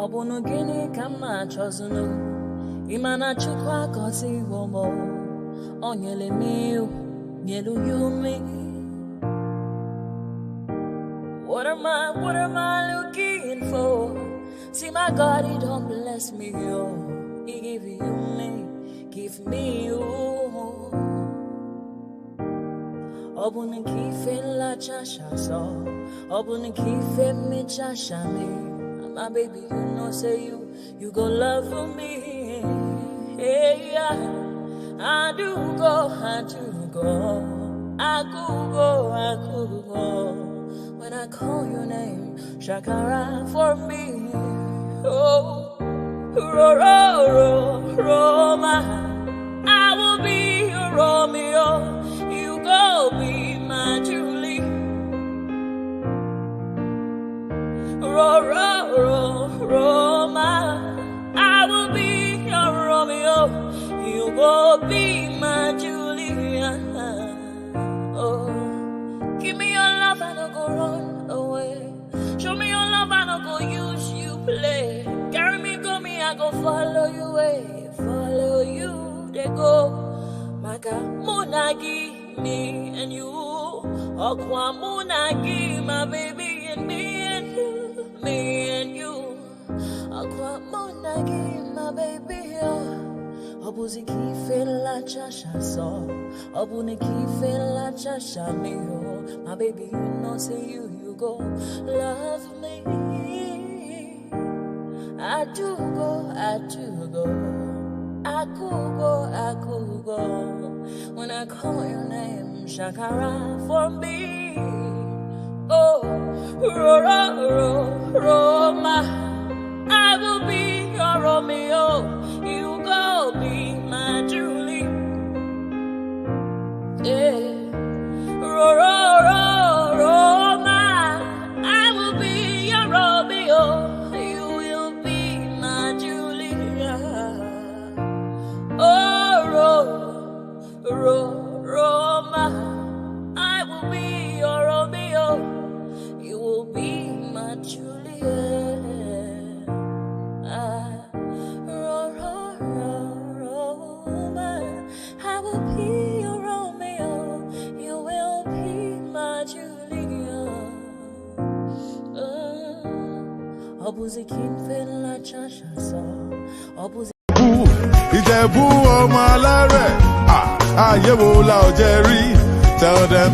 Obunu gini kama chozunu Imana chukwa kosi womo Onyele miu Nyelu yumi What am I looking for? See my God, he don't bless me, yo. He give me you. Obuni kife la chasha so. Obuni kife me chasha me. My baby, you know, say you go love for me. Hey, yeah. I do go. I could go. When I call your name, Shakara for me. Oh, Roma, I will be your Romeo. You go be my Julie. Roma, I will be your Romeo. You go be my Julia. Oh, give me your love and I'll go run away. Show me your love and I'll go use you play. Carry me, go me, I go follow you way. Follow you, they go. Maka munagi, me and you. Okwa munagi, my baby, and me and you. Me and you. Okwa munagi, my baby, oh. Obuzi kife la chasha so. Obuni kife la chasha me, oh. My baby, you know, say you go love me. I do go. I could go. When I call your name, Shakara for me. Oh, Roma, I will be your Romeo. You go be my Julie. Yeah. Roma, I will be your Romeo. You will be my Julia. Oh, Roma, I will be your Romeo. You will be my Julia. Roma, I will be your Romeo. You will be my Julia. Obuzi kinfe la chasha so. Obuzi Ijebu ọmọ alárẹ̀, ayé wo la ò jẹ rí. Tell them,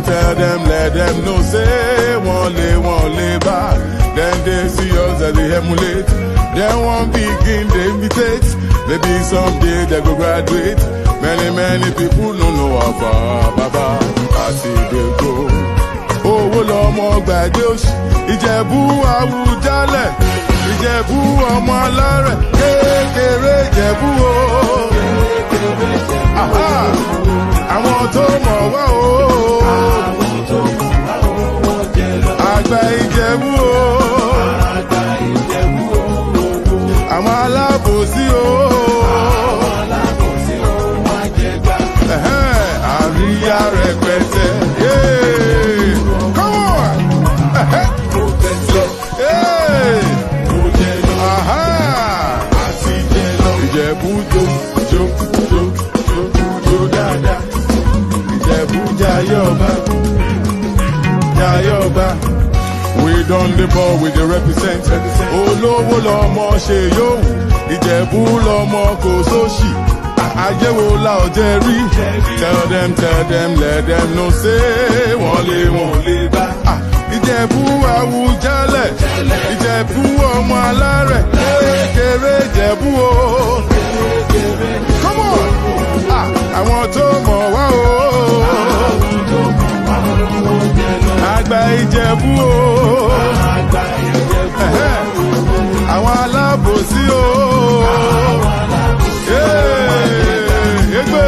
let them know, say wọ́n lè bá. Then they see us as they emulate. Then one begin they imitate. Maybe someday they go graduate. Many people don't know about Baba. As they go. Owó lọmọ gbàgbé òṣì. Ìjẹ̀bú Àwùjalẹ̀. Ìjẹ̀bú ọmọ alárẹ̀. Kékeré Ìjẹ̀bú o. Àwọn tó mọ̀ wá o. Àgbà Ìjẹ̀bú o. Àwọn alábòsí o. Àríyá rẹpẹtẹ. Come on! Ìjẹ̀bú jó dáadáa. Ìjẹ̀bú jayọba. We done the ball with the represent. Olówó lọmọ ṣe yóò. Ìjẹ̀bú lọmọ kò sóṣì. Ayé wo la ò jẹ rí. Tell them, let them know, say wọ́n lè bá. Ìjẹ̀bú Àwùjalẹ̀. Ìjẹ̀bú ọmọ alárẹ̀. Kékeré Ìjẹ̀bú o. Come on! Àwọn tó mọ̀ wá o. Àgbà Ìjẹ̀bú o. Àwọn alábòsí o. Egbe.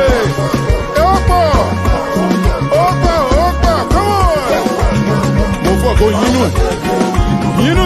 Ó pọ̀. Come on! Mo fọ́ kó yínú ẹ̀. Yínú.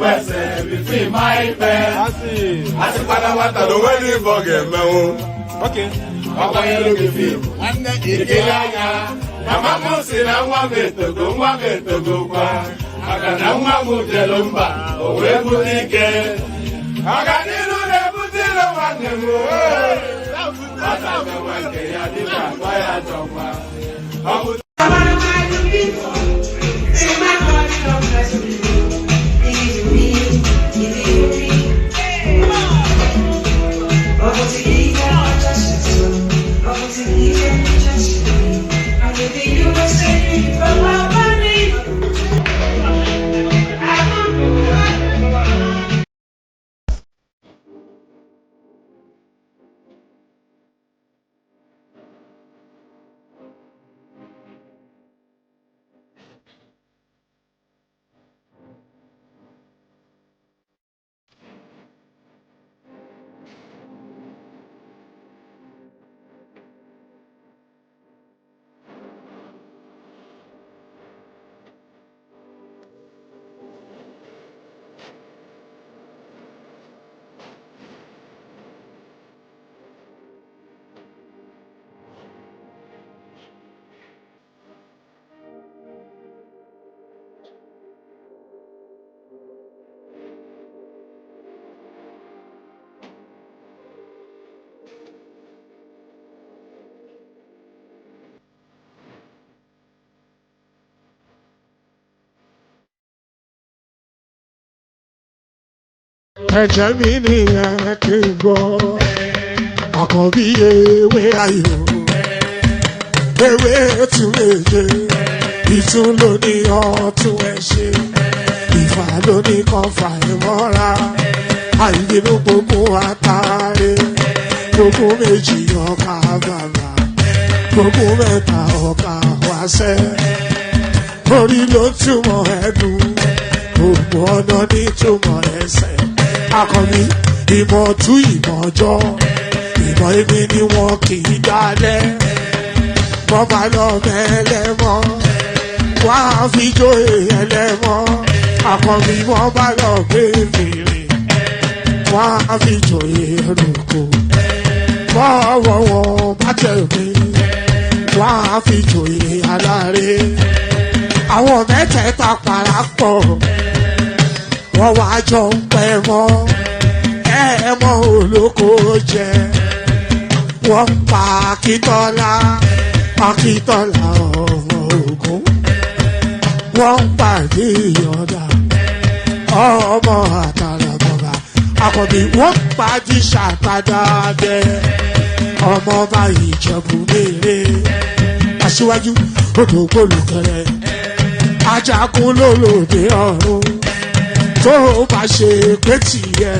wẹ̀sẹ̀ bí fi máa ń pẹ́. Àti pátápátá ló wẹ́ ní ìfọ̀gẹ̀ mẹ́wọ́. Ọkọ̀ yẹn ló fi fíìmù. Ìdílé anya. Màmá mú sí na nwa m etogo kwa. Maka na nwa m jelu mba, o wee bute ike. Ọganiru na-ebute ilo nwanne m. Ọ na-agbawa nke ya dịka agba ya chọkwa. Ẹ̀jẹ̀ mi nìyẹn kí n gbọ́, àkọ́bí ewé ayò, ewé tún léje, ìtún ló ní ọ̀tún ẹ̀ ṣe, ìfà ló ní kan fà ẹ̀ mọ́ra, àìbínú gbogbo àtàrẹ, gbogbo méjì ọkà bàbà, gbogbo mẹ́ta ọkà wáṣẹ́, orí ló túmọ̀ ẹ̀dùn, gbogbo ọ̀nà ní túmọ̀ ẹsẹ̀. Akọni ìmọ̀ tú ìmọ̀ ọjọ́, ìmọ̀ èmi ni wọn kì í dálẹ̀. Wọ́n bá lọ mẹ́lẹ́mọ́, wọ́n á fi jóye ẹlẹ́mọ́. Akọni wọ́n bá lọ gbé fèrè, wọ́n á fi jóye ẹlòkò. Bọ́wọ́ wọn bá tẹ̀lé, wọ́n á fi jóye aláre. Àwọn mẹ́tẹ̀ẹ̀ta parapọ̀, wọ́n wá jọ ń pẹ́ mọ́, ẹ̀ẹ́mọ́ olóko jẹ. Wọ́n pa Akíntọ́lá ọmọ Ògún. Wọ́n pa Ìyọ̀dà ọmọ Àtàràbọ̀bà. Àkọ́bí wọ́n pa Jíṣàtàdàdẹ ọmọ ọba Ìjẹ̀bú Mèrè. Aṣíwájú odò gbólùkẹrẹ, ajagun lólòdì ọ̀run. Tó bá ṣe pé tìyẹ,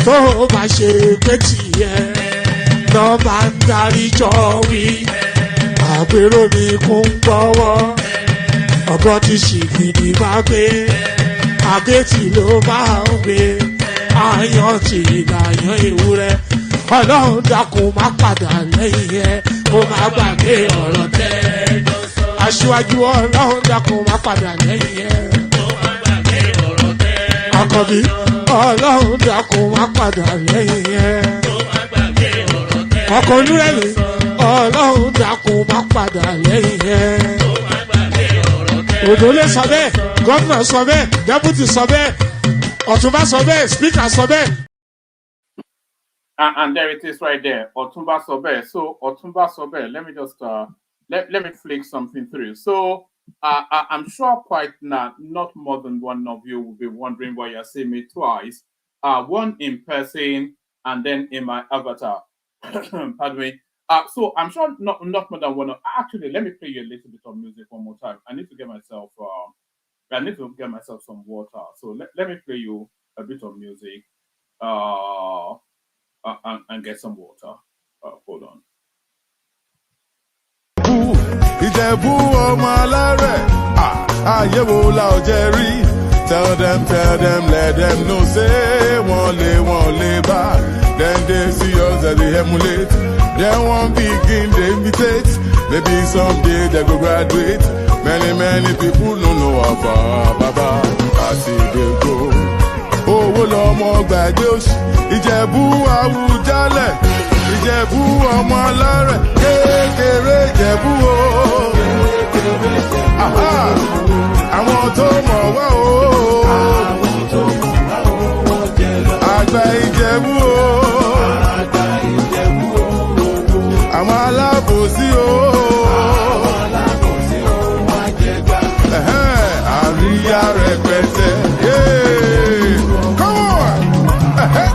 tó bá ṣe pé tìyẹ, lọ bá ń darí jọ wí. Àpérò mi kún gbọ́wọ́, ọ̀bọ ti ṣìgìdì máa gbé, àgétì ló máa ń gbé, àyàn ti ìlàyàn ewúrẹ́. Ọlọ́run dákun má padà lẹ́yìn ẹ̀, kó má gbàgbé ọ̀rọ̀ tẹ́. Aṣíwájú Ọlọ́run dákun má padà lẹ́yìn ẹ̀. Àkọ́bí Ọlọ́run dákun má padà lẹ́yìn ẹ̀. Ọkọ̀ olúrẹ̀lẹ̀ Ọlọ́run dákun má padà lẹ́yìn ẹ̀. Òdòlé sọ bẹ́ẹ̀, gómìnà sọ bẹ́ẹ̀, dẹ́pútì sọ bẹ́ẹ̀, Ọ̀túnba sọ bẹ́ẹ̀, spíkà sọ bẹ́ẹ̀. And there it is right there, Otumba Sobe. So Otumba Sobe, let me just let me flick something through. So I'm sure quite not more than one of you will be wondering why you're seeing me twice. One in person and then in my avatar. Pardon me. So I'm sure not more than one. Actually, let me play you a little bit of music one more time. I need to get myself some water. So let me play you a bit of music. And get some water. Hold on. Ìjẹ̀bú ọmọ alárẹ̀, àyẹ̀wò la ò jẹ́ rí. Tell them, let them know, say wọ́n lè bá. Then they see us as they emulate. Then one begin, they imitate. Maybe someday they go graduate. Many people don't know about Baba. àti dègbò. Owó lọmọ gbàgbé òṣì, Ìjẹ̀bú Àwùjalẹ̀, Ìjẹ̀bú ọmọ alárẹ̀, kékeré Ìjẹ̀bú o. Aha! Àwọn tó mọ̀ wá o. Àgbà Ìjẹ̀bú o. Àwọn alábòsí o. Àríyá rẹpẹtẹ. Come on! Aha!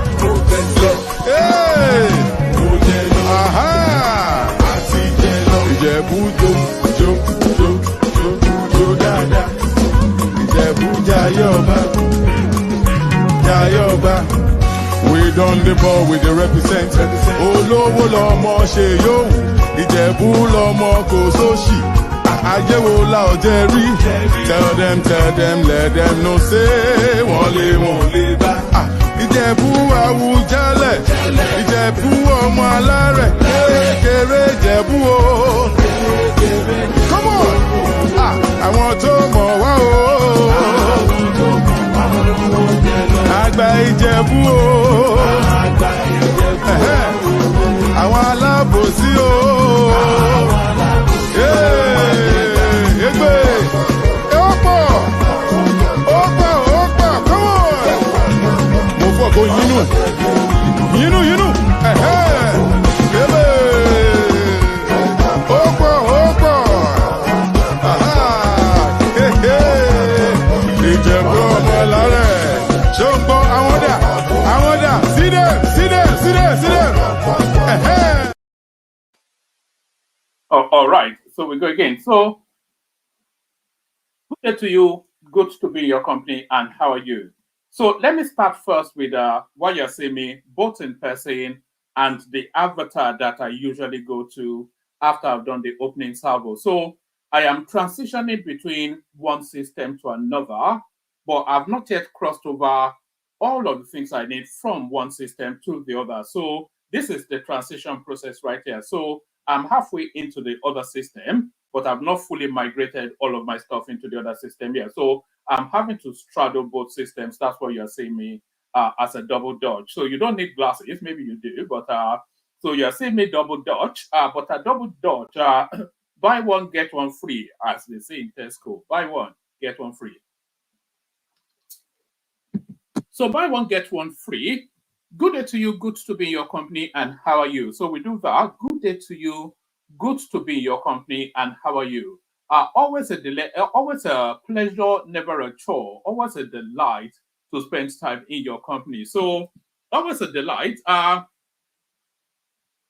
Ìjẹ̀bú jó jó jó jó jó dáadáa. Ìjẹ̀bú jayọ̀ba jayọ̀ba. We don't labor, we dey represent. Olówó lọmọ ṣe yóò. Ìjẹ̀bú lọmọ kò sóṣì. Ayéwo la ọ̀jẹ̀ rí. Tell them, let them know say wọ́n lè bá. Ìjẹ̀bú Àwùjalẹ̀, Ìjẹ̀bú ọmọ alárẹ̀, kékeré Ìjẹ̀bú o. Come on! Àwọn tó mọ̀ wá o. Àgbà Ìjẹ̀bú o. Àwọn alábòsí o. Go yinu, ebe, opo, Ìjẹ̀bú ọmọ alárẹ̀, ṣé o ń gbọ́ àwọn dà, see them. All right, so we go again. So, good day to you, good to be in your company, and how are you? So let me start first with what you're seeing me, both in person and the avatar that I usually go to after I've done the opening salvo. So I am transitioning between one system to another, but I've not yet crossed over all of the things I need from one system to the other. So this is the transition process right here. So I'm halfway into the other system, but I've not fully migrated all of my stuff into the other system yet. So I'm having to straddle both systems. That's why you're seeing me as a double dodge. So you don't need glasses. Maybe you do, but so you're seeing me double dodge. But a double dodge, buy one, get one free, as they say in Tesco. Buy one, get one free. So buy one, get one free. Good day to you, good to be in your company, and how are you? So we do that. Good day to you, good to be in your company, and how are you? Always a pleasure, never a chore. Always a delight to spend time in your company. So always a delight. I'm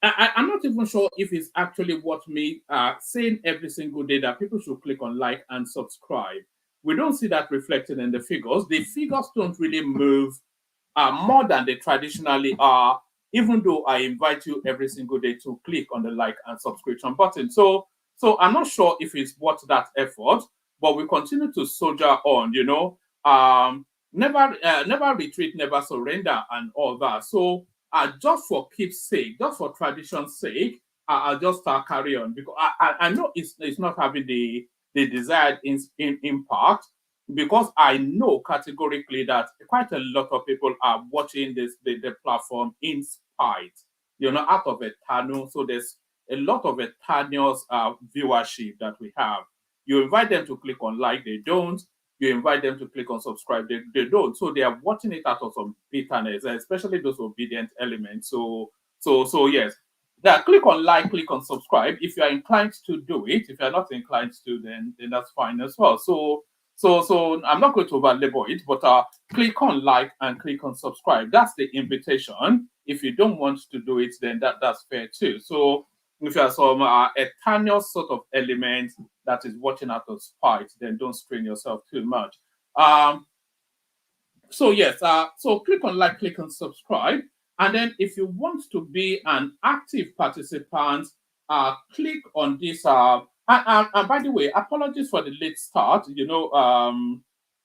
not even sure if it's actually what me saying every single day that people should click on like and subscribe. We don't see that reflected in the figures. The figures don't really move more than they traditionally are, even though I invite you every single day to click on the like and subscription button. So I'm not sure if it's worth that effort, but we continue to soldier on, never retreat, never surrender, and all that. So just for keep's sake, just for tradition's sake, I'll just carry on, because I know it's not having the desired impact, because I know categorically that quite a lot of people are watching the platform in spite, out of a tunnel. So there's a lot of tenuous viewership that we have. You invite them to click on like, they don't. You invite them to click on subscribe, they don't. So they are watching it out of some bitterness, especially those obedient elements. So yes. Now click on like, click on subscribe. If you are inclined to do it, if you're not inclined to, then that's fine as well. So I'm not going to overlabor it, but click on like and click on subscribe. That's the invitation. If you don't want to do it, then that's fair too. So if you have some eternal sort of element that is watching out of spite, then don't strain yourself too much. So yes, so click on like, click on subscribe. And then if you want to be an active participant, click on this. And by the way, apologies for the late start.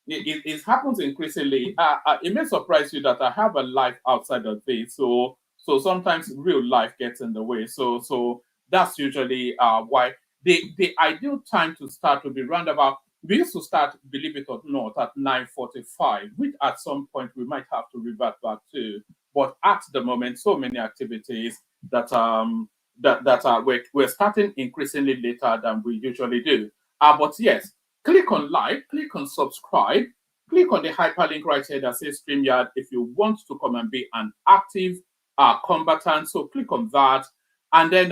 It happens increasingly. It may surprise you that I have a life outside of this. So sometimes real life gets in the way. So that's usually why the ideal time to start will be round about we used to start, believe it or not, at 9:45, which at some point we might have to revert back to. But at the moment, so many activities that we're starting increasingly later than we usually do. But yes, click on like, click on subscribe, click on the hyperlink right here that says StreamYard if you want to come and be an active combatant. So click on that, and then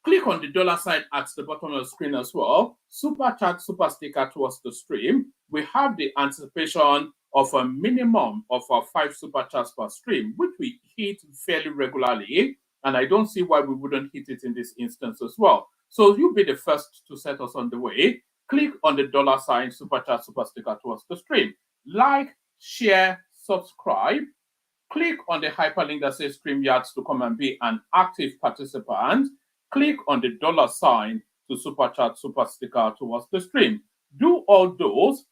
click on the dollar sign at the bottom of the screen as well. Super chat, super sticker towards the stream. We have the anticipation of a minimum of 5 super chats per stream, which we hit fairly regularly. And I don't see why we wouldn't hit it in this instance as well. So you'll be the first to set us on the way. Click on the dollar sign, super chat, super sticker towards the stream. Like, share, subscribe. Click on the hyperlink that says StreamYards to come and be an active participant. Click on the dollar sign to super chat, super sticker towards the stream. Do all those.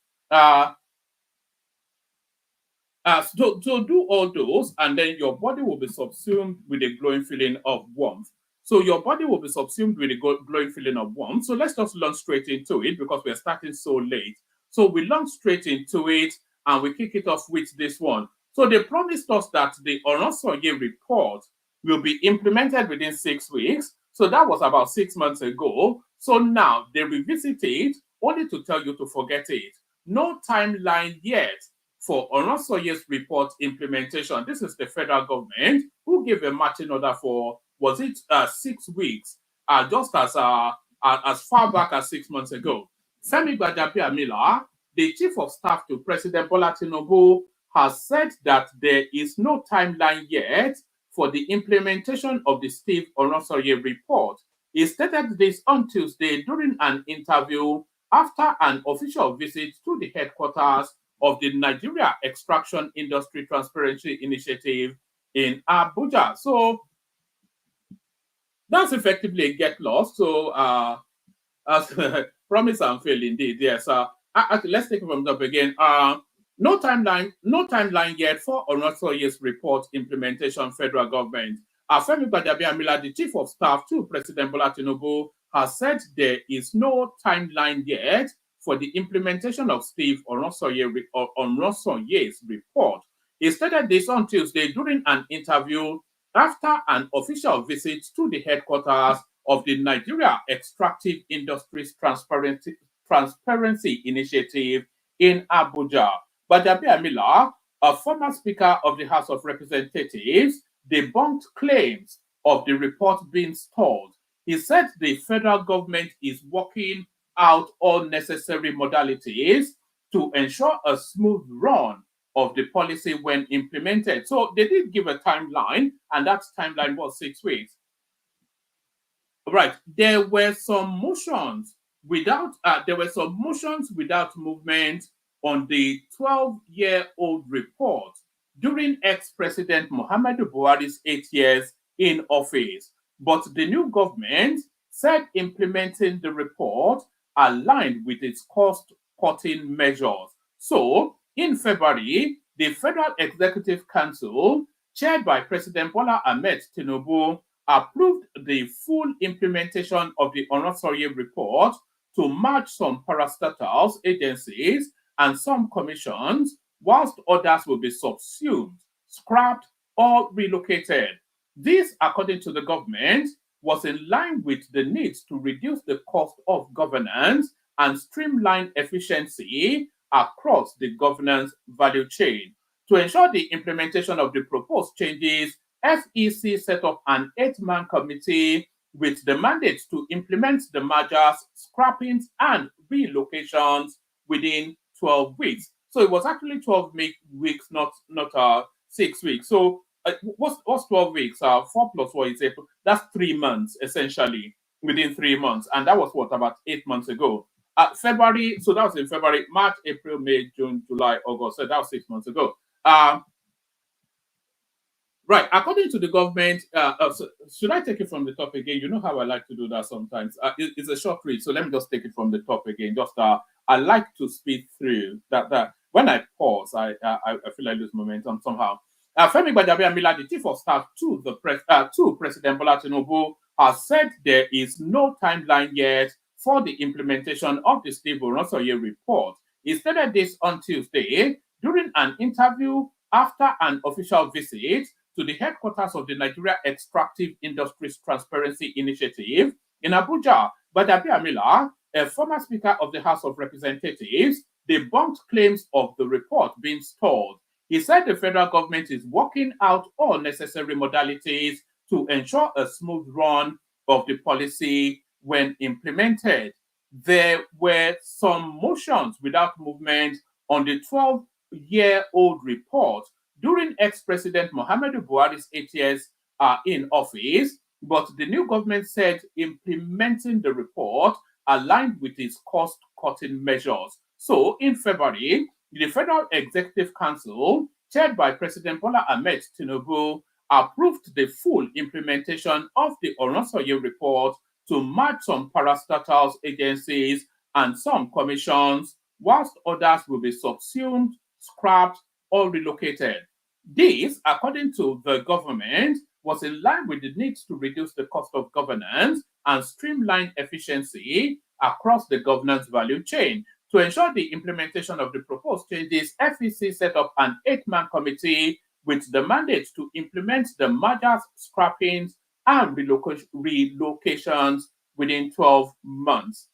So do all those, and then your body will be subsumed with a glowing feeling of warmth. So your body will be subsumed with a glowing feeling of warmth. So let's just launch straight into it because we're starting so late. So we launch straight into it and we kick it off with this one. So they promised us that the Oronsaye report will be implemented within 6 weeks. So that was about 6 months ago. So now they revisit it only to tell you to forget it. No timeline yet for Oronsaye's report implementation. This is the federal government who gave a marching order for, was it 6 weeks, just as far back as 6 months ago. Femi Gbadapiamila, the chief of staff to President Bola Tinubu, has said that there is no timeline yet for the implementation of the Steve Oronsaye report. He stated this on Tuesday during an interview after an official visit to the headquarters of the Nigeria Extraction Industry Transparency Initiative in Abuja. So that's effectively a get lost. So as promise and fail indeed. Yes. Let's take it from the top again. No timeline yet for Oronsaye's report implementation, federal government. Femi Gbadapiamila, the chief of staff to President Bola Tinubu, has said there is no timeline yet for the implementation of Steve Oronsaye's report. He stated this on Tuesday during an interview after an official visit to the headquarters of the Nigeria Extractive Industries Transparency Initiative in Abuja. Gbadapiamila, a former Speaker of the House of Representatives, debunked claims of the report being stalled. He said the federal government is working out all necessary modalities to ensure a smooth run of the policy when implemented. So they did give a timeline, and that timeline was 6 weeks. Right. There were some motions without movement on the 12-year-old report during ex-President Muhammadu Buhari's 8 years in office. But the new government said implementing the report aligned with its cost-cutting measures. So, in February, the Federal Executive Council, chaired by President Bola Ahmed Tinubu, approved the full implementation of the Oronsaye report to merge some parastatals agencies and some commissions, whilst others will be subsumed, scrapped, or relocated. This, according to the government, was in line with the need to reduce the cost of governance and streamline efficiency across the governance value chain. To ensure the implementation of the proposed changes, FEC set up an 8-man committee with the mandate to implement the mergers, scrappings, and relocations within 12 weeks. So it was actually 12 weeks, not 6 weeks. So what's 12 weeks? 4 plus 4 is April. That's 3 months, essentially, within 3 months. And that was about 8 months ago. February, so that was in February, March, April, May, June, July, August. So that was 6 months ago. Right, according to the government, so should I take it from the top again? You know how I like to do that sometimes. It's a short read, so let me just take it from the top again. Just I like to speed through that. When I pause, I feel I lose momentum somehow. Femi Gbadapiamila, the chief of staff to President Bola Tinubu, has said there is no timeline yet for the implementation of the Steve Oronsaye report. He stated this on Tuesday during an interview after an official visit to the headquarters of the Nigeria Extractive Industries Transparency Initiative in Abuja. But Piapia, a former Speaker of the House of Representatives, debunked claims of the report being stalled. He said the federal government is working out all necessary modalities to ensure a smooth run of the policy when implemented. There were some motions without movement on the 12-year-old report during ex-President Muhammadu Buhari's 8 years in office, but the new government said implementing the report aligned with its cost-cutting measures. So, in February, the Federal Executive Council, chaired by President Bola Ahmed Tinubu, approved the full implementation of the Oronsaye report to match some parastatals agencies and some commissions, whilst others will be subsumed, scrapped, or relocated. This, according to the government, was in line with the need to reduce the cost of governance and streamline efficiency across the governance value chain. To ensure the implementation of the proposed changes, FEC set up an 8-man committee with the mandate to implement the mergers, scrappings, and relocations within 12 months.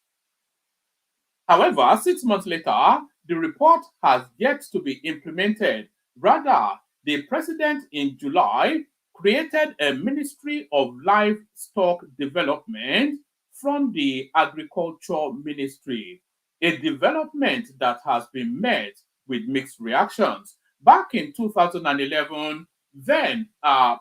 However, 6 months later, the report has yet to be implemented. Rather, the president in July created a Ministry of Livestock Development from the Agriculture Ministry, a development that has been met with mixed reactions. Back in 2011, then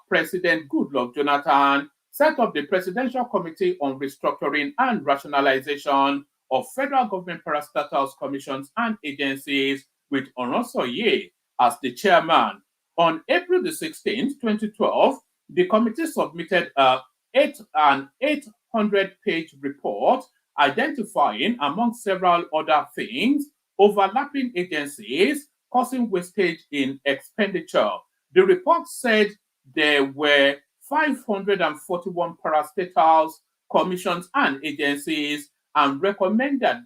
President Goodluck Jonathan set up the Presidential Committee on Restructuring and Rationalization of Federal Government Parastatals, Commissions, and Agencies with Oronsaye as the chairman. On April the 16th, 2012, the committee submitted an 800-page report identifying, among several other things, overlapping agencies causing wastage in expenditure. The report said there were 541 parastatals, commissions, and agencies, and recommended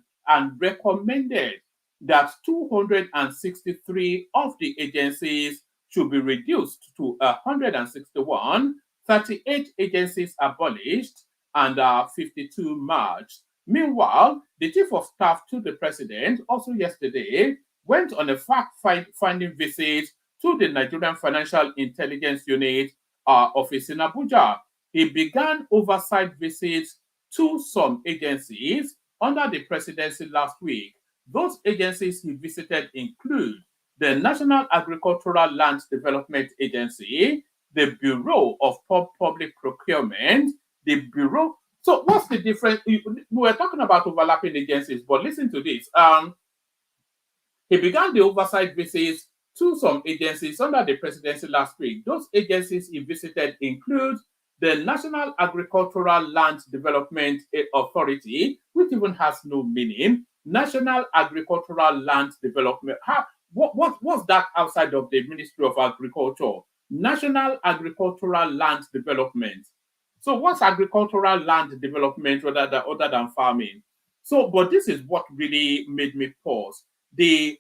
that 263 of the agencies should be reduced to 161, 38 agencies abolished, and 52 merged. Meanwhile, the chief of staff to the president also yesterday went on a fact-finding visit to the Nigerian Financial Intelligence Unit office in Abuja. He began oversight visits to some agencies under the presidency last week. Those agencies he visited include the National Agricultural Land Development Agency, the Bureau of Public Procurement, the Bureau. So what's the difference? We were talking about overlapping agencies, but listen to this. He began the oversight visits to some agencies under the presidency last week. Those agencies he visited include the National Agricultural Land Development Authority, which even has no meaning. National Agricultural Land Development. What's that outside of the Ministry of Agriculture? National Agricultural Land Development. So what's agricultural land development other than farming? So, but this is what really made me pause. The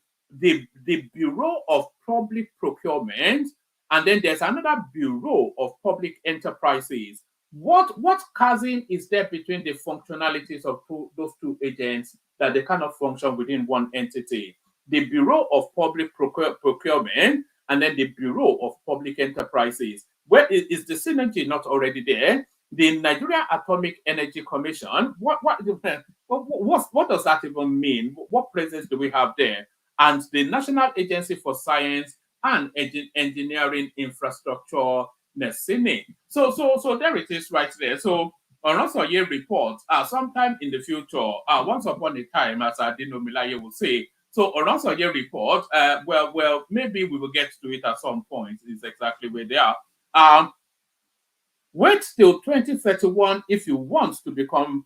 Bureau of Public Procurement, and then there's another Bureau of Public Enterprises. What chasm is there between the functionalities of those two agents that they cannot function within one entity? The Bureau of Public Procurement and then the Bureau of Public Enterprises. Where is the synergy not already there? The Nigeria Atomic Energy Commission, what does that even mean? What presence do we have there? And the National Agency for Science and Engineering Infrastructure, NESINI. So there it is right there. So Oronsaye report, sometime in the future, once upon a time, as Adino Milaye will say. So Oronsaye report, well, maybe we will get to it at some point. Is exactly where they are. Wait till 2031 if you want to become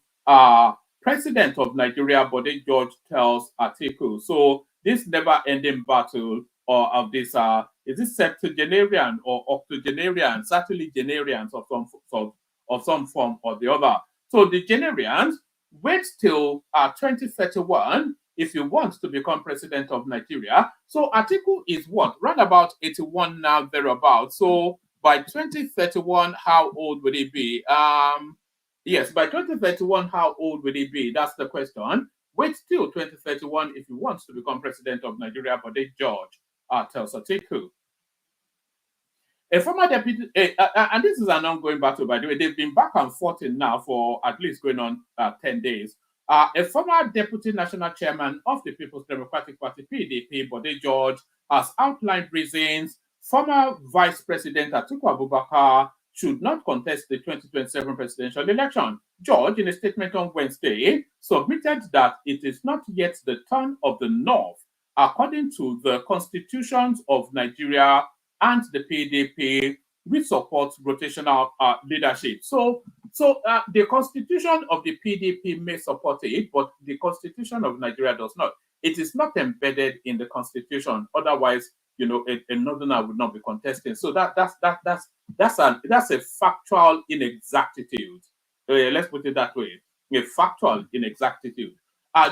president of Nigeria, Bode George tells Atiku. So this never-ending battle of this, is this septuagenarian or octogenarian, certainly genarians of some form or the other. So the genarians, wait till 2031 if you want to become president of Nigeria. So Atiku is what? Right about 81 now, thereabouts. So by 2031, how old would he be? Yes, by 2031, how old would he be? That's the question. Wait till 2031 if you want to become president of Nigeria, but George tells Atiku. A former deputy, and this is an ongoing battle, by the way. They've been back and forth in now for at least going on 10 days. A former deputy national chairman of the People's Democratic Party, PDP, Bode George, has outlined reasons former Vice President Atiku Abubakar should not contest the 2027 presidential election. George, in a statement on Wednesday, submitted that it is not yet the turn of the North, according to the constitutions of Nigeria and the PDP, which supports rotational leadership. So the constitution of the PDP may support it, but the constitution of Nigeria does not. It is not embedded in the constitution. Otherwise, you know, a northerner would not be contesting. So that's a factual inexactitude. Let's put it that way. A factual inexactitude.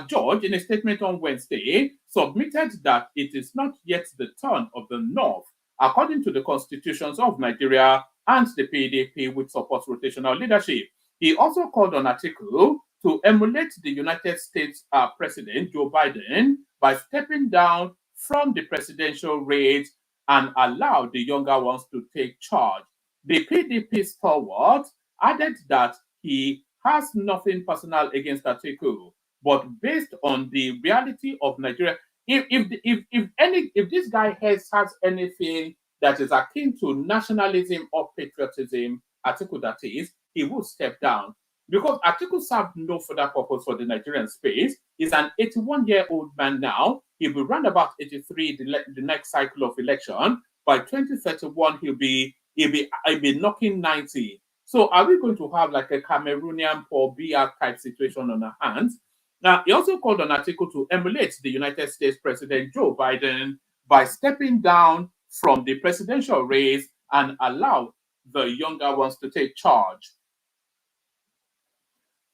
George, in a statement on Wednesday, submitted that it is not yet the turn of the North, according to the constitutions of Nigeria and the PDP, which supports rotational leadership. He also called on Atiku to emulate the United States President Joe Biden by stepping down from the presidential race and allow the younger ones to take charge. The PDP stalwart added that he has nothing personal against Atiku, but based on the reality of Nigeria, if this guy has anything that is akin to nationalism or patriotism, Atiku that is, he will step down. Because Atiku served no further purpose for the Nigerian space. He's an 81-year-old man now. He'll be around about 83 the next cycle of election. By 2031, he'll be knocking 90. So are we going to have like a Cameroonian Paul Biya type situation on our hands? Now, he also called on Atiku to emulate the United States President Joe Biden by stepping down from the presidential race and allow the younger ones to take charge.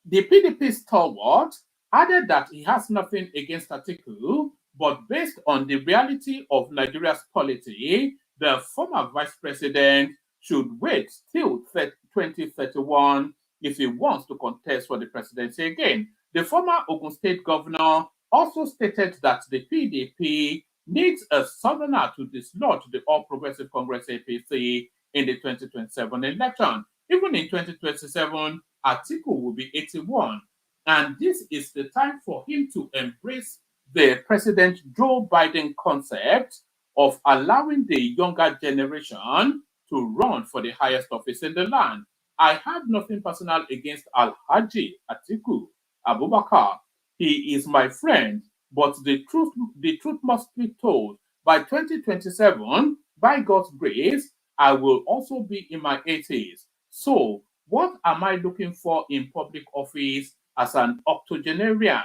The PDP stalwart added that he has nothing against Atiku, but based on the reality of Nigeria's polity, the former vice president should wait till 2031 if he wants to contest for the presidency again. The former Ogun State governor also stated that the PDP needs a southerner to dislodge the All Progressive Congress APC in the 2027 election. Even in 2027, Atiku will be 81. And this is the time for him to embrace the President Joe Biden concept of allowing the younger generation to run for the highest office in the land. I have nothing personal against Alhaji Atiku Abubakar. He is my friend, but the truth must be told. By 2027, by God's grace, I will also be in my 80s. So, what am I looking for in public office as an octogenarian?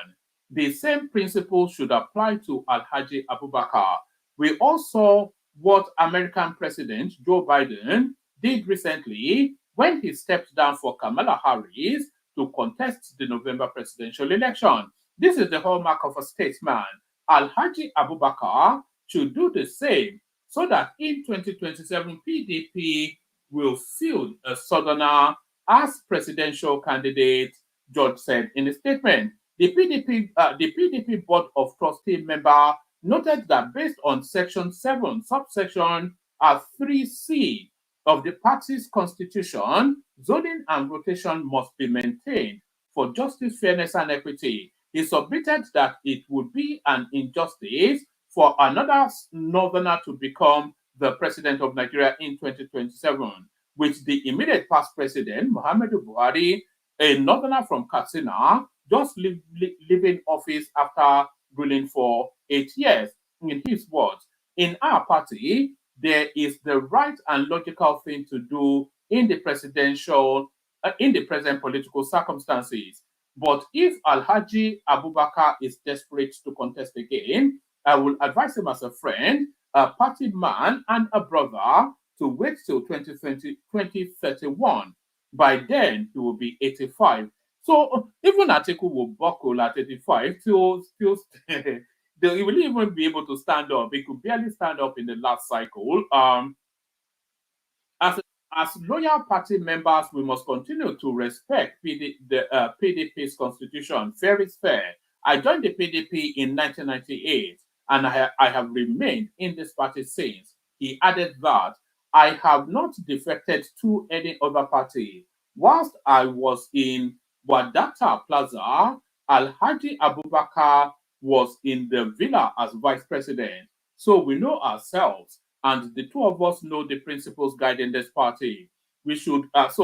The same principle should apply to Alhaji Abubakar. We all saw what American President Joe Biden did recently when he stepped down for Kamala Harris to contest the November presidential election. This is the hallmark of a statesman. Alhaji Abubakar should do the same so that in 2027 PDP will field a southerner as presidential candidate, George said in a statement. The PDP Board of Trustee member noted that based on Section 7, subsection 3C of the party's constitution, zoning and rotation must be maintained for justice, fairness, and equity. He submitted that it would be an injustice for another northerner to become the president of Nigeria in 2027, with the immediate past president, Muhammadu Buhari, a northerner from Katsina, just leaving office after ruling for 8 years. In his words, in our party, there is the right and logical thing to do in the present political circumstances. But if Alhaji Abubakar is desperate to contest again, I will advise him as a friend, a party man, and a brother to wait till 2031. By then, he will be 85. So even Atiku will buckle at 85, still he will even be able to stand up. He could barely stand up in the last cycle. As as loyal party members, we must continue to respect the PDP's constitution. Fair is fair. I joined the PDP in 1998 and I have remained in this party since. He added that I have not defected to any other party. Whilst I was in Wadata Plaza, Alhaji Abubakar was in the villa as vice president. So we know ourselves, and the two of us know the principles guiding this party. We should anyway,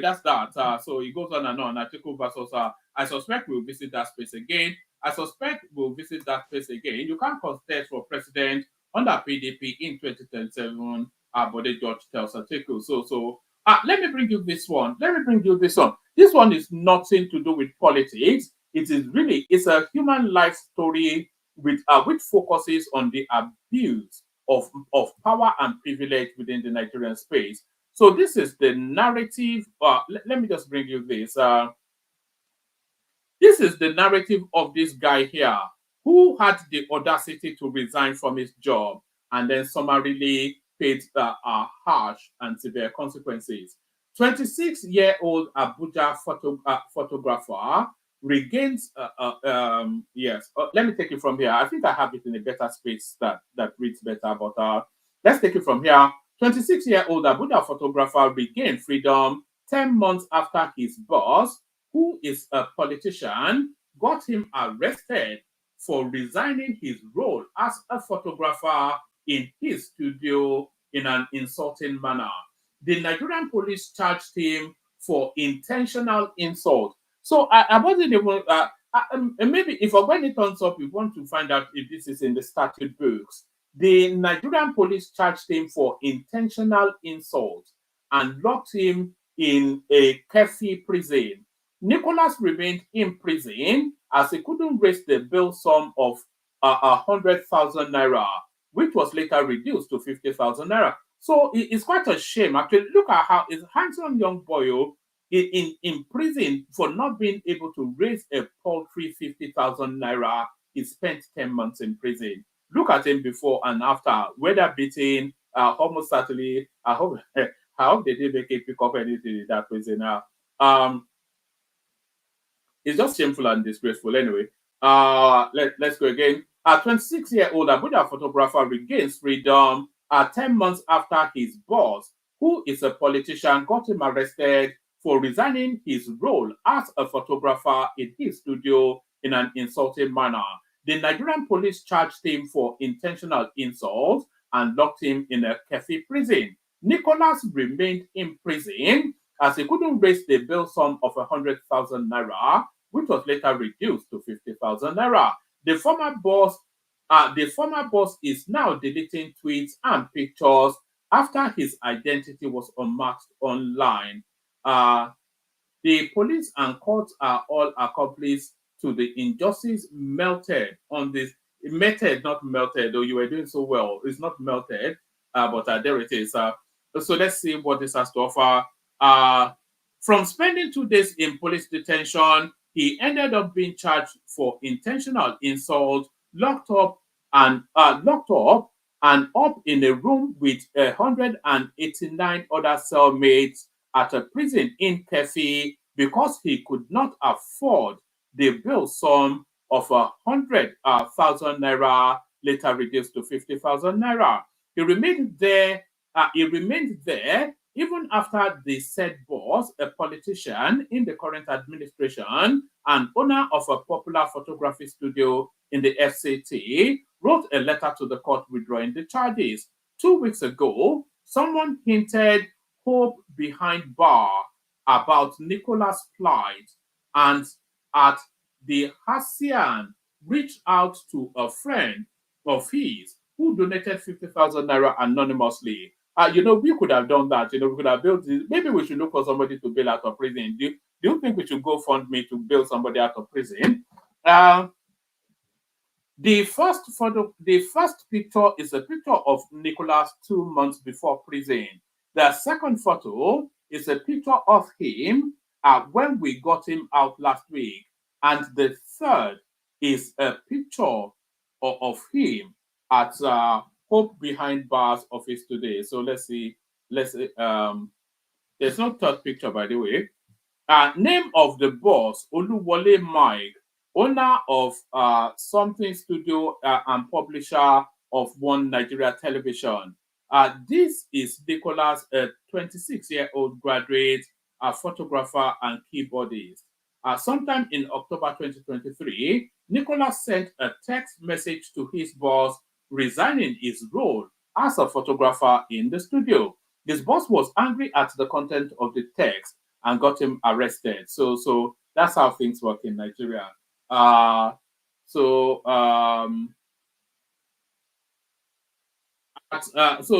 that's that. So it goes on and on. Article versus I suspect we'll visit that space again. I suspect we'll visit that space again. You can't contest for president under PDP in 2027. Bode George tells article. Let me bring you this one. This one is nothing to do with politics. It's a human life story which focuses on the abuse of power and privilege within the Nigerian space. So this is the narrative. Let me just bring you this. This is the narrative of this guy here who had the audacity to resign from his job and then summarily paid harsh and severe consequences. 26-year-old Abuja photographer regains let me take it from here. I think I have it in a better space that reads better, but let's take it from here. 26-year-old Abuja photographer regained freedom 10 months after his boss, who is a politician, got him arrested for resigning his role as a photographer in his studio in an insulting manner. The Nigerian police charged him for intentional insult. So I wasn't even, maybe if Ogbeni turns up, we want to find out if this is in the statute books. The Nigerian police charged him for intentional insult and locked him in a Kpai prison. Nicholas remained in prison as he couldn't raise the bail sum of 100,000 naira, which was later reduced to 50,000 naira. So it's quite a shame. Actually, look at how this handsome young boy in prison for not being able to raise a paltry 50,000 naira. He spent 10 months in prison. Look at him before and after. Weather beating, almost certainly. I hope they didn't make it pick up anything in that prison now. It's just shameful and disgraceful. Anyway, let's go again. A 26-year-old Abuja photographer regains freedom 10 months after his boss, who is a politician, got him arrested for resigning his role as a photographer in his studio in an insulting manner. The Nigerian police charged him for intentional insult and locked him in a Kpai prison. Nicholas remained in prison as he couldn't raise the bail sum of 100,000 naira, which was later reduced to 50,000 naira. The former boss is now deleting tweets and pictures after his identity was unmasked online. The police and courts are all accomplices to the injustice melted on this. Melted, not melted, though you were doing so well. It's not melted, but there it is. So let's see what this has to offer. From spending 2 days in police detention, he ended up being charged for intentional insult, locked up and up in a room with 189 other cellmates at a prison in Kpai because he could not afford the bail sum of 100,000 naira, later reduced to 50,000 naira. He remained there even after the said boss, a politician in the current administration and owner of a popular photography studio in the FCT, wrote a letter to the court withdrawing the charges. 2 weeks ago, someone hinted hope behind bar about Nicholas' plight, and at the Haitian reached out to a friend of his who donated 50,000 naira anonymously. We could have done that. We could have built this. Maybe we should look for somebody to bail out of prison. Do you think we should go fund me to bail somebody out of prison? The first picture is a picture of Nicholas 2 months before prison. The second photo is a picture of him when we got him out last week. And the third is a picture of him at Hope Behind Bars office today. So let's see. Let's see. There's no third picture, by the way. Name of the boss, Oluwole Mike, owner of Something Studio and publisher of One Nigeria Television. This is Nicholas, a 26-year-old graduate, photographer and keyboardist. Sometime in October 2023, Nicholas sent a text message to his boss resigning his role as a photographer in the studio. His boss was angry at the content of the text and got him arrested. So that's how things work in Nigeria. So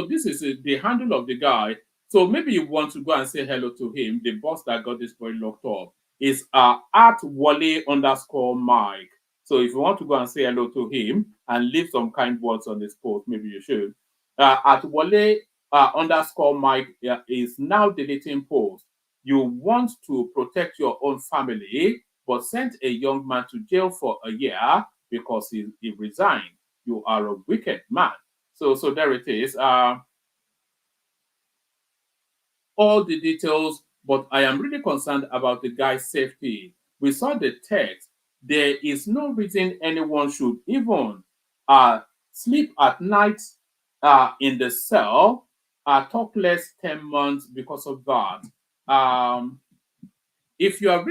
this is the handle of the guy. So maybe you want to go and say hello to him. The boss that got this boy locked up is at Wale_Mike. So if you want to go and say hello to him and leave some kind words on his post, maybe you should. At Wale_Mike is now deleting posts. You want to protect your own family, but sent a young man to jail for a year because he resigned. You are a wicked man. So there it is. All the details, but I am really concerned about the guy's safety. We saw the text. There is no reason anyone should even sleep at night in the cell, talk less 10 months because of that. If you are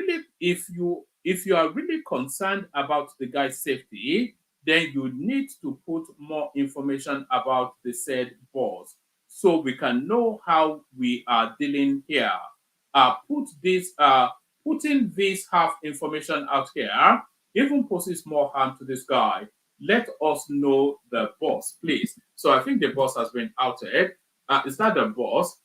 really concerned about the guy's safety, then you need to put more information about the said boss so we can know how we are dealing here. Putting this half information out here even poses more harm to this guy. Let us know the boss, please. So I think the boss has been outed. Is that the boss?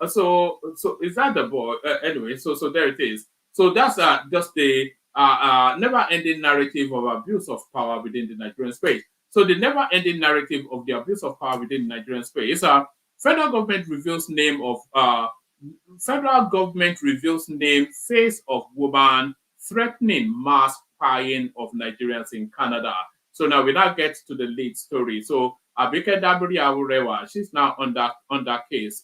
So is that the boy? Anyway, so there it is. So that's just the never-ending narrative of abuse of power within the Nigerian space. So the never-ending narrative of the abuse of power within the Nigerian space. Federal government reveals name, face of woman threatening mass spying of Nigerians in Canada. So now we now get to the lead story. So Abike Dabiri Awurewa, she's now on that case.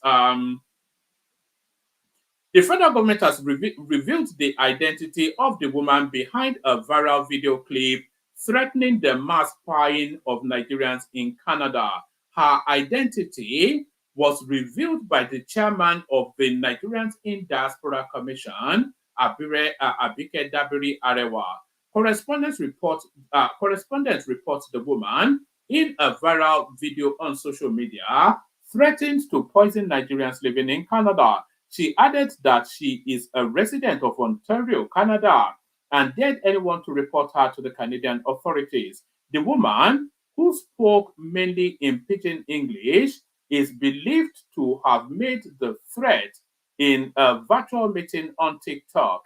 The federal government has revealed the identity of the woman behind a viral video clip threatening the mass spying of Nigerians in Canada. Her identity was revealed by the chairman of the Nigerians in Diaspora Commission, Abike Dabiri Arewa. Correspondents report the woman in a viral video on social media threatened to poison Nigerians living in Canada. She added that she is a resident of Ontario, Canada, and dared anyone to report her to the Canadian authorities. The woman, who spoke mainly in Pidgin English, is believed to have made the threat in a virtual meeting on TikTok.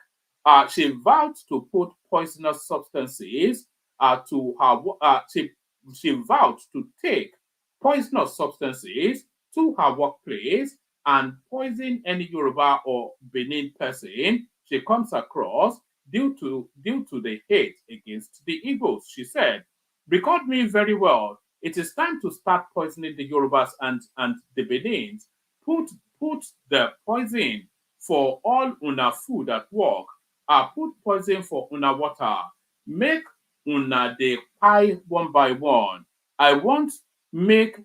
She vowed to put poisonous substances to her. She vowed to take poisonous substances to her workplace and poison any Yoruba or Benin person she comes across due to the hate against the Igbos. She said, "Record me very well. It is time to start poisoning the Yorubas and the Benins. Put the poison for all una food at work. Put poison for una water. Make una dey kpai one by one. I want make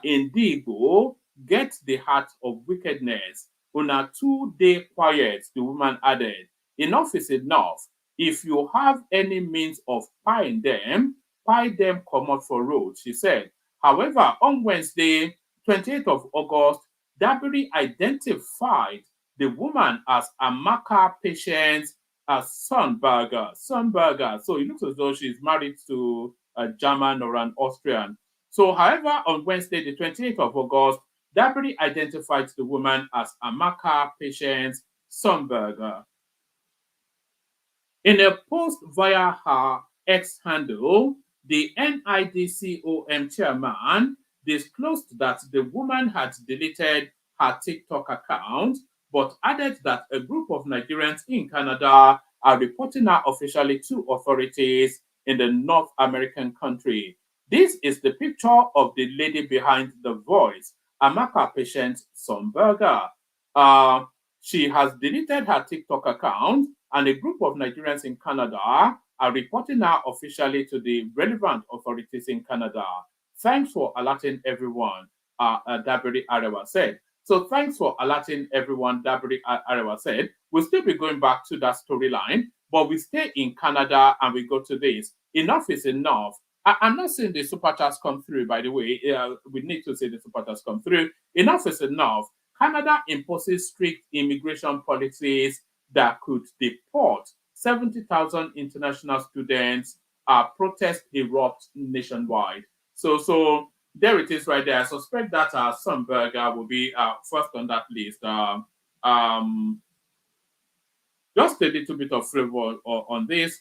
Indigo get the heart of wickedness. Una too dey quiet," the woman added. "Enough is enough. If you have any means of paying them comot for road," she said. However, on Wednesday, 28th of August, Dabiri identified the woman as Amaka Patience Sundberger. So it looks as though she's married to a German or an Austrian. So, however, on Wednesday, the 28th of August, Dabiri identified the woman as Amaka Patience Sundberger. In a post via her X handle, the NIDCOM chairman disclosed that the woman had deleted her TikTok account but added that a group of Nigerians in Canada are reporting her officially to authorities in the North American country. This is the picture of the lady behind the voice, Amaka Patient Somberger. She has deleted her TikTok account, and a group of Nigerians in Canada are reporting her officially to the relevant authorities in Canada. Thanks for alerting everyone, Dabiri Arewa said. So thanks for alerting everyone, Dabiri Arewa said. We'll still be going back to that storyline, but we stay in Canada and we go to this. Enough is enough. I'm not saying the super chats come through, by the way. We need to say the super chats come through. Enough is enough. Canada imposes strict immigration policies that could deport 70,000 international students. Protest erupts nationwide. So there it is right there. I suspect that Sunberger will be first on that list. Just a little bit of flavor on this.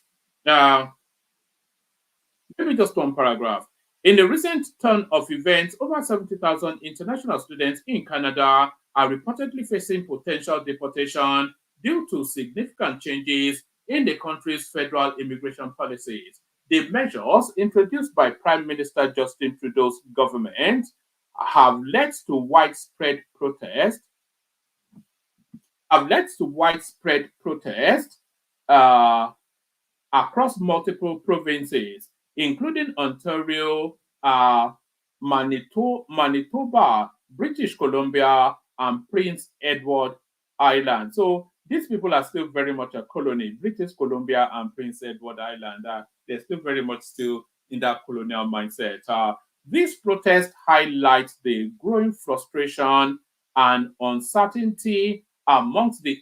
Maybe just one paragraph. In a recent turn of events, over 70,000 international students in Canada are reportedly facing potential deportation due to significant changes in the country's federal immigration policies. The measures introduced by Prime Minister Justin Trudeau's government have led to widespread protest. Across multiple provinces, including Ontario, Manitoba, British Columbia, and Prince Edward Island. So these people are still very much a colony. British Columbia and Prince Edward Island, they're still very much still in that colonial mindset. This protest highlights the growing frustration and uncertainty amongst the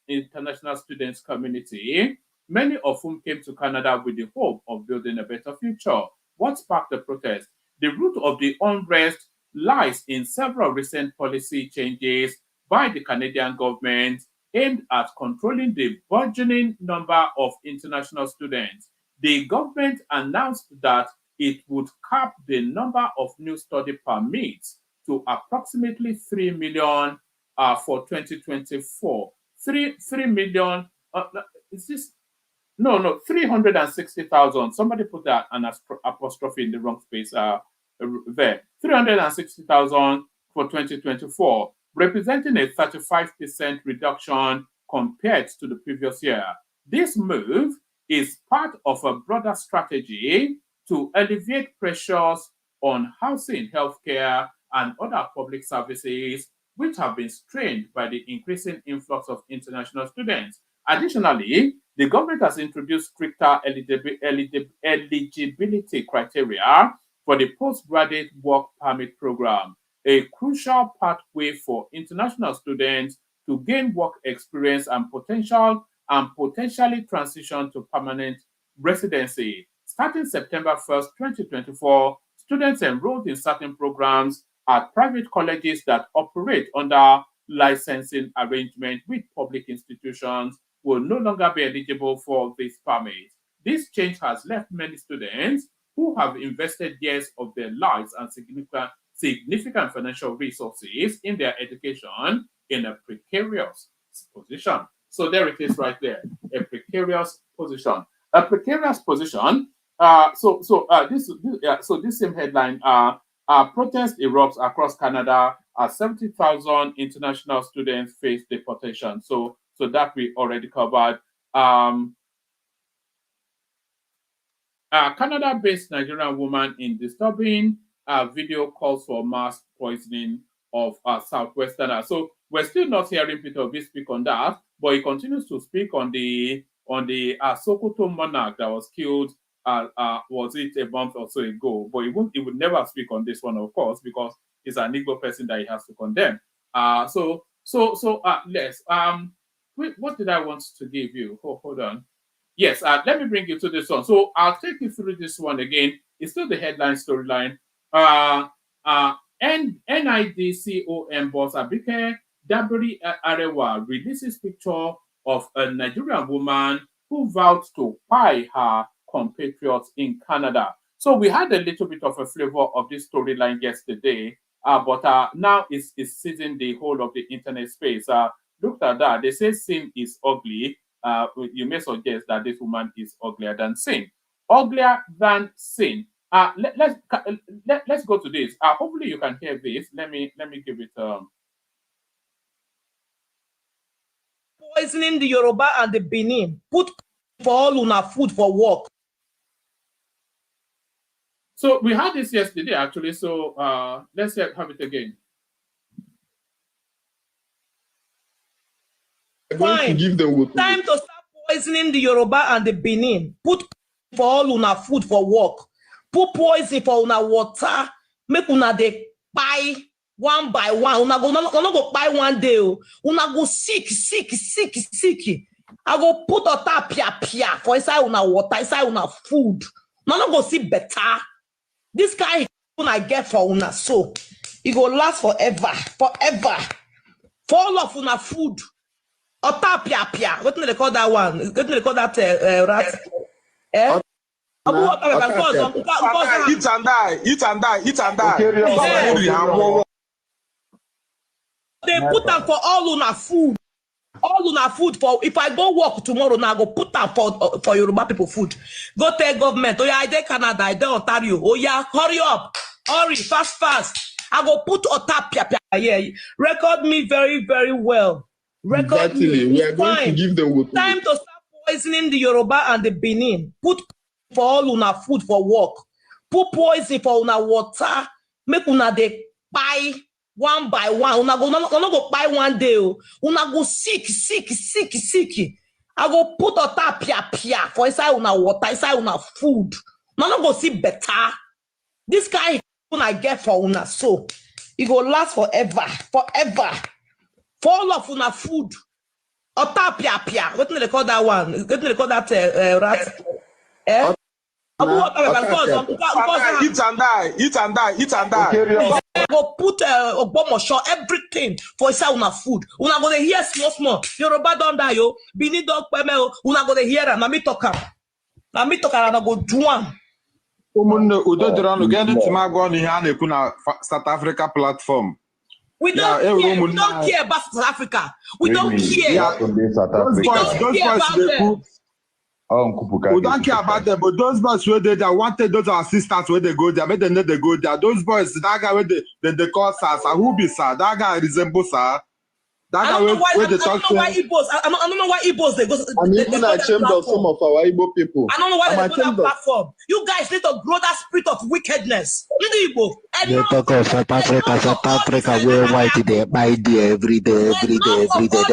international students community, many of whom came to Canada with the hope of building a better future. What sparked the protest? The root of the unrest lies in several recent policy changes by the Canadian government aimed at controlling the burgeoning number of international students. The government announced that it would cap the number of new study permits to approximately 3 million for 2024. 3 million, is this? No, 360,000. Somebody put that an apostrophe in the wrong space there. 360,000 for 2024, representing a 35% reduction compared to the previous year. This move is part of a broader strategy to alleviate pressures on housing, healthcare, and other public services, which have been strained by the increasing influx of international students. Additionally, the government has introduced stricter eligibility criteria for the postgraduate work permit program, a crucial pathway for international students to gain work experience and potentially transition to permanent residency. Starting September 1st, 2024, students enrolled in certain programs at private colleges that operate under licensing arrangement with public institutions will no longer be eligible for this permit. This change has left many students who have invested years of their lives and significant financial resources in their education in a precarious position. So there it is right there, a precarious position. A precarious position. This same headline, protest erupts across Canada as 70,000 international students face deportation. So that we already covered. Canada-based Nigerian woman in disturbing video calls for mass poisoning of Southwesterners. So we're still not hearing Peter Obi speak on that, but he continues to speak on the Sokoto monarch that was killed. Was it a month or so ago? But he would never speak on this one, of course, because he's an Igbo person that he has to condemn. Yes. What did I want to give you? Hold on. Yes, let me bring you to this one. So I'll take you through this one again. It's still the headline storyline. NIGERIANS boss Abike Dabiri Arewa releases picture of a Nigerian woman who vowed to Kpai her compatriots in Canada. So we had a little bit of a flavor of this storyline yesterday, but now it's seizing the whole of the internet space. looked at that, they say sin is ugly. You may suggest that this woman is uglier than sin. Uglier than sin. Let's go to this. Hopefully you can hear this. Let me give it. Poisoning the Yoruba and the Benin. Put for all una food for work. So we had this yesterday, actually. So let's have it again. Fine. Time to start poisoning the Yoruba and the Benin. Put for all una food for work. Put poison for una water. Make una dey kpai one by one. Una go kpai one day. Una go sick. I go put Ota Piapia for inside una water, inside una food. Una go see better. This guy I get for una so it go last forever. For all of una food. Ota Piapia. What do they call that one? What do they call that rat? Eat and die. They put them for all una food. All una food for if I go work tomorrow now, I go put them for Yoruba people food. Go tell government. Oh yeah, I dey Canada, I dey Ontario. Oh yeah, hurry up, hurry, fast. I go put Ota Piapia here. Record me very, very well. Record me. We are going to give them water. Time to start poisoning the Yoruba and the Benin. Put for all una food for work. Put poison for una water. Make una dey kpai one by one. Una go kpai one day. Una go sick. I go put Ota Piapia for inside una water, inside una food. Una go see better. This guy I get for una so it go last forever. For all of una food. Ota Piapia. What do they call that one? What do they call that rat? Eat and die. Go put Ogbomosho everything for inside una food. Una go dey hear small. Yoruba don't die yo. Benin don't peme yo. Una go dey hear am. Na me talk am. And I go do am. South Africa platform. We don't care about South Africa. We don't care. We don't care about them. We don't care about them, but those boys where they wanted those assistants where they go there, but they know they go there. Those boys, that guy where they call sir, who be sir? That guy resembles sir. That guy where they talk to. I don't know why Igbos they go. I'm even ashamed of some of our Igbo people. I don't know why they go that platform. You guys need to grow that spirit of wickedness. They talk of South Africa where white they buy there every day. They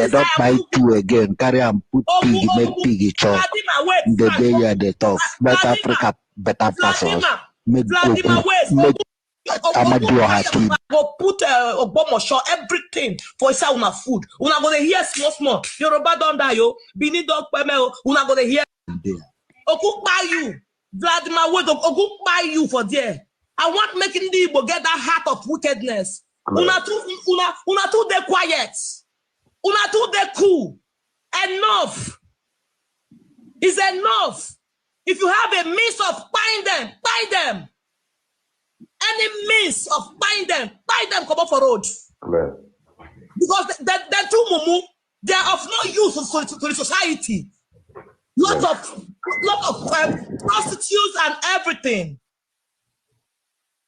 don't buy two again. Carry and put pig, make pig chop. The day you they talk. South Africa better pass us. Make go put Ogbomosho everything for inside una food. Una go dey hear small. Yoruba don't die yo. Benin don't peme yo. Una go dey hear. Oku buy you. Vladimir wait Oku buy you for there. I want making the Igbo get that heart of wickedness. Una too dey quiet. Una too dey cool. Enough. It's enough. If you have a means of buying them, buy them. Any means of buying them, come up for road. Clear. Because the two mumu, they are of no use to the society. Lot of prostitutes and everything.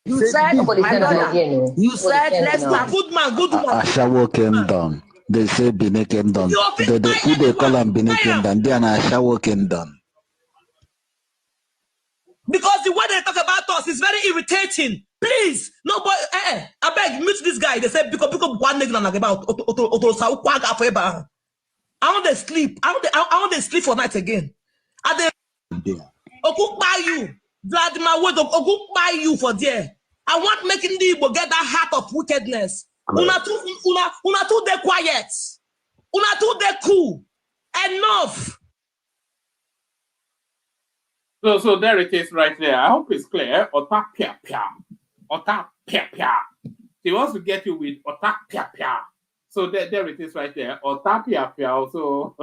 You said let's not good man. Ashawo came down. They say Bine came down. Who they call him Bine came down. Then Ashawo came down. Because the way they talk about us is very irritating. Please, nobody. I beg, meet this guy. They say because one nigga about forever. I want to sleep. I want to sleep for night again. And they buy you, Vladimir wait buy you for there. I want making the Igbo get that heart of wickedness. Una too dey quiet. Una too dey cool. Enough. So there it is right there. I hope it's clear. Ota Piapia. She wants to get you with Ota Piapia. So there it is right there. Ota Piapia also.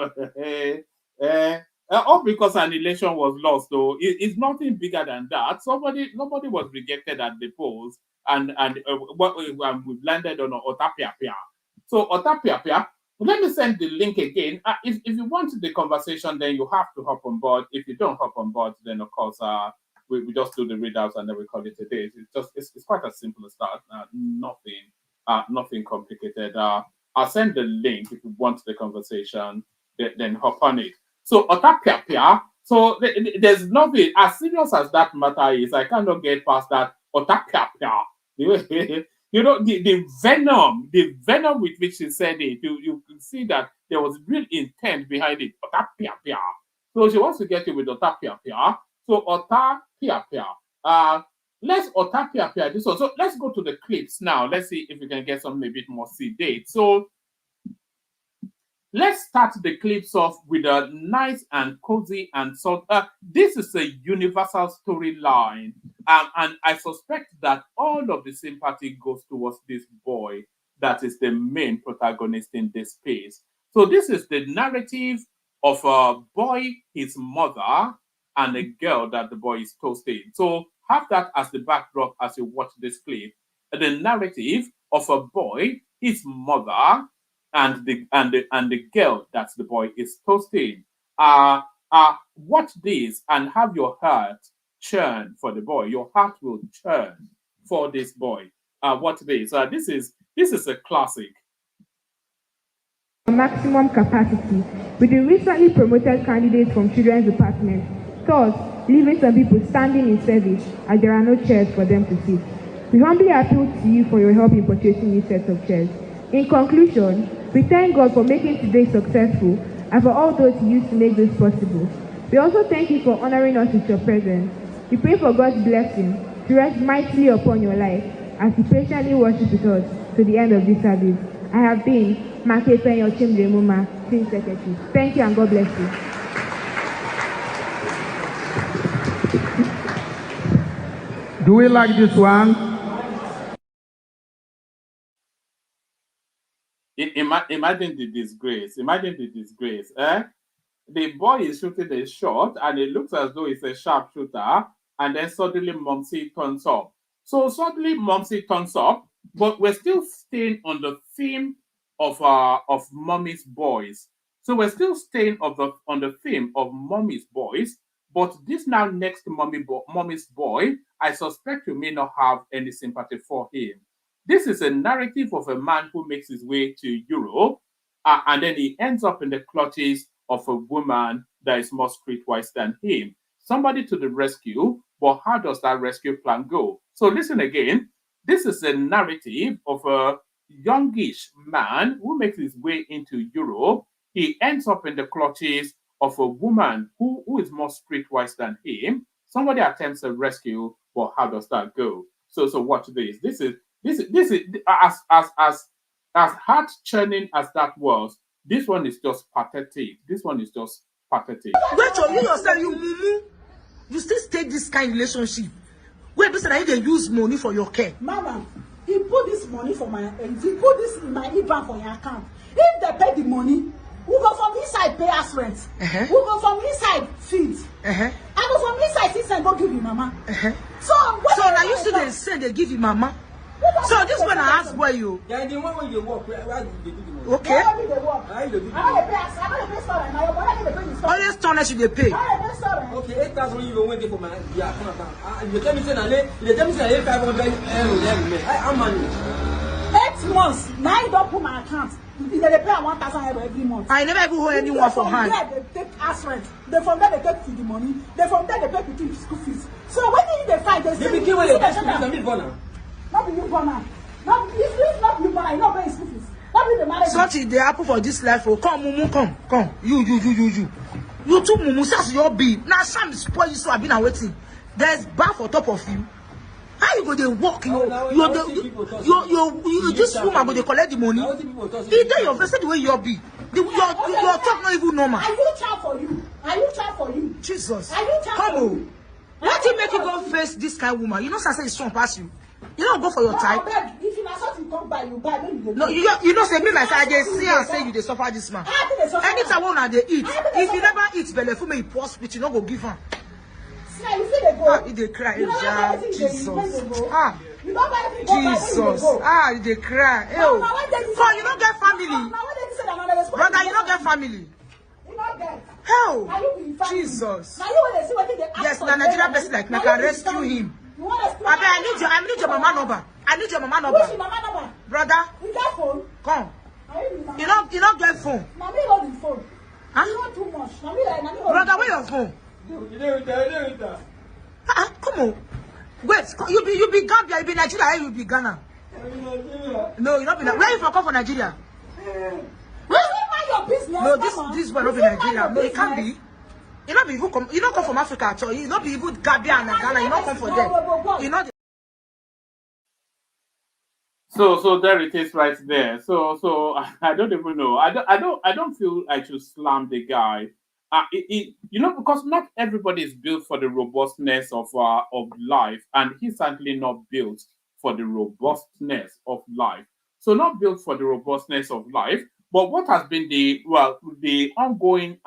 All because an election was lost, though. It's nothing bigger than that. Nobody was rejected at the polls, and we landed on Ota Piapia. So Ota Piapia Let me send the link again. If you want the conversation, then you have to hop on board. If you don't hop on board, then of course we just do the readouts and then we call it a day. It's quite as simple as that. Nothing complicated. I'll send the link if you want the conversation. Then hop on it. So Ota Piapia. So there's nothing as serious as that matter is. I cannot get past that Ota Piapia. You know, the venom with which she said it, you can see that there was real intent behind it. Ota Piapia. So she wants to get you with Ota Piapia. So Ota Piapia. Let's Ota Piapia this one. So let's go to the clips now. Let's see if we can get something a bit more sedate. So let's start the clips off with a nice and cozy and so. This is a universal storyline, and I suspect that all of the sympathy goes towards this boy that is the main protagonist in this piece. So this is the narrative of a boy, his mother, and a girl that the boy is toasting. So have that as the backdrop as you watch this clip. The narrative of a boy, his mother, and the girl that the boy is toasting. Watch this and have your heart churn for the boy. Your heart will churn for this boy. Watch this. This is a classic. Maximum capacity with the recently promoted candidates from Children's Department, thus leaving some people standing in service as there are no chairs for them to sit. We humbly appeal to you for your help in purchasing new sets of chairs. In conclusion, we thank God for making today successful and for all those He used to make this possible. We also thank you for honoring us with your presence. We pray for God's blessing to rest mightily upon your life as you patiently worship with us to the end of this service. I have been Make Penyo Chimlemuma, Team Secretary. Thank you and God bless you. Do we like this one? Imagine the disgrace. Imagine the disgrace. The boy is shooting a shot and it looks as though it's a sharpshooter, and then suddenly Momsy turns up. So suddenly Momsy turns up, but we're still staying on the theme of Mommy's boys. So we're still staying on the theme of Mommy's boys, but this now next Mommy's boy, I suspect you may not have any sympathy for him. This is a narrative of a man who makes his way to Europe, and then he ends up in the clutches of a woman that is more streetwise than him. Somebody to the rescue, but how does that rescue plan go? So listen again. This is a narrative of a youngish man who makes his way into Europe. He ends up in the clutches of a woman who is more streetwise than him. Somebody attempts a rescue, but how does that go? So watch this. This is as heart churning as that was. This one is just pathetic. This one is just pathetic. Wait, you yourself, you mumu, you still stay this kind of relationship. Where person I dey use money for your care. Mama, he put this money for my, he put this in my e-bank for your account. If they pay the money, we go from inside pay us rent. We go from inside feed. I go from inside since I go give you mama. So now you still dey say they give you mama. So this one I ask where you. Yeah, the one when you work, where do they do the money? Okay. Always turn as you dey pay. Okay, 8,000 you went for my account. You tell me say na you tell me say 500 how many? 8 months. Now you don't put my account. They pay 1,000 every month. I never even hold anyone for hand. They take us rent. They from there they take feed the money. They from there they pay people school fees. So when they fight, they say. They begin with the school fees. Not be you born. Not if not you born, you not paying school fees. Not be the marriage. Something they happen for this life. Oh, come, mumu, come. You. You too, mumu. That's your big. Now, some spoil you, so I've been waiting. There's bar for top of you. How you go they walk? You this woman go they collect the money. Is that your face the way you're be? Your talk not even normal. Are you child for you? Jesus. Are you child come for you? What you make you go face this kind of woman? You know, say it's strong past you. You don't go for your type. If you are something come by, you buy. No, you know, say me like I just see and say you they suffer this man. Anytime when they eat, if you never eat belly for me, you pour spit, you not go give her. You see they go. They cry. Jesus. You Jesus. They cry. You don't get family. family. You not get. How? Now you be family. Jesus. Now you want to see what they ask. Yes, the Nigerian person like me can rescue him. You want to I need your mama number. I need your mama number. Who's your mama number? Brother. You got phone? Come. You don't get phone. Now me hold the phone. Huh? You not too much. Now me brother, where your phone? Come on. Wait, you be Gambia, you be Nigeria, you be Ghana. No, you not be Nigeria. Where you from? Come from Nigeria? Your business, no, this will not be Nigeria. No, it can't be. You not be even come. You not come from Africa at all. You not be even Gambia and Ghana. You not come for them. You not. So there it is right there. So I don't even know. I don't feel I should slam the guy. Because not everybody is built for the robustness of life, and he's certainly not built for the robustness of life. So not built for the robustness of life. But what has been the ongoing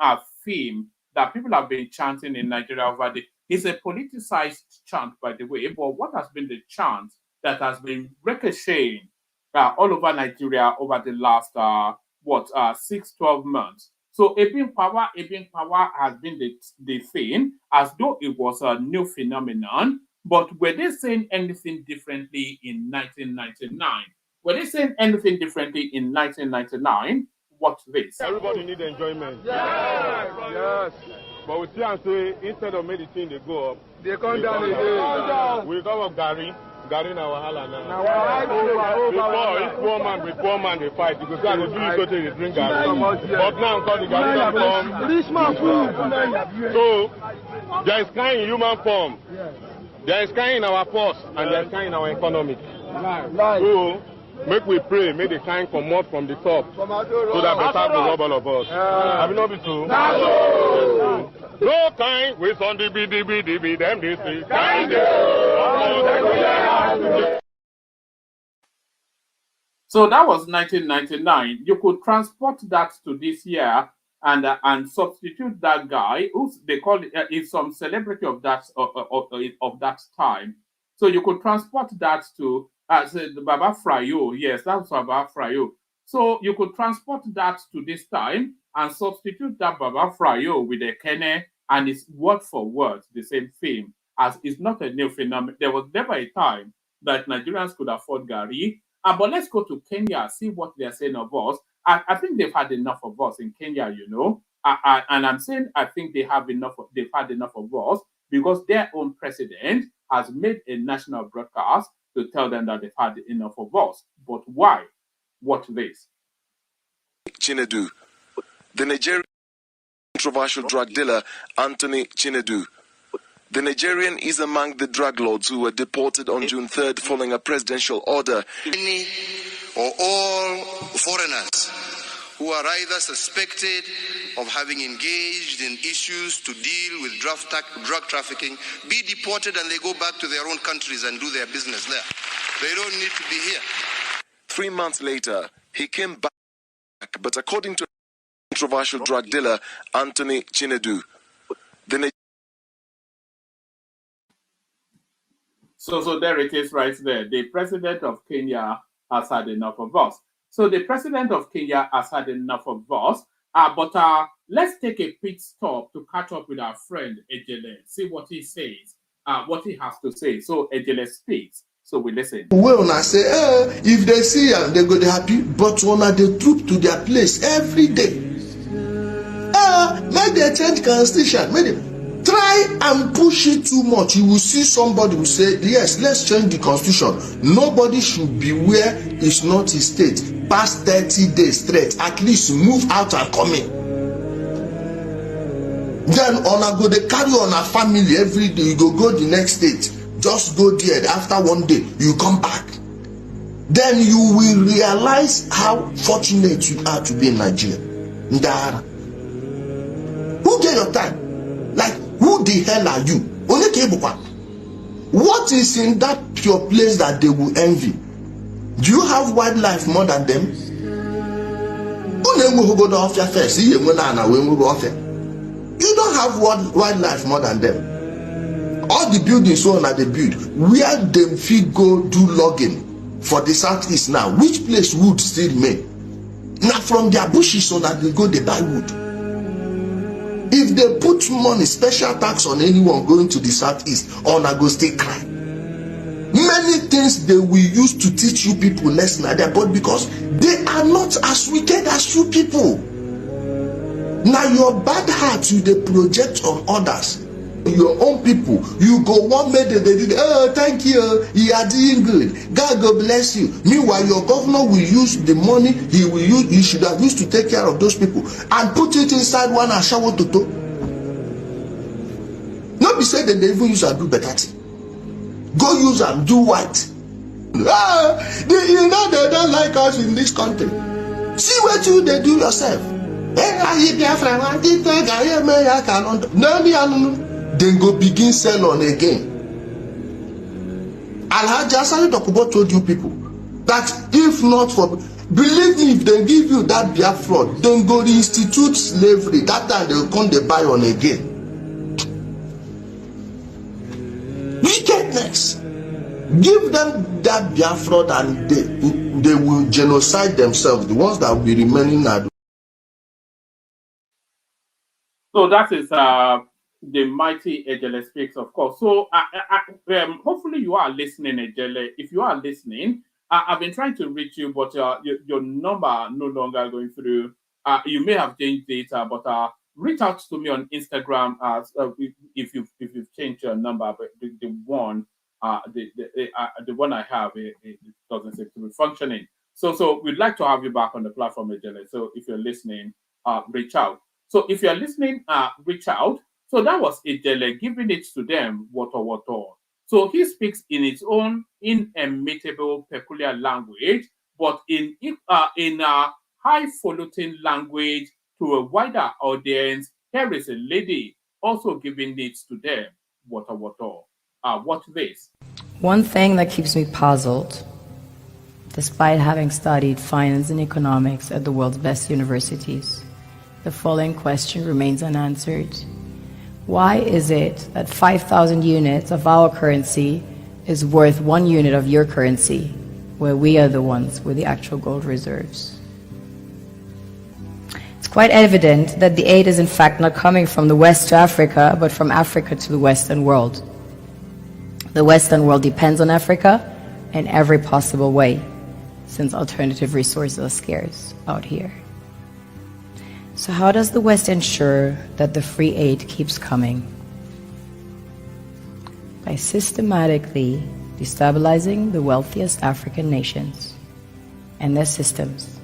theme that people have been chanting in Nigeria over is a politicized chant, by the way. But what has been the chant that has been ricocheting all over Nigeria over the last 6-12 months? So Ebin Power has been the thing, as though it was a new phenomenon. But were they saying anything differently in 1999? Were they saying anything differently in 1999? Watch this. Everybody need enjoyment. Yes. But we see and say, instead of medicine, they go up. They come down again. We come up Gary na wahala now. Before, if poor man they fight, because they do it to they drink Gary. But now, because the Gary can come. So, there is kind in human form. There is kind in our purse, and there is kind in our economy. So, make we pray, make the kind come out from the top, so that better will rob all of us. Have you not been so? No kind, we on the BDB, them this is kind. So that was 1999. You could transport that to this year and substitute that guy, who they call it, is some celebrity of that time. So you could transport that to the Baba Frayo. Yes, that's Baba Frayo. So you could transport that to this time and substitute that Baba Frayo with a Kene, and it's word for word the same thing. As it's not a new phenomenon. There was never a time that Nigerians could afford Gari. But let's go to Kenya, see what they're saying of us. I think they've had enough of us in Kenya, you know. And I'm saying I think they've had enough of us because their own president has made a national broadcast to tell them that they've had enough of us. But why? Watch this. Chinedu. The Nigerian controversial drug dealer Anthony Chinedu. The Nigerian is among the drug lords who were deported on June 3rd following a presidential order. Any or all foreigners who are either suspected of having engaged in issues to deal with drug trafficking be deported and they go back to their own countries and do their business there. They don't need to be here. 3 months later, he came back, but according to controversial drug dealer Anthony Chinedu, So there it is right there. The president of Kenya has had enough of us. So the president of Kenya has had enough of us. But let's take a quick stop to catch up with our friend Ejele, see what he says, what he has to say. So Ejele speaks. So we listen. Well, I say, if they see them, they go they happy. But when they troop to their place every day, make they change constitution. Make they try and push it too much. You will see somebody who say, yes, let's change the constitution. Nobody should be where it's not his state. Past 30 days straight, at least move out and come in. Then on a go, they carry on a family every day. You go the next state. Just go there. After 1 day, you come back. Then you will realize how fortunate you are to be in Nigeria. Ndara. Who get your time? Like, who the hell are you? What is in that pure place that they will envy? Do you have wildlife more than them? You don't have wildlife more than them. All the buildings so on they build, where them fit go do logging for the southeast now, which place would still remain? Now from their bushes so that they go they buy wood. If they put money, special tax on anyone going to the southeast, on a go stay cry. Many things they will use to teach you people lesson at there, but because they are not as wicked as you people. Now your bad heart you they project on others. Your own people, you go one minute they did, oh thank you, you are doing good, God go bless you. Meanwhile your governor will use the money he should have used to take care of those people and put it inside one and shower to do. Not be said that they even use and do better thing. Go use and do what? You know they don't like us in this country. See what you they do yourself. Then go begin sell on again. Alhaji Asari Dokubo told you people that if not for, believe me, if they give you that Biafra, then go institute slavery. That time they will come they buy on again. Wickedness. Give them that Biafra and they will genocide themselves. The ones that will be remaining are. So that is the mighty Ejele Speaks, of course. So hopefully you are listening, Ejele. If you are listening, I've been trying to reach you, but your number no longer going through. You may have changed data, but reach out to me on Instagram if you've changed your number. But the one I have it doesn't seem to be functioning. So we'd like to have you back on the platform, Ejele. So if you're listening, reach out. So if you're listening, reach out. So that was Ejele giving it to them, water. So he speaks in his own inimitable, peculiar language, but in a highfalutin language to a wider audience. Here is a lady also giving it to them, water. Watch this. One thing that keeps me puzzled, despite having studied finance and economics at the world's best universities, the following question remains unanswered. Why is it that 5,000 units of our currency is worth 1 unit of your currency, where we are the ones with the actual gold reserves? It's quite evident that the aid is in fact not coming from the West to Africa, but from Africa to the Western world. The Western world depends on Africa in every possible way, since alternative resources are scarce out here. So how does the West ensure that the free aid keeps coming? By systematically destabilizing the wealthiest African nations and their systems,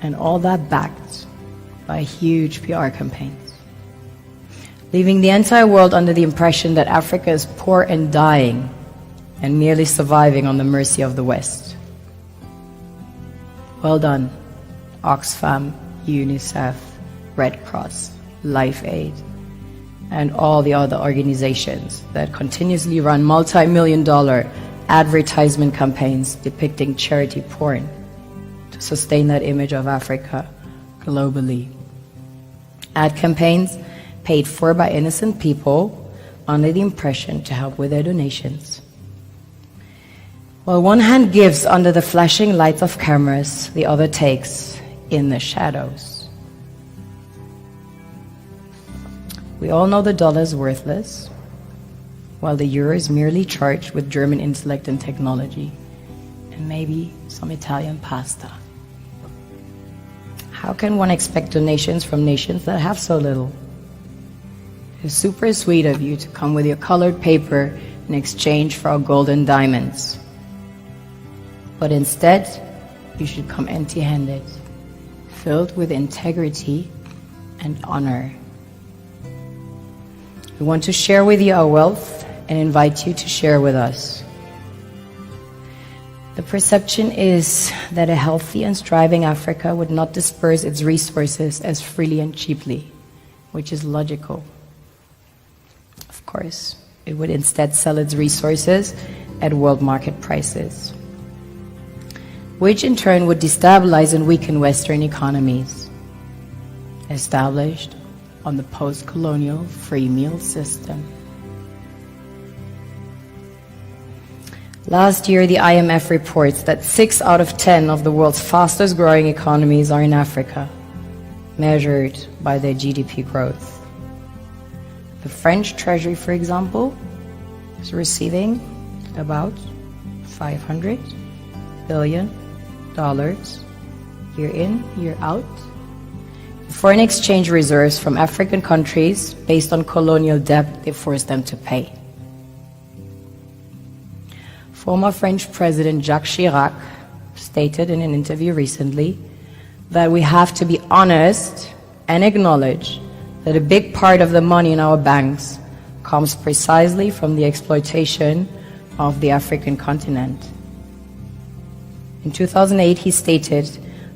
and all that backed by huge PR campaigns, leaving the entire world under the impression that Africa is poor and dying and merely surviving on the mercy of the West. Well done, Oxfam, UNICEF, Red Cross, Life Aid, and all the other organizations that continuously run multi-million-dollar advertisement campaigns depicting charity porn to sustain that image of Africa globally. Ad campaigns paid for by innocent people under the impression to help with their donations. While one hand gives under the flashing lights of cameras, the other takes in the shadows. We all know the dollar is worthless, while the euro is merely charged with German intellect and technology, and maybe some Italian pasta. How can one expect donations from nations that have so little? It's super sweet of you to come with your colored paper in exchange for our gold and diamonds. But instead, you should come empty-handed, filled with integrity and honor. We want to share with you our wealth and invite you to share with us. The perception is that a healthy and thriving Africa would not disperse its resources as freely and cheaply, which is logical. Of course, it would instead sell its resources at world market prices, which in turn would destabilize and weaken Western economies, established on the post-colonial free meal system. Last year, the IMF reports that 6 out of 10 of the world's fastest growing economies are in Africa, measured by their GDP growth. The French Treasury, for example, is receiving about $500 billion year in, year out. Foreign exchange reserves from African countries based on colonial debt they forced them to pay. Former French President Jacques Chirac stated in an interview recently that we have to be honest and acknowledge that a big part of the money in our banks comes precisely from the exploitation of the African continent. In 2008, he stated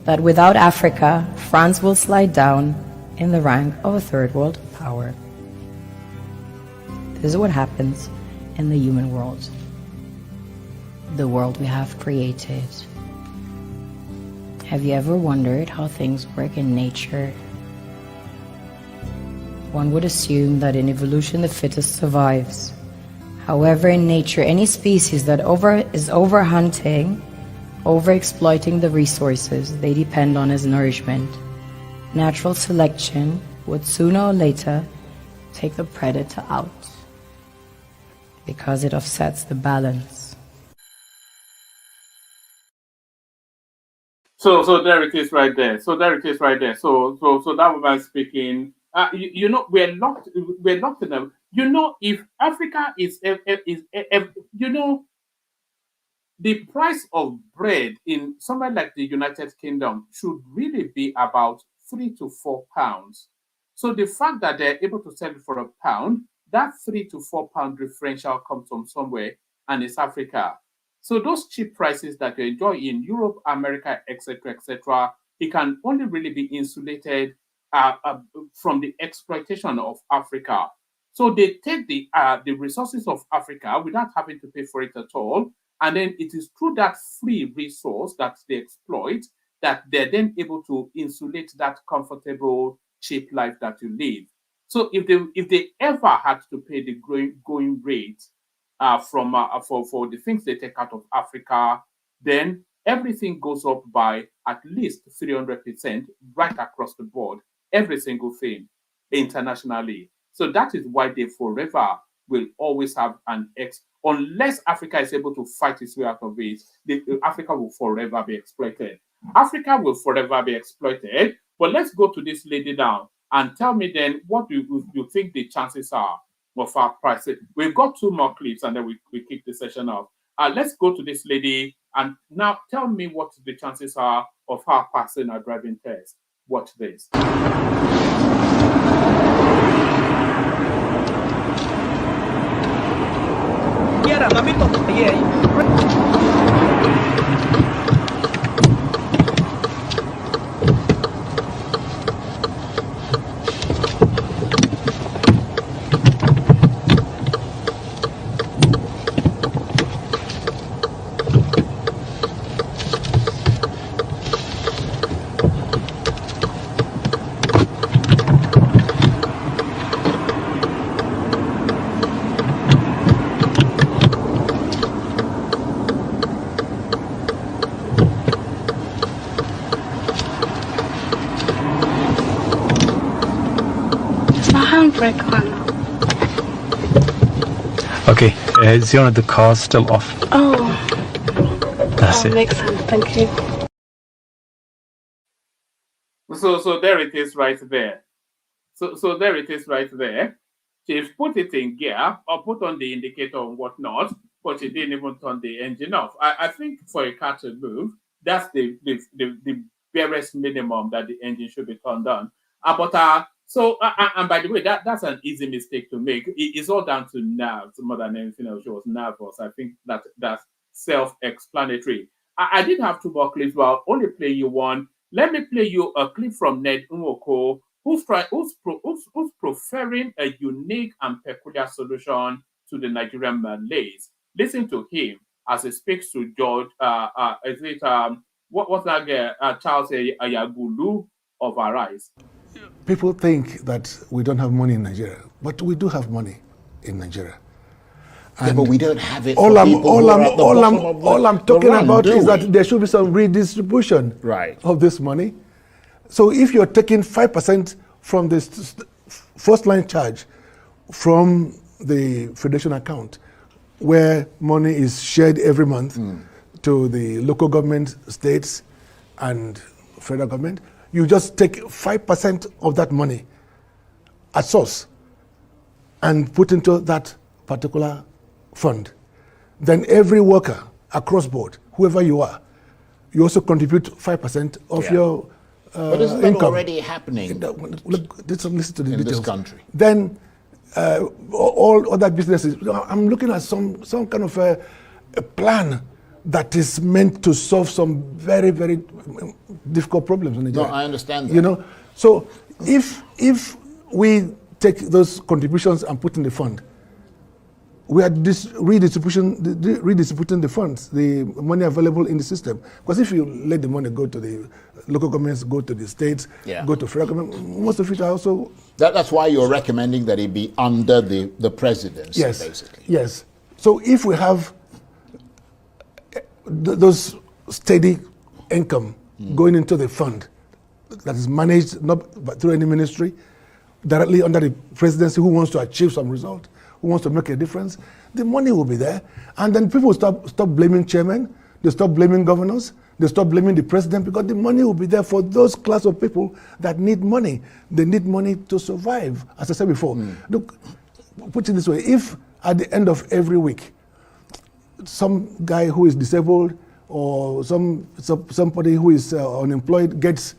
that without Africa, France will slide down in the rank of a third world power. This is what happens in the human world, the world we have created. Have you ever wondered how things work in nature? One would assume that in evolution the fittest survives. However, in nature, any species that is overhunting, overexploiting the resources they depend on as nourishment, natural selection would sooner or later take the predator out because it offsets the balance. So there it is right there. So there it is right there. So that woman speaking. You know, we're locked in a. You know, if Africa is you know, the price of bread in somewhere like the United Kingdom should really be about 3 to 4 pounds. So the fact that they're able to sell it for £1, that 3 to 4 pound differential comes from somewhere, and it's Africa. So those cheap prices that you enjoy in Europe, America, etc., it can only really be insulated from the exploitation of Africa. So they take the resources of Africa without having to pay for it at all, and then it is through that free resource that they exploit that they're then able to insulate that comfortable, cheap life that you live. So if they ever had to pay the going rate for the things they take out of Africa, then everything goes up by at least 300% right across the board, every single thing internationally. So that is why they forever will always have an unless Africa is able to fight its way out of it, Africa will forever be exploited. Africa will forever be exploited. But let's go to this lady now and tell me then, what do you think the chances are of our pricing? We've got 2 more clips and then we kick the session off. Let's go to this lady and now tell me what the chances are of her passing a driving test. Watch this. Okay, is one of the cars still off? Oh, that's it. Makes sense. Thank you. So there it is right there. So there it is right there. She's put it in gear or put on the indicator and whatnot, but she didn't even turn the engine off. I think for a car to move, that's the barest minimum that the engine should be turned on. And by the way, that's an easy mistake to make. It's all down to nerves more than anything else. She was nervous. I think that's self-explanatory. I did have 2 more clips, but I'll only play you one. Let me play you a clip from Ned Nwoko, who's preferring a unique and peculiar solution to the Nigerian Malays. Listen to him as he speaks to George. What's that guy? Charles Ayagulu of Arise. People think that we don't have money in Nigeria, but we do have money in Nigeria. Yeah, but we don't have it. All for I'm people who are at the bottom of the- all I'm the talking run, about do is we? that there should be some redistribution Right. of this money. So if you're taking 5% from the first line charge from the federation account, where money is shared every month to the local government, states, and federal government, you just take 5% of that money at source and put into that particular fund. Then every worker across board, whoever you are, you also contribute 5% of your But isn't that income. already happening Listen to the in details. this country? Then all other businesses. I'm looking at some kind of a plan that is meant to solve some very, very difficult problems in Nigeria. No, I understand that. You know, so if we take those contributions and put in the fund, we are redistributing the funds, the money available in the system. Because if you let the money go to the local governments, go to the states, go to federal government, most of it are also... That's why you're recommending that it be under the presidency, basically. Yes. So if we have those steady income going into the fund that is managed not through any ministry, directly under the presidency, who wants to achieve some result, who wants to make a difference, the money will be there. And then people stop blaming chairmen, they stop blaming governors, they stop blaming the president, because the money will be there for those class of people that need money. They need money to survive. As I said before, look, put it this way, if at the end of every week, some guy who is disabled or somebody who is unemployed gets,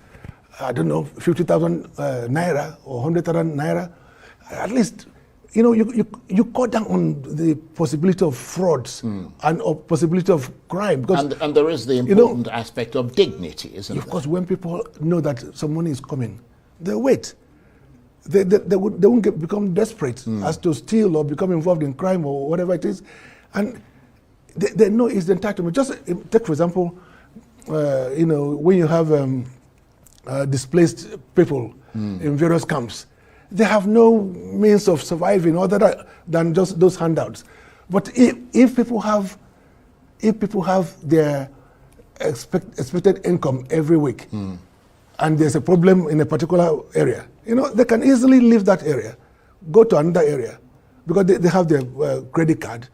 I don't know, 50,000 naira or 100,000 naira, at least, you know, you cut down on the possibility of frauds and of possibility of crime. Because, and there is the important aspect of dignity, isn't there? Of course, when people know that some money is coming, they wait. They won't become desperate as to steal or become involved in crime or whatever it is. And they know it's the entitlement. Just take, for example, you know, when you have displaced people in various camps, they have no means of surviving other than just those handouts. But if people have their expected income every week, and there's a problem in a particular area, you know, they can easily leave that area, go to another area, because they have their credit card,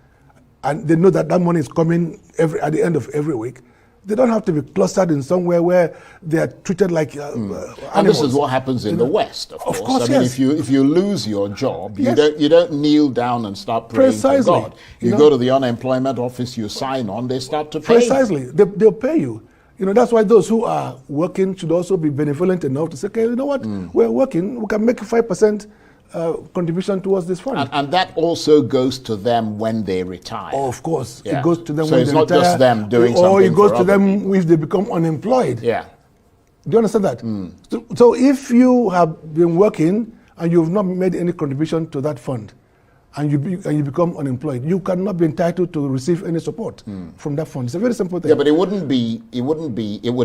and they know that money is coming at the end of every week. They don't have to be clustered in somewhere where they are treated like animals. And this is what happens in the West, of course. I mean, if you lose your job, you don't kneel down and start praying to God. You go to the unemployment office, you sign on, they start to pay. Precisely, they'll pay you. You know, that's why those who are working should also be benevolent enough to say, okay, you know what, we're working, we can make 5% contribution towards this fund. And that also goes to them when they retire. Oh, of course. It goes to them so when it's they not retire. just them doing something. Or it goes for to other them people. if they become unemployed. Yeah. Do you understand that? So if you have been working and you have not made any contribution to that fund, and you become unemployed, you cannot be entitled to receive any support from that fund. It's a very simple thing. Yeah, but it would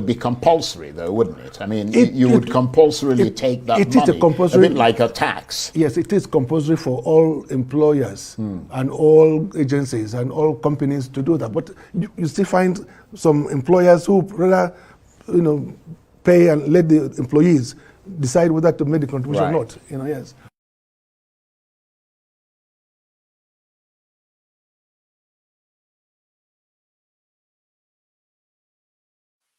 be compulsory though, wouldn't it? I mean, you would compulsorily take that money. It is a compulsory, a bit like a tax. Yes, it is compulsory for all employers and all agencies and all companies to do that. But you still find some employers who rather, you know, pay and let the employees decide whether to make the contribution or not. You know, yes.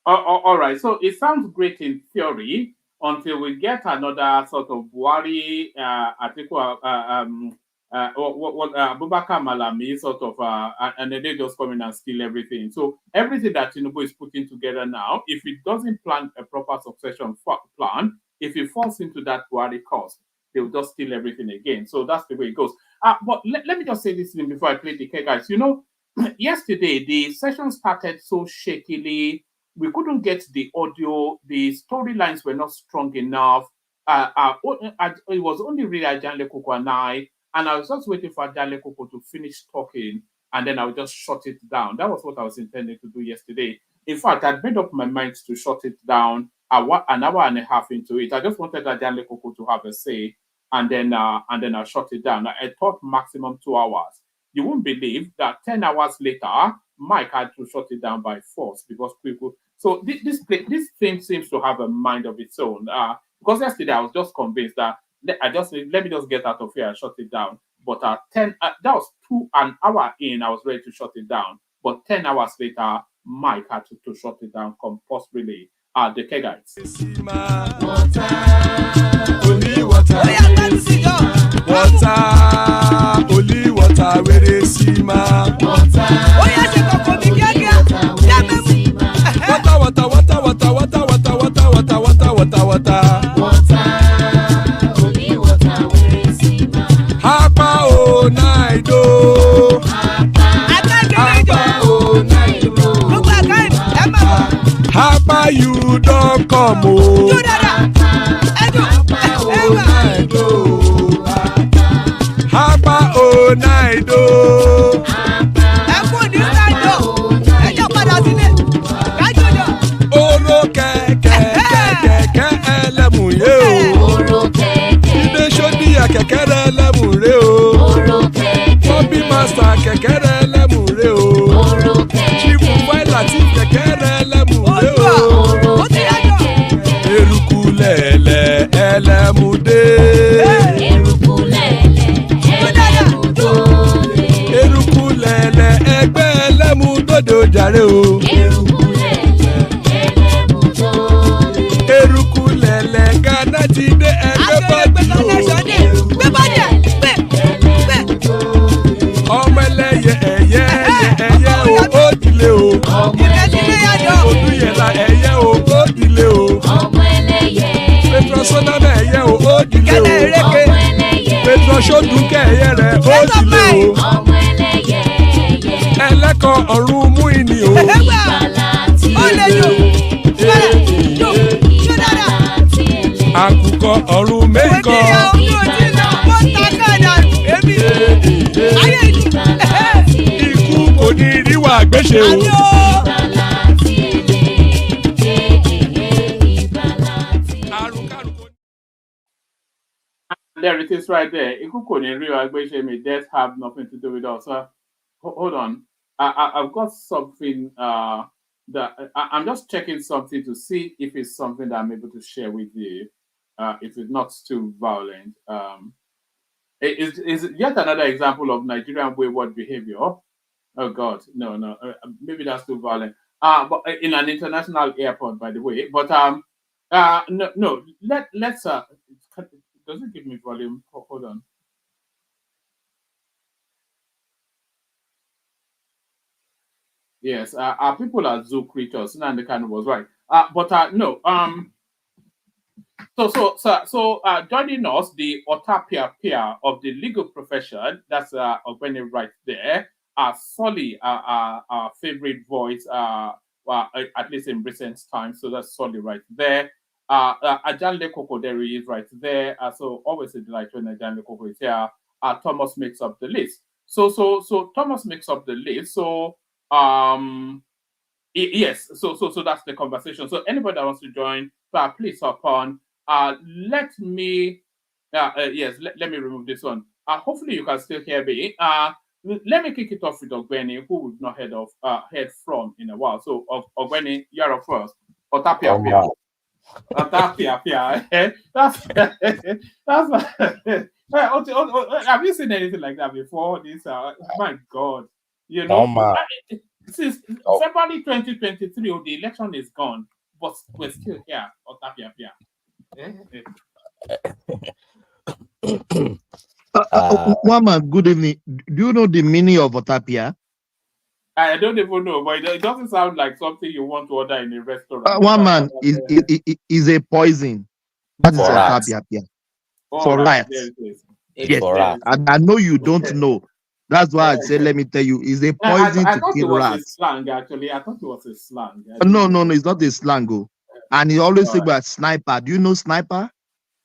All right. So it sounds great in theory until we get another sort of Buhari article, Abubakar Malami sort of, and then they just come in and steal everything. So everything that Tinubu is putting together now, if it doesn't plan a proper succession plan, if it falls into that Buhari course, they will just steal everything again. So that's the way it goes. But let me just say this thing before I play the cake, guys. You know, yesterday the session started so shakily. We couldn't get the audio. The storylines were not strong enough. It was only really Ajanle Koko and I was just waiting for Ajanle Koko to finish talking, and then I would just shut it down. That was what I was intending to do yesterday. In fact, I'd made up my mind to shut it down an hour and a half into it. I just wanted Ajanle Koko to have a say, and then I'll shut it down. I thought maximum 2 hours. you won't believe that 10 hours later, Mike had to shut it down by force because people. So this thing seems to have a mind of its own. Because yesterday I was just convinced that let me just get out of here and shut it down. But that was an hour in, I was ready to shut it down. But 10 hours later, Mike had to shut it down compulsorily. The Kegites. Only water, only water, where they see ma. Water, Hapa o naido. Hapa you don't come o. Hapa o naido. Oro kẹ̀kẹ́ ẹlẹ́mù yé o. Ilé sọ́dí kẹ̀kẹ́ rẹ̀ ẹlẹ́mù rè o. Bobby master kẹ̀kẹ́ rẹ̀ ẹlẹ́mù rè o. Chifu Faila ti kẹ̀kẹ́ rẹ̀ ẹlẹ́mù rè o. Eruku lẹ̀lẹ̀ ẹlẹ́mù dé. Eruku lẹ̀lẹ̀ ẹgbẹ́ ẹlẹ́mù dòde ojàre o. Eruku lẹ̀lẹ̀ Ghana ti dé ẹgbẹ́ bọ́dì o. Ọmọ ẹlẹ́yẹ ẹ̀yẹ o ó dìlé o. Odúyẹ̀lá ẹ̀yẹ o ó dìlé o. Petro Soname ẹ̀yẹ o ó dìlé o. Petro Sodunke ẹ̀yẹ rẹ̀ ó dìlé o. Ẹlẹ́kọ̀ ọ̀run mú ìní o. Àkùkọ ọ̀run méjìkọ. Ikú kò ní ríwà gbéṣe o. There it is right there. May death have nothing to do with us. Hold on. I've got something that I'm just checking something to see if it's something that I'm able to share with you. If it's not too violent. It is yet another example of Nigerian wayward behavior. Oh God, no. Maybe that's too violent. But in an international airport, by the way. But no. Let's does it give me volume? Hold on. Yes, our people are zoo creatures, and the kind of was right. But no. So joining us, the Ota Piapia of the legal profession. That's Ogbeni right there. Solly, our favorite voice. At least in recent times. So that's Solly right there. Ajanle Kokoderi is right there. So always a delight when Ajanle Koko is here. Thomas makes up the list. So Thomas makes up the list. So yes. So that's the conversation. So anybody that wants to join, please hop on. Let me me remove this one. Hopefully you can still hear me. Let me kick it off with Ogbeni, who we've not heard from in a while. So Ogbeni, you're up first. Ota Piapia. Ota Piapia. Have you seen anything like that before? This my God. You know, since February 2023, the election is gone, but we're still here. Ota Piapia. One man, good evening. Do you know the meaning of Ota Pia? I don't even know, but it doesn't sound like something you want to order in a restaurant. One man is a poison. That is Ota Pia. For rats. Yes, I know you don't know. That's why I said, let me tell you, it's a poison to kill rats. Slang, actually. I thought it was a slang. No, it's not a slang. And he always say about sniper. Do you know sniper?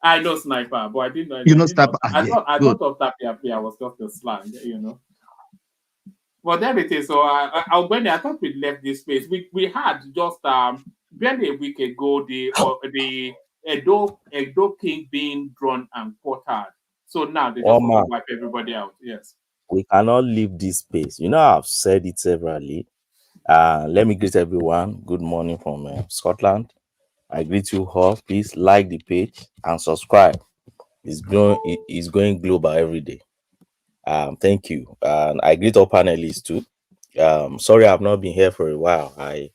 I know sniper, but I didn't know. You know sniper? I thought of Tapia was just a slang, you know. But there it is. So when I thought we left this space, we had just barely a week ago the Edo King being drawn and quartered. So now they just want to wipe everybody out. Yes. we cannot leave this space. You know, I've said it severally. Let me greet everyone. Good morning from Scotland. I greet you all. Please like the page and subscribe. It's going global every day. Thank you. And I greet all panelists too. Sorry I've not been here for a while. I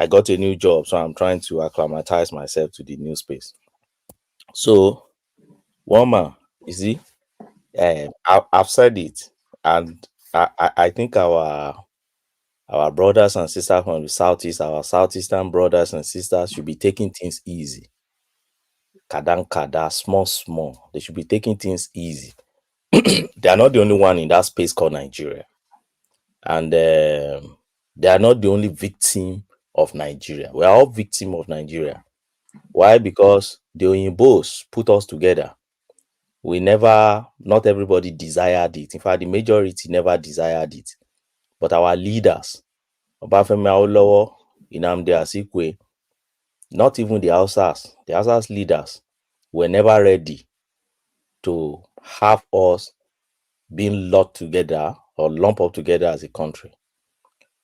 got a new job, so I'm trying to acclimatize myself to the new space. So, woman, you see, I've said it, and I think our brothers and sisters from the southeast, our southeastern brothers and sisters, should be taking things easy. Kada, small. They should be taking things easy. They are not the only one in that space called Nigeria, and they are not the only victim of Nigeria. We are all victim of Nigeria. Why? Because the Oyinbos put us together. Not everybody desired it. In fact, the majority never desired it. But our leaders, Obafemi Awolowo, Nnamdi Azikiwe, not even the Hausas leaders were never ready to have us being lumped together or lumped up together as a country.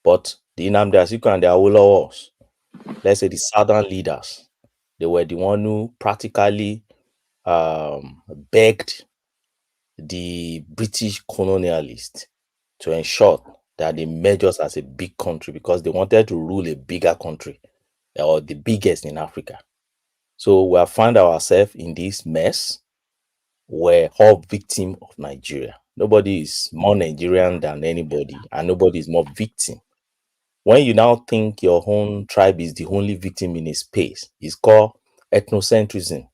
But the Nnamdi Azikiwe and the Awolowos, let's say the southern leaders, they were the one who practically begged the British colonialists to ensure that they merge us as a big country because they wanted to rule a bigger country or the biggest in Africa. So we have found ourselves in this mess. We're all victim of Nigeria. Nobody is more Nigerian than anybody, and nobody is more victim. When you now think your own tribe is the only victim in a space, it's called ethnocentrism.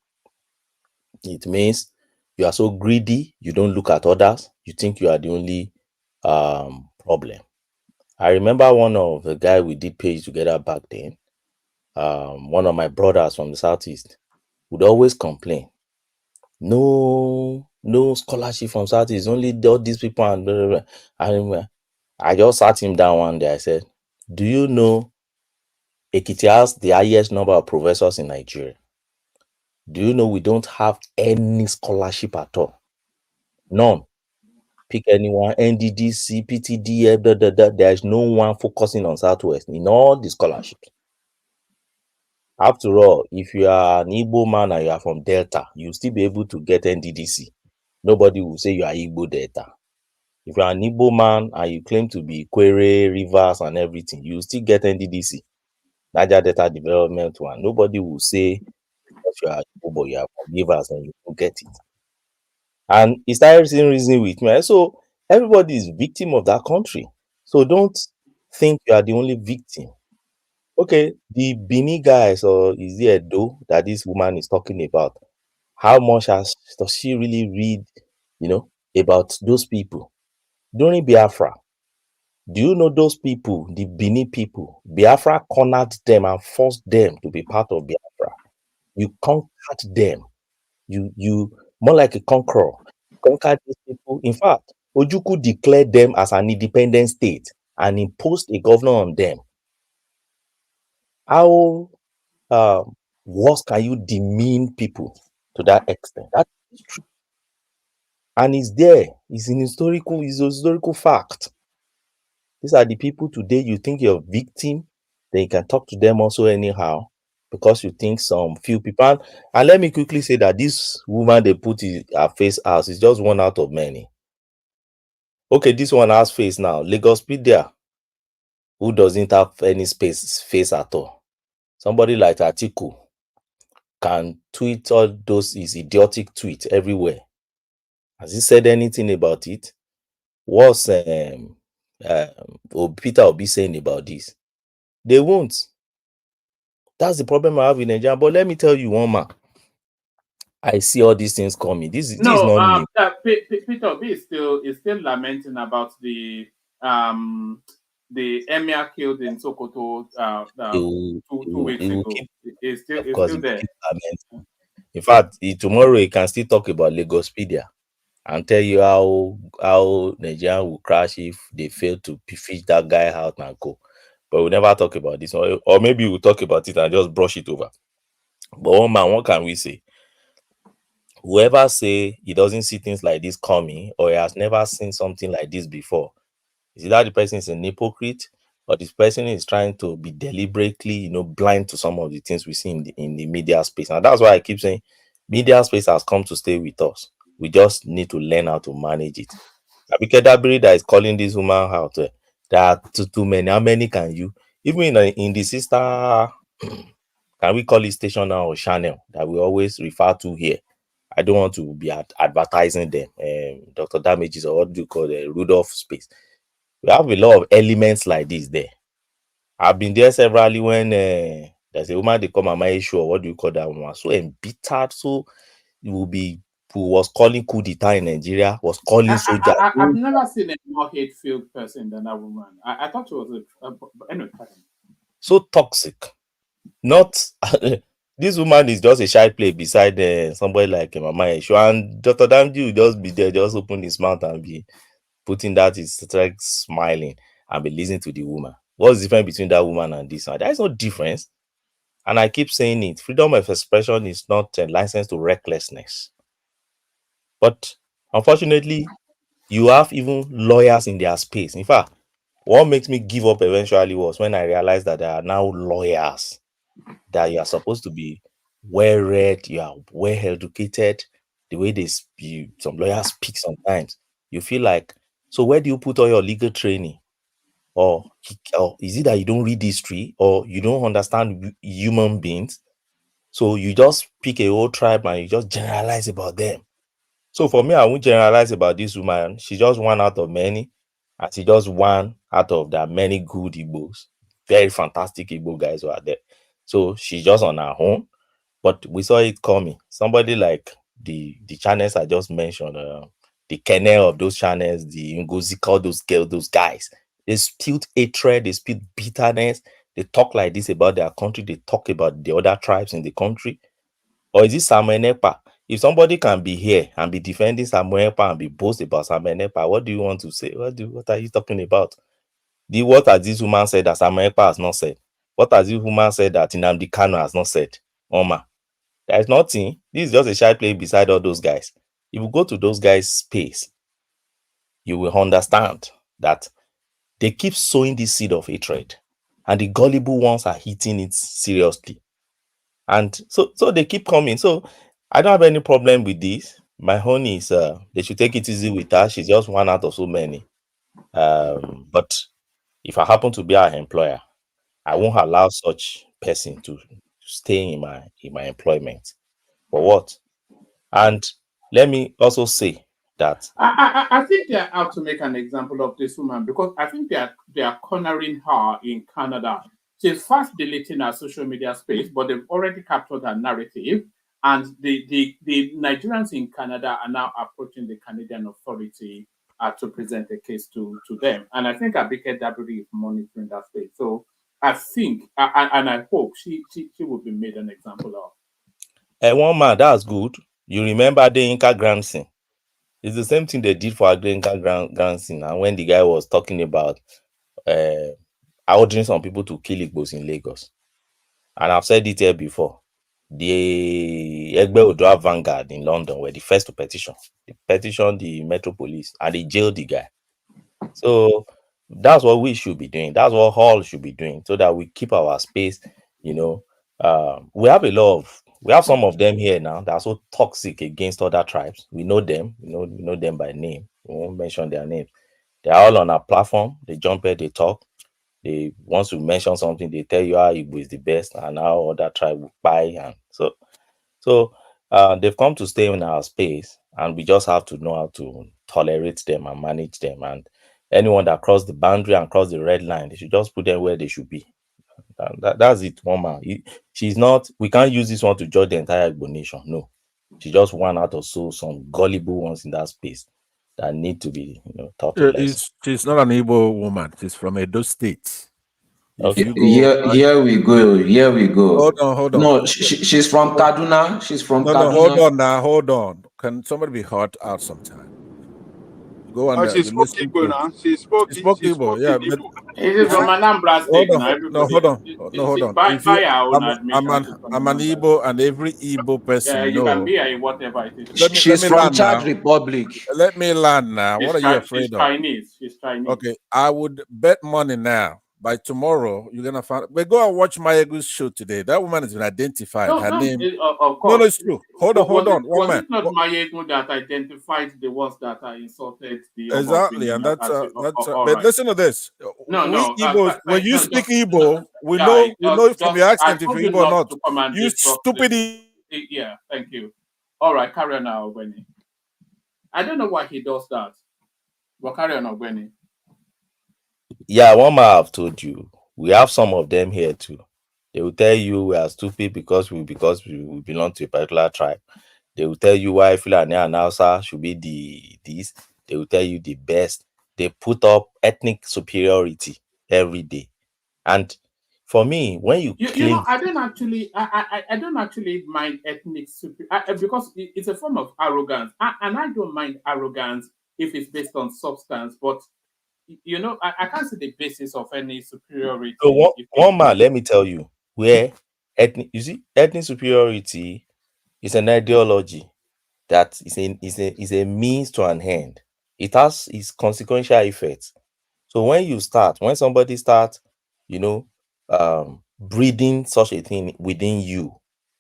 It means you are so greedy, you don't look at others, you think you are the only problem. I remember one of the guy we did page together back then, one of my brothers from the southeast would always complain. No scholarship from southeast, only all these people and blah, blah, blah. I just sat him down one day. I said, do you know Ekiti has the highest number of professors in Nigeria? Do you know we don't have any scholarship at all? None. Pick anyone, NDDC, PTD, there is no one focusing on Southwest in all the scholarships. After all, if you are an Igbo man and you are from Delta, you'll still be able to get NDDC. Nobody will say you are Igbo Delta. If you are an Igbo man and you claim to be Kwere, Rivers and everything, you still get NDDC. Niger Delta Development One. Nobody will say because you are Igbo, you are from Rivers and you will get it. And he started reasoning with me. So everybody is victim of that country. So don't think you are the only victim. Okay, the Bini guys, or is it Edo that this woman is talking about? How much does she really read, about those people? During Biafra, do you know those people, the Bini people? Biafra cornered them and forced them to be part of Biafra. You conquered them. You more like a conqueror. Conquered these people. In fact, Ojukwu declared them as an independent state and imposed a governor on them. How worse can you demean people to that extent? That is true. And it's there. It's a historical fact. These are the people today you think you're a victim, then you can talk to them also anyhow because you think some few people. And let me quickly say that this woman they put her face out is just one out of many. Okay, this one has face now. Lagospedia, who doesn't have any face at all. Somebody like Atiku can tweet all those his idiotic tweets everywhere. Has he said anything about it? What's Peter Obi saying about this? They won't. That's the problem I have in Nigeria. But let me tell you one man. I see all these things coming. This is not new. Peter Obi is still lamenting about the emir killed in Sokoto 2 weeks ago. It's still there. In fact, tomorrow he can still talk about Lagospedia and tell you how Nigeria will crash if they fail to fish that guy out and go. But we'll never talk about this, or maybe we'll talk about it and just brush it over. But one man, what can we say? whoever say he doesn't see things like this coming, or he has never seen something like this before, is either the person is an hypocrite, or this person is trying to be deliberately, blind to some of the things we see in the media space. And that's why I keep saying media space has come to stay with us. We just need to learn how to manage it. Abike Dabiri that is calling this woman out, there are too many. How many can you? Even in the sister, can we call it station now or channel that we always refer to here? I don't want to be advertising them. Dr. Damages, or what do you call the Rudolph space? We have a lot of elements like this there. I've been there severally when there's a woman they call Mama Issue, or what do you call that woman? So embittered, so it will be who was calling coup d'etat in Nigeria, was calling soldiers. I've never seen a more hate-filled person than that woman. I thought she was anyway. So toxic. Not this woman is just a shy play beside somebody like Mama Issue, and Dr. Damji will just be there, just open his mouth and be putting that, his like smiling and be listening to the woman. What's the difference between that woman and this one? There is no difference. And I keep saying it. Freedom of expression is not a license to recklessness. But unfortunately, you have even lawyers in their space. In fact, what makes me give up eventually was when I realized that there are now lawyers that you are supposed to be well read, you are well educated. The way they speak, some lawyers speak sometimes, you feel like, so where do you put all your legal training? Or is it that you don't read history, or you don't understand human beings? So you just pick a whole tribe and you just generalize about them. So for me, I won't generalize about this woman. She's just one out of many, and she just one out of the many good Igbos, very fantastic Igbo guys who are there. So she's just on her own, but we saw it coming. Somebody like the channels I just mentioned, the kernel of those channels, the Ngozika, those girls, those guys, they spilled hatred, they spilled bitterness. They talk like this about their country. They talk about the other tribes in the country. Or is it Samuel Nepa? If somebody can be here and be defending Samuel Nepa and be boast about Samuel Nepa, what do you want to say? What are you talking about? What has this woman said that Samuel Nepa has not said? What has this woman said that Nnamdi Kanu has not said? Oma, there is nothing. This is just a shy play beside all those guys. If you go to those guys' space, you will understand that they keep sowing this seed of hatred, and the gullible ones are hitting it seriously. And so they keep coming. So I don't have any problem with this. My own is they should take it easy with her. She's just one out of so many. But if I happen to be her employer, I won't allow such person to stay in my employment. For what? And let me also say that I think they are out to make an example of this woman, because I think they are cornering her in Canada. She's fast deleting her social media space, but they've already captured her narrative. And the Nigerians in Canada are now approaching the Canadian authority to present a case to them. And I think Abike Dabiri is monitoring that space. So I think, and I hope she will be made an example of. One man, that's good. You remember the Inca Granson? It's the same thing they did for Inca Granson. And when the guy was talking about ordering some people to kill Igbos in Lagos. And I've said it here before. The Egbe Odua Vanguard in London were the first to petition. They petitioned the Metro Police and they jailed the guy. So that's what we should be doing. That's what all should be doing, so that we keep our space. We have some of them here now that are so toxic against other tribes. We know them. We know them by name. We won't mention their names. They're all on our platform. They jump here, they talk. They once you mention something, they tell you how Igbo is the best and how other tribe will buy. And so they've come to stay in our space, and we just have to know how to tolerate them and manage them. And anyone that cross the boundary and cross the red line, they should just put them where they should be. That's it, Mama. She's not. We can't use this one to judge the entire Igbo nation. No, she's just one out of some gullible ones in that space that need to be, taught a lesson. She's not an Igbo woman. She's from Edo State. Okay. Here we go. Hold on. No, she's from Kaduna. She's from Kaduna. No, hold on. Can somebody be heard out sometime? Go on. She spoke Igbo now. She spoke Igbo, yeah. But it is from Anambra State now. Hold on. By our own admission. I'm an Igbo, and every Igbo person you can be a whatever it is. She's from Chad Republic. Let me land now. What are you afraid of? She's Chinese. Okay, I would bet money now. By tomorrow, you're gonna find. But go and watch Mayegu's show today. That woman has been identified. Her name. Of course. No, it's true. Hold on. Was it not Mayegu that identified the ones that are insulted the exactly, and that's but right. Listen to this. No. Igbos, when you speak Igbo, we know from your accent if you're Igbo or not. You stupid. Yeah, thank you. All right, carry on now, Ogweni. I don't know why he does that, but carry on, Ogweni. Yeah, one man I've told you. We have some of them here too. They will tell you we are stupid because we belong to a particular tribe. They will tell you why Fulani and Hausa should be this. They will tell you the best. They put up ethnic superiority every day. And for me, when you claim, I don't actually mind ethnic because it's a form of arrogance, and I don't mind arrogance if it's based on substance, but I can't see the basis of any superiority. So one man, let me tell you, where ethnic superiority is an ideology that is a means to an end. It has its consequential effects. So when somebody starts, breeding such a thing within you,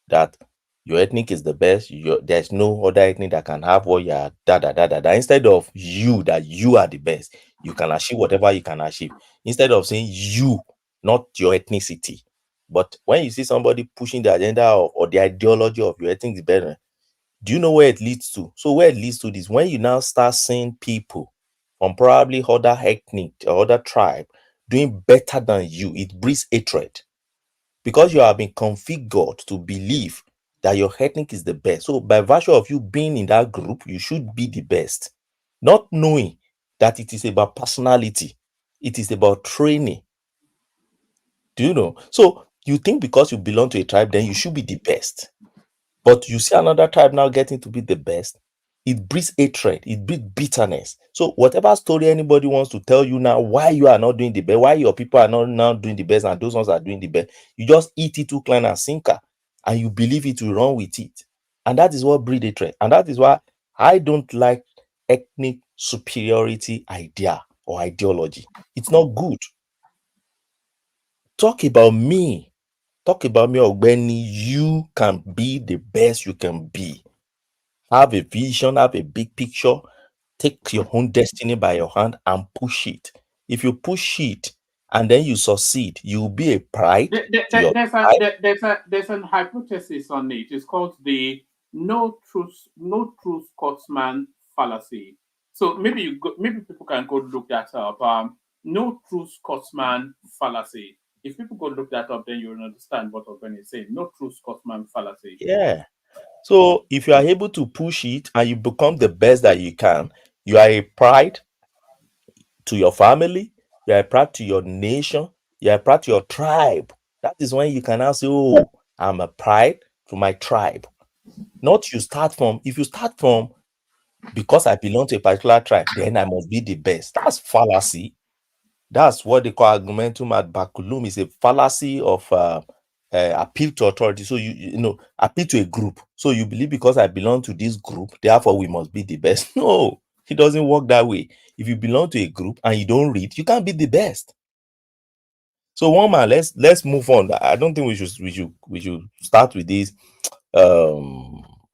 that your ethnic is the best, there's no other ethnic that can have what you are, instead of that you are the best, you can achieve whatever you can achieve. Instead of saying you, not your ethnicity. But when you see somebody pushing the agenda or the ideology of your ethnic is better, do you know where it leads to? So where it leads to is when you now start seeing people from probably other ethnic or other tribe doing better than you, it breeds hatred. Because you have been configured to believe that your ethnic is the best. So by virtue of you being in that group, you should be the best. Not knowing that it is about personality. It is about training. Do you know? So you think because you belong to a tribe, then you should be the best. But you see another tribe now getting to be the best. It breeds hatred. It breeds bitterness. So whatever story anybody wants to tell you now, why you are not doing the best, why your people are not now doing the best and those ones are doing the best, you just eat it to clean and sinker, and you believe it will run with it. And that is what breeds hatred. And that is why I don't like ethnic superiority idea or ideology. It's not good. Talk about me, Ogbeni. You can be the best you can be. Have a vision, have a big picture, take your own destiny by your hand and push it. If you push it and then you succeed, you'll be a pride. There's an hypothesis on it. It's called the no truth Scotsman fallacy. So maybe people can go look that up. No true Scotsman fallacy. If people go look that up, then you'll understand what Ogweni is saying. No true Scotsman fallacy. Yeah. So if you are able to push it and you become the best that you can, you are a pride to your family, you are a pride to your nation, you are a pride to your tribe. That is when you can now say, oh, I'm a pride to my tribe. Not if you start from because I belong to a particular tribe, then I must be the best. That's fallacy. That's what they call argumentum ad baculum. Is a fallacy of appeal to authority. So you appeal to a group. So you believe because I belong to this group, therefore we must be the best. No, it doesn't work that way. If you belong to a group and you don't read, you can't be the best. So one man, let's move on. I don't think we should start with this.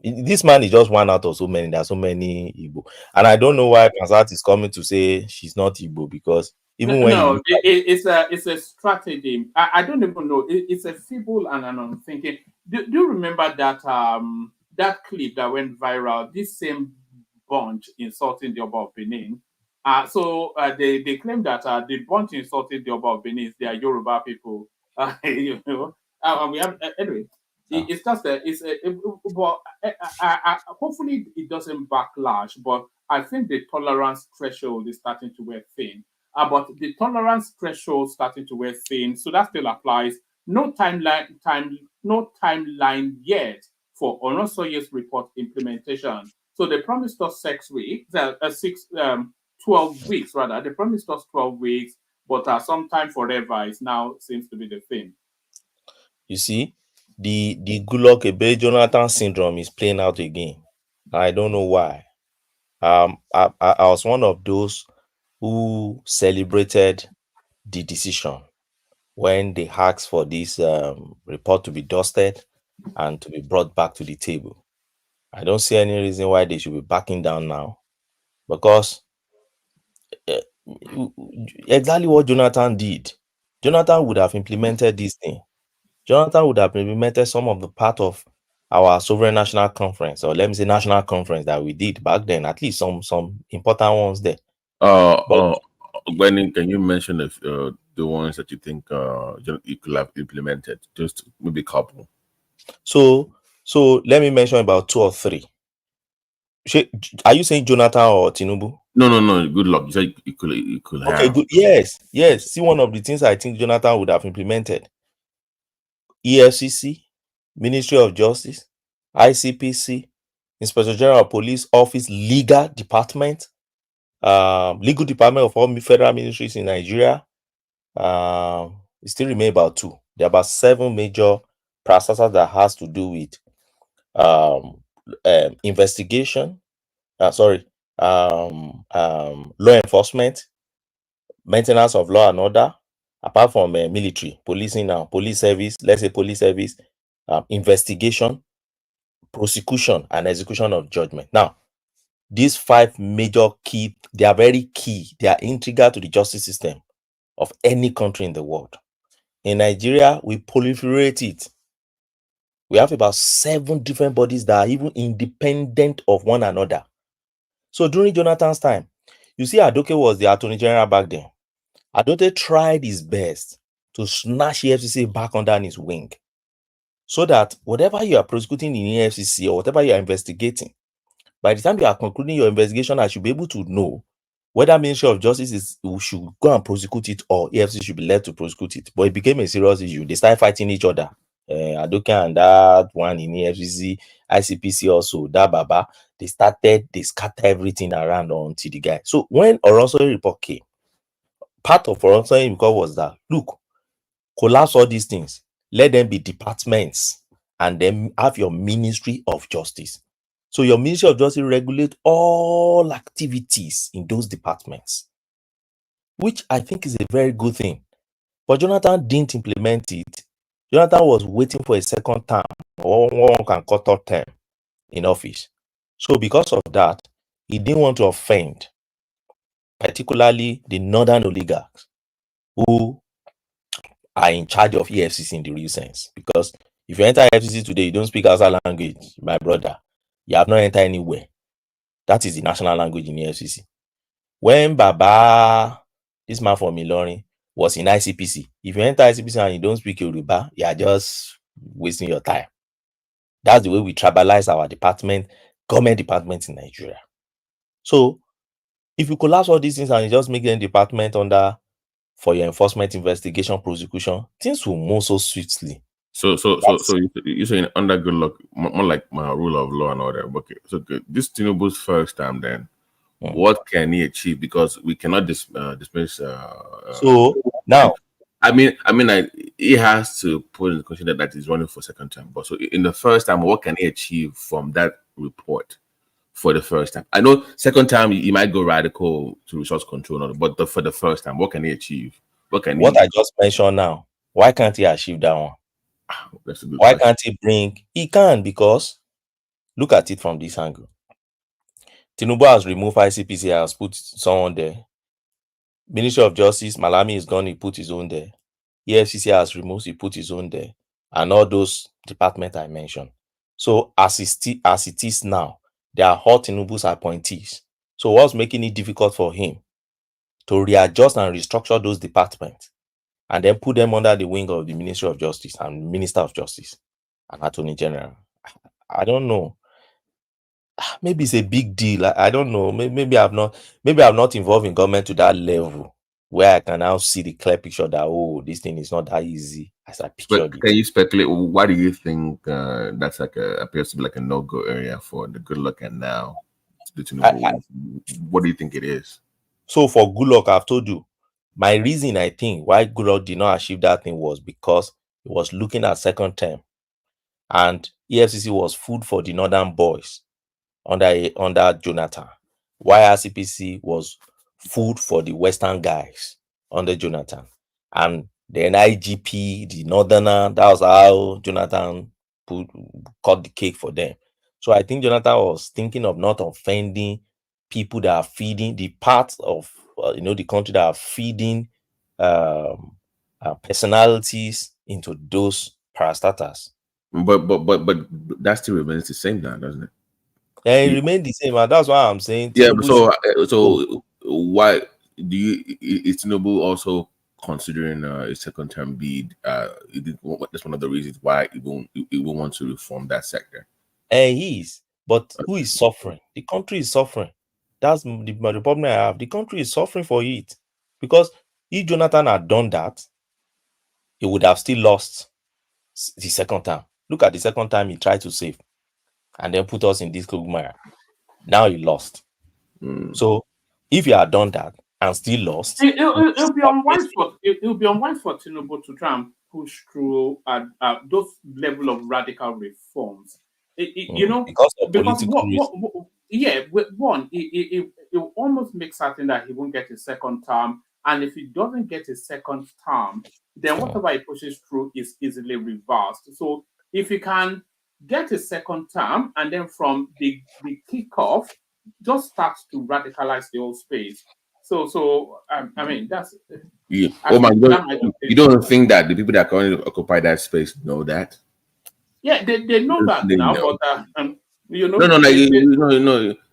This man is just one out of so many. There are so many Igbo, and I don't know why Kansat is coming to say she's not Igbo, because it's a strategy. I don't even know. It's a feeble and an unthinking. Do you remember that clip that went viral? This same bunch insulting the Oba of Benin. They claim that the bunch insulting the Oba of Benin is they are Yoruba people. We have anyway. It's just hopefully it doesn't backlash, but I think the tolerance threshold is starting to wear thin. But the tolerance threshold starting to wear thin, so that still applies. No timeline yet for Oronsaye's report implementation. So they promised us 6 weeks, 12 weeks, rather. They promised us 12 weeks, but sometime forever is now seems to be the thing. You see, the Goodluck Ebele Jonathan syndrome is playing out again. I don't know why. I was one of those who celebrated the decision when they asked for this report to be dusted and to be brought back to the table. I don't see any reason why they should be backing down now, because exactly what Jonathan did. Jonathan would have implemented this thing. Jonathan would have implemented some of the part of our sovereign national conference, or let me say national conference, that we did back then. At least some important ones there. Gwenny, can you mention the ones that you think you could have implemented? Just maybe a couple. So let me mention about 2 or 3. Are you saying Jonathan or Tinubu? No. Goodluck. You said you could have. Okay, good. Yes. See, one of the things I think Jonathan would have implemented: EFCC, Ministry of Justice, ICPC, Inspector General of Police Office, Legal Department, Legal Department of all federal ministries in Nigeria. It still remain about 2. There are about 7 major processes that has to do with investigation. Law enforcement, maintenance of law and order, apart from military, policing now, police service, let's say police service, investigation, prosecution, and execution of judgment. Now, these 5 major key, they are very key. They are integral to the justice system of any country in the world. In Nigeria, we proliferate it. We have about 7 different bodies that are even independent of one another. So during Jonathan's time, you see, Adoke was the Attorney General back then. Adoke tried his best to snatch EFCC back under his wing, so that whatever you are prosecuting in EFCC or whatever you are investigating, by the time you are concluding your investigation, I should be able to know whether Ministry of Justice should go and prosecute it or EFCC should be led to prosecute it. But it became a serious issue. They started fighting each other. Adoke and that one in EFCC, ICPC also, that Baba, they scattered everything around until the guy. So when Oronsaye report came, part of Oronsaye report was that, look, collapse all these things, let them be departments, and then have your Ministry of Justice. So your Ministry of Justice regulate all activities in those departments, which I think is a very good thing. But Jonathan didn't implement it. Jonathan was waiting for a second term, or one can call third term, in office. So because of that, he didn't want to offend, particularly the northern oligarchs who are in charge of EFCC in the real sense. Because if you enter EFCC today, you don't speak Hausa language, my brother, you have not entered anywhere. That is the national language in EFCC. When Baba, this man from Ilorin, was in ICPC, if you enter ICPC and you don't speak Yoruba, you are just wasting your time. That's the way we tribalize our department, government departments in Nigeria. So if you collapse all these things and you just make them department under for your enforcement, investigation, prosecution, things will move so swiftly. So you're saying under Goodluck, more like my rule of law and order. Okay, so good. This Tinubu's first time, then what can he achieve? Because we cannot dismiss. So now, he has to put in consideration that he's running for second term. But so in the first time, what can he achieve from that report? For the first time, I know second time he might go radical to resource control, but for the first time, what can he achieve? What I just mentioned now, why can't he achieve that one? That's a good Why question. can't he bring? He can, because look at it from this angle. Tinubu has removed ICPC, has put someone there. Ministry of Justice, Malami is gone, he put his own there. EFCC has removed, he put his own there, and all those departments I mentioned. So as it is now, they are all Tinubu's appointees. So what's making it difficult for him to readjust and restructure those departments and then put them under the wing of the Ministry of Justice and Minister of Justice and Attorney General? I don't know. Maybe it's a big deal. I don't know. Maybe I'm not involved in government to that level where I can now see the clear picture that this thing is not that easy as I pictured it. Can you speculate? Why do you think that's appears to be like a no-go area for the Goodluck and now the Tinubu? What do you think it is? So for Goodluck, I've told you, my reason I think why Goodluck did not achieve that thing was because he was looking at second term, and EFCC was food for the northern boys under Jonathan, while RCPC was food for the western guys under Jonathan, and the NIGP, the northerner. That was how Jonathan cut the cake for them. So I think Jonathan was thinking of not offending people that are feeding the parts of the country that are feeding personalities into those parastatals. But that still remains the same now, doesn't it? And it remained the same, and that's why I'm saying. Yeah, so why do you? Is Tinubu also considering a second term bid? That's one of the reasons why he won't want to reform that sector. And he is, but who is suffering? The country is suffering. That's the problem I have. The country is suffering for it, because if Jonathan had done that, he would have still lost the second time. Look at the second time he tried to save, and then put us in this quagmire. Now he lost. So if he had done that and still lost, it'll be unwise for Tinubu to try and push through those level of radical reforms. because of political reasons. It will almost make certain that he won't get a second term, and if he doesn't get a second term, then whatever he pushes through is easily reversed. So if he can get a second term, and then from the kickoff, just start to radicalize the whole space. So I mean, that's yeah. Oh my God, you don't think that the people that currently occupy that space know that? Yeah, they know that now, know. But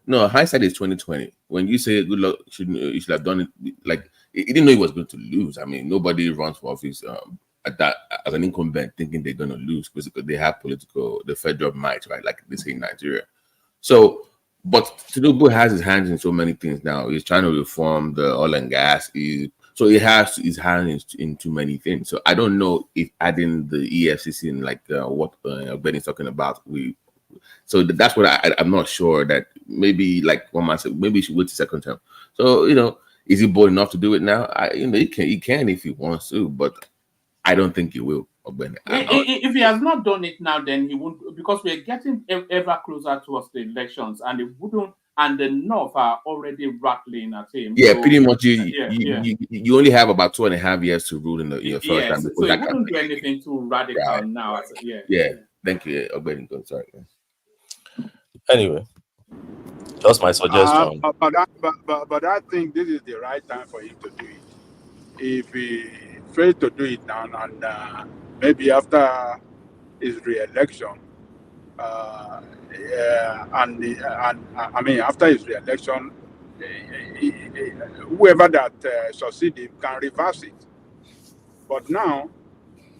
No. Hindsight is 2020. When you say Goodluck you should have done it, like he didn't know he was going to lose. I mean, nobody runs for office at that as an incumbent thinking they're going to lose because they have the federal might, right? Like they say in Nigeria. So, but Tinubu has his hands in so many things now. He's trying to reform the oil and gas. So he has his hands in too many things. So I don't know if adding the EFCC and like what Benny's talking about, so that's what I'm not sure that maybe like one man said, maybe he should wait the second term. So, is he bold enough to do it now? He can if he wants to, but I don't think he will. If he has not done it now, then he won't, because we're getting ever closer towards the elections, and it wouldn't. And the North are already rattling at him. Yeah, so, pretty much. You only have about 2.5 years to rule in your first time. So he wouldn't do anything too radical now. Right. Yeah. Thank you. Sorry. Anyway, just my suggestion. But I think this is the right time for him to do it. If he fails to do it now, and maybe after his re-election, after his re-election, whoever that succeeded can reverse it. But now,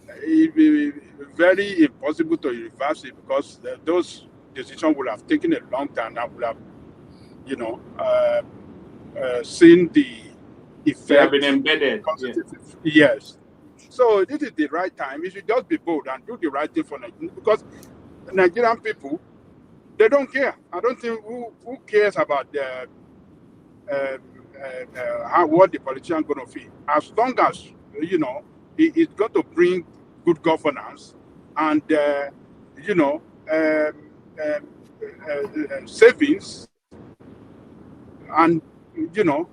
it will be very impossible to reverse it because those decisions will have taken a long time and will have, seen the effect. They have been embedded. Yes. So this is the right time. You should just be bold and do the right thing for Nigeria, because Nigerian people, they don't care. I don't think who cares about what the politician going to feel. As long as it's got to bring good governance and savings and efficiency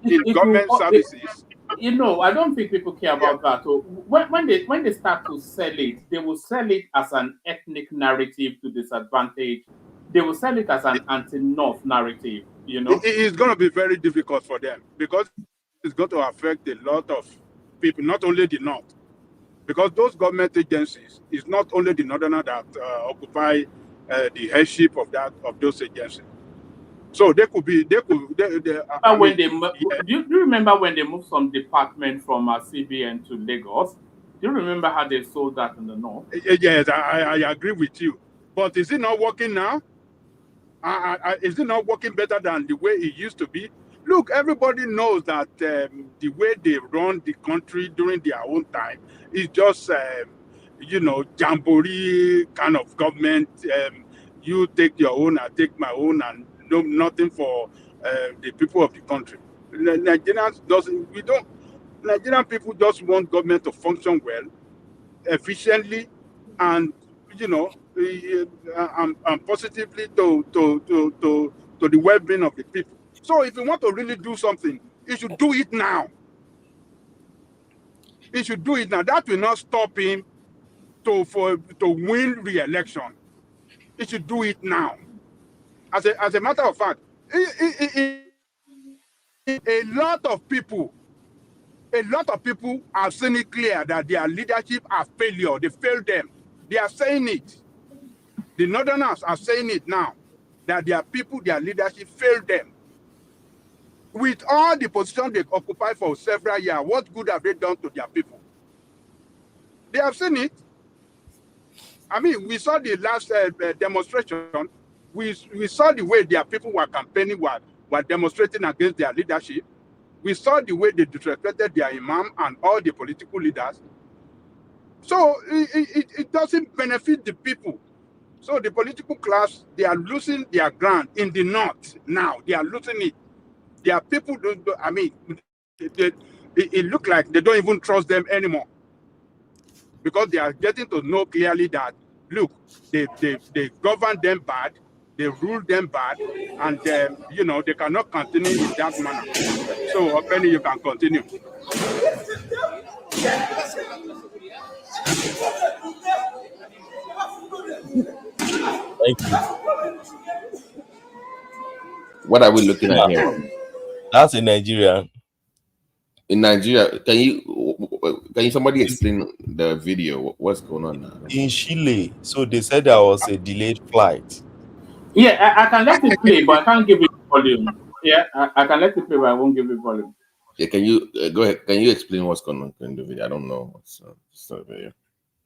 in government services. I don't think people care about that. So when they start to sell it, they will sell it as an ethnic narrative to disadvantage. They will sell it as an anti-North narrative. It's going to be very difficult for them because it's going to affect a lot of people, not only the North, because those government agencies is not only the Northerners that occupy the headship of those agencies. So do you remember when they moved some department from CBN to Lagos? Do you remember how they sold that in the North? Yes, I agree with you. But is it not working now? Is it not working better than the way it used to be? Look, everybody knows that the way they run the country during their own time is just, jamboree kind of government. You take your own, I take my own, and do nothing for the people of the country. Nigerians Nigerian people just want government to function well, efficiently, and and positively to the well-being of the people. So if you want to really do something, you should do it now. He should do it now. That will not stop him to win re-election. He should do it now. As a matter of fact, a lot of people have seen it clear that their leadership are failure. They failed them. They are saying it. The Northerners are saying it now, that their leadership failed them. With all the positions they occupy for several years, what good have they done to their people? They have seen it. I mean, we saw the last demonstration. We saw the way their people were campaigning, were demonstrating against their leadership. We saw the way they disrespected their imam and all the political leaders. So it doesn't benefit the people. So the political class, they are losing their ground in the north now. They are losing it. Their people it looks like they don't even trust them anymore, because they are getting to know clearly that, look, they govern them bad, they rule them bad, and they cannot continue in that manner. So, Penny, you can continue. Thank you. What are we looking at here? That's in Nigeria. In Nigeria, can you somebody explain the video? What's going on now? In Chile, so they said there was a delayed flight. Yeah, I can let it play, but I can't give it volume. Yeah, I can let it play, but I won't give it volume. Yeah, can you go ahead? Can you explain what's going on in the video? I don't know what's the video.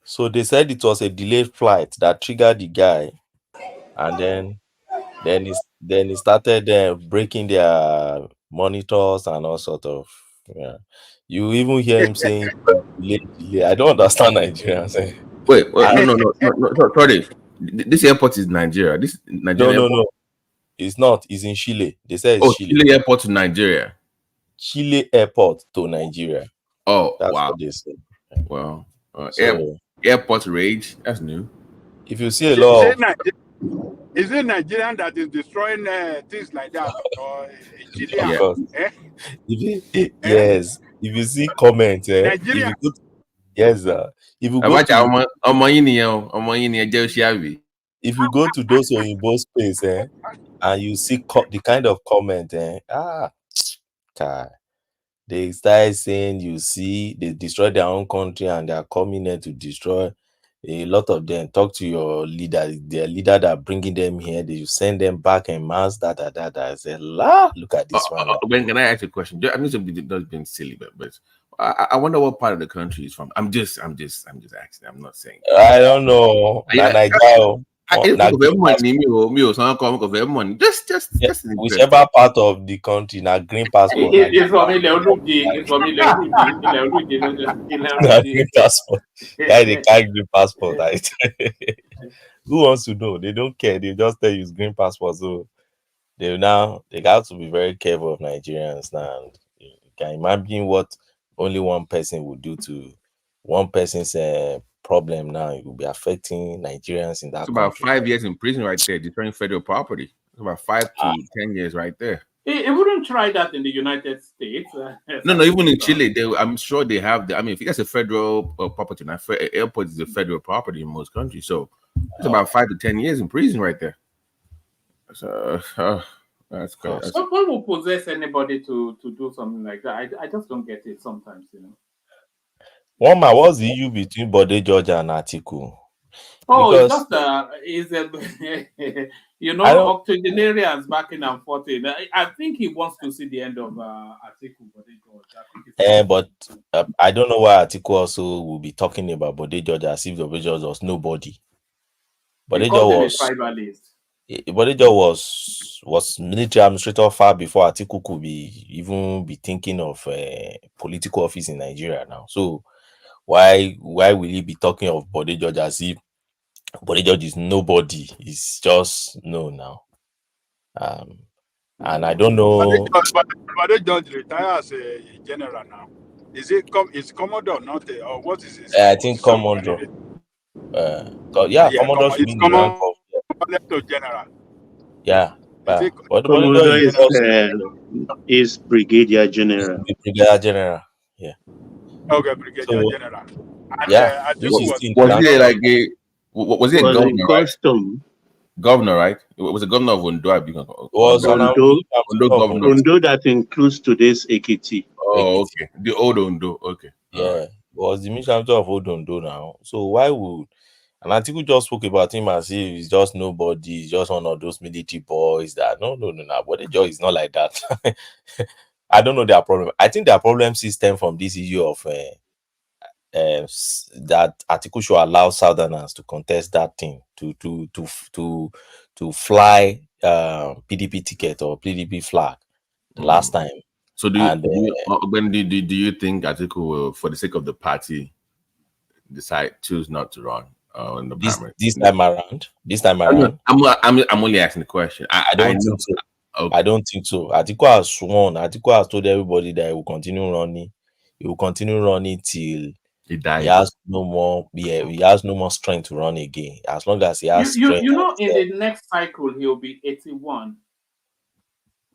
So they said it was a delayed flight that triggered the guy, and then he started breaking their monitors and all sort of. Yeah, you even hear him saying delay. I don't understand Nigerians. Wait, no, sorry. This airport is Nigeria. This Nigeria. No, it's not. It's in Chile. They say it's Chile. Chile airport to Nigeria. Chile airport to Nigeria. Oh, that's wow. What they say. Well, airport rage. That's new. If you see a lot, is it Nigerian that is destroying things like that, or Chile? Of course. Yes. If you see comments, Nigeria. Yes, sir. If you go to those Oyinbo space, and you see the kind of comment, they start saying, you see, they destroy their own country and they are coming here to destroy. A lot of them talk to your leader, their leader that bringing them here. They send them back en masse. I say, look at this one. Ben, can I ask you a question? I mean, it's been silly, but I wonder what part of the country is from. I'm just asking. I'm not saying. I don't know. Whichever part of the country, na green passport. It's from green passport. Yeah, they carry green passport. Right? Who wants to know? They don't care. They just tell you it's green passport. So they got to be very careful of Nigerians now. And you can imagine what only one person would do to one person's problem. Now it will be affecting Nigerians in that. It's about 5 years in prison right there, destroying federal property. It's about 5 to 10 years right there. It wouldn't try that in the United States. No, even in Chile, I'm sure they have. I mean, if that's a federal property, now airport is a federal property in most countries, so it's about 5 to 10 years in prison right there. So that's crazy. So what will possess anybody to do something like that? I just don't get it sometimes, One man, what's the issue between Bode George and Atiku? Oh, because it's octogenarians backing and forth. I think he wants to see the end of Atiku. But I don't know why Atiku also will be talking about Bode George as if Bode George was nobody. Bode George was military administrator far before Atiku could even be thinking of political office in Nigeria now. So why will he be talking of Bode George as if Bode George is nobody? It's just no now. And I don't know. But they don't retire as a general now. Is it is Commodore not or what is his I think Commodore. Commodore should be in the rank of to general. Yeah. But Commodore is Brigadier General. Brigadier General. Yeah. Okay, Brigadier General. And yeah. Was it like a was it a governor? Custom. Governor, right? It was a governor of Ondo. Ondo that includes today's Ekiti. Oh, okay. The old Ondo. Okay. Yeah. Was the mission of old Ondo now. So why would and Atiku just spoke about him as if he's just nobody, he's just one of those military boys that no. But the joy is not like that. I don't know their problem. I think their problem system from this issue of that Atiku should allow Southerners to contest that thing to fly PDP ticket or PDP flag the last time. So do you think Atiku will, for the sake of the party, choose not to run in the primary this time around? This time around, I'm only asking the question. I don't think so. Okay. I don't think so. Atiku has sworn. Atiku has told everybody that he will continue running. He will continue running till he dies. He has no more. Yeah, he has no more strength to run again. As long as he has strength. You know, in the next cycle he'll be 81.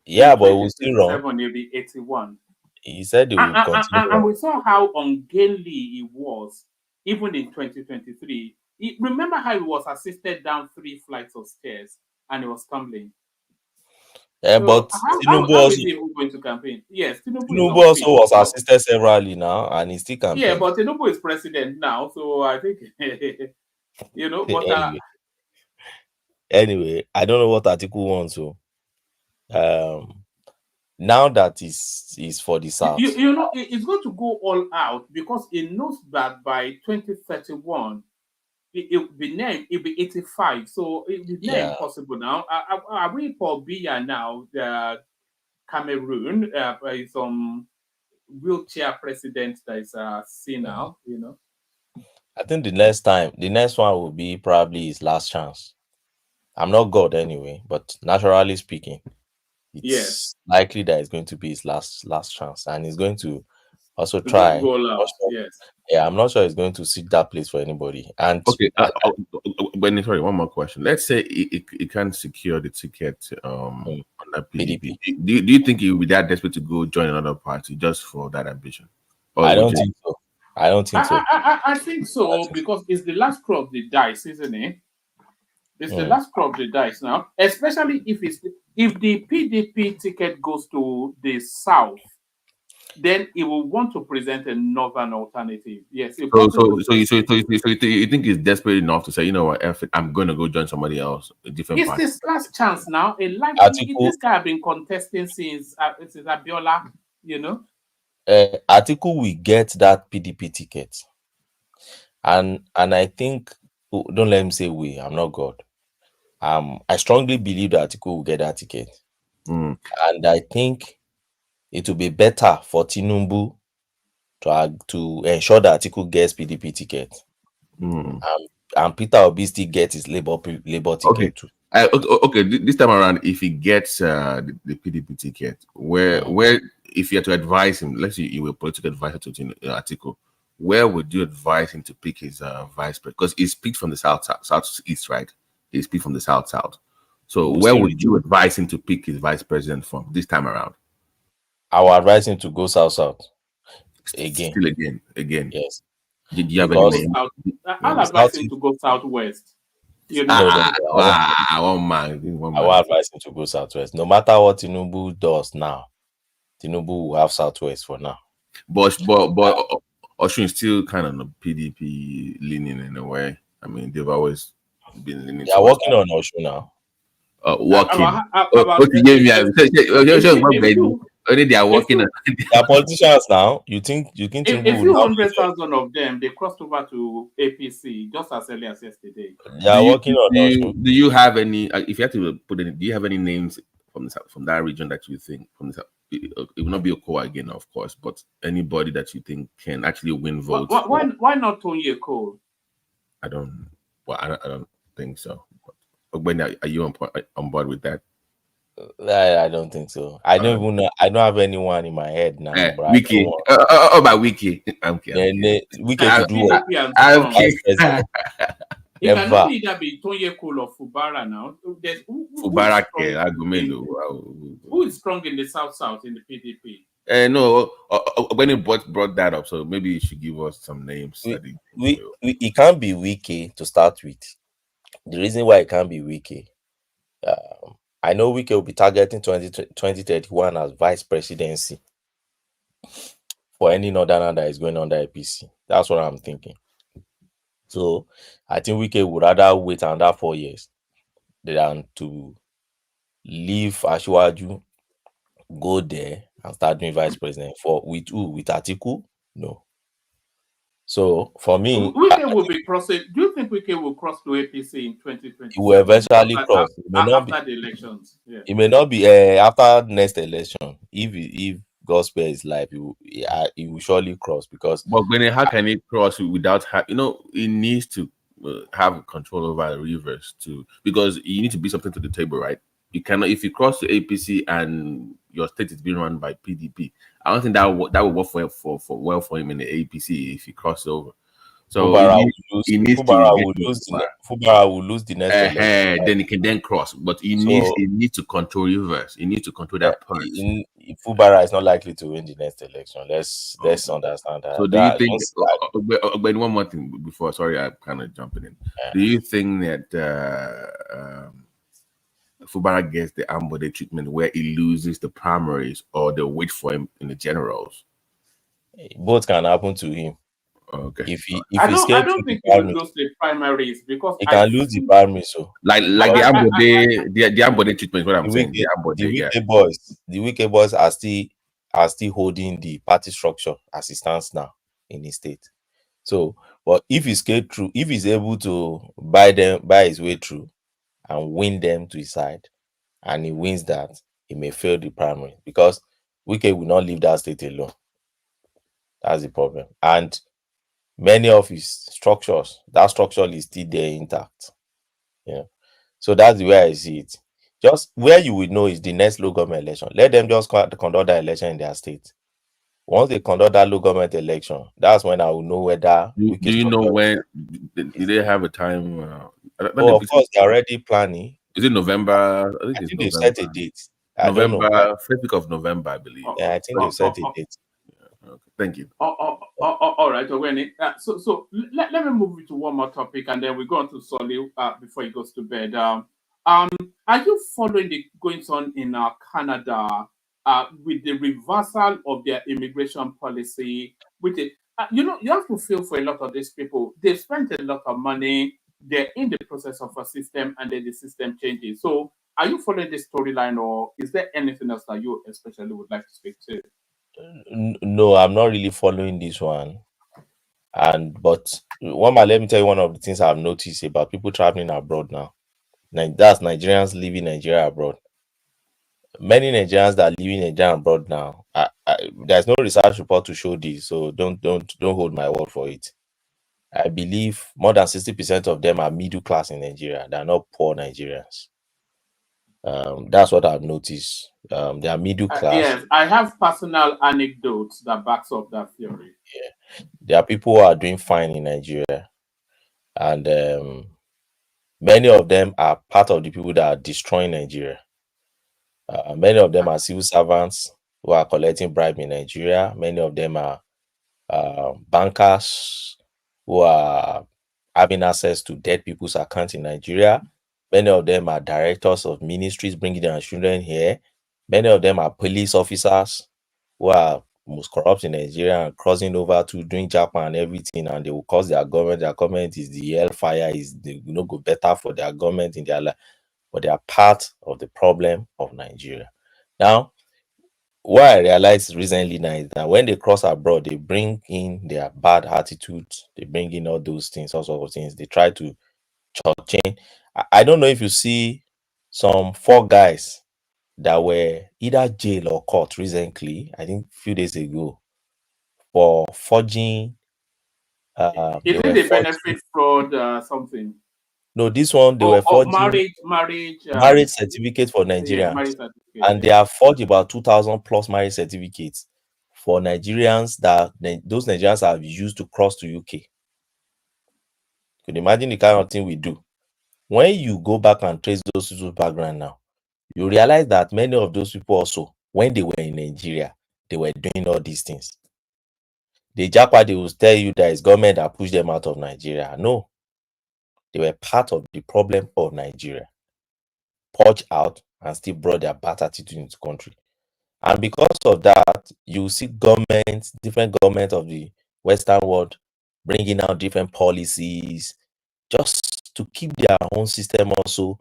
Yeah, but he will still run. He'll be 81. He said he will continue. And we saw how ungainly he was, even in 2023. Remember how he was assisted down 3 flights of stairs and he was stumbling. Yeah, so but Tinubu also going to campaign. Yes, Tinubu also was assisted severally now, and he still campaign. Yeah, but Tinubu is president now, so I think But anyway, I don't know what Atiku wants to. Now that is for the South. You know, it's going to go all out because it knows that by 2031. It'll be 85, so it'll be impossible now. Are we for Biya now? Cameroon, some wheelchair president that is seen now. You know, I think the next one will be probably his last chance. I'm not God anyway, but naturally speaking, it's likely that it's going to be his last chance, and he's going to also try. Yeah, I'm not sure he's going to seek that place for anybody. And okay, sorry, one more question. Let's say he can't secure the ticket on that PDP. Do you think he will be that desperate to go join another party just for that ambition? I don't think so. I think so because it's the last crop of the dice, isn't it? It's the last crop of the dice now, especially if the PDP ticket goes to the south. Then he will want to present a northern alternative. Yes. So you think he's desperate enough to say, you know what, I'm going to go join somebody else, a different party. It's his last chance now. This guy has been contesting since Abiola, you know. Atiku will get that PDP ticket, and I think don't let him say we. I'm not God. I strongly believe that Atiku will get that ticket, and I think it will be better for Tinubu to ensure that Atiku gets PDP ticket, and Peter Obi still gets his Labour ticket too. Okay, this time around, if he gets the PDP ticket, where if you had to advise him, let's say you were a political advisor to Atiku, where would you advise him to pick his vice president? Because he speaks from the southeast, right? He speaks from the south. So where would you advise him to pick his vice president from this time around? I will advise him to go south again. Still again. Yes. Did you have any? I'll advise him to go southwest. You know, one man. I will advise him to go southwest. No matter what Tinubu does now, Tinubu will have southwest for now. But Oshun is still kind of the PDP leaning in a way. I mean, they've always been leaning. They are working on Oshun now. Working. Only they are working. They are politicians now. You think a few 100,000 of them they crossed over to APC just as early as yesterday. They are working on. Do you have any? If you have to put it, do you have any names from that region that you think from the south? It will not be Okowa again, of course, but anybody that you think can actually win votes. Why not Tony Cole? I don't think so. But when are you on board with that? I don't think so. I don't even know. I don't have anyone in my head now, but I don't Wiki. want. About Wiki. I'm kidding. Wiki to do what? PDP and I'm strong. kidding. Vice president. It cannot Never. either be Tonye Cole or Fubara now. There's who is Fubara strong ke, Agumelo. who is strong in the South in the PDP? No, when he brought that up, so maybe you should give us some names. It can't be Wiki to start with. The reason why it can't be Wiki, I know Wiki will be targeting 2031 as vice presidency for any northerner that is going under APC. That's what I'm thinking. So I think Wiki would rather wait another 4 years than to leave Ashwaju, go there and start doing vice president with who? With Atiku? No. So for me, Wike will be crossing. Do you think Wike will cross to APC in 2027? it will eventually cross. It may not after the elections. Yeah. It may not be after next election. If gospel is live, it will surely cross because. But how can it cross without it needs to have control over the rivers too, because you need to bring something to the table, right? You cannot, if you cross to APC and your state is being run by PDP. I don't think that will work for him in the APC if he crosses over. So Fubara will lose the next election. Then he can then cross, but he needs to control rivers. He needs to control that part. Fubara is not likely to win the next election. Let's understand that. So do you think? But one more thing before. Sorry, I'm kind of jumping in. Do you think that Fubara gets the Ambode treatment where he loses the primaries, or they wait for him in the generals? Both can happen to him. Okay. I don't think he will lose the primaries because he can lose the primaries. So like the Ambode treatment. What I'm saying, the Wike boys are still holding the party structure as it stands now in the state. So, but if he's able to buy his way through and win them to his side, and he wins that, he may fail the primary because Wike will not leave that state alone. That's the problem. And many of his structures, that structure is still there intact. Yeah. So that's the way I see it. Just where you will know is the next local government election. Let them just conduct that election in their state. Once they conduct that local government election, that's when I will know whether. Do you know when? Do they have a time? Of course, they're already planning. Is it November? I think they've set a date. November, first week of November, I believe. Yeah, I think they've set a date. Okay, thank you. All right, so let me move to one more topic, and then we go on to Solly before he goes to bed. Are you following the goings on in Canada with the reversal of their immigration policy? With it, you have to feel for a lot of these people. They've spent a lot of money. They're in the process of a system, and then the system changes. So, are you following this storyline, or is there anything else that you especially would like to speak to? No, I'm not really following this one. But let me tell you one of the things I've noticed about people traveling abroad now. That's Nigerians leaving Nigeria abroad. Many Nigerians that are leaving Nigeria abroad now, there's no research report to show this, so don't hold my word for it. I believe more than 60% of them are middle class in Nigeria. They're not poor Nigerians. That's what I've noticed. They are middle class. Yes, I have personal anecdotes that backs up that theory. Yeah, there are people who are doing fine in Nigeria, and many of them are part of the people that are destroying Nigeria. Many of them are civil servants who are collecting bribe in Nigeria. Many of them are bankers who are having access to dead people's accounts in Nigeria. Many of them are directors of ministries bringing their children here. Many of them are police officers who are most corrupt in Nigeria and crossing over to doing Japan and everything, and they will cause their government. Their government is the hellfire, go better for their government in their life, but they are part of the problem of Nigeria. Now, what I realized recently now is that when they cross abroad, they bring in their bad attitudes, they bring in all those things, all sorts of things. They try to change. I don't know if you see some 4 guys that were either jail or court recently, I think a few days ago, for forging. Is it a benefit fraud something? No, this one they Or, were forging marriage certificates for yeah, Nigerians, marriage certificate. and they have forged about 2,000 plus marriage certificates for Nigerians that those Nigerians have used to cross to UK. You can imagine the kind of thing we do. When you go back and trace those people's background now, you realize that many of those people also, when they were in Nigeria, they were doing all these things. The Japa, they will tell you that it's government that pushed them out of Nigeria. No, they were part of the problem of Nigeria. Purged out and still brought their bad attitude into the country. And because of that, you see governments, different governments of the Western world bringing out different policies just to keep their own system also,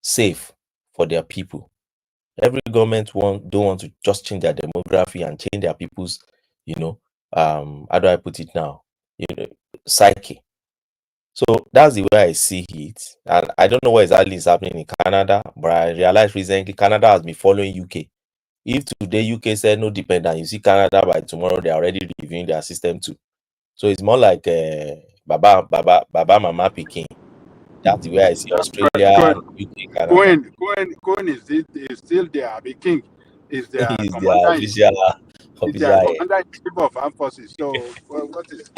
safe for their people. Every government don't want to just change their demography and change their people's, how do I put it now? Psyche. So that's the way I see it. And I don't know what exactly is happening in Canada, but I realized recently Canada has been following UK. If today UK said no dependent, you see Canada by tomorrow they're already reviewing their system too. So it's more like Baba, Mama Peking. That's the way I see Australia, UK, Canada. Cohen is still there. The king is their He's commander. their official Commander in chief of armed forces. So what is?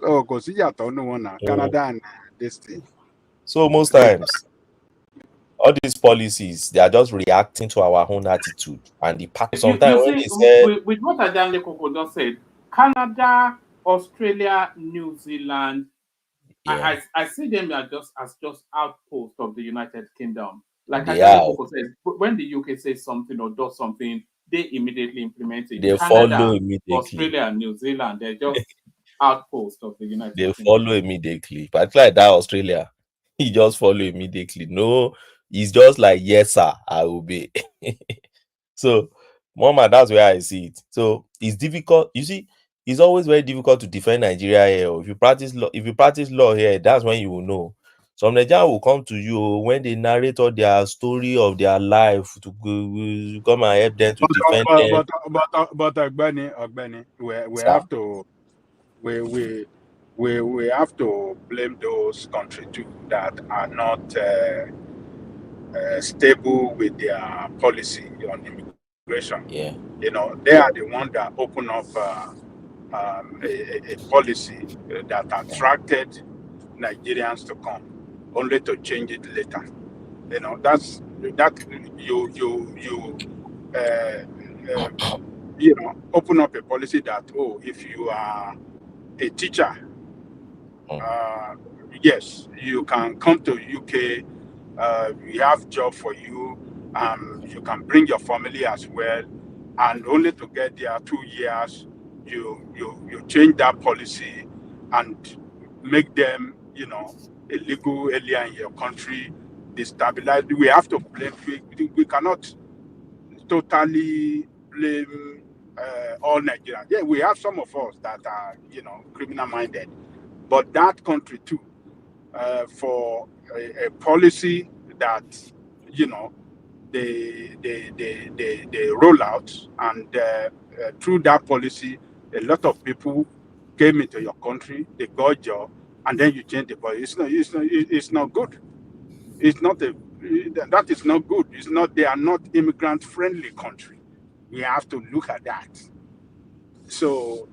Oh, because Canada and this thing. So most times, all these policies they are just reacting to our own attitude and the part. Sometimes when they say with what Adanle Koko just said, Canada, Australia, New Zealand, yeah. I see them as just outposts of the United Kingdom. Like They Adanle are. Koko says, when the UK says something or does something, they immediately implement it. They Canada, follow immediately. Australia, and New Zealand, they're just outposts of the United They Kingdom. follow immediately. But like that Australia, he just follow immediately. No, he's just like, yes, sir, I will be. So, Mama, that's where I see it. So it's difficult. You see, it's always very difficult to defend Nigeria here. If you practice law here, that's when you will know. Some Nigerians will come to you when they narrate all their story of their life to come and help them to defend them. But Ogbeni, we have to we have to blame those countries too that are not stable with their policy on immigration. Yeah. They are the ones that open up a policy that attracted Nigerians to come, only to change it later. That's open up a policy that if you are a teacher, yes, you can come to UK. We have job for you. You can bring your family as well, and only to get there 2 years, you change that policy and make them, illegal alien in your country, destabilize. We have to blame. We cannot totally blame all Nigerians. Yeah, we have some of us that are, criminal minded, but that country too, for a policy that, they roll out, and through that policy, a lot of people came into your country, they got job, and then you change the policy. It's not good. It's not that is not good. It's not. They are not immigrant friendly country. We have to look at that. So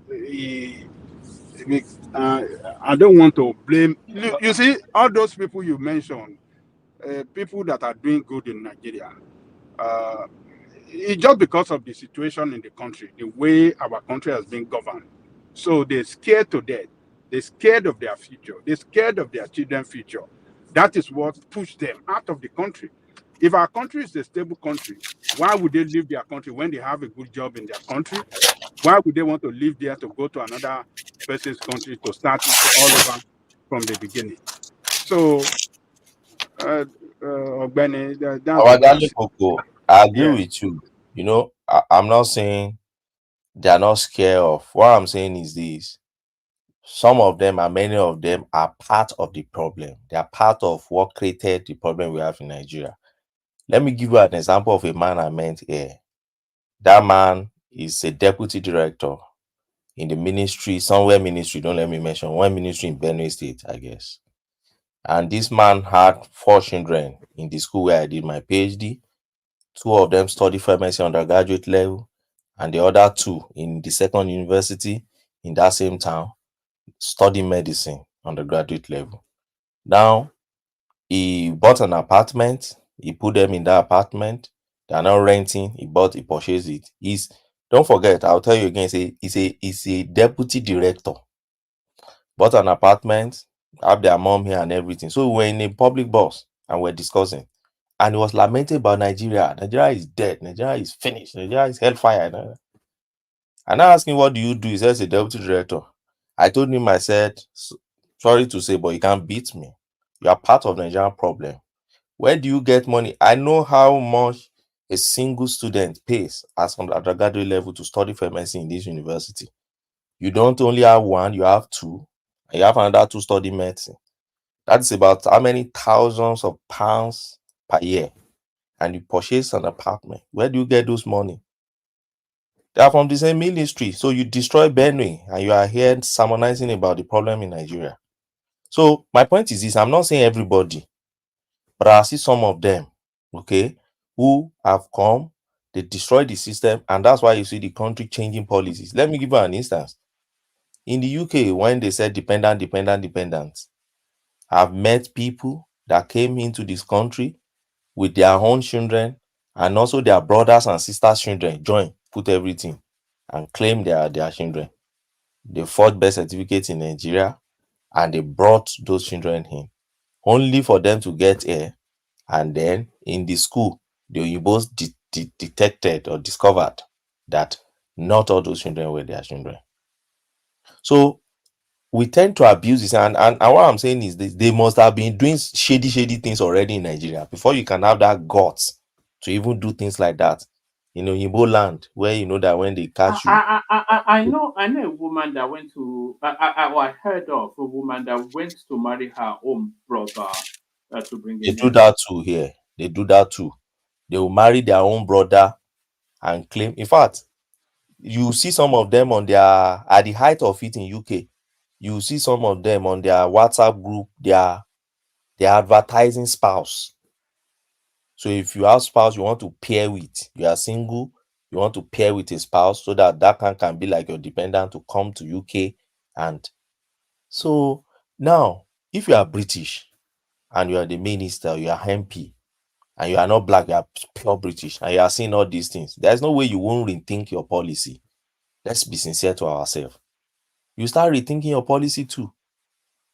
I don't want to blame. You see, all those people you mentioned, people that are doing good in Nigeria, it's just because of the situation in the country, the way our country has been governed. So they're scared to death. They're scared of their future. They're scared of their children's future. That is what pushed them out of the country. If our country is a stable country, why would they leave their country when they have a good job in their country? Why would they want to live there to go to another person's country to start all over from the beginning? So, Ogbeni, I agree with you. I'm not saying they are not scared of. What I'm saying is this: some of them and many of them are part of the problem. They are part of what created the problem we have in Nigeria. Let me give you an example of a man I met here. That man is a deputy director in the ministry, somewhere ministry, don't let me mention, one ministry in Benue State, I guess. And this man had 4 children in the school where I did my PhD. 2 of them study pharmacy undergraduate level, and the other 2 in the second university in that same town study medicine undergraduate level. Now, he bought an apartment. He put them in that apartment. They are now renting. He purchased it. Don't forget, I'll tell you again, he's a deputy director. Bought an apartment, have their mom here and everything. So we were in a public bus and we're discussing. And he was lamenting about Nigeria. Nigeria is dead. Nigeria is finished. Nigeria is hellfire. And I asked him, what do you do? He says, a deputy director. I told him, I said, sorry to say, but you can't beat me. You are part of the Nigerian problem. Where do you get money? I know how much a single student pays as on the undergraduate level to study pharmacy in this university. You don't only have 1, you have 2, and you have another 2 study medicine. That's about how many thousands of pounds per year. And you purchase an apartment. Where do you get those money? They are from the same ministry. So you destroy Benue and you are here sermonizing about the problem in Nigeria. So my point is this, I'm not saying everybody, but I see some of them, okay, who have come, they destroy the system, and that's why you see the country changing policies. Let me give you an instance. In the UK, when they said dependent, I've met people that came into this country with their own children and also their brothers and sisters' children, join, put everything, and claim their children. They fought birth certificates in Nigeria and they brought those children in, only for them to get here. And then in the school, the Oyinbos detected or discovered that not all those children were their children. So we tend to abuse this, and what I'm saying is they must have been doing shady things already in Nigeria before you can have that guts to even do things like that. In Oyinbo land, where you know that when they catch you, I know a woman that went to I heard of a woman that went to marry her own brother to bring they him do here. that too here. They do that too. They will marry their own brother and claim. In fact, you see some of them on their, at the height of it in UK, you see some of them on their WhatsApp group, they're advertising spouse. So if you have spouse you want to pair with, you are single, you want to pair with a spouse so that can be like your dependent to come to UK. And so now, if you are British and you are the minister, you are MP, and you are not black, you are pure British, and you are seeing all these things, there's no way you won't rethink your policy. Let's be sincere to ourselves. You start rethinking your policy too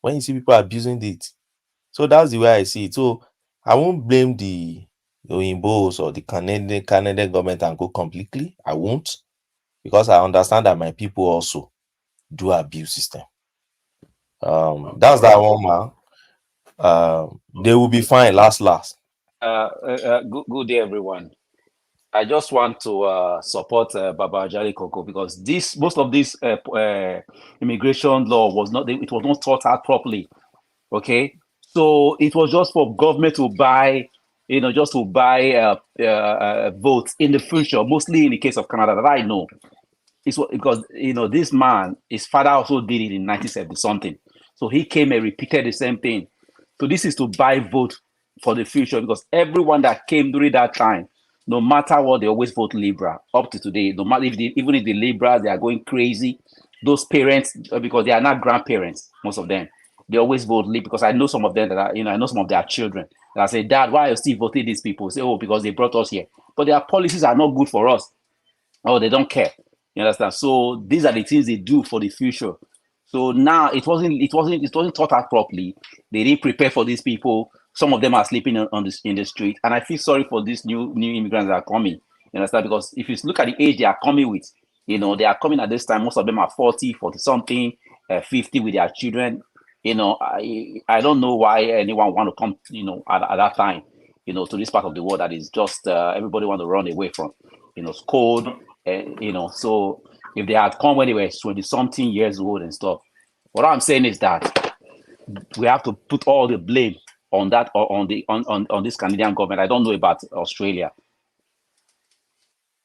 when you see people abusing it. So that's the way I see it. So I won't blame the Oyimbos or the Canadian government and go completely. I won't, because I understand that my people also do abuse system. That's that one, man. They will be fine last. Good day, everyone. I just want to support Baba Jali Koko, because most of this immigration law was not thought out properly. Okay, so it was just for government to buy, just to buy votes in the future. Mostly in the case of Canada that I know, it's because this man, his father also did it in 1970 something. So he came and repeated the same thing. So this is to buy vote for the future, because everyone that came during that time, no matter what, they always vote Libra up to today. No matter even if the Libras, they are going crazy. Those parents, because they are not grandparents, most of them, they always vote Libra. Because I know some of them that are, I know some of their children that I say, Dad, why are you still voting these people? Say, oh, because they brought us here. But their policies are not good for us. Oh, they don't care. You understand? So these are the things they do for the future. So now it wasn't thought out properly. They didn't prepare for these people. Some of them are sleeping in the street, and I feel sorry for these new immigrants that are coming. You understand? Because if you look at the age they are coming with, they are coming at this time. Most of them are 40 something, 50 with their children. I don't know why anyone want to come, at that time, to this part of the world that is just everybody want to run away from. It's cold, so if they had come when they were 20 something years old and stuff, what I'm saying is that we have to put all the blame on that, or on this Canadian government. I don't know about Australia.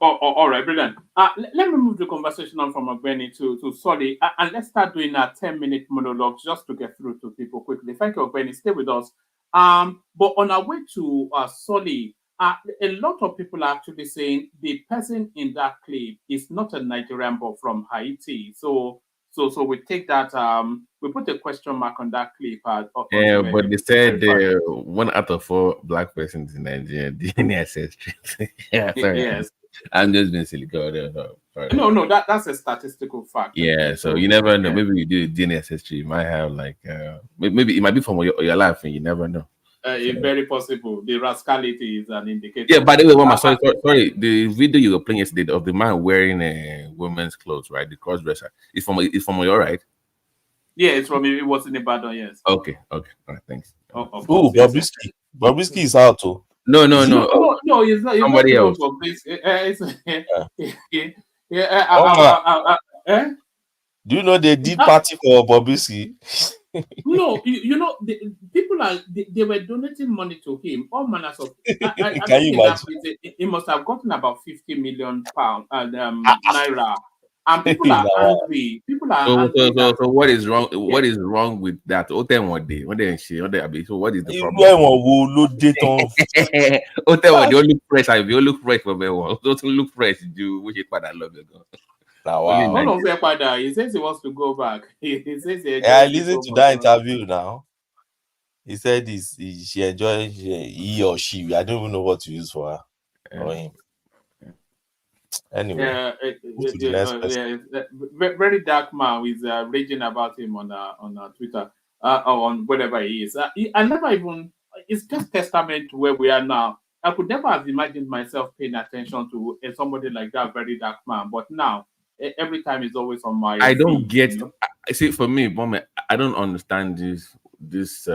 All right, brilliant. Let me move the conversation on from Ogbeni to Solly, and let's start doing a 10-minute monologue just to get through to people quickly. Thank you, Ogbeni. Stay with us. But on our way to Solly, a lot of people are actually saying the person in that clip is not a Nigerian but from Haiti. So we take that. We put a question mark on that clip. Yeah, but they said 1 out of 4 black persons in Nigeria DNA ancestry. Yeah, sorry. Yes. I'm just being silly. No, that's a statistical fact. Yeah, so you never know. Maybe you do DNA ancestry, you might have like maybe it might be from your life, and you never know. It's very possible. The rascality is an indicator. Yeah, by the way, Mama, sorry. The video you were playing yesterday of the man wearing women's clothes, right? The cross-dresser. It's from your right? Yeah, it's from it was in Ibadan, yes. Okay. All right, thanks. Oh, Bobrisky. Bobrisky is out too. No, No, it's not. Somebody else. Do you know they did party for Bobrisky? No, you know, people they were donating money to him, all manners of. I Can you imagine? He must have gotten about 50 million pounds and naira, and people are angry. People are angry. So what is wrong? What is wrong with that? So what is the problem? They look fresh. I will look fresh for me. Don't look fresh. Do which is what I love you. Wow. He says he wants to go back. He says I listened to that interview now. He said she enjoys he or she. I don't even know what to use for her or him. Anyway, very dark man with raging about him on Twitter or on whatever he is. I never even. It's just testament to where we are now. I could never have imagined myself paying attention to somebody like that very dark man, but now. Every time it's always on my. I don't get. I see. For me, moment, I don't understand this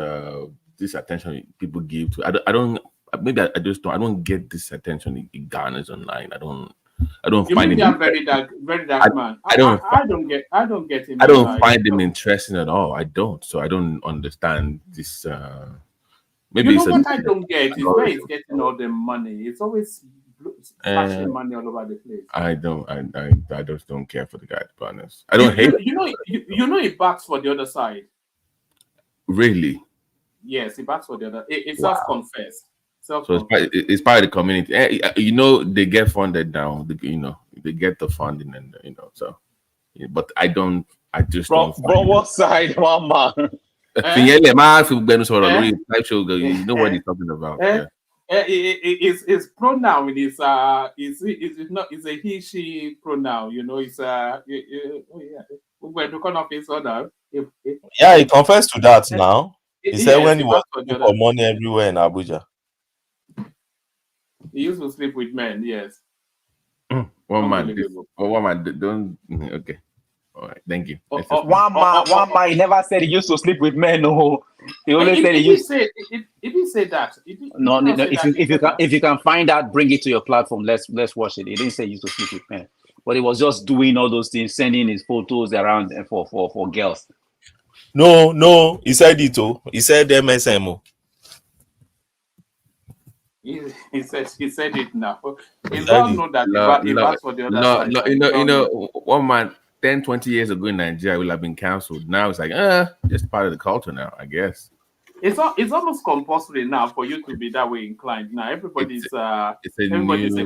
attention people give to. I don't. Maybe I just don't. I don't get this attention it garners online. I don't you find it. Very dark man. I don't get him. I don't find him interesting at all. I don't. So I don't understand this. Maybe you know what I don't get is where he's getting all the money. It's always. Splashing money all over the place. I just don't care for the guy, to be honest. I don't hate. You know he backs for the other side. Really? Yes, he backs for the other. It's self-confessed. So it's part of the community. You know they get funded now. They get the funding and so. But I just don't. From what side, one man? You know what he's talking about. Yeah. His pronoun is not is a he she pronoun, it's we're looking up his order. Yeah, he confessed to that now. He said when he was looking for money everywhere in Abuja. He used to sleep with men, yes. One man, don't okay. All right, thank you. One man, he never said he used to sleep with men. No, he only said he used. It didn't say that. No. If you can find that, bring it to your platform. Let's watch it. He didn't say he used to sleep with men, but he was just doing all those things, sending his photos around for girls. No, he said it too. He said MSMO. He said it now. He don't know that he passed for the other side. One man 10-20 years ago in Nigeria will have been cancelled. Now it's like just part of the culture now, I guess. It's almost compulsory now for you to be that way inclined. Now everybody's a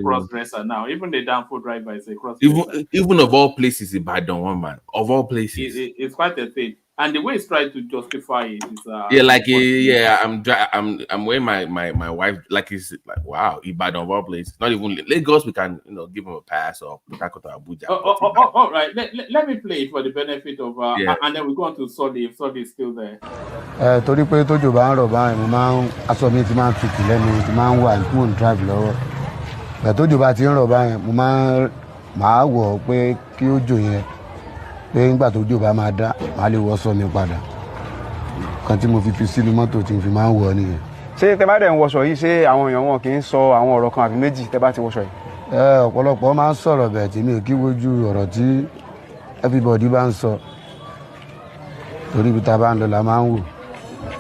cross-dresser now. Even the damn food driver is a cross-dresser. Even of all places, Ibadan, one man. Of all places. It's quite a thing. And the way he's trying to justify it is I'm wearing my wife wow, Ibadan of all places. Not even Lagos, we can give him a pass or Abuja. All right. Let me play it for the benefit of and then we go on to Solly if Solly is still there. Torí pé tójò bá ń rọ̀ báyìí mo máa ń aṣọ mi ti máa ń tutù lẹ́nu ti máa ń wà tí mò ń drive lọ́wọ́. Bẹ́ẹ̀ tójò bá ti ń rọ̀ báyìí mo máa wọ̀ pé kí ó jò yẹn pé nígbà tó jò bá máa dá màá lè wọ́ sọ mi padà. Kan tí mo fi sínú mọ́tò tí mo fi máa ń wọ̀ nìyẹn. Ṣé tẹ́ bá dẹ̀ ń wọṣọ yìí ṣé àwọn èèyàn wọn kì í sọ àwọn ọ̀rọ̀ kan àbí méjì tẹ́ bá ti wọṣọ yìí? Ọ̀pọ̀lọpọ̀ máa ń sọ̀rọ̀ bẹ́ẹ̀ tí mi ò kí wojú ọ̀rọ̀ tí everybody bá ń sọ. Torí ibi tá a bá ń lọ la máa ń wò.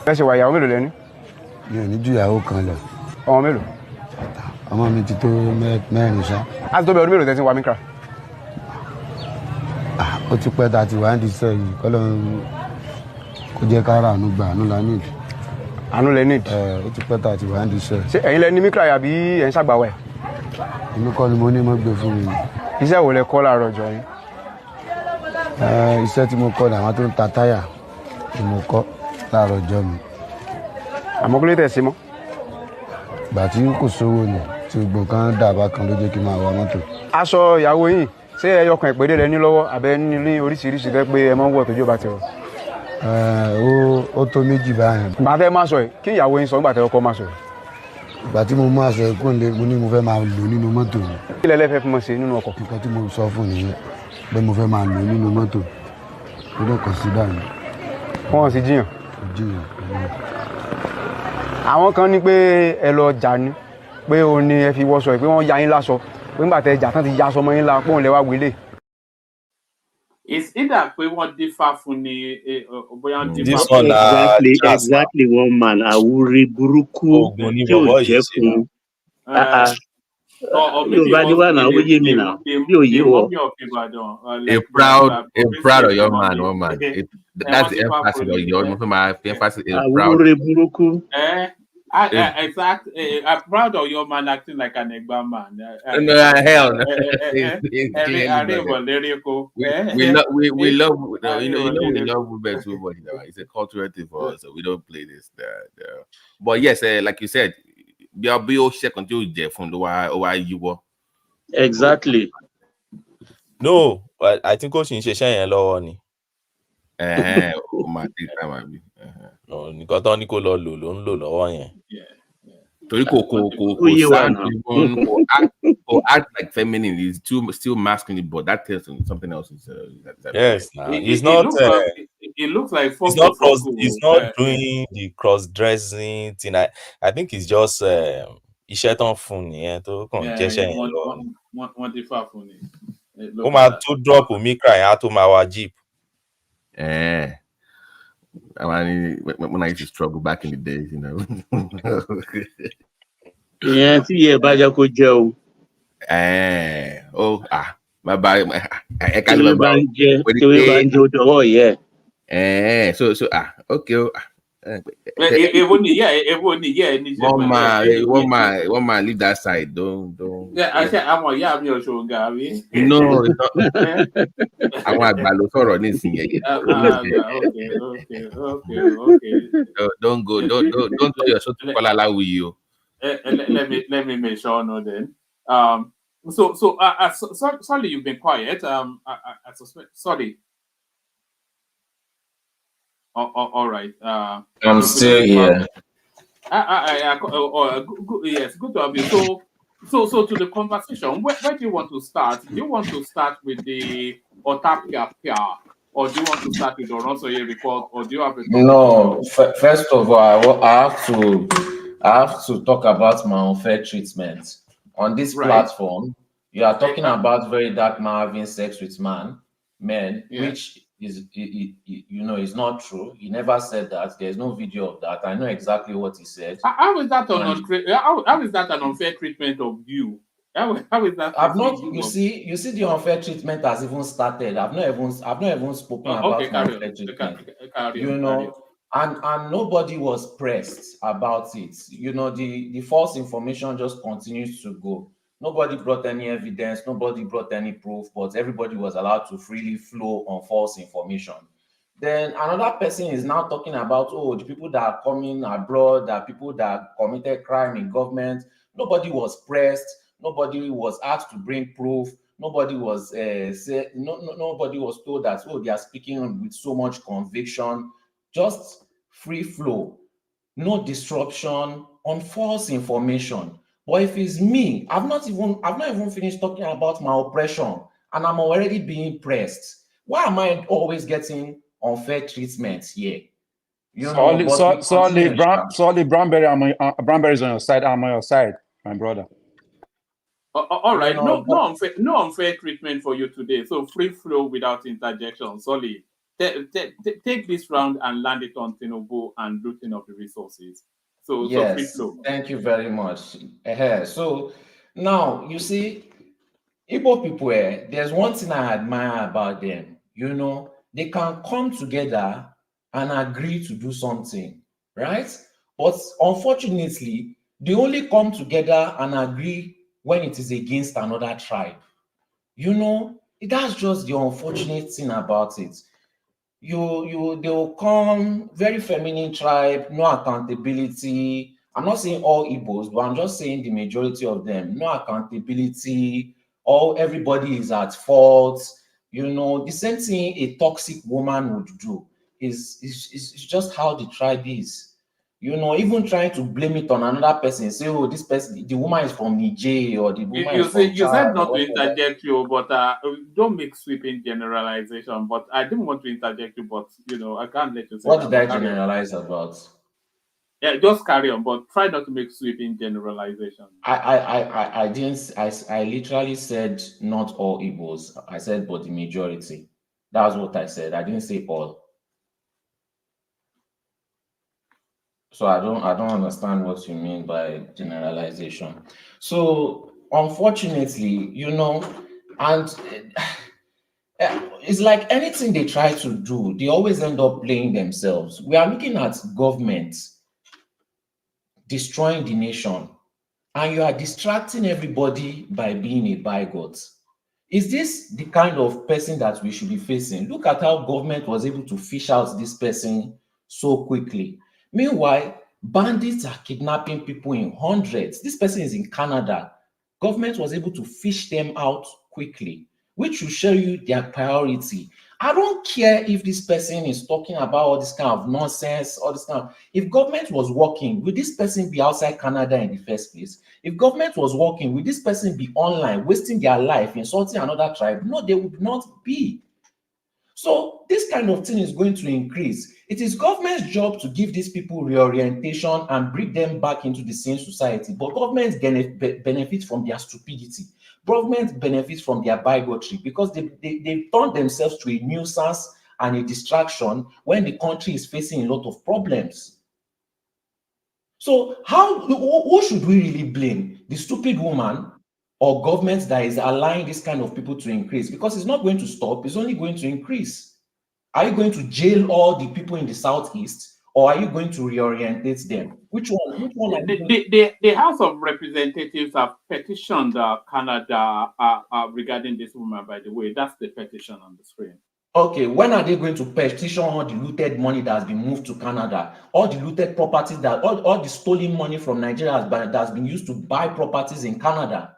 Ẹ ṣe wà ìyàwó mélòó lẹ́ni? Mi ò ní ju ìyàwó kan lọ. Ọmọ mélòó? ọmọ mi ti tó mẹ́rin ṣá. a ti tó bẹ ọdún mélòó tẹ́ ti wá Micra. ó ti pẹ́ tá a ti wá ń di iṣẹ́ yìí kọ́ ló ń kó jẹ́ ká ra àánú gbà àánú la need. àánú lẹ need. ó ti pẹ́ tá a ti wá ń di iṣẹ́. ṣé ẹ̀yin lẹ ní Micra yàbí ẹ̀ ń ṣàgbàwẹ̀. èmi kọ́ ni mo ní mọ́ gbé fún mi. iṣẹ́ wo lẹ kọ́ láàárọ̀ ọjọ́ yín. iṣẹ́ tí mo kọ́ ni àwọn tó ń ta táyà ni mo kọ́ láàárọ̀ ọjọ́ mi. àmọ́ kí ló tẹ̀ sí mọ́. ìgbà tí kò sówó ni tí gbogbo kan dàbà kan ló jẹ́ kí n máa wa mọ́tò. aṣọ ìyàwó yìí ṣé ẹyọkan ìpèdè rẹ ní lọ́wọ́ àbẹ́ ní oríṣiríṣi fẹ́ pé ẹ máa ń wọ̀ tójú bá ti rọ̀. ó tó méjì báyìí. ìgbà tẹ́ máa sọ yìí kí ìyàwó yín sọ nígbà tẹ́ ọkọ máa sọ yìí. ìgbà tí mo máa sọ ikú ńlẹ mo ní mo fẹ́ máa lò nínú mọ́tò mi. kí lẹ́lẹ́ fẹ́ fi mọ̀ sí nínú ọkọ̀. nǹkan tí mo sọ fún nìyẹn pé mo fẹ́ máa lò nínú mọ́tò tó dẹ̀ kàn sí báyìí. wọ́n sì jiyàn. àwọn kan ní pé ẹ lọ jà ní pé o ní ẹ fi wọṣọ pé wọ́n ya yín láṣọ pé nígbà tẹ́ jà tán ti ya aṣọ mọ́ yín la pọ́n lẹ́wà wílé. Is either pé wọ́n dífá fún ni bóyá ń dífá This fún one exactly one man àwúrí burúkú tí ò jẹ́ fún. Yorùbá ni wà náà ó yé mi náà bí ò yé wọ. A proud of your man, one man. That's the emphasis of your emphasis. Àwúrí burúkú. Exactly. I'm proud of your man acting like an Egba man. Hell no. We love we love women too much. It's a cultural thing for us, so we don't play this. But yes, like you said, Exactly. No, I think ó sì ń ṣiṣẹ́ yẹn lọ́wọ́ ni. Nǹkan tán ní kó lọ lò ló ń lò lọ́wọ́ yẹn. Torí kò act like feminine. He's still masculine, but that tells him something else. Yes, he's not. It looks like he's not doing the cross-dressing thing. I think he's just iṣẹ́ tán fún nìyẹn tó kàn jẹ́ṣẹ́ yẹn lọ. Wọ́n ti fà fún ni. Ó máa tó drop Micra yẹn á tó máa wá Jeep. I mean, when I used to struggle back in the days, you know. Yeah, tí yẹ bá jẹ́ kó jẹ́ o. Bàbá ẹ ká ló bá ń jẹ́ ó dọwọ́ yẹ. Okay. One man leave that side. Don't. Yeah, I said I'm a yeah, I'm sure, Gary. No, it's not. I want to follow this thing. Okay. Don't go. Don't do your show to call allow you. Let me make sure no then. So sorry, you've been quiet. I suspect. Sorry. All right. I'm still here. Yes, good to have you. So to the conversation, where do you want to start? Do you want to start with the Ota Piapia, or do you want to start with the Oronsaye report, or do you have a No, first of all, I have to talk about my unfair treatment on this platform. You are talking about very dark man having sex with men, which is it's not true. He never said that. There's no video of that. I know exactly what he said. How is that how is that an unfair treatment of you? How is that? I've not. You see, the unfair treatment has even started. I've not even spoken about my unfair treatment. And nobody was pressed about it. The false information just continues to go. Nobody brought any evidence, nobody brought any proof, but everybody was allowed to freely flow on false information. Then another person is now talking about, the people that are coming abroad, that people that committed crime in government. Nobody was pressed, nobody was asked to bring proof, nobody was nobody was told that, they are speaking with so much conviction. Just free flow, no disruption on false information. But if it's me, I've not even finished talking about my oppression, and I'm already being pressed. Why am I always getting unfair treatment here? Sorry, Brownberry's on your side. I'm on your side, my brother. All right, no unfair treatment for you today. So free flow without interjection. Solid. Take this round and land it on Tinubu and looting of the resources. So, yes, so thank you very much. So now you see, Igbo people, there's one thing I admire about them. You know, they can come together and agree to do something, right? But unfortunately, they only come together and agree when it is against another tribe. You know, that's just the unfortunate thing about it. They'll come, very feminine tribe, no accountability. I'm not saying all Igbos, but I'm just saying the majority of them, no accountability. Everybody is at fault. You know, the same thing a toxic woman would do is just how the tribe is. You know, even trying to blame it on another person, say, oh, this person, the woman is from Niger, or the woman is from Chad. You said not to interject you, but don't make sweeping generalization. But I didn't want to interject you, but you know, I can't let you say what that. What did I generalize about? Yeah, just carry on, but try not to make sweeping generalization. I didn't. I literally said not all Igbos. I said, but the majority. That's what I said. I didn't say all. So I don't understand what you mean by generalization. So unfortunately, you know, and it's like anything they try to do, they always end up playing themselves. We are looking at government destroying the nation, and you are distracting everybody by being a bigot. Is this the kind of person that we should be facing? Look at how government was able to fish out this person so quickly. Meanwhile, bandits are kidnapping people in hundreds. This person is in Canada. Government was able to fish them out quickly, which will show you their priority. I don't care if this person is talking about all this kind of nonsense, all this kind of... If government was working, would this person be outside Canada in the first place? If government was working, would this person be online, wasting their life, insulting another tribe? No, they would not be. So this kind of thing is going to increase. It is government's job to give these people reorientation and bring them back into the same society. But government benefits from their stupidity. Government benefits from their bigotry because they've turned themselves to a nuisance and a distraction when the country is facing a lot of problems. So who should we really blame? The stupid woman or government that is allowing this kind of people to increase? Because it's not going to stop, it's only going to increase. Are you going to jail all the people in the Southeast, or are you going to reorientate them? Which one? The House of Representatives have petitioned Canada regarding this woman, by the way. That's the petition on the screen. Okay, when are they going to petition all the looted money that has been moved to Canada? All the looted properties, all the stolen money from Nigeria that has been used to buy properties in Canada,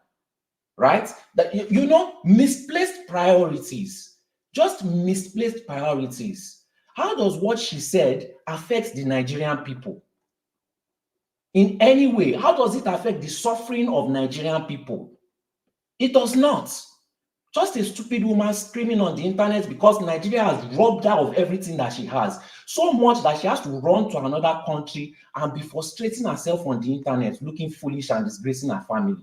right? That, you know, misplaced priorities. Just misplaced priorities. How does what she said affect the Nigerian people? In any way, how does it affect the suffering of Nigerian people? It does not. Just a stupid woman screaming on the internet because Nigeria has robbed her of everything that she has. So much that she has to run to another country and be frustrating herself on the internet, looking foolish and disgracing her family.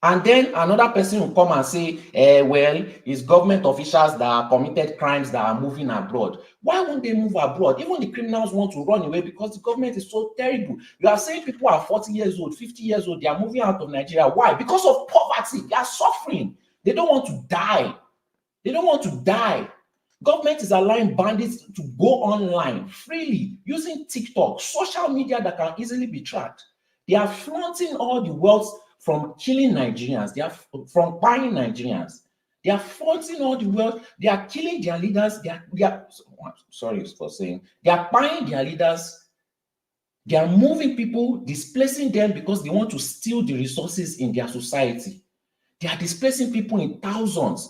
And then another person will come and say, well, it's government officials that committed crimes that are moving abroad. Why won't they move abroad? Even the criminals want to run away because the government is so terrible. You are saying people are 40 years old, 50 years old, they are moving out of Nigeria. Why? Because of poverty. They are suffering. They don't want to die. They don't want to die. Government is allowing bandits to go online freely using TikTok, social media that can easily be tracked. They are flaunting all the wealth from killing Nigerians. They are from buying Nigerians. They are flaunting all the wealth. They are killing their leaders. They are sorry for saying, they are buying their leaders. They are moving people, displacing them because they want to steal the resources in their society. They are displacing people in thousands.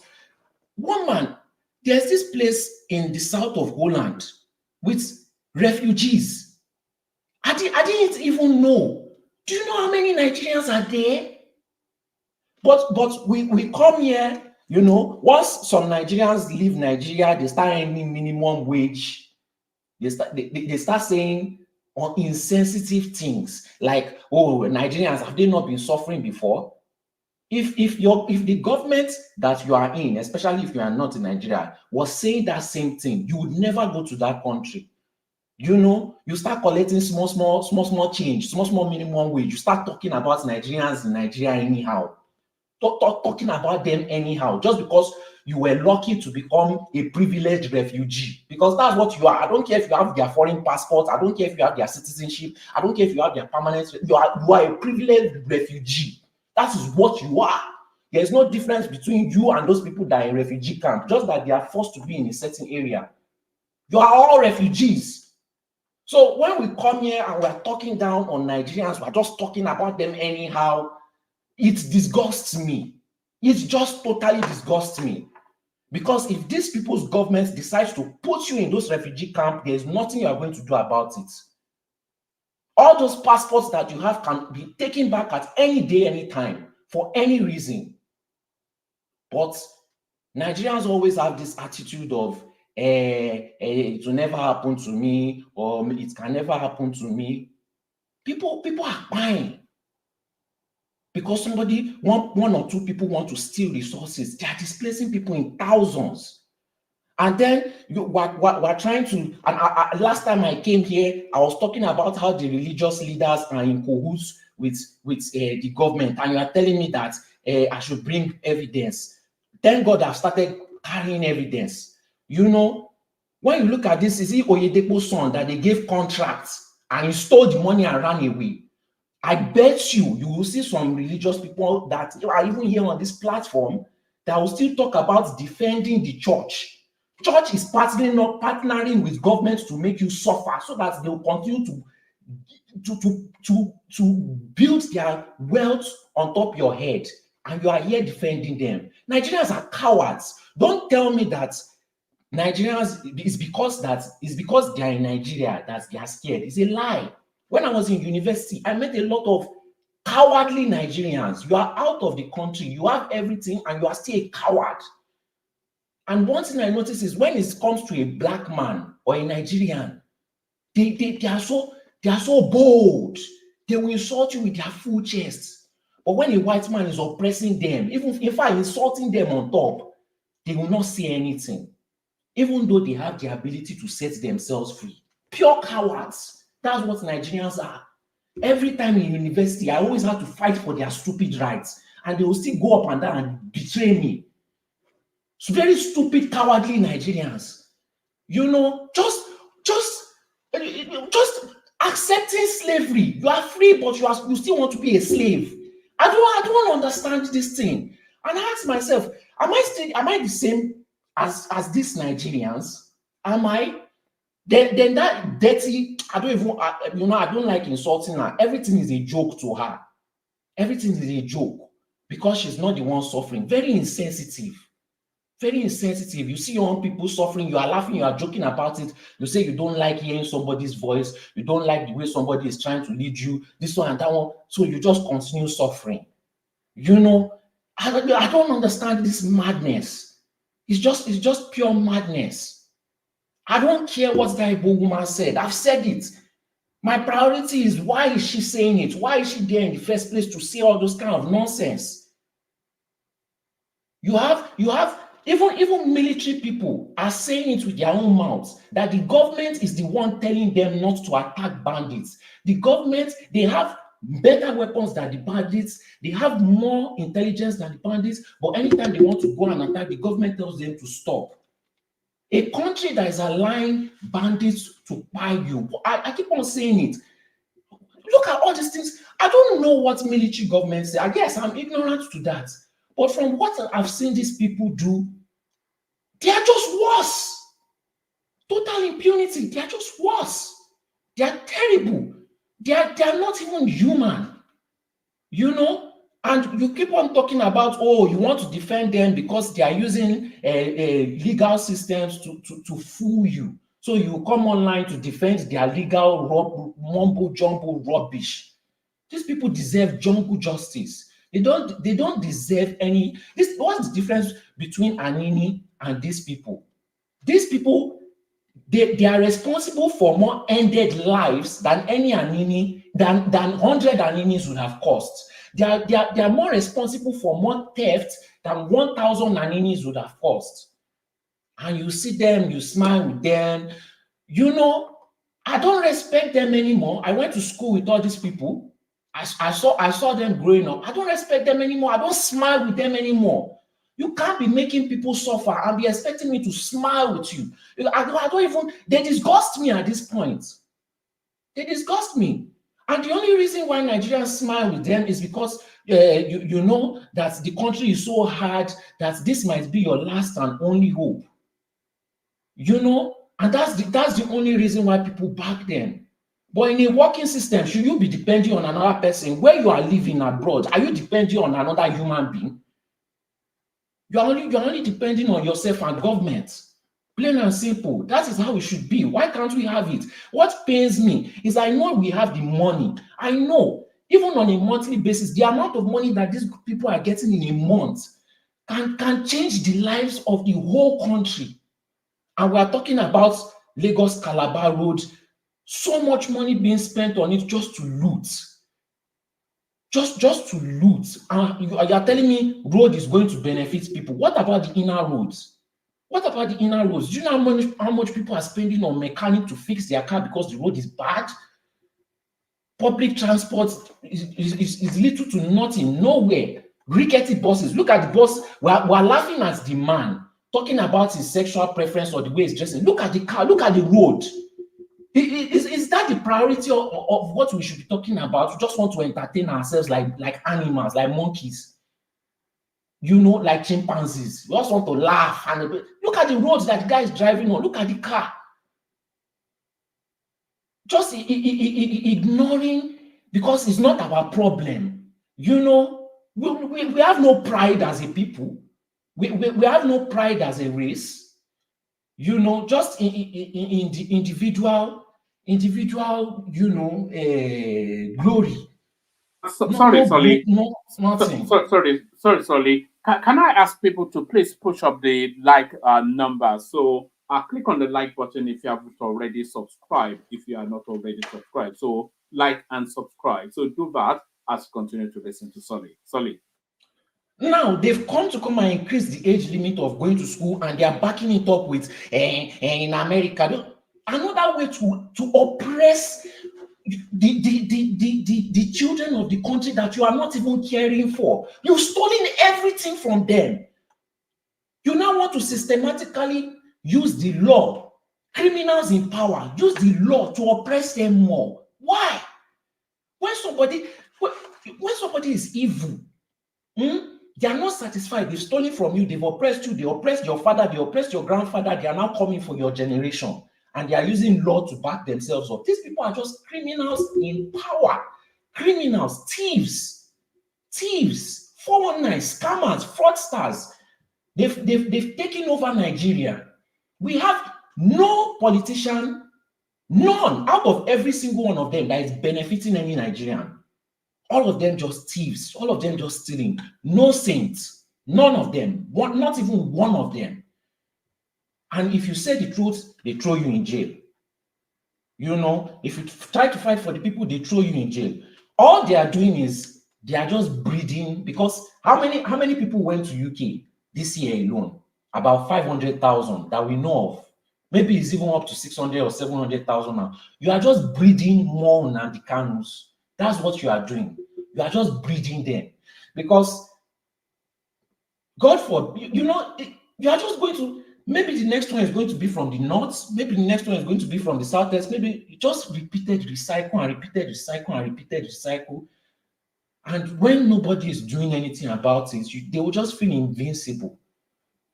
Woman, there's this place in the south of Holland with refugees. I didn't even know. Do you know how many Nigerians are there? But we come here, you know, once some Nigerians leave Nigeria, they start earning minimum wage. They start saying insensitive things like, oh, Nigerians, have they not been suffering before? If the government that you are in, especially if you are not in Nigeria, was saying that same thing, you would never go to that country. You know, you start collecting small change, small minimum wage. You start talking about Nigerians in Nigeria anyhow. Talking about them anyhow, just because you were lucky to become a privileged refugee, because that's what you are. I don't care if you have their foreign passport. I don't care if you have their citizenship. I don't care if you have their permanent. You are a privileged refugee. That is what you are. There's no difference between you and those people that are in refugee camp, just that they are forced to be in a certain area. You are all refugees. So when we come here and we're talking down on Nigerians, we're just talking about them anyhow, it disgusts me. It just totally disgusts me. Because if these people's governments decides to put you in those refugee camps, there's nothing you are going to do about it. All those passports that you have can be taken back at any day, any time, for any reason. But Nigerians always have this attitude of, it will never happen to me, or it can never happen to me. People are buying. Because one or two people want to steal resources. They are displacing people in thousands. And then we're trying to, and last time I came here, I was talking about how the religious leaders are in cahoots with the government. And you are telling me that I should bring evidence. Thank God I've started carrying evidence. You know, when you look at this, is it Oyedepo's son that they gave contracts and he stole the money and ran away? I bet you will see some religious people that are even here on this platform that will still talk about defending the church. Church is partnering with government to make you suffer so that they will continue to build their wealth on top of your head, and you are here defending them. Nigerians are cowards. Don't tell me that Nigerians is because they are in Nigeria that they are scared. It's a lie. When I was in university, I met a lot of cowardly Nigerians. You are out of the country, you have everything, and you are still a coward. And one thing I notice is when it comes to a black man or a Nigerian, they are so bold. They will insult you with their full chest. But when a white man is oppressing them, even if I insulting them on top, they will not say anything, even though they have the ability to set themselves free. Pure cowards. That's what Nigerians are. Every time in university, I always have to fight for their stupid rights, and they will still go up and down and betray me. It's very stupid, cowardly Nigerians. You know, just accepting slavery. You are free, but you still want to be a slave. I don't understand this thing. And I ask myself, am I the same as these Nigerians? Am I? Then that dirty, I don't like insulting her. Everything is a joke to her. Everything is a joke because she's not the one suffering. Very insensitive. Very insensitive. You see your own people suffering, you are laughing, you are joking about it. You say you don't like hearing somebody's voice, you don't like the way somebody is trying to lead you, this one and that one. So you just continue suffering. You know, I don't understand this madness. It's just pure madness. I don't care what that Ipob woman said. I've said it. My priority is, why is she saying it? Why is she there in the first place to say all those kind of nonsense? You have even military people are saying it with their own mouths that the government is the one telling them not to attack bandits. The government, they have better weapons than the bandits. They have more intelligence than the bandits. But anytime they want to go and attack, the government tells them to stop. A country that is allowing bandits to buy you. I keep on saying it. Look at all these things. I don't know what military governments say. I guess I'm ignorant to that. But from what I've seen these people do, they are just worse. Total impunity. They are just worse. They are terrible. They are not even human. You know? And you keep on talking about, oh, you want to defend them because they are using legal systems to fool you. So you come online to defend their legal mumbo-jumbo rubbish. These people deserve jungle justice. They don't deserve any. What's the difference between Anini and these people? These people, they are responsible for more ended lives than any Anini, than 100 Aninis would have cost. They are more responsible for more theft than 1,000 Aninis would have cost. And you see them, you smile with them. You know, I don't respect them anymore. I went to school with all these people. I saw them growing up. I don't respect them anymore. I don't smile with them anymore. You can't be making people suffer and be expecting me to smile with you. I don't even, they disgust me at this point. They disgust me. And the only reason why Nigerians smile with them is because you know that the country is so hard that this might be your last and only hope. You know, and that's the only reason why people back them. But in a working system, should you be depending on another person? Where you are living abroad, are you depending on another human being? You're only depending on yourself and government. Plain and simple. That is how it should be. Why can't we have it? What pains me is I know we have the money. I know, even on a monthly basis, the amount of money that these people are getting in a month can change the lives of the whole country. And we are talking about Lagos Calabar Road, so much money being spent on it just to loot. Just to loot. And you are telling me road is going to benefit people. What about the inner roads? What about the inner roads? Do you know how much people are spending on mechanic to fix their car because the road is bad? Public transport is little to nothing, nowhere. Rickety buses. Look at the bus. We're laughing at the man talking about his sexual preference or the way he's dressing. Look at the car. Look at the road. Is that the priority of what we should be talking about? We just want to entertain ourselves like animals, like monkeys, you know, like chimpanzees. We just want to laugh. And look at the roads that the guy is driving on. Look at the car. Just ignoring, because it's not our problem. You know, we have no pride as a people. We have no pride as a race. You know, just in the individual, you know, glory. Sorry, Solly. Nothing. Sorry, Solly. Can I ask people to please push up the like number? So click on the like button if you haven't already subscribed, if you are not already subscribed. So like and subscribe. So do that as you continue to listen to Solly. Solly. Now they've come and increase the age limit of going to school, and they are backing it up with in America. Another way to oppress the children of the country that you are not even caring for. You've stolen everything from them. You now want to systematically use the law, criminals in power, use the law to oppress them more. Why? When somebody is evil, they are not satisfied. They've stolen from you, they've oppressed you, they oppressed your father, they oppressed your grandfather, they are now coming for your generation. And they are using law to back themselves up. These people are just criminals in power. Criminals, thieves, 419, scammers, fraudsters. They've taken over Nigeria. We have no politician, none out of every single one of them that is benefiting any Nigerian. All of them just thieves. All of them just stealing. No saints. None of them. Not even one of them. And if you say the truth, they throw you in jail. You know, if you try to fight for the people, they throw you in jail. All they are doing is they are just breeding, because how many people went to UK this year alone? About 500,000 that we know of. Maybe it's even up to 600 or 700,000 now. You are just breeding more Nnamdi Kanus. That's what you are doing. You are just breeding them. Because God forbid, you know, you are just going to, maybe the next one is going to be from the north, maybe the next one is going to be from the southwest, maybe you just repeated recycle and repeated recycle and repeated recycle. And when nobody is doing anything about it, they will just feel invincible.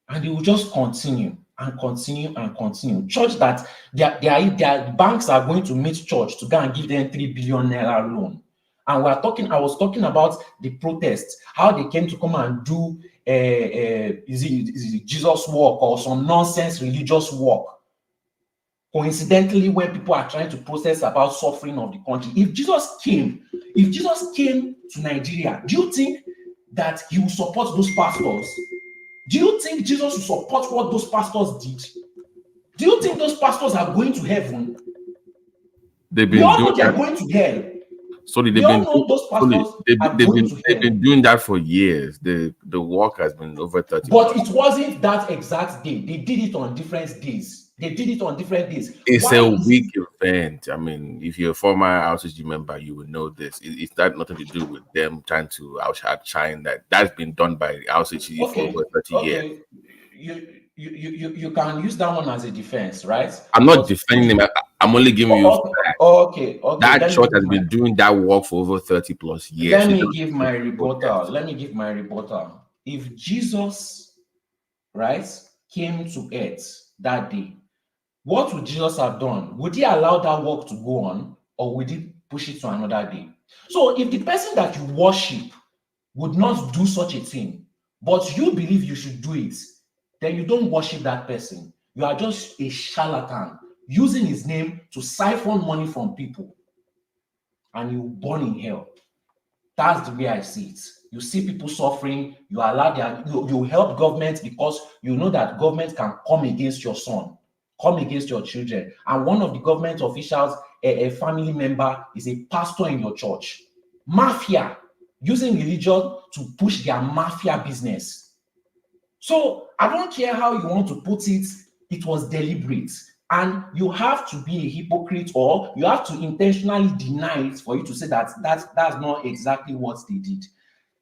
And they will just continue and continue and continue. Church that their banks are going to meet church to go and give them 3 billion naira loan. And I was talking about the protests, how they came to come and do is it Jesus walk or some nonsense religious walk. Coincidentally, when people are trying to protest about suffering of the country, if Jesus came to Nigeria, do you think that he will support those pastors? Do you think Jesus will support what those pastors did? Do you think those pastors are going to heaven? They've been going to hell. So they've been doing that for years. The work has been over 30. But it wasn't that exact day. They did it on different days. They did it on different days. It's a weak event. I mean, if you're a former RCG member, you will know this. It's got nothing to do with them trying to outshine that. That's been done by RCG for over 30 years. You can use that one as a defense, right? I'm not defending them. I'm only giving you facts. Okay. That church has been doing that work for over 30 plus years. Let me give my rebuttal. If Jesus, right, came to earth that day, what would Jesus have done? Would he allow that work to go on, or would he push it to another day? So if the person that you worship would not do such a thing, but you believe you should do it, then you don't worship that person. You are just a charlatan using his name to siphon money from people, and you burn in hell. That's the way I see it. You see people suffering, you allow you help government because you know that government can come against your son, come against your children. And one of the government officials, a family member, is a pastor in your church. Mafia, using religion to push their mafia business. So I don't care how you want to put it, it was deliberate. And you have to be a hypocrite, or you have to intentionally deny it for you to say that that's not exactly what they did.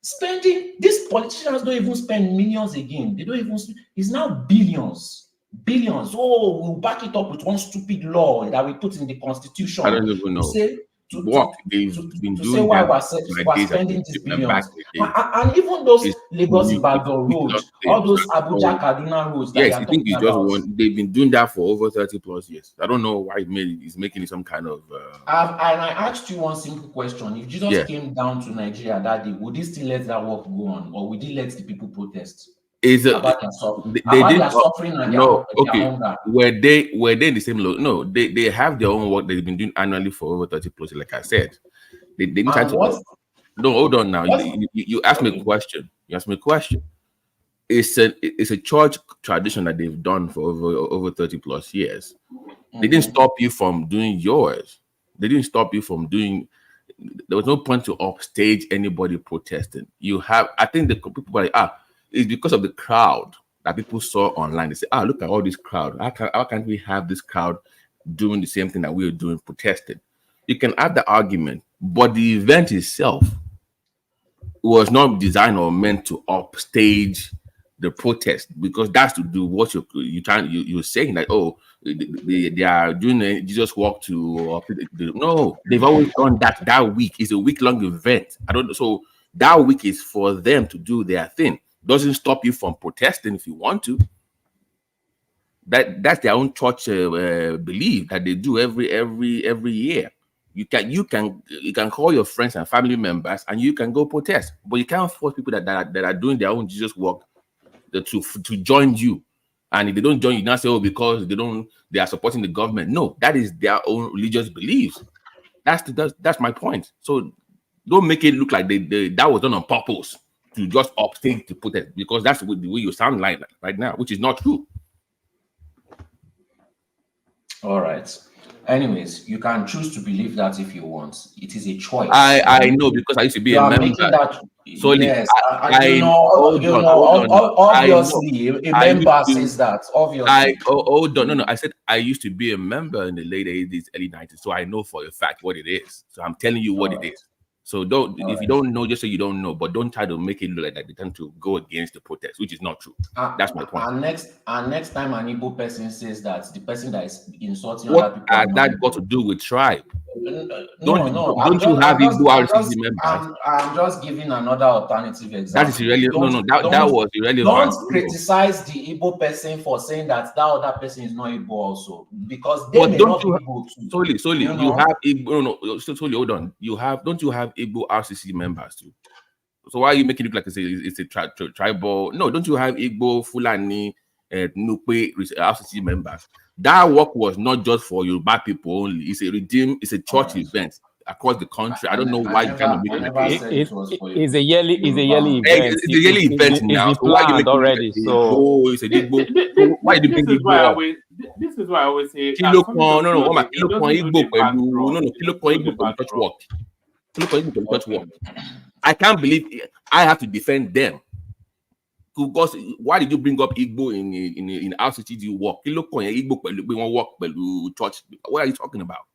Spending, these politicians don't even spend millions again. They don't even, it's now billions. Oh, we'll back it up with one stupid law that we put in the constitution. I don't even know. To say why we're spending these billions. And even those Lagos Ibadan roads, all those Abuja Kaduna roads. Yes, I think it's just one. They've been doing that for over 30 plus years. I don't know why he's making it some kind of. And I asked you one simple question: if Jesus came down to Nigeria that day, would he still let that work go on, or would he let the people protest? About their suffering and their hunger? Were they in the same load? No, they have their own work they've been doing annually for over 30 plus. Like I said, they didn't try to. No, hold on now. You asked me a question. It's a church tradition that they've done for over 30 plus years. They didn't stop you from doing yours. They didn't stop you from doing. There was no point to upstage anybody protesting. I think the people were like, it's because of the crowd that people saw online. They say, look at all this crowd. How can't we have this crowd doing the same thing that we are doing, protesting? You can have the argument, but the event itself was not designed or meant to upstage the protest, because that's to do what you're saying, like, they are doing a Jesus walk to. No, they've always done that week. It's a week-long event. So that week is for them to do their thing. Doesn't stop you from protesting if you want to. That's their own church belief that they do every year. You can call your friends and family members and you can go protest, but you can't force people that are doing their own Jesus work to join you. And if they don't join you, not say because they are supporting the government. No, that is their own religious beliefs. That's my point. So don't make it look like that was done on purpose to just upstage to protest, because that's the way you sound like right now, which is not true. All right. Anyways, you can choose to believe that if you want. It is a choice. I know, because I used to be a member. Yes, obviously, a member says that. Obviously. No. I said I used to be a member in the late 80s, early 90s, so I know for a fact what it is. So I'm telling you what it is. So if you don't know, just say you don't know, but don't try to make it look like that they tend to go against the protest, which is not true. That's my point. And next time an Igbo person says that, the person that is insulting what other people, has that got to do with tribe? Don't you have Igbo RCC members? I'm just giving another alternative example. That is irrelevant. That was irrelevant. Don't criticize the Igbo person for saying that other person is not Igbo also, because they may not be Igbo too. Solely, you have Igbo. Solely, hold on. Don't you have Igbo RCC members too? So why are you making it look like it's a tribal? No, don't you have Igbo, Fulani, Nupe RCC members? That work was not just for Yoruba people only. It's a church event across the country. I don't know why you can't make it. It's a yearly event. It's a yearly event now. It's planned already. So it's a Igbo. Why do you think Igbo? This is why I always say. I can't believe I have to defend them. Because why did you bring up Igbo in our city? Do you work? You look on Igbo, we won't work, but church. What are you talking about?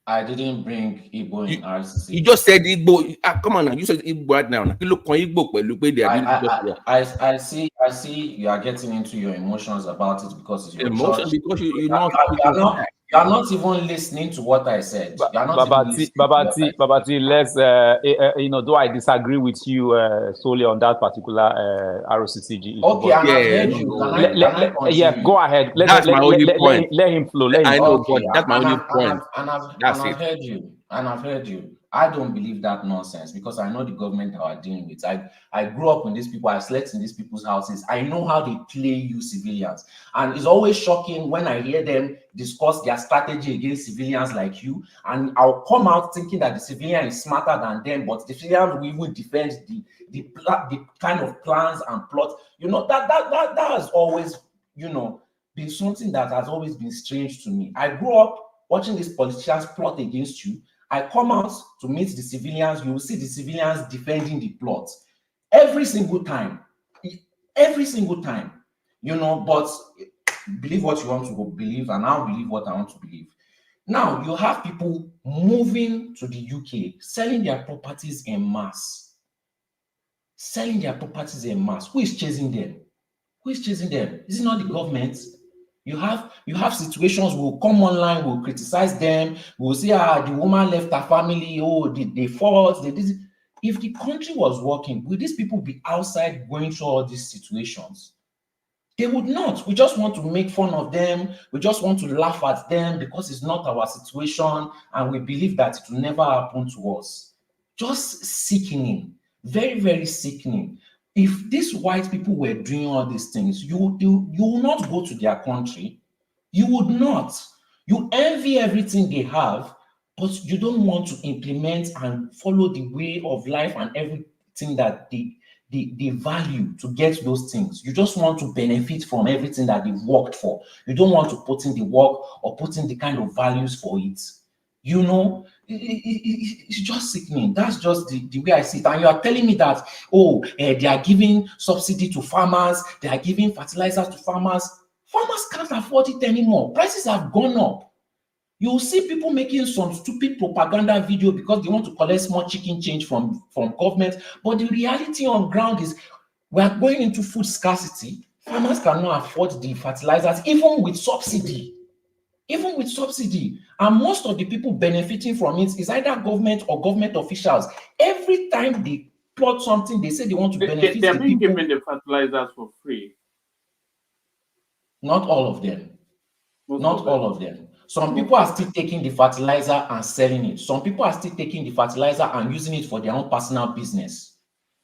I didn't bring Igbo in RCC. You just said Igbo. Come on now, you said Igbo right now. You look on Igbo, I see you are getting into your emotions about it because it's your emotion. church. Because you're not even listening to what I said. You are not even listening Babati, let's though I disagree with you solely on that particular ROCCG. Okay, and I've heard you. Yeah, go ahead. That's my only point. Let him flow. I know, but that's my only point. I've heard you. And I've heard you. I don't believe that nonsense because I know the government that we're dealing with. I grew up with these people. I slept in these people's houses. I know how they play you civilians. And it's always shocking when I hear them discuss their strategy against civilians like you. And I'll come out thinking that the civilian is smarter than them, but the civilian will even defend the kind of plans and plots. That has always, been something that has always been strange to me. I grew up watching these politicians plot against you. I come out to meet the civilians. You will see the civilians defending the plot every single time. But believe what you want to believe, and I'll believe what I want to believe. Now you have people moving to the UK, selling their properties en masse. Who is chasing them? Is it not the government? You have situations will come online, will criticize them, will say, the woman left her family, they fought, they did. If the country was working, would these people be outside going through all these situations? They would not. We just want to make fun of them. We just want to laugh at them because it's not our situation and we believe that it will never happen to us. Just sickening. Very, very sickening. If these white people were doing all these things, you will not go to their country. You would not. You envy everything they have, but you don't want to implement and follow the way of life and everything that they value to get those things. You just want to benefit from everything that they've worked for. You don't want to put in the work or put in the kind of values for it. It's just sickening. That's just the way I see it. And you are telling me that, they are giving subsidy to farmers, they are giving fertilizers to farmers. Farmers can't afford it anymore. Prices have gone up. You'll see people making some stupid propaganda video because they want to collect small chicken change from government. But the reality on ground is we are going into food scarcity. Farmers cannot afford the fertilizers, even with subsidy. And most of the people benefiting from it is either government or government officials. Every time they plot something, they say they want to benefit they're being given the fertilizers for free. Not all of them. All of them. Some people are still taking the fertilizer and selling it. Some people are still taking the fertilizer and using it for their own personal business.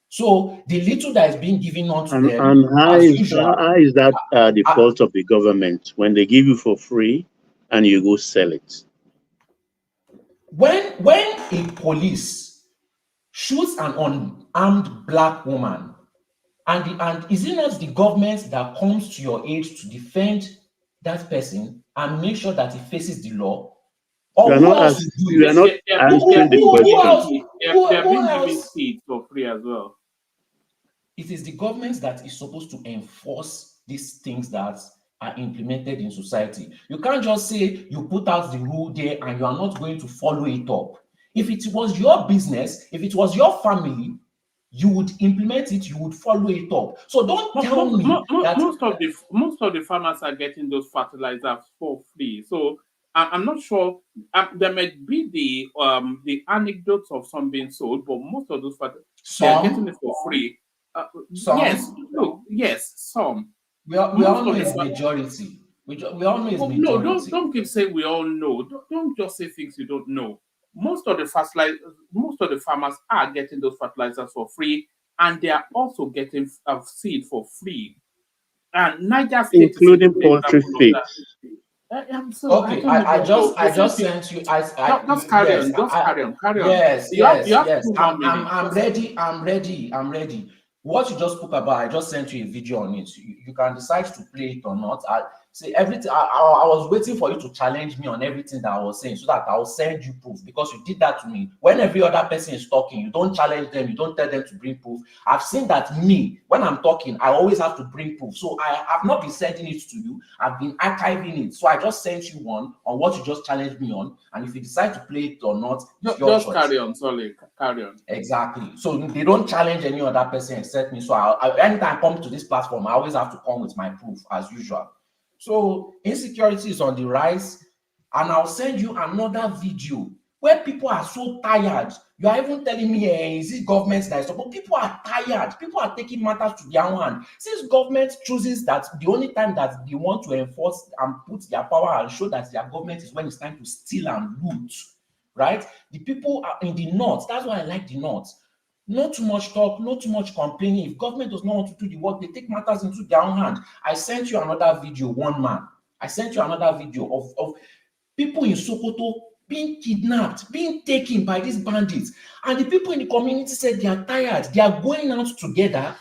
So the little that is being given out to them. And how is that the fault of the government when they give you for free and you go sell it? When a police shoots an unarmed black woman, and is it not the government that comes to your aid to defend that person and make sure that he faces the law? Or you are not answering the question. They're being given seeds for free as well. It is the government that is supposed to enforce these things that are implemented in society. You can't just say you put out the rule there and you are not going to follow it up. If it was your business, if it was your family, you would implement it, you would follow it up. So don't tell me that most of the farmers are getting those fertilizers for free. So I'm not sure. There might be the anecdotes of some being sold, but most of those fertilizers are getting it for free. Some? Yes, some. We all know it's majority. We all know it's majority. No, don't keep saying we all know. Don't just say things you don't know. Most of the farmers are getting those fertilizers for free, and they are also getting seed for free. And Niger State, including poultry feed. I just sent you. Just carry on. Yes. I'm ready. What you just spoke about, I just sent you a video on it. You can decide to play it or not. See, everything. I was waiting for you to challenge me on everything that I was saying, so that I'll send you proof, because you did that to me. When every other person is talking, you don't challenge them, you don't tell them to bring proof. I've seen that when I'm talking, I always have to bring proof. So I have not been sending it to you. I've been archiving it. So I just sent you one on what you just challenged me on. And if you decide to play it or not, it's your just choice. carry on, sorry, carry on. Exactly. So they don't challenge any other person except me. So anytime I come to this platform, I always have to come with my proof as usual. So insecurity is on the rise, and I'll send you another video where people are so tired. You are even telling me, is it government that is support? People are tired. People are taking matters to their own hand. Since government chooses that the only time that they want to enforce and put their power and show that their government is when it's time to steal and loot, right? The people are in the north. That's why I like the north. Not too much talk, not too much complaining. If government does not want to do the work, they take matters into their own hand. I sent you another video, one man. I sent you another video of people in Sokoto being kidnapped, being taken by these bandits. And the people in the community said they are tired. They are going out together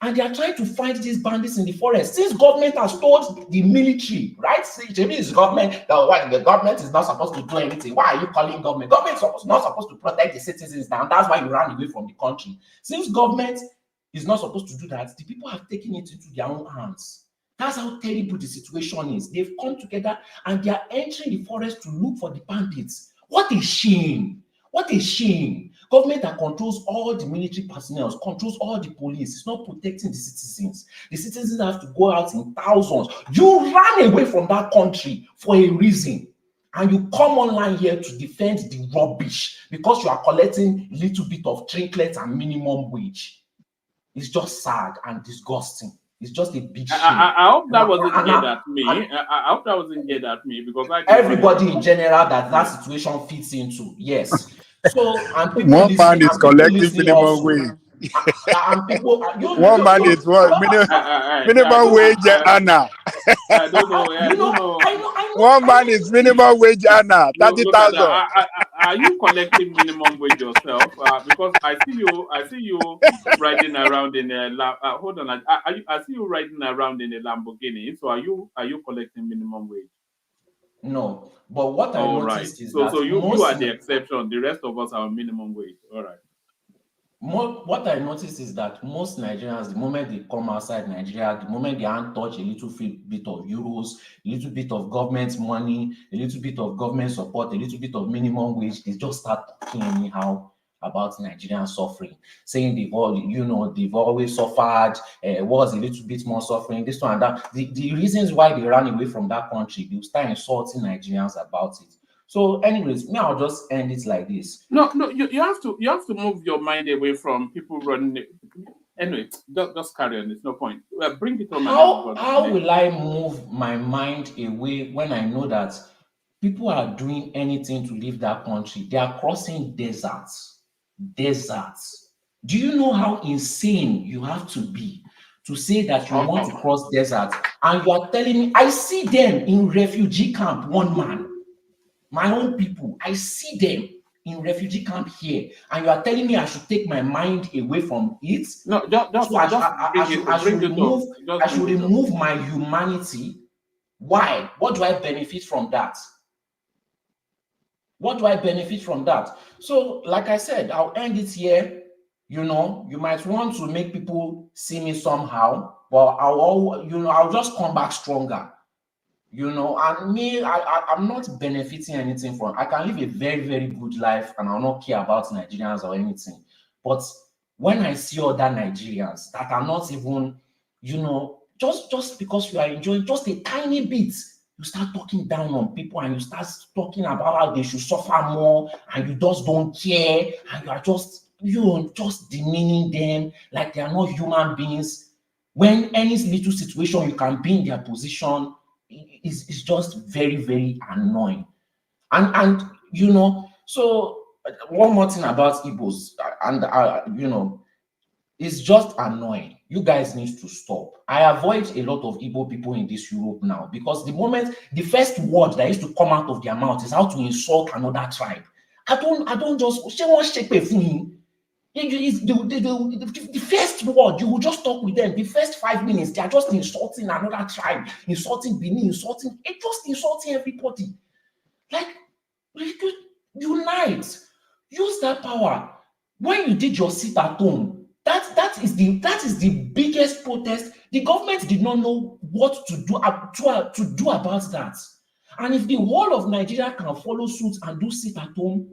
and they are trying to find these bandits in the forest. Since government has told the military, right? It's government, the government is not supposed to do anything. Why are you calling government? Government is not supposed to protect the citizens now. That's why you ran away from the country. Since government is not supposed to do that, the people have taken it into their own hands. That's how terrible the situation is. They've come together and they are entering the forest to look for the bandits. What a shame. What a shame. Government that controls all the military personnel, controls all the police, is not protecting the citizens. The citizens have to go out in thousands. You ran away from that country for a reason. And you come online here to defend the rubbish because you are collecting a little bit of trinkets and minimum wage. It's just sad and disgusting. It's just a big shame. I hope that wasn't aimed at me. I hope that wasn't aimed at me, because everybody in general that situation fits into. Yes. So and people one man is collecting minimum wage. And people, one man is what minimum wage earner. I don't know. One man is minimum wage earner, 30,000. Are you collecting minimum wage yourself? Because I see you riding around in a hold on. I see you riding around in a Lamborghini. So are you collecting minimum wage? No, but what I noticed is that so you are the exception. The rest of us are minimum wage. All right. What I noticed is that most Nigerians, the moment they come outside Nigeria, the moment they hand touch a little bit of euros, a little bit of government money, a little bit of government support, a little bit of minimum wage, they just start talking anyhow about Nigerian suffering, saying they've always suffered, was a little bit more suffering, this one and that. The reasons why they ran away from that country, they start insulting Nigerians about it. So, anyways, I'll just end it like this. No, you have to move your mind away from people running. Anyway, just carry on. There's no point. Bring it on. How will I move my mind away when I know that people are doing anything to leave that country? They are crossing deserts. Do you know how insane you have to be to say that you want to cross deserts, and you are telling me I see them in refugee camp, one man? My own people, I see them in refugee camp here, and you are telling me I should take my mind away from it? No, I should remove my humanity. Why? What do I benefit from that? What do I benefit from that? So, like I said, I'll end it here. You might want to make people see me somehow, but I'll just come back stronger. And me, I'm not benefiting anything from. I can live a very, very good life, and I'll not care about Nigerians or anything. But when I see other Nigerians that are not even, just because you are enjoying just a tiny bit, you start talking down on people, and you start talking about how they should suffer more, and you just don't care, and you are just demeaning them like they are not human beings. When any little situation you can be in their position, it's just very, very annoying. And so one more thing about Igbos, and it's just annoying. You guys need to stop. I avoid a lot of Igbo people in this Europe now, because the first word that used to come out of their mouth is how to insult another tribe. I don't just The first word, you will just talk with them. The first 5 minutes, they are just insulting another tribe, insulting Benin, just insulting everybody. Like, unite, use that power. When you did your sit at home, that is the biggest protest. The government did not know what to do about that. And if the whole of Nigeria can follow suit and do sit at home,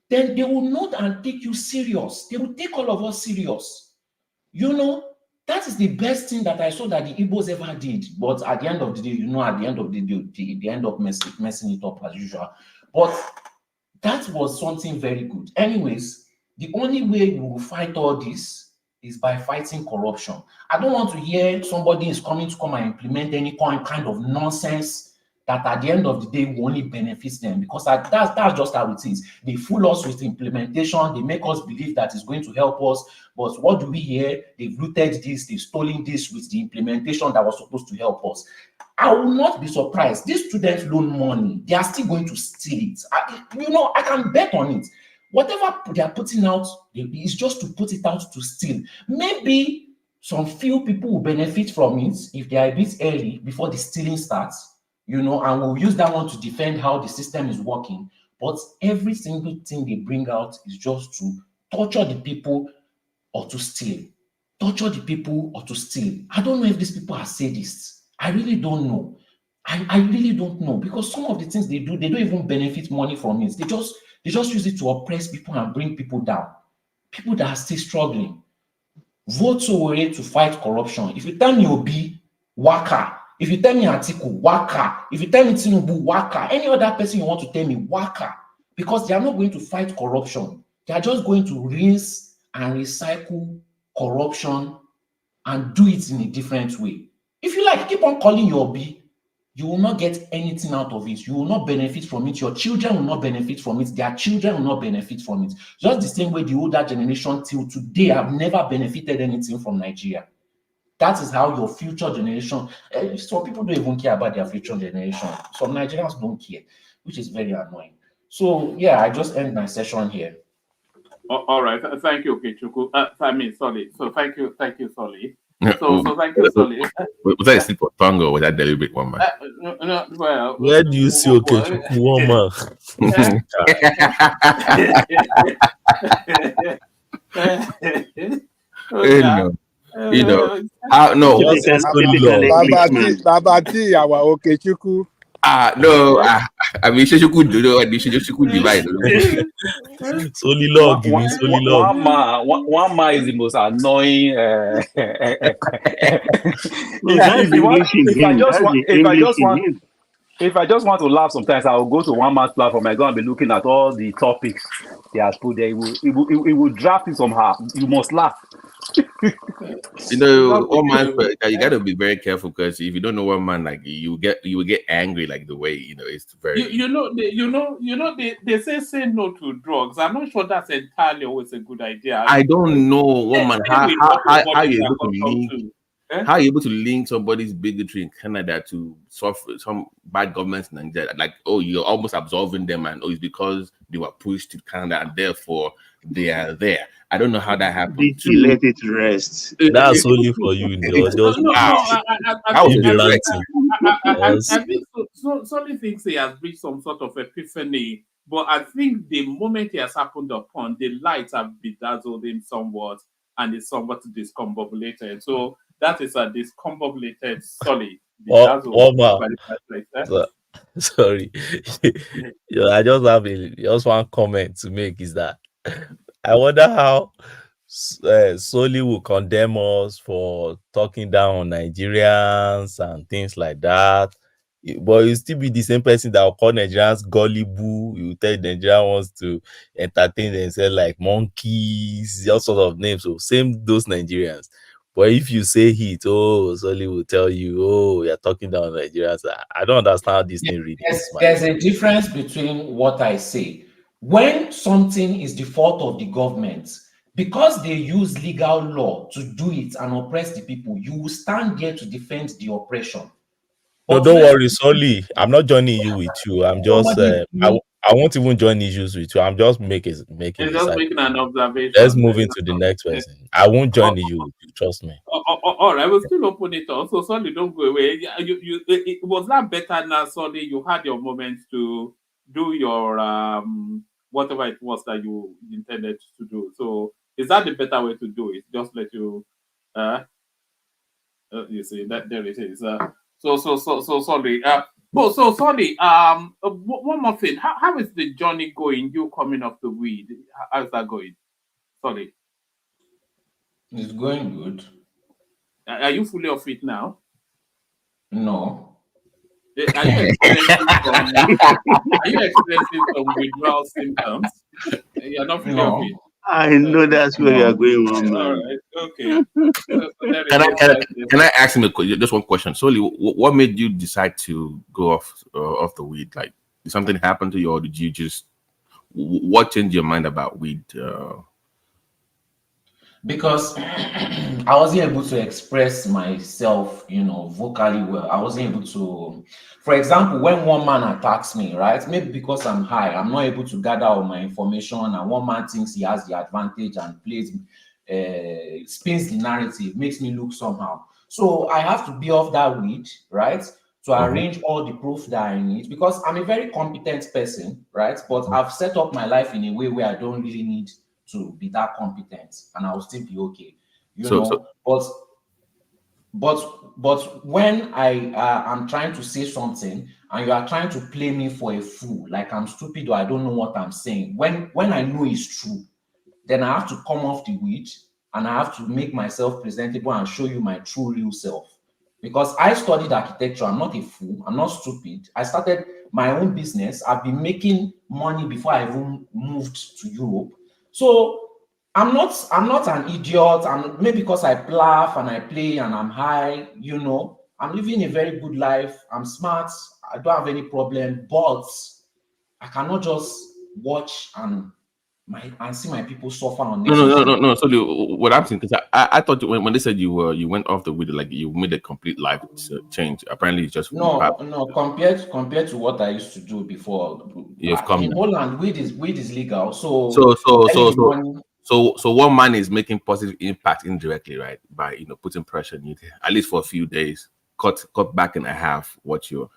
then they will not and take you serious. They will take all of us serious. That is the best thing that I saw that the Igbos ever did. But at the end of the day, at the end of the day, they end up messing it up as usual. But that was something very good. Anyways, the only way we will fight all this is by fighting corruption. I don't want to hear somebody is coming to come and implement any kind of nonsense that at the end of the day will only benefit them, because that's just how it is. They fool us with implementation, they make us believe that it's going to help us, but what do we hear? They've looted this, they've stolen this with the implementation that was supposed to help us. I will not be surprised. These students loan money, they are still going to steal it. I can bet on it. Whatever they are putting out is just to put it out to steal. Maybe some few people will benefit from it if they are a bit early before the stealing starts. And we'll use that one to defend how the system is working. But every single thing they bring out is just to torture the people or to steal. Torture the people or to steal. I don't know if these people are sadists. I really don't know. I really don't know, because some of the things they do, they don't even benefit money from it. They just use it to oppress people and bring people down. People that are still struggling. Vote Sowore to fight corruption. If you tell me Obi, Waka. If you tell me Atiku, Waka. If you tell me Tinubu, Waka. Any other person you want to tell me, Waka. Because they are not going to fight corruption. They are just going to rinse and recycle corruption and do it in a different way. If you like, keep on calling your Obi, you will not get anything out of it. You will not benefit from it. Your children will not benefit from it. Their children will not benefit from it. Just the same way the older generation till today have never benefited anything from Nigeria. That is how your future generation, some people don't even care about their future generation. Some Nigerians don't care, which is very annoying. So, yeah, I just end my session here. All right. Thank you, Okechukwu. Sorry. So, thank you, Solly. So thank you, Solly. Was that a slip of tongue or was that deliberate, one man? Well, where do you see Okechukwu, one man? Babati, our Okechukwu. No, I mean, Sheshuku do and Sheshuku divide. Solely log, give me solely log. One man is the most annoying. If I just want to laugh, sometimes I will go to one man's platform. I go and be looking at all the topics he has put there. It will draft it somehow. You must laugh. One man, you got to be very careful, because if you don't know one man, like you will get angry, like the way it's very. They say no to drugs. I'm not sure that's entirely always a good idea. I don't know, one man, how you able to link. How are you able to link somebody's bigotry in Canada to some bad governments in Nigeria? Like, you're almost absolving them, and it's because they were pushed to Canada and therefore they are there. I don't know how that happened. Did you let it rest? That's only for you. I think Solly thinks he has reached some sort of epiphany, but I think the moment he has happened upon, the lights have bedazzled him somewhat, and is somewhat discombobulated. So that is a discombobulated Solly. Sorry. I just have one comment to make, is that I wonder how Solly will condemn us for talking down on Nigerians and things like that. But you still be the same person that will call Nigerians gullible. You tell Nigerians wants to entertain themselves like monkeys, all sorts of names. So same those Nigerians. But if you say it, Solly will tell you, you're talking down on Nigerians. I don't understand how this thing really is. There's a difference between what I say. When something is the fault of the government, because they use legal law to do it and oppress the people, you will stand there to defend the oppression. No, don't worry, Solly. I'm not joining you with you. I'm just I I won't even join issues with you. I'm just making Just a making an observation. Let's move into the next person. I won't join you with you. Trust me. All right, we'll still open it up. So Sonny, don't go away. It was that better now, Sonny? You had your moment to do your whatever it was that you intended to do. So is that the better way to do it? Just let you you see that there it is. So sorry. So sorry. One more thing. How is the journey going? You coming off the weed? How's that going? Sorry. It's going good. Are you fully off it now? No. Are you experiencing some withdrawal symptoms? You're not fully off it. I know that's where you're going, man. All right. Okay. Can I ask him just one question? Solely, what made you decide to go off the weed? Like, did something happen to you, or did you just what changed your mind about weed? Because I wasn't able to express myself, vocally well. I wasn't able to, for example, when one man attacks me, right? Maybe because I'm high, I'm not able to gather all my information, and one man thinks he has the advantage and spins the narrative, makes me look somehow. So I have to be off that weed, right? To arrange all the proof that I need, because I'm a very competent person, right? But I've set up my life in a way where I don't really need to be that competent, and I'll still be okay, But when I am trying to say something and you are trying to play me for a fool, like I'm stupid or I don't know what I'm saying, when I know it's true, then I have to come off the weed and I have to make myself presentable and show you my true real self. Because I studied architecture, I'm not a fool, I'm not stupid. I started my own business. I've been making money before I even moved to Europe. So I'm not an idiot. Maybe because I laugh and I play and I'm high, I'm living a very good life. I'm smart. I don't have any problem, but I cannot just watch and see my people suffer on this. No. So what I'm saying, because I thought when they said you went off the weed, like you made a complete life change. Apparently, it's just no. Compared to what I used to do before, in Holland, weed is legal. So one man is making positive impact indirectly, right? By putting pressure on you, at least for a few days, cut back in half what you're.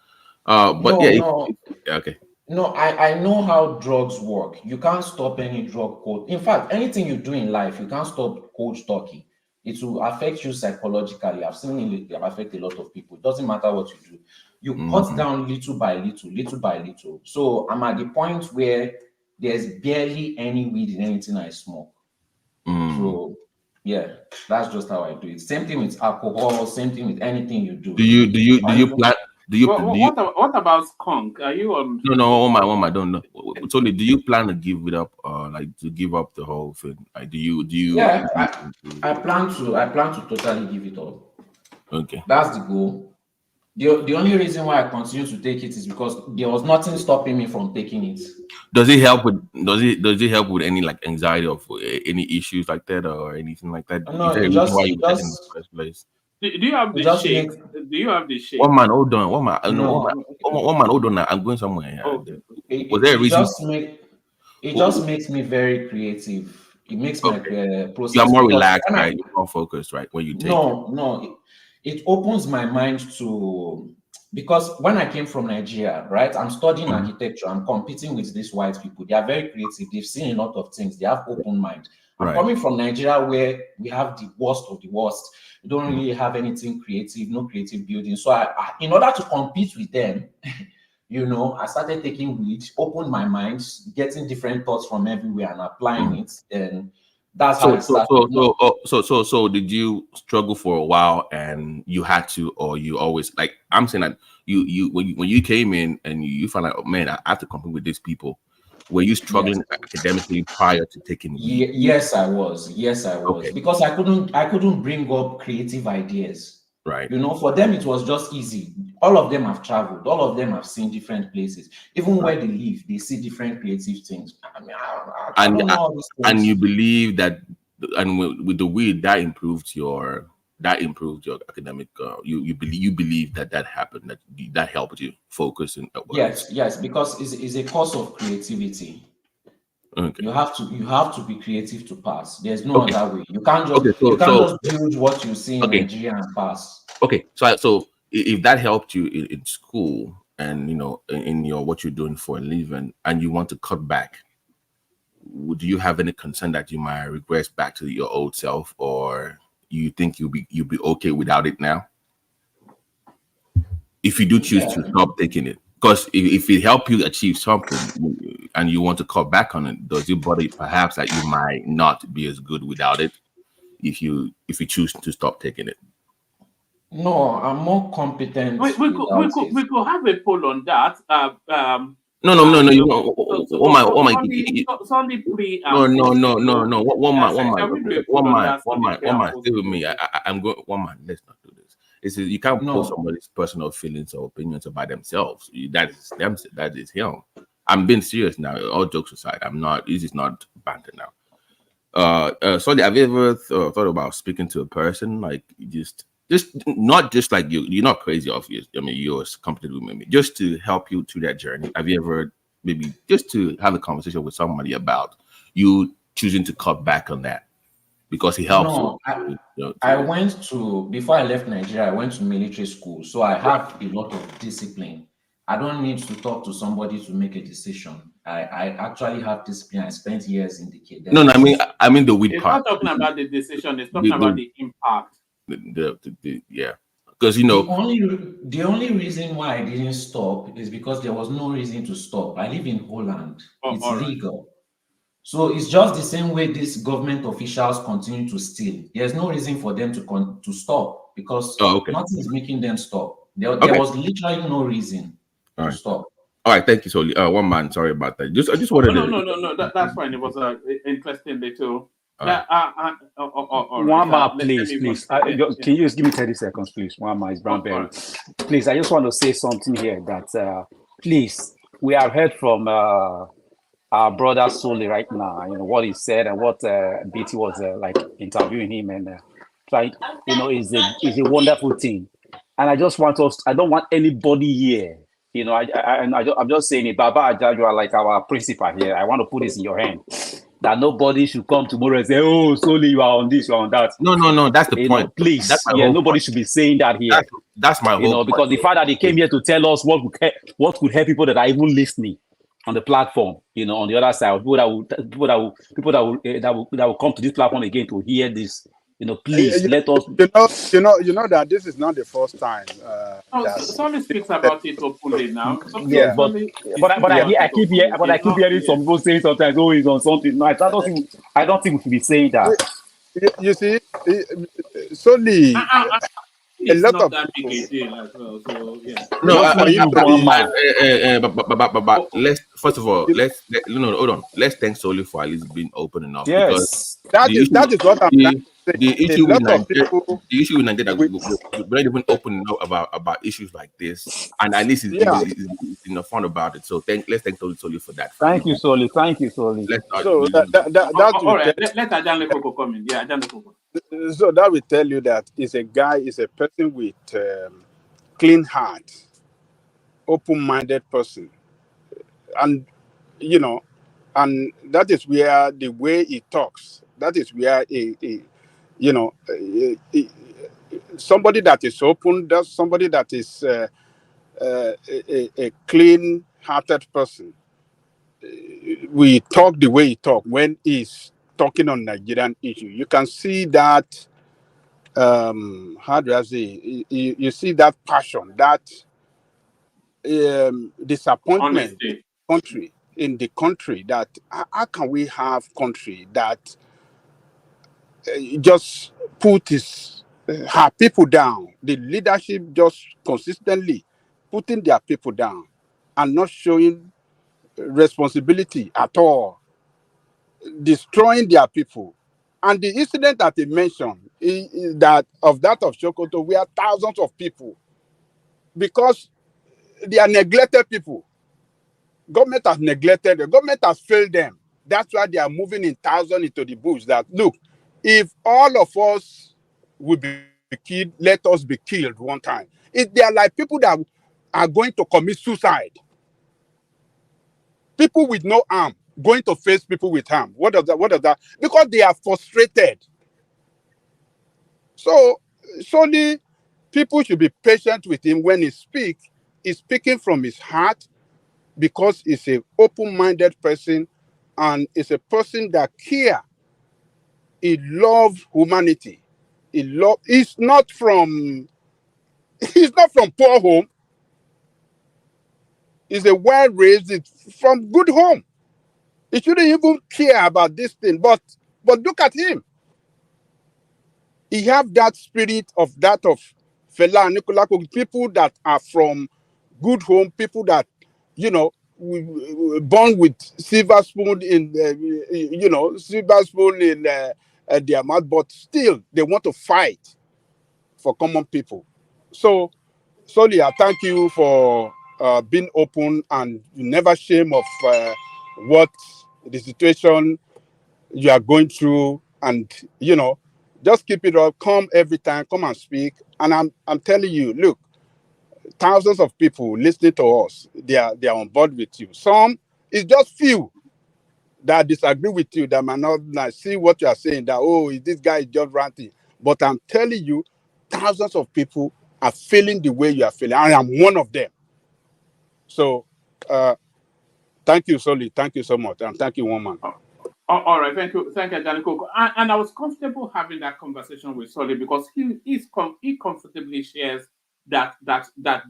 Okay. No, I know how drugs work. You can't stop any drug code. In fact, anything you do in life, you can't stop cold talking. It will affect you psychologically. I've seen it affect a lot of people. It doesn't matter what you do. You cut down little by little. So I'm at the point where there's barely any weed in anything I smoke. So yeah, that's just how I do it. Same thing with alcohol, same thing with anything you do. Do you plan? What about skunk? Are you on? No, I don't know. Tony, do you plan to give it up, like to give up the whole thing? Like, do you? Yeah, I plan to totally give it up. Okay, that's the goal. The only reason why I continue to take it is because there was nothing stopping me from taking it. Does it help with any like anxiety or any issues like that or anything like that? No, it just why you were taking in the first place. Do you have the shake? Do you have the shake? One man, hold on. One man, hold on. I'm going somewhere. Was there a reason? It just makes me very creative. It makes my process. You're more relaxed, right? You're more focused, right? When you take it opens my mind to, because when I came from Nigeria, right, I'm studying architecture. I'm competing with these white people. They are very creative. They've seen a lot of things. They have open mind. I'm coming from Nigeria, where we have the worst of the worst. We don't really have anything creative, no creative building. So I in order to compete with them, I started taking weed, opened my mind, getting different thoughts from everywhere and applying it. And that's how it started. So did you struggle for a while and you had to, or you always, like, I'm saying that when you came in and you found out, oh man, I have to compete with these people. Were you struggling academically prior to taking weed? Yes, I was. Okay. Because I couldn't bring up creative ideas. Right. For them it was just easy. All of them have traveled. All of them have seen different places. Even where they live, they see different creative things. I mean, I don't know all these things. And you believe that, and with the weed, that improved your that improved your academic. You believe that happened, that helped you focus in. Yes, because it's a course of creativity. Okay. You have to be creative to pass. There's no other way. You can't just build what you see in Nigeria and pass. Okay, so if that helped you in school and in your what you're doing for a living, and you want to cut back, would you have any concern that you might regress back to your old self, or you think you'll be okay without it now? If you do choose to stop taking it, because if it help you achieve something and you want to cut back on it, does it bother you perhaps that you might not be as good without it if you choose to stop taking it? No, I'm more competent. We could have a poll on that. No. Sunday pre. No. One man. Stay with me. I'm going. One man. Let's not do this. It says you can't post somebody's personal feelings or opinions about themselves. That is them. That is him. I'm being serious now. All jokes aside, I'm not. This is not banter now. Sorry, have you ever thought about speaking to a person like just not just like you're not crazy, obviously. I mean, you're comfortable with me, just to help you through that journey. Have you ever maybe just to have a conversation with somebody about you choosing to cut back on that because he helps you? I went to, before I left Nigeria, I went to military school, so I have a lot of discipline. I don't need to talk to somebody to make a decision. I actually have discipline. I spent years in the kid. No, I mean the weed part. It's not talking about the decision. It's talking about the impact. Yeah, because the only reason why I didn't stop is because there was no reason to stop. I live in Holland. It's legal. So it's just the same way these government officials continue to steal. There's no reason for them to stop because nothing is making them stop. There was literally no reason to stop. All right, thank you, Soli. One man, sorry about that. I just wanted No. That's fine. It was an interesting little. One man, please. Can you just give me 30 seconds, please? One man is Brownberry. Please, I just want to say something here that, please, we have heard from our brother Soli right now, what he said and what BT was like interviewing him, and is a wonderful thing. And I just want us, I don't want anybody here, I'm just saying it, Baba Ajaju are like our principal here. I want to put this in your hand. That nobody should come tomorrow and say, "Oh, Soli, you are on this, you are on that." No, that's the point. Please, nobody should be saying that here. That's my whole because point. The fact that they came here to tell us what could help people that are even listening on the platform, on the other side, people that will come to this platform again to hear this. Please let us. You know that this is not the first time. Soli speaks about it openly now. Yeah, but I keep hearing some people saying sometimes, "Oh, he's on something." No, I don't think we should be saying that. You see, Soli. A lot of that big a deal as well. So yeah. But let's first of all hold on. Let's thank Soli for at least being open enough. Yes, that is what I'm saying. The issue with Nigeria, we're not even open enough about issues like this, and at least it's in the fun about it. So let's thank Soli for that. Thank you, Soli. All right, let Ajan Lekoko come in. Yeah, Ajan Lekoko. So that will tell you that is a person with clean heart, open-minded person, and and that is where the way he talks. That is where somebody that is open. That's somebody that is a clean-hearted person. We talk the way he talk when he's talking on Nigerian issue. You can see that. How do I say? You see that passion, that disappointment in the country. That how can we have country that just put her people down? The leadership just consistently putting their people down and not showing responsibility at all, destroying their people. And the incident that they mentioned is that of Sokoto, where thousands of people, because they are neglected people. Government has neglected them. Government has failed them. That's why they are moving in thousands into the bush. That look, if all of us will be be killed, let us be killed one time. They are like people that are going to commit suicide. People with no arm going to face people with arm. What does that? Because they are frustrated. So solely people should be patient with him when he speaks. He's speaking from his heart because he's an open-minded person and is a person that cares. He loves humanity. He's not from poor home. He's a well-raised, from good home. He shouldn't even care about this thing. But look at him. He have that spirit of Fela and Nicola, people that are from good home, people that, born with silver spoon in their mouth, but still they want to fight for common people. So, Soli, I thank you for being open and you never shame of what the situation you are going through, and just keep it up. Come every time, come and speak. And I'm telling you, look, thousands of people listening to us, they are on board with you. Some, it's just few that disagree with you, that might not see what you are saying, that, this guy is just ranting. But I'm telling you, thousands of people are feeling the way you are feeling. I am one of them. So, thank you, Soli. Thank you so much. And thank you, woman. All right, thank you, Janikoko. And I was comfortable having that conversation with Soli because he comfortably shares that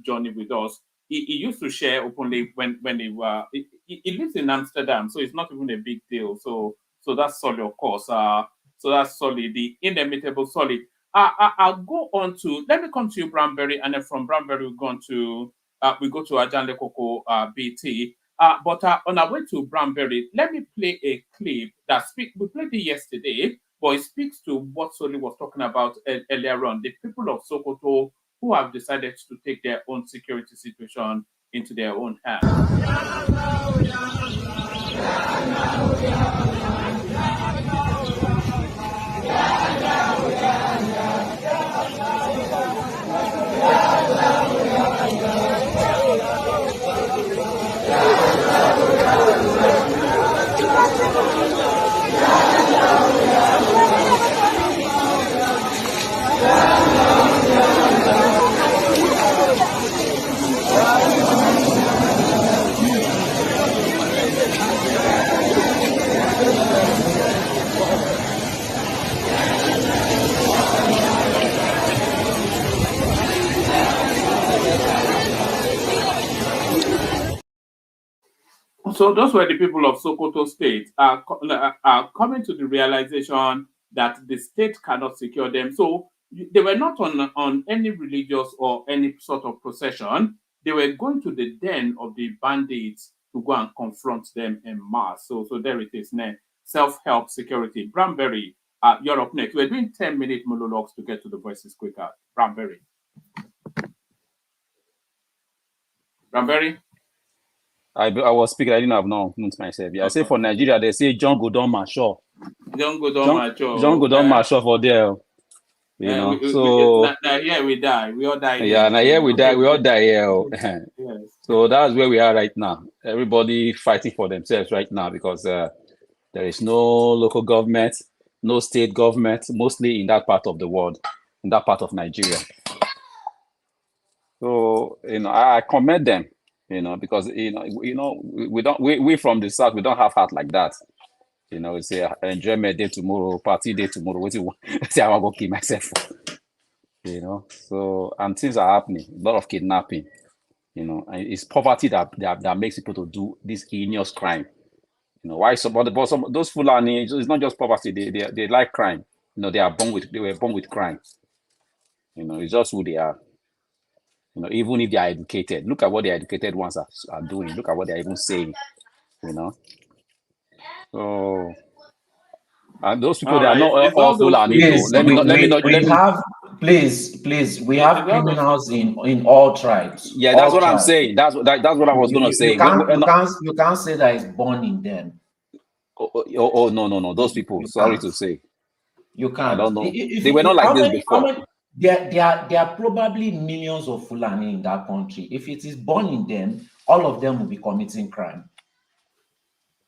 journey with us. He used to share openly when he lives in Amsterdam, so it's not even a big deal. So that's Soli, of course. So that's Soli, the inimitable Soli. I'll go on to, let me come to you, Bramberry, and then from Bramberry we go to Ajanlekoko BT. But on our way to Bramberry, let me play a clip we played it yesterday, but it speaks to what Soli was talking about earlier on. The people of Sokoto who have decided to take their own security situation into their own hands. So those were the people of Sokoto State are coming to the realization that the state cannot secure them. So they were not on any religious or any sort of procession. They were going to the den of the bandits to go and confront them en masse. So there it is now. Self-help security. Bramberry, you're up next. We're doing 10-minute monologues to get to the voices quicker. Bramberry. Bramberry? I was speaking, I didn't have no myself. Yeah, I say for Nigeria, they say John Godon Mature. John Godon Mature for there. You know, so now here we die. We all die. Yeah, now here we die. We all die here. Yes. So that's where we are right now. Everybody fighting for themselves right now because there is no local government, no state government, mostly in that part of the world, in that part of Nigeria. So I commend them. Because we from the south, we don't have heart like that. It's a enjoyment day tomorrow, party day tomorrow. What you say? I want to go kill myself. So and things are happening. A lot of kidnapping. And it's poverty that makes people to do this heinous crime. Why some those Fulani? It's not just poverty. They like crime. They were born with crime. It's just who they are. Even if they are educated, look at what the educated ones are doing. Look at what they're even saying, So, and those people, they are not all Fulani. Please, we have criminals in all tribes. Yeah, that's what I'm saying. That's what I was going to say. You can't say that it's born in them. Oh, no. Those people, sorry to say. You can't. I don't know. They were not like this before. There are probably millions of Fulani in that country. If it is born in them, all of them will be committing crime.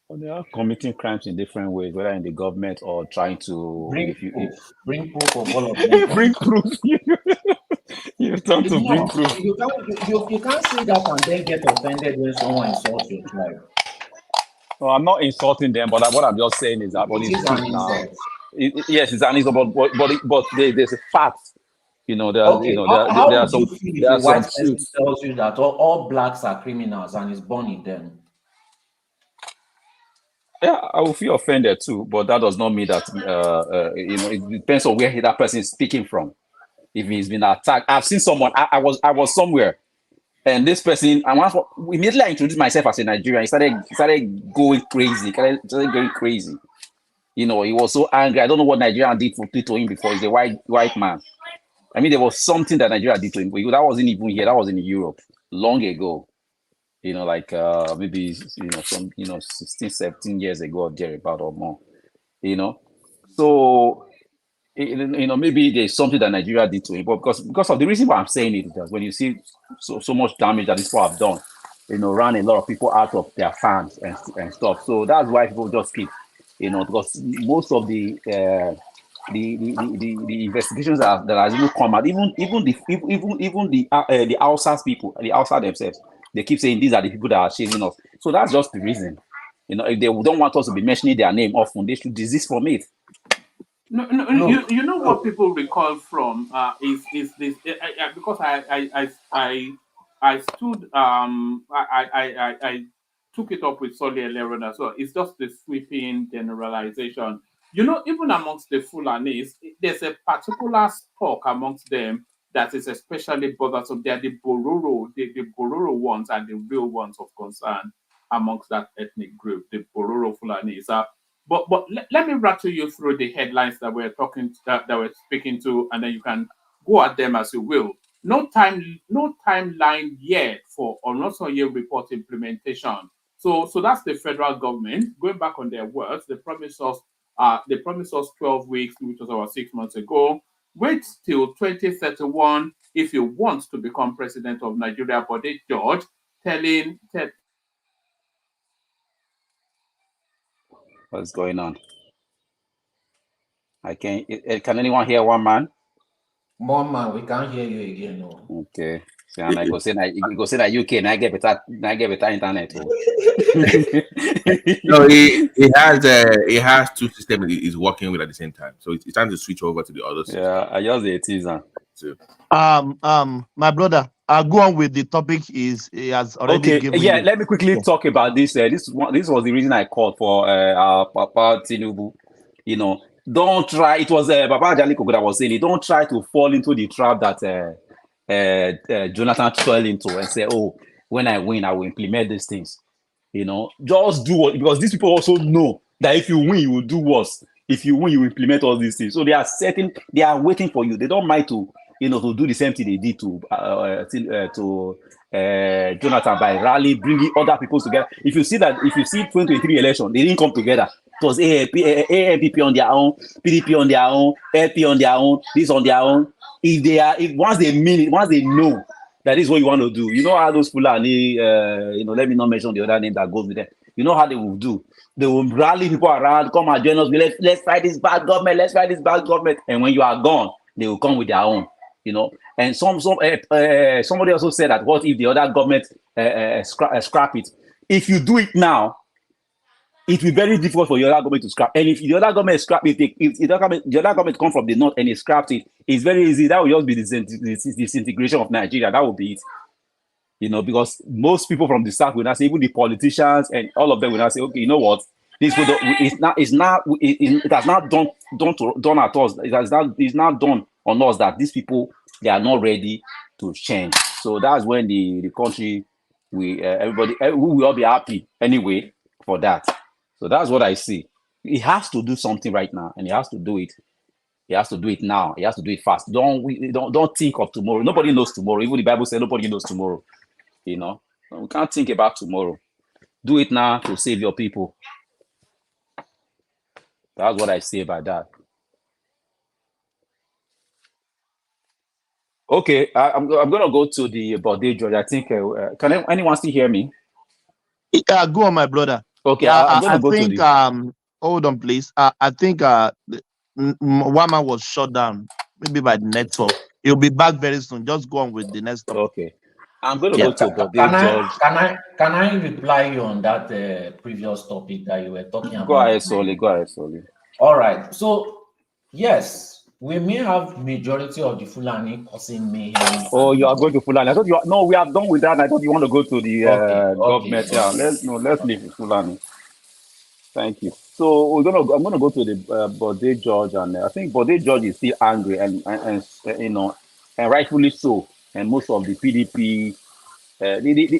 Well, they are committing crimes in different ways, whether in the government or trying to bring proof of all of them. Bring proof. You have to bring proof. You can't say that and then get offended when someone insults your tribe. No, I'm not insulting them, but what I'm just saying is that It is an insult. Yes, it's an insult, but there's a fact. You know, there are some. Would you feel if a white person tells you that all blacks are criminals and is born in them? Yeah, I will feel offended too, but that does not mean that it depends on where that person is speaking from. If he's been attacked, I've seen someone. I was somewhere, and this person. Immediately I introduced myself as a Nigerian. He started going crazy. Started going crazy. You know, he was so angry. I don't know what Nigeria did to him before. He's a white man. I mean, there was something that Nigeria did to him. That wasn't even here. That was in Europe long ago. You know, like maybe 16, 17 years ago or thereabout or more. You know, so maybe there's something that Nigeria did to him, but because of the reason why I'm saying it is that when you see so much damage that these people have done, ran a lot of people out of their farms and stuff. So that's why people just keep, because most of the investigations that has even come out, even the outside people, the outside themselves, they keep saying these are the people that are chasing us. So that's just the reason. If they don't want us to be mentioning their name often, they should desist from it. No. You know what people recall from is this because I stood I took it up with Solly Eleron as well. It's just the sweeping generalization. Even amongst the Fulanis, there's a particular stock amongst them that is especially bothersome. They are the Bororo. The Bororo ones are the real ones of concern amongst that ethnic group, the Bororo Fulanis. But let me rattle you through the headlines that we're speaking to, and then you can go at them as you will. No timeline yet for Oronsaye report implementation. So that's the federal government going back on their words. They promised us 12 weeks, which was about 6 months ago. Wait till 2031 if you want to become president of Nigeria. But they judge telling. What's going on? Can anyone hear one man? One man, we can't hear you again. No. Okay. So and I go say that UK and I get better internet. No, he has two systems he's working with at the same time. So it's time to switch over to the other system. Yeah, I just a teaser. My brother, I'll go on with the topic. He has already given. Yeah, let me quickly talk about this. This was the reason I called for our Papa Tinubu. Don't try. It was Baba Ajali Koko that was saying it. Don't try to fall into the trap that Jonathan fell into and say, "Oh, when I win, I will implement these things." Just do what, because these people also know that if you win, you will do worse. If you win, you will implement all these things. So they are waiting for you. They don't mind to do the same thing they did to Jonathan by rally, bringing other people together. If you see 2023 election, they didn't come together. It was ANPP on their own, PDP on their own, LP on their own, this on their own. Once they know that is what you want to do, how those Fulani, let me not mention the other name that goes with them. You know how they will do. They will rally people around, come and join us. Let's fight this bad government. Let's fight this bad government. And when you are gone, they will come with their own. And somebody also said that what if the other government scrap it? If you do it now, it will be very difficult for the other government to scrap. And if the other government scrap it, if the other government come from the north and it scraps it, it's very easy. That will just be the disintegration of Nigeria. That will be it. Because most people from the south will not say, even the politicians and all of them will not say, okay, you know what? It has not done at us. It's not done on us that these people, they are not ready to change. So that's when the country, we will all be happy anyway for that. So that's what I see. He has to do something right now, and he has to do it. He has to do it now. He has to do it fast. Don't think of tomorrow. Nobody knows tomorrow. Even the Bible says nobody knows tomorrow. We can't think about tomorrow. Do it now to save your people. That's what I say about that. Okay, I'm going to go to the Bode George. I think, can anyone still hear me? Go on, my brother. Okay, Yeah, I'm going to go think, to the... hold on, please. I think Wama was shut down, maybe by the network. He'll be back very soon. Just go on with the next topic. Okay. I'm going to Yeah, go to Bode George. Can I reply you on that previous topic that you were talking about? Go ahead, Soli. All right. So, yes, we may have majority of the Fulani causing mayhem. Oh, you are going to Fulani. I thought no, we are done with that. I thought you want to go to the government. Okay. Yeah, let's leave Fulani. Thank you. So I'm gonna go to the Bode George, and I think Bode George is still angry, and and rightfully so. And most of the PDP,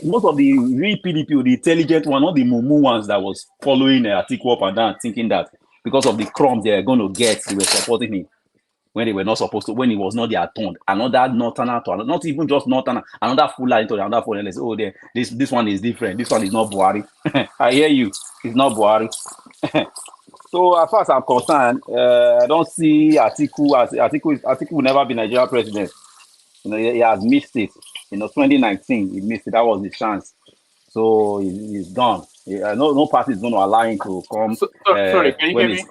most of the real PDP, the intelligent one, not the mumu ones that was following Atiku up and down, thinking that because of the crumbs they are going to get, they were supporting him when they were not supposed to, when it was not their turn. Another northerner to another, not even just northerner, another Fulani to another Fulani. They say, oh, this one is different. This one is not Buhari. I hear you. It's not Buhari. So as far as I'm concerned, I don't see Atiku will never be Nigeria president. He has missed it. 2019, he missed it. That was his chance. So he's gone. No party is going to allow him to come. Sorry, can you hear me?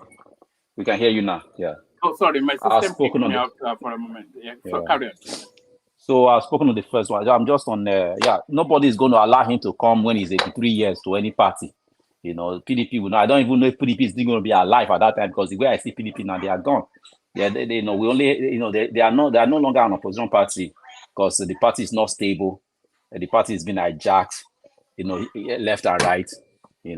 We can hear you now. Yeah. Oh, sorry, my system kicked me out for a moment. Yeah, so carry on. So I've spoken on the first one. I'm just on. Nobody is going to allow him to come when he's 83 years to any party. PDP will not. I don't even know if PDP is still going to be alive at that time, because the way I see PDP now, they are gone. Yeah, they know. We only, they are no longer an opposition party, because the party is not stable. The party has been hijacked, left and right.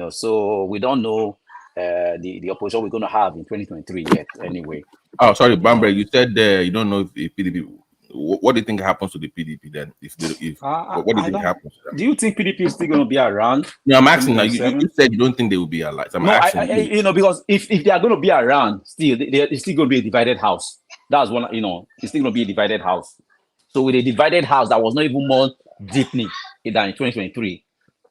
So we don't know the opposition we're going to have in 2023 yet. Anyway. Oh, sorry, Bambre. You said you don't know if PDP. What do you think happens to the PDP then? What do you think happens? Do you think PDP is still going to be around? No, I'm asking now. You said you don't think they will be alive. So I'm asking you. Because if they are going to be around, still, it's still going to be a divided house. That's one. It's still going to be a divided house. So with a divided house that was not even more deepening than in 2023,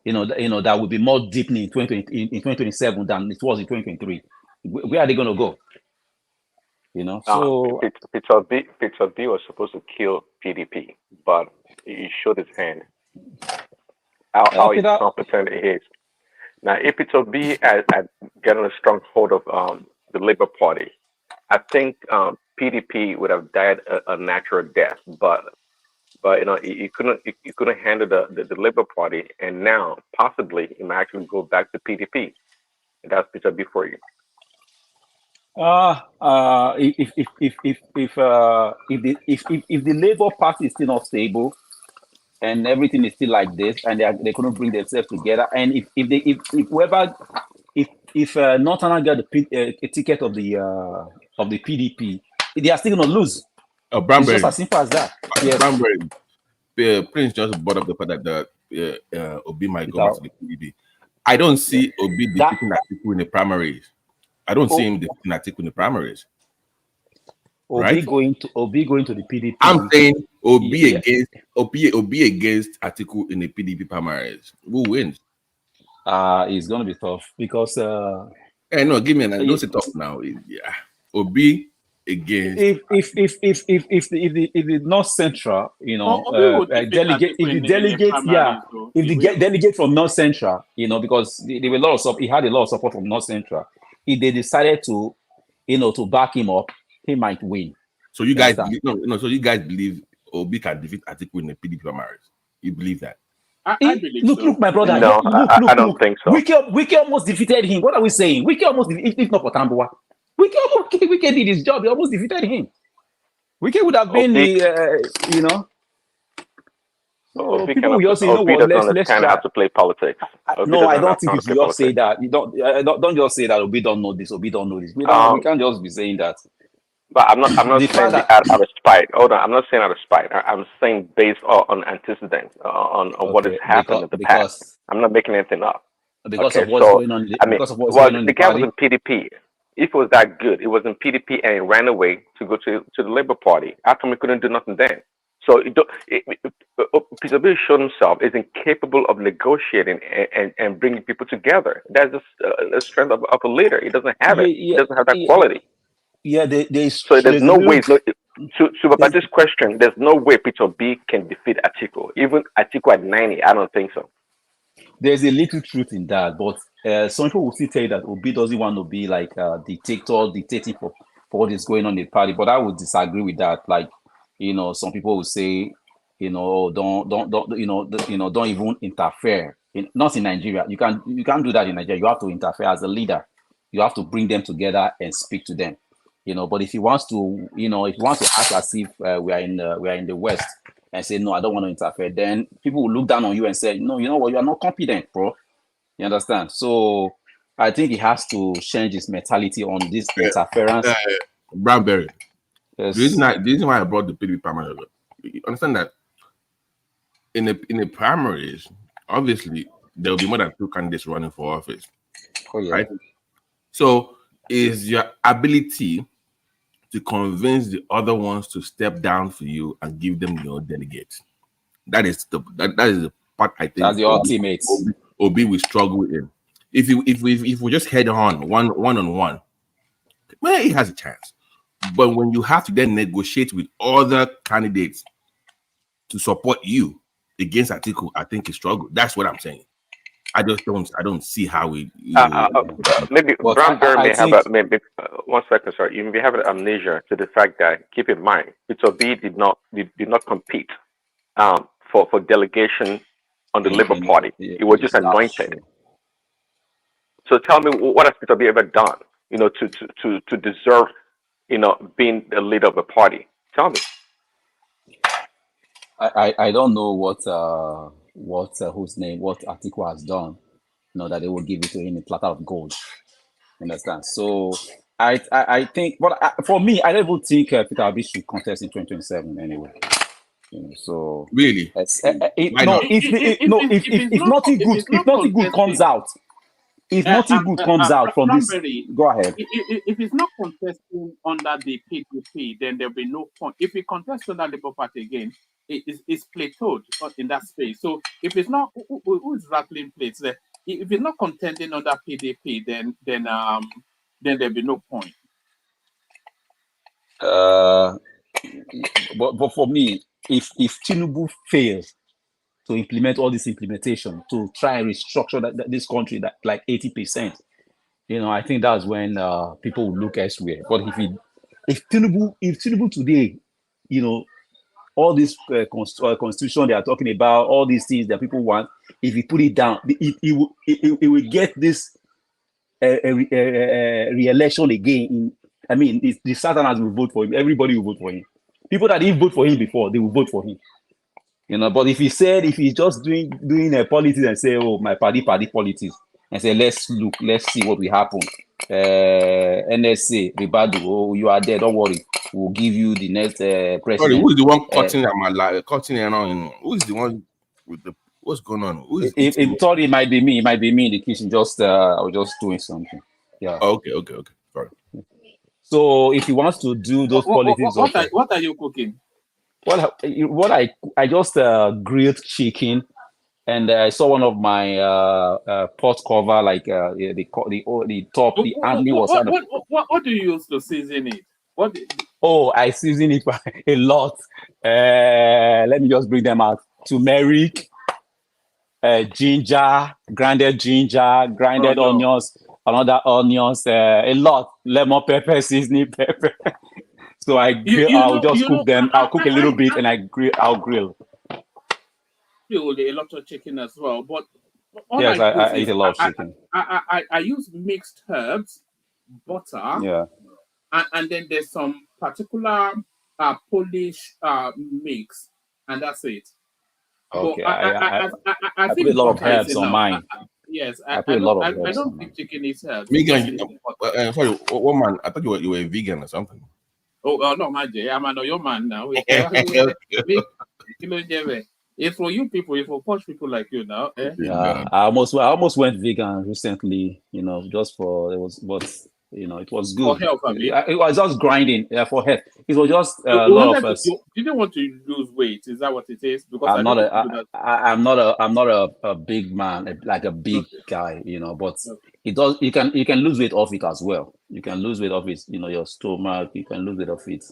that will be more deepening in 2027 than it was in 2023. Where are they going to go? So Peter B was supposed to kill PDP, but he showed his hand. How incompetent he is. Now, if Peter B had gotten a strong hold of the Labour Party, I think PDP would have died a natural death. But he couldn't handle the Labour Party, and now possibly he might actually go back to PDP. And that's Peter B for you. If the Labour Party is still not stable and everything is still like this, and they couldn't bring themselves together, and if Northern get a ticket of the PDP, they are still going to lose. It's just as simple as that. Yes. Prince just brought up the fact that Obi might go back to the PDP. I don't see Obi defeating Atiku in the primaries. I don't see him defeating Atiku in the primaries. Obi going to the PDP. I'm saying Obi against Atiku in the PDP primaries. Who wins? It's gonna be tough because no, give me an don't say tough now. Yeah. Obi against if the North Central, delegate from North Central, because there were a lot of support. He had a lot of support from North Central. If they decided to, to back him up, he might win. So you guys, so you guys believe Obi can defeat Atiku in the PDP primaries? You believe that? I believe look, so. Look, my brother. No, I don't think so. Wiki almost defeated him. What are we saying? Wiki almost, if not for Tambuwa, Wiki did his job. He almost defeated him. Wiki would have been So people will just say, Obi doesn't understand how to play politics. No, I don't think you should just say that. You don't just say that Obi don't know this. Obi don't know this. We can't just be saying that. But I'm not saying that out of spite. Hold on, I'm not saying out of spite. I'm saying based on antecedents, on what has happened in the past. I'm not making anything up. Because of what's going on. The guy was in PDP. If it was that good, it was in PDP and he ran away to go to the Labour Party. How come he couldn't do nothing then? So Peter B showed himself is incapable of negotiating and bringing people together. That's just the strength of a leader. He doesn't have it. He doesn't have that quality. Yeah, so there's no way. to Baba's question, there's no way Peter B can defeat Atiku. Even Atiku at 90, I don't think so. There's a little truth in that, but some people will still tell you that Obi doesn't want to be like a dictator, dictating for what is going on in the party. But I would disagree with that. Like, some people will say, don't even interfere. Not in Nigeria. You can't do that in Nigeria. You have to interfere as a leader. You have to bring them together and speak to them. But if he wants to, act as if we are in the West and say, no, I don't want to interfere, then people will look down on you and say, no, you know what, you are not competent, bro. You understand? So I think he has to change his mentality on this interference. Brownberry. Yes. The reason why I brought the PDP primary, you understand that in the primaries, obviously there will be more than 2 candidates running for office. Oh, yeah. Right? So is your ability to convince the other ones to step down for you and give them your delegates. That is the part I think that's the ultimate. Obi will struggle in. If we just head on one on one, well, he has a chance. But when you have to then negotiate with other candidates to support you against Atiku, I think he struggle. That's what I'm saying. I don't see how we. Maybe Brownberry may have one second, sorry. You may have an amnesia to the fact that, keep in mind, Peter B did not compete for delegation on the Labour Party. He was just anointed. So tell me, what has Peter B ever done, to deserve, being the leader of a party? Tell me. I don't know what Atiku has done, that they will give it to him in platter of gold. Understand? So I think, for me, I don't even think Peter Obi should contest in 2027 anyway. So really, if nothing good comes out. If nothing good comes out from this, go ahead. If he's not contesting under the PDP, then there'll be no point. If he contests under the Labour Party again, it's plateaued in that space. So if it's not, who is rattling plates there? If he's not contending under PDP, then there'll be no point. But for me, if Tinubu fails to implement all this implementation, to try and restructure this country that like 80%, I think that's when people will look elsewhere. But if Tinubu today, all this constitution they are talking about, all these things that people want, if he put it down, it will get this re-election again. The Southerners will vote for him. Everybody will vote for him. People that didn't vote for him before, they will vote for him. But if he's just doing a politics and say, oh, my party politics, and say, let's see what will happen. NSA, Ribadu, oh, you are there, don't worry. We'll give you the next president. Sorry, who is the one cutting around? Who is the one with the what's going on? It might be me. It might be me in the kitchen. I was just doing something. Yeah. Oh, okay. Sorry. So if he wants to do those politics, what are you cooking? What I just grilled chicken, and I saw one of my pot cover, like the top, the handle was. What do you use to season it? I season it a lot. Let me just bring them out: turmeric, ginger, grinded onions, another onions, a lot, lemon pepper, seasoning pepper. So I'll just cook them. I'll cook a little bit and I'll grill. A lot of chicken as well, but yes, I eat a lot of chicken. I use mixed herbs, butter, and then there's some particular Polish mix, and that's it. Okay, I put a lot of herbs on mine. Yes, I put a lot of herbs. I don't think chicken is herbs. Vegan? Sorry, woman. I thought you were a vegan or something. Oh no, my dear, I'm your man now. It's for you people. It's for posh people like you now. Eh? Yeah, I almost went vegan recently. Just for it was good. For health, it was just grinding. Yeah, for health. It was just a lot of us. You didn't want to lose weight. Is that what it is? Because I'm not a big man, like a big guy. But it does. You can lose weight off it as well. You can lose weight off it. Your stomach. You can lose weight off it.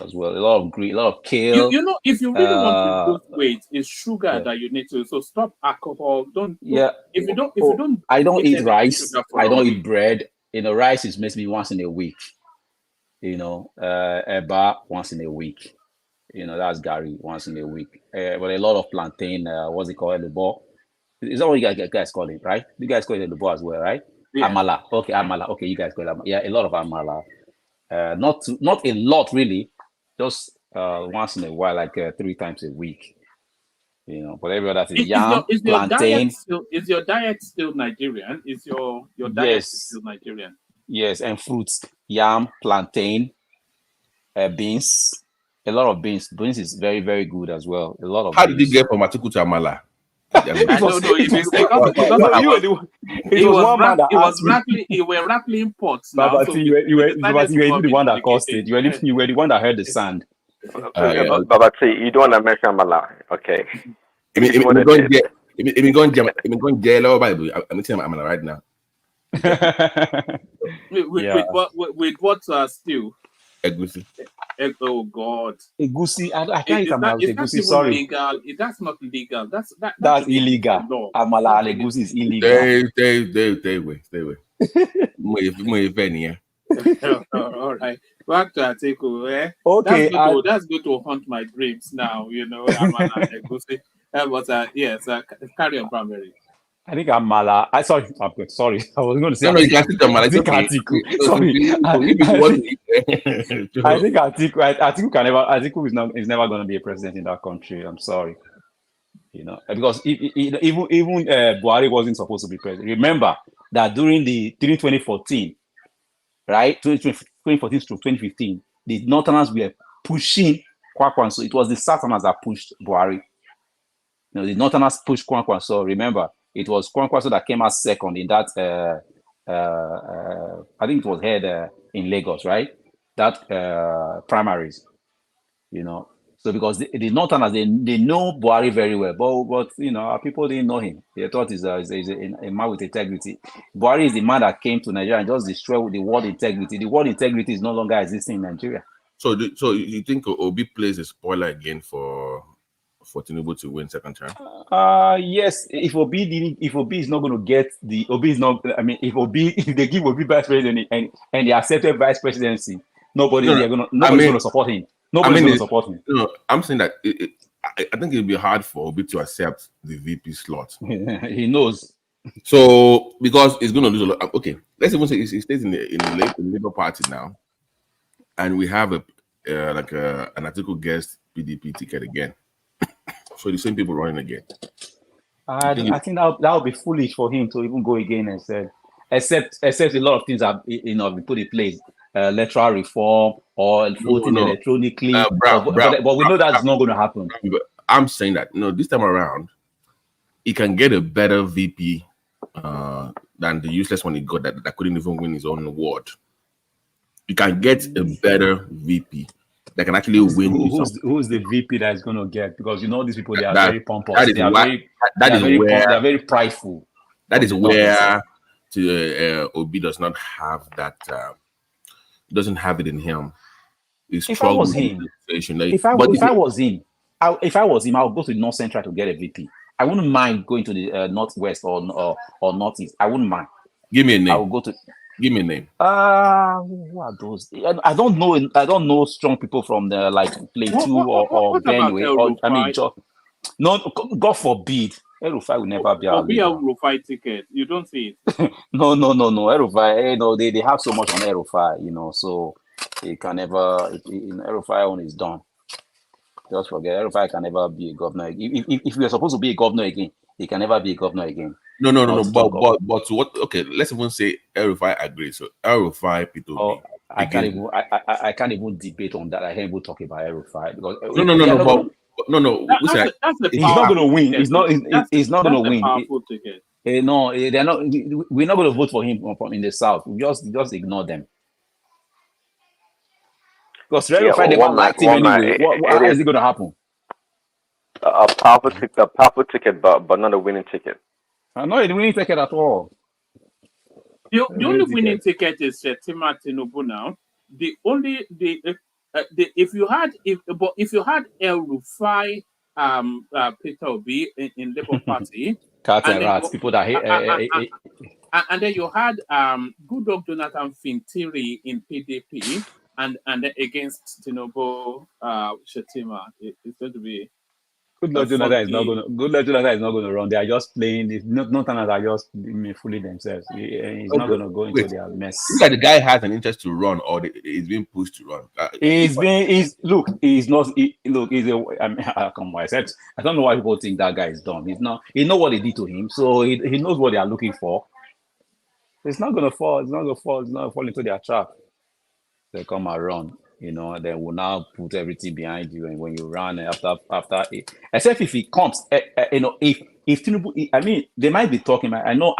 as well. A lot of green, a lot of kale. You know, if you really want to lose weight, it's sugar that you need to. So stop alcohol. Don't. If you don't. I don't eat anything rice. sugar for I don't long, eat bread. You know, rice is makes me once in a week. You know, eba once in a week. You know, that's Gary once in a week. But a lot of plantain. What's it called? Elubo. Is that what you guys call it, right? You guys call it Elubo as well, right? Yeah. Amala. Okay, amala. Okay, you guys call it amala. Yeah, a lot of amala. Not a lot really. Just once in a while, like 3 times a week. You know, but every other thing, yam, plantain. Is your diet still Nigerian? Is your diet still Nigerian? Yes, and fruits, yam, plantain, beans. A lot of beans. Beans is very, very good as well. A lot of. How did you get from Atiku to Amala? I don't know. It were rattling pots now. But So you were even the one that caused it. You were the one that heard the sand. Babati, you don't want to mention Amala, okay? I'm telling Amala right now. With what stew? Egusi. Oh God. Egusi. I can't eat Amala with Egusi. Sorry. Legal. That's not legal. That's illegal. Amala and Egusi is illegal. Stay away. All right. Back to Atiku. Okay. That's good to haunt my dreams now. You know, Amala and Egusi. But yes, carry on, primary. I think Amala. Sorry. I was going to say. No, you can sit Amala. I think Atiku. Sorry. I think Atiku can never. Atiku is never going to be a president in that country. I'm sorry. You know, because even Buhari wasn't supposed to be president. Remember that during 2014, right, 2014 to 2015, the Northerners were pushing Kwankwaso. It was the Southerners that pushed Buhari. You know, the Northerners pushed Kwankwaso. Remember, it was Kwankwaso that came out second in that. I think it was held in Lagos, right? That primaries. You know. So because the Northerners, they know Buhari very well, but you know, our people didn't know him. They thought he's a man with integrity. Buhari is the man that came to Nigeria and just destroyed the word integrity. The word integrity is no longer existing in Nigeria. So you think Obi plays a spoiler again for Tinubu to win second term? Yes. If Obi is not going to get the Obi is not. I mean, if they give Obi vice president and they accepted vice presidency, nobody's going to support him. Nobody's going to support him. No, I'm saying that I think it'll be hard for Obi to accept the VP slot. He knows. So because he's going to lose a lot. Okay, let's even say he stays in the Labour Party now, and we have an Atiku gets PDP ticket again. So the same people running again. I think that would be foolish for him to even go again and say, except a lot of things have been put in place. Electoral reform or voting electronically, but we know that's not going to happen. I'm saying that this time around, he can get a better VP than the useless one he got that couldn't even win his own award. You can get a better VP that can actually win. Who's the VP that is going to get? Because you know these people, they are very pompous. They are very prideful. That is where Obi does not have that. Doesn't have it in him. If I was him, I would go to North Central to get a VP. I wouldn't mind going to the Northwest or Northeast. I wouldn't mind. Give me a name. I will go to. Give me a name. Who are those? I don't know. I don't know strong people from the Plateau or Benue. I mean, no. God forbid. El-Rufai will never be our leader. El-Rufai ticket. You don't see it. No. El-Rufai, they have so much on El-Rufai, so he can never. El-Rufai own is done. Just forget. El-Rufai can never be a governor. If we are supposed to be a governor again, he can never be a governor again. No. But what? Okay, let's even say El-Rufai agrees. So El-Rufai, P2B. I can't even debate on that. I can't even talk about El-Rufai because No. He's not going to win. He's not going to win. No, they're not. We're not going to vote for him from in the south. We just ignore them. Because they won't like him anyway. How is it going to happen? A powerful ticket, but not a winning ticket. Not a winning ticket at all. The only winning ticket is Tima Tinubu now. if you had El Rufai, Peter Obi in Labour Party, Cats and rats, people that hate. And then you had good old Jonathan Fintiri in PDP, and then against Tinubu Shetima. It's going to be Good Lord Jonathan is not going to run. They are just playing. Northerners are just fooling themselves. He's not going to go into their mess. Look like the guy has an interest to run, or he's being pushed to run. He's not. Come on, I don't know why people think that guy is dumb. He's not. He knows what they did to him, so he knows what they are looking for. It's not going to fall. It's not going to fall. It's not going to fall into their trap. They come and run. They will now put everything behind you, and when you run after it, except if it comes, if Tinubu, I mean, they might be talking. I know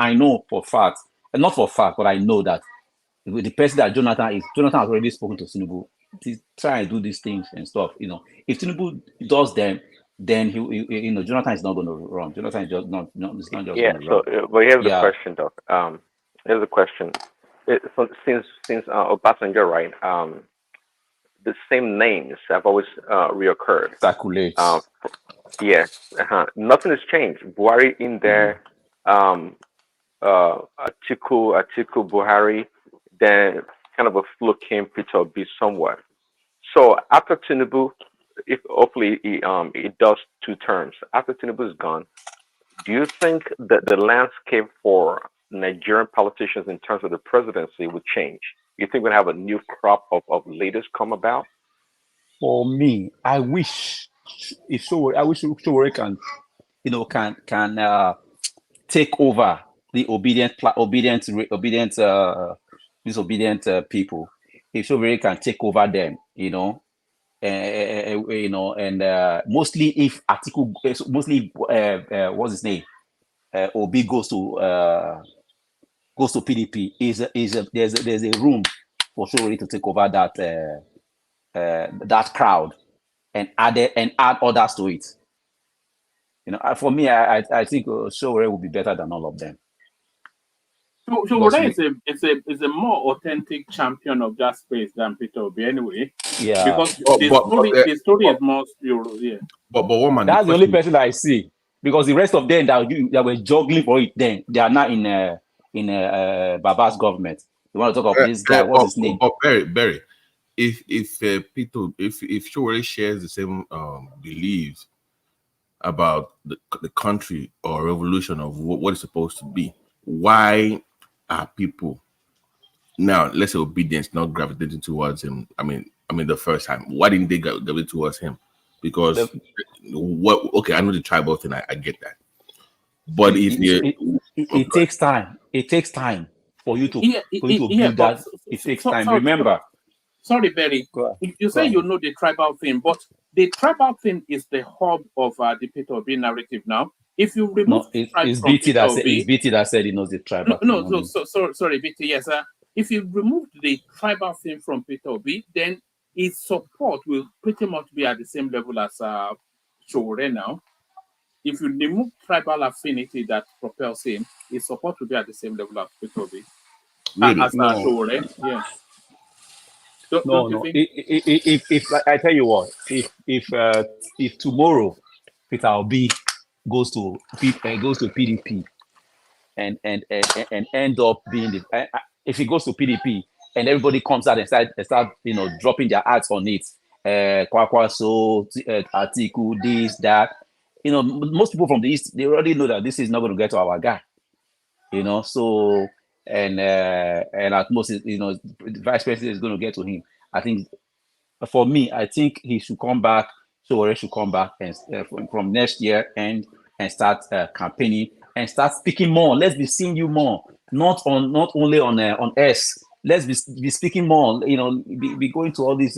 for fact, not for fact, but I know that with the person that Jonathan has already spoken to Tinubu. He's trying to do these things and stuff. If Tinubu does them, then he Jonathan is not going to run. Jonathan is just not. It's not just going to run. But here's the question, though. Here's the question. Since Obasanjo, right? The same names have always reoccurred. Circulate. Nothing has changed. Buhari in there, Atiku Buhari, then kind of a fluke came Peter Obi somewhat. So after Tinubu, if hopefully it does 2 terms, after Tinubu is gone, do you think that the landscape for Nigerian politicians in terms of the presidency would change? You think we'll have a new crop of leaders come about? For me, I wish Showore can take over the obedient disobedient people. If Showore can take over them, and mostly if Atiku, mostly what's his name, Obi goes to PDP, there's a room for Showore to take over that crowd and add others to it. For me, I think Showore will be better than all of them. Showore is a more authentic champion of that space than Peter Obi anyway. Yeah, because the story is more yeah. But one man, that's the only person that I see, because the rest of them that were juggling for it, then they are not in Baba's government. You want to talk about this guy? What's his name? Barry. If Showore shares the same beliefs about the country or revolution of what it's supposed to be, why are people now, let's say, obedience not gravitating towards him? I mean the first time, why didn't they gravitate towards him? Because okay, I know the tribal thing, I get that, but it takes time. It takes time for you to build that. It takes time. Remember. Sorry, Barry. You say you know the tribal thing, but the tribal thing is the hub of the Peter Obi narrative now. If you remove it's BT that said he knows the tribal. Sorry, BT. Yes, if you remove the tribal thing from Peter Obi, then his support will pretty much be at the same level as Showore now. If you remove tribal affinity that propels him, his support will be at the same level as Peter Obi. Really? As Showore, yeah. No. If I tell you what, if tomorrow Peter Obi goes to PDP and end up being if he goes to PDP and everybody comes out and start dropping their ads on it, Kwakwaso, Atiku, this, that, most people from the East, they already know that this is not going to get to our guy, so. And at most, the vice president is going to get to him. I think, for me, I think he should come back. Showore should come back and from next year and start campaigning and start speaking more. Let's be seeing you more, not only on S. Let's be speaking more. Be going to all these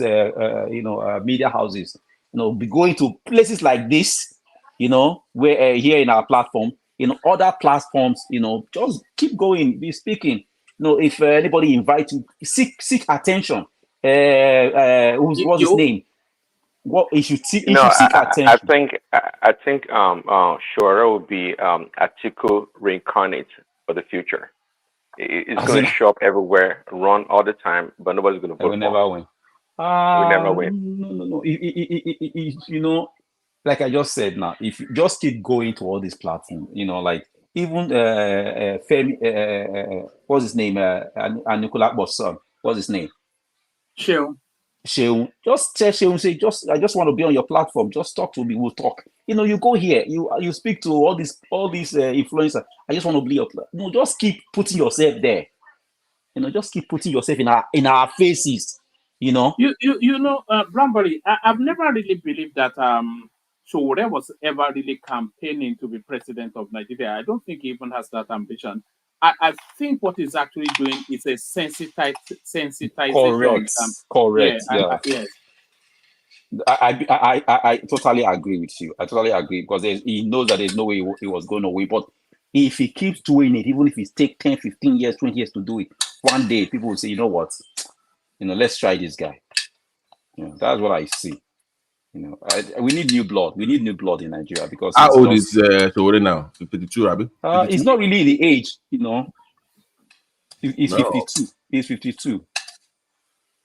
media houses. Be going to places like this. Where here in our platform. Other platforms, just keep going, be speaking. If anybody invites you, seek attention. What's his name? What he should seek attention. I think Showore will be Atiku reincarnate for the future. It's going to show up everywhere, run all the time, but nobody's going to vote. Never win. We never win. No. You know, like I just said now, if you just keep going to all these platforms, you know, like even Femi, what's his name? Nicola Bosson, what's his name? Sheung. Just tell Sheung, say, I just want to be on your platform. Just talk to me. We'll talk. You know, you go here, you speak to all these influencers. I just want to be your platform. No, just keep putting yourself there. You know, just keep putting yourself in our faces. You know. You know, Brambury, I've never really believed that Sowore was ever really campaigning to be president of Nigeria. I don't think he even has that ambition. I think what he's actually doing is a sensitization. Correct. Yes. I totally agree with you. I totally agree because he knows that there's no way he was going away. But if he keeps doing it, even if it takes 10, 15 years, 20 years to do it, one day people will say, you know what? You know, let's try this guy. You know, that's what I see. You know, we need new blood. We need new blood in Nigeria because how old is Sowore now? 52, Rabi? It's not really the age, you know. He's 52. He's 52.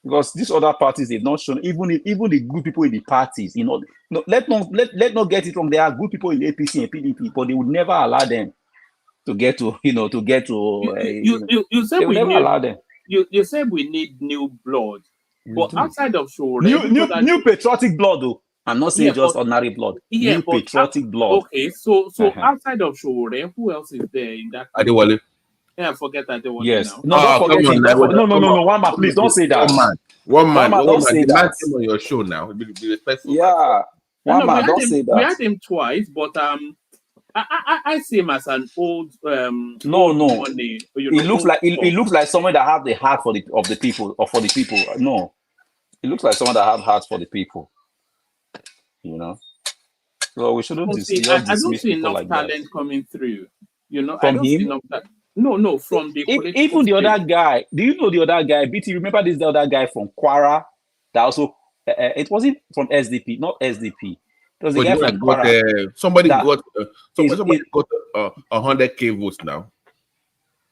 Because these other parties, they've not shown, even the good people in the parties, you know, let not get it wrong. There are good people in APC and PDP, but they would never allow them to get to, you say we never allow them. You say we need new blood, but outside of Sowore, new patriotic blood, though. I'm not saying just ordinary blood. Yeah, new patriotic blood. Okay, so outside of Sowore, who else is there in that? Adewale. Yeah, forget Adewale. Yes. Now. No, don't forget him. No, one man, please don't say that. One man, don't say that. Came on your show now. Be respectful. Yeah. One man, don't say that. We had him twice, but I see him as an old no. Money, it looks like someone that have the heart for the people or for the people. No, it looks like someone that have heart for the people. You know, so we shouldn't dismiss I don't see people enough like talent that. coming through. You know, From I don't him? see enough No, from the even the other guy. Do you know the other guy? BT, remember this the other guy from Kwara that also it wasn't from SDP, not SDP. It was the guy from Kwara. Somebody got 100K votes now.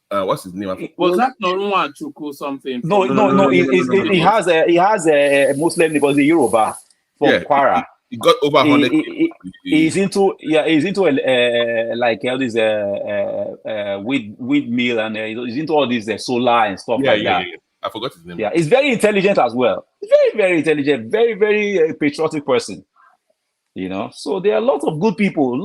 What's his name? Was that Norunwa Chukwu something? No. He has a Muslim because the Yoruba from Kwara. He got over 100. He's into like all this wheat meal and he's into all this solar and stuff like that. Yeah. I forgot his name. Yeah, he's very intelligent as well. Very, very intelligent. Very, very patriotic person. You know, so there are lots of good people.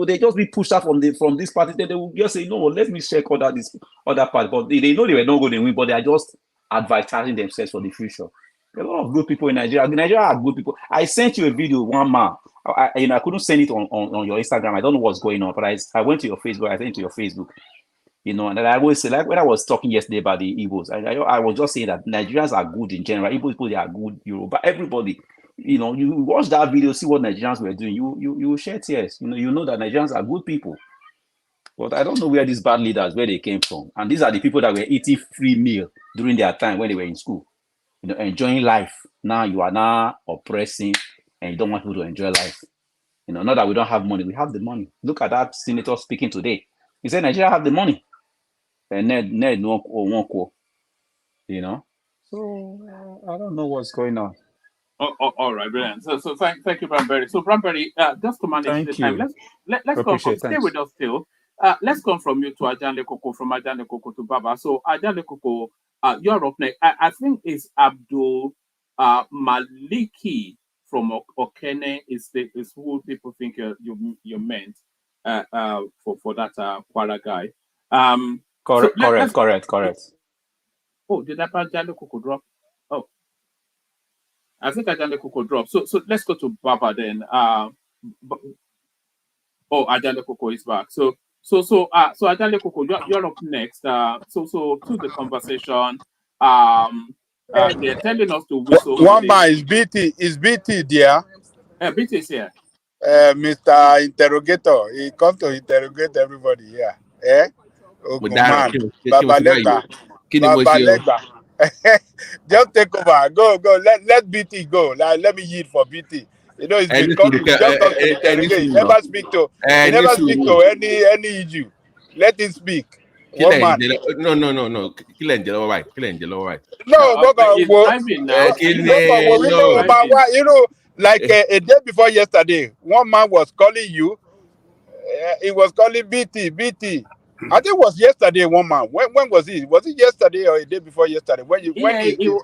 They just be pushed out from this party. They will just say, no, let me check this other part. But they know they were not going to win, but they are just advertising themselves for the future. There are a lot of good people in Nigeria. Nigeria are good people. I sent you a video, one man. I couldn't send it on your Instagram. I don't know what's going on, but I went to your Facebook. I sent it to your Facebook. You know, and I always say, like when I was talking yesterday about the Igbos, I was just saying that Nigerians are good in general. Igbo people, they are good. Yoruba, everybody. You know, you watch that video, see what Nigerians were doing. You shed tears. You know that Nigerians are good people. But I don't know where these bad leaders, where they came from. And these are the people that were eating free meal during their time when they were in school. You know, enjoying life. Now you are now oppressing and you don't want people to enjoy life. You know, not that we don't have money, we have the money. Look at that senator speaking today. He said Nigeria have the money. And Ned won't go. You know? So I don't know what's going on. All right, brilliant. So thank you, Brambury. So Brambury, just to manage the time, let's go from, stay with us still. Let's come from you to Ajane Koko, from Ajane Koko to Baba. So Ajane Koko, you're up next. I think it's Abdul Maliki from Okene is who people think you meant for that Kwara guy. Correct. Oh, did that Ajane Koko drop? Oh. I think Ajane Koko dropped. So let's go to Baba then. Ajane Koko is back. So Ajane Koko, you're up next. So to the conversation. They're telling us to whistle. One man is BT. Is BT there? BT is here. Mr. Interrogator. He comes to interrogate everybody here. Baba Legba. Just take over. Go. Let BT go. Let me yield for BT. You know, he's been coming. Just come to interrogate. He never speak to any issue. Let him speak. No. Kill Angelo, right? No, you know, like a day before yesterday, one man was calling you. He was calling BT. I think it was yesterday. One man. When was it? Was it yesterday or a day before yesterday? When his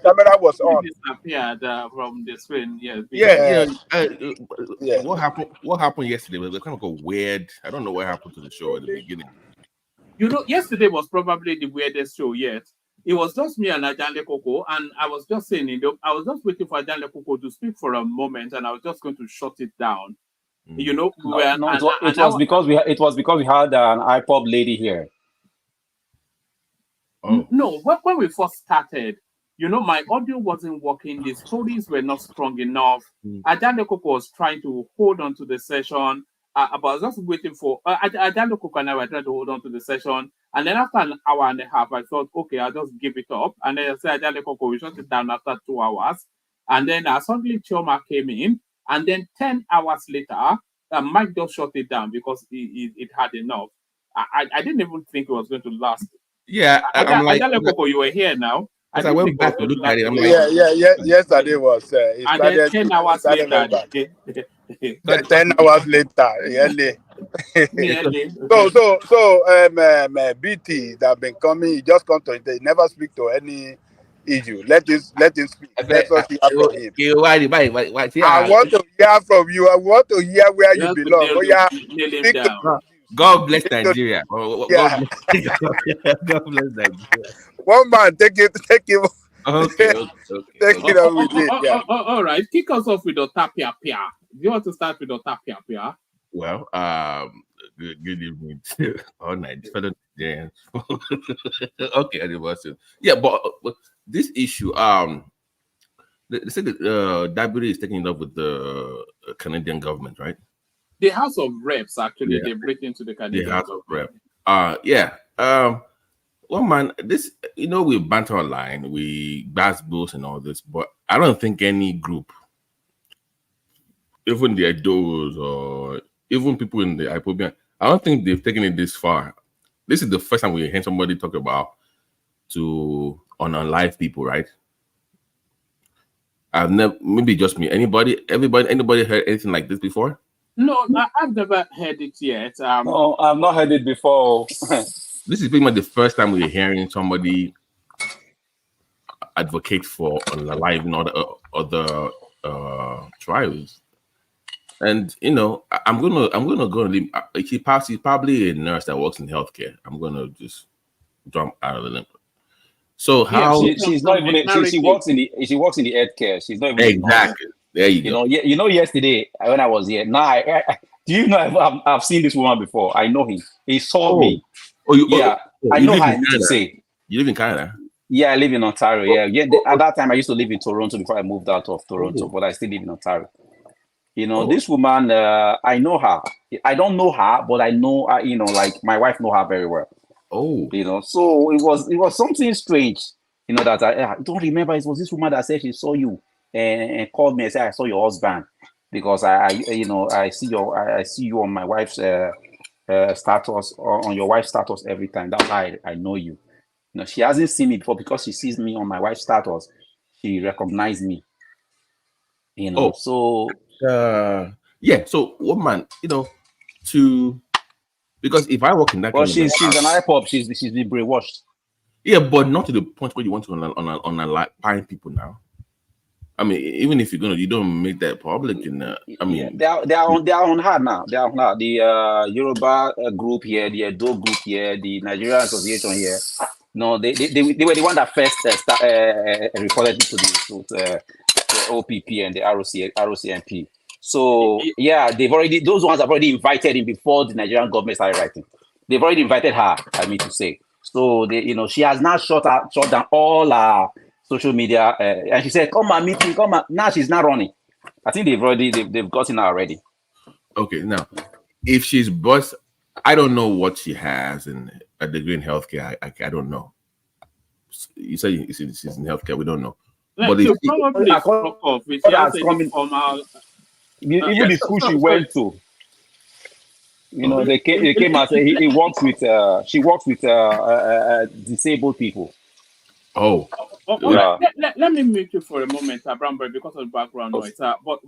camera was on. Disappeared from the screen. Yes. Yeah. What happened yesterday was kind of a weird. I don't know what happened to the show at the beginning. You know, yesterday was probably the weirdest show yet. It was just me and Ajanle Koko, and I was just saying, I was just waiting for Ajanle Koko to speak for a moment, and I was just going to shut it down. You know, it was because we had an Ipob lady here. Oh. No, when we first started, you know, my audio wasn't working. The stories were not strong enough. Ajanle Koko was trying to hold on to the session. I was just waiting for Ajanle Koko and I were trying to hold on to the session. And then after an hour and a half, I thought, okay, I'll just give it up. And then I said, Ajanle Koko, we shut it down after 2 hours. And then suddenly Chioma came in. And then 10 hours later, Mike just shut it down because it had enough. I didn't even think it was going to last. Yeah, I'm like, Ajanle Koko, you were here now. I went back to look at it. I'm like, yesterday was. And then 10 hours later. 10 hours later, really. So, BT that have been coming, he just come to it. They never speak to any issue. Let him speak. Let us hear from him. I want to hear from you. I want to hear where you belong. God bless Nigeria. God bless Nigeria. One man, take him. Okay. Take it on with it. Yeah. All right. Kick us off with Ota Piapia. Do you want to start with Ota Piapia? Well, good evening to all Nigerians. Okay, anniversary. Yeah, but this issue, they said that Dabiri is taking it up with the Canadian government, right? The House of Reps, actually, they break into the Canadian House of Reps. Well, man, this, you know, we banter online, we bash bulls and all this, but I don't think any group, even the Edos or even people in the Ipob, I don't think they've taken it this far. This is the first time we hear somebody talk about to unalive people, right? I've never, maybe just me. Anybody heard anything like this before? No, I've never heard it yet. No, I've not heard it before. This is pretty much the first time we're hearing somebody advocate for unaliving other tribes. And you know, I'm gonna go and leave. She's probably a nurse that works in healthcare. I'm gonna just jump out of the limp. So how she's not even she works in the healthcare. She's not even exactly. There you go. You know, yesterday when I was here, now do you know I've seen this woman before? I know him. He saw me. I know how I need to say. You live in Canada? Yeah, I live in Ontario. Yeah. At that time, I used to live in Toronto before I moved out of Toronto, but I still live in Ontario. You know, this woman, I know her. I don't know her, but I know her, you know, like my wife know her very well. Oh. You know, so it was something strange, you know, that I don't remember. It was this woman that said she saw you and called me and said, I saw your husband because I see you on my wife's status or on your wife's status every time. That's how I know you. You know, she hasn't seen me before because she sees me on my wife's status. She recognized me. You know, so woman, you know, because if I work in that, she's an Ipob. She's been brainwashed. Yeah, but not to the point where you want to unalive people now. I mean, even if you don't make that public. I mean, they are on her now. They are on her. The Yoruba group here, the Edo group here, the Nigerian Association here. No, they were the one that first reported it to the OPP and the ROCMP. So yeah, those ones have already invited him before the Nigerian government started writing. They've already invited her. I mean to say. So she has now shut down all her social media, and she said, "Come and meet me, come." Now she's not running. I think they've gotten her already. Okay, now if she's boss, I don't know what she has in a degree in healthcare. I don't know. You say she's in healthcare. We don't know. Like, but probably off. Even the school she went to. You know, they came out. He works with. She works with disabled people. Oh, let me mute you for a moment, Bramber, because of background noise. But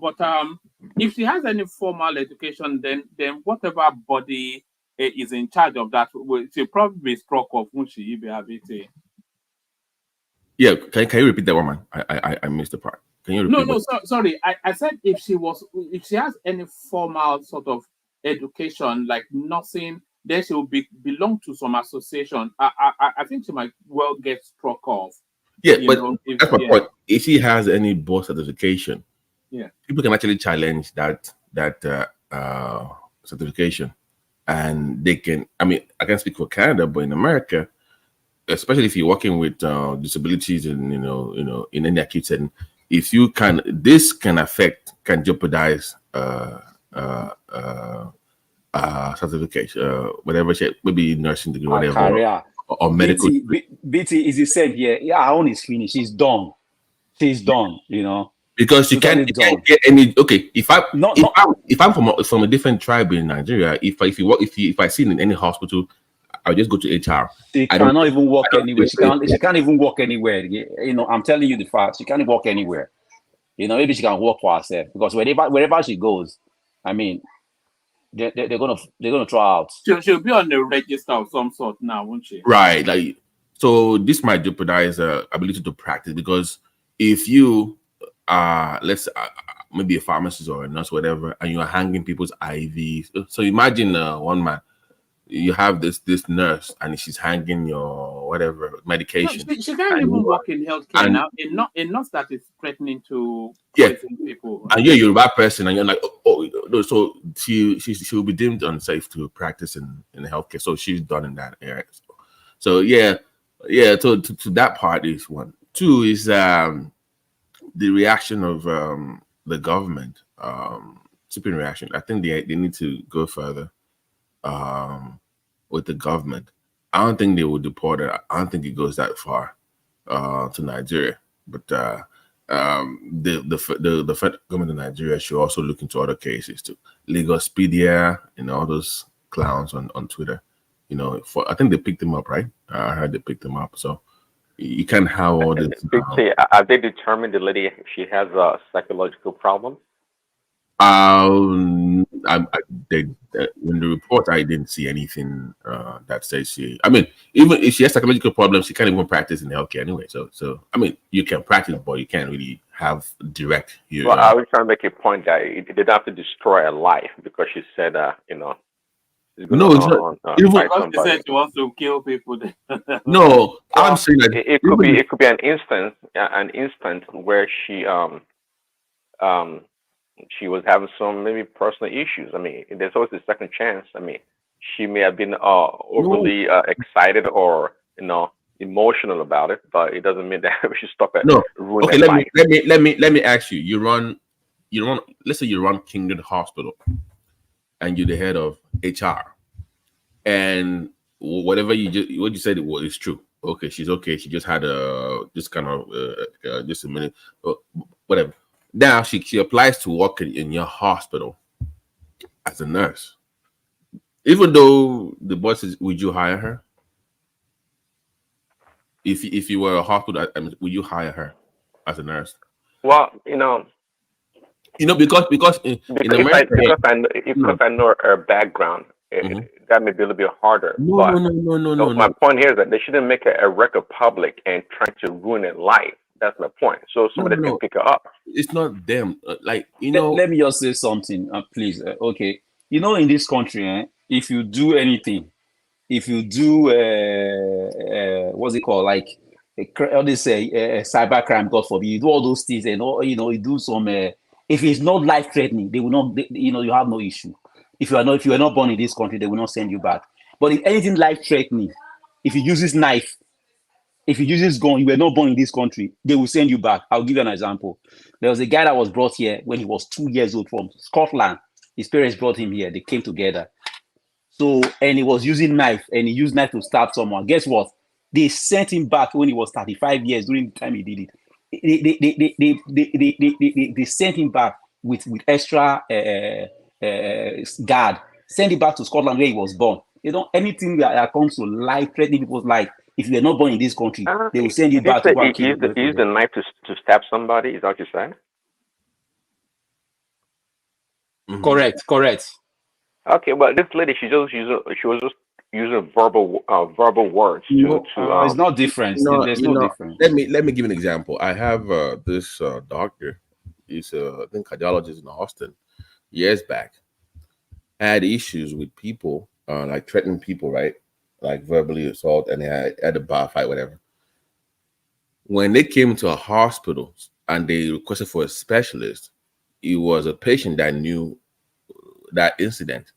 if she has any formal education, then whatever body is in charge of that, she'll probably be struck off when she be have it. Yeah, can you repeat that one, man? I missed the part. Can you repeat? No, sorry. I said if she has any formal sort of education like nursing, then she will belong to some association. I think she might well get struck off. Yeah, but that's my point. If she has any board certification, people can actually challenge that certification, and they can. I mean, I can speak for Canada, but in America, especially if you're working with disabilities and in any acute setting, if you this can jeopardize certification, whatever, maybe nursing degree, whatever, career. Or medical. BT is he said, yeah, her own is finished. She's done. You know, because you can't get any. Okay, if I'm from a different tribe in Nigeria, if I see in any hospital, I'll just go to HR. She cannot even walk anywhere. She can't even walk anywhere. You know, I'm telling you the fact. She can't even walk anywhere. You know, maybe she can walk for herself because wherever she goes, I mean, they're gonna throw her out. She'll be on the register of some sort now, won't she? Right. Like, so this might jeopardize ability to practice, because if you let's maybe a pharmacist or a nurse, whatever, and you're hanging people's IVs. So imagine one man, you have this nurse and she's hanging your whatever medication. No, she can't even work in healthcare now. A nurse that is threatening to poison people. And you're a Yoruba person, and you're like, so she will be deemed unsafe to practice in healthcare. So she's done in that area. So yeah. So to that part is one. Two is the reaction of the government. Tipping reaction. I think they need to go further. With the government, I don't think they will deport her. I don't think it goes that far to Nigeria. But the federal government of Nigeria should also look into other cases too. Lagospedia and all those clowns on Twitter. You know, I think they picked them up, right? I heard they picked them up. So you can't have all this. Have they determined the lady if she has a psychological problem? In the report, I didn't see anything that says she. I mean, even if she has psychological problems, she can't even practice in healthcare anyway. So I mean, you can practice, but you can't really have direct. Well, I was trying to make a point that it didn't have to destroy a life because she said, no, it's not. She said she wants to kill people. No, I'm saying that it could be an instance where she was having some maybe personal issues. I mean, there's always a second chance. I mean, she may have been overly excited or emotional about it, but it doesn't mean that we should stop at ruining okay, life. Let me ask you. You run. Let's say you run Kingdom Hospital, and you're the head of HR, and whatever what you said is true. Okay, she's okay. She just had just a minute, whatever. Now she applies to work in your hospital as a nurse. Even though the boss says, would you hire her? If you were a hospital, would you hire her as a nurse? Well, because in America, because I know her background, that may be a little bit harder. No. My point here is that they shouldn't make a record public and try to ruin her life. That's my point. So somebody can pick her up. It's not them. Let me just say something, please. Okay. In this country, if you do anything, if you do what's it called, like all this cybercrime, God forbid, you do all those things, and you do some. If it's not life threatening, they will not. You have no issue. If you are not born in this country, they will not send you back. But if anything life threatening, if you use this knife, if you use this gun, you were not born in this country, they will send you back. I'll give you an example. There was a guy that was brought here when he was 2 years old from Scotland. His parents brought him here. They came together. So, and he was using knife, and he used knife to stab someone. Guess what? They sent him back when he was 35 years during the time he did it. They sent him back with extra guard send it back to Scotland where he was born. Anything that comes to life, threatening people's life, if you are not born in this country, they will send you back to go and kill you. Use the knife to stab somebody. Is that what you said? Correct. Okay, well, this lady, she was just using verbal words to. It's not different. There's no difference. Let me give an example. I have this doctor. He's I think cardiologist in Austin. Years back, had issues with people, like threatening people, right? Like verbally assault, and they had a bar fight, whatever. When they came to a hospital and they requested for a specialist, it was a patient that knew that incident,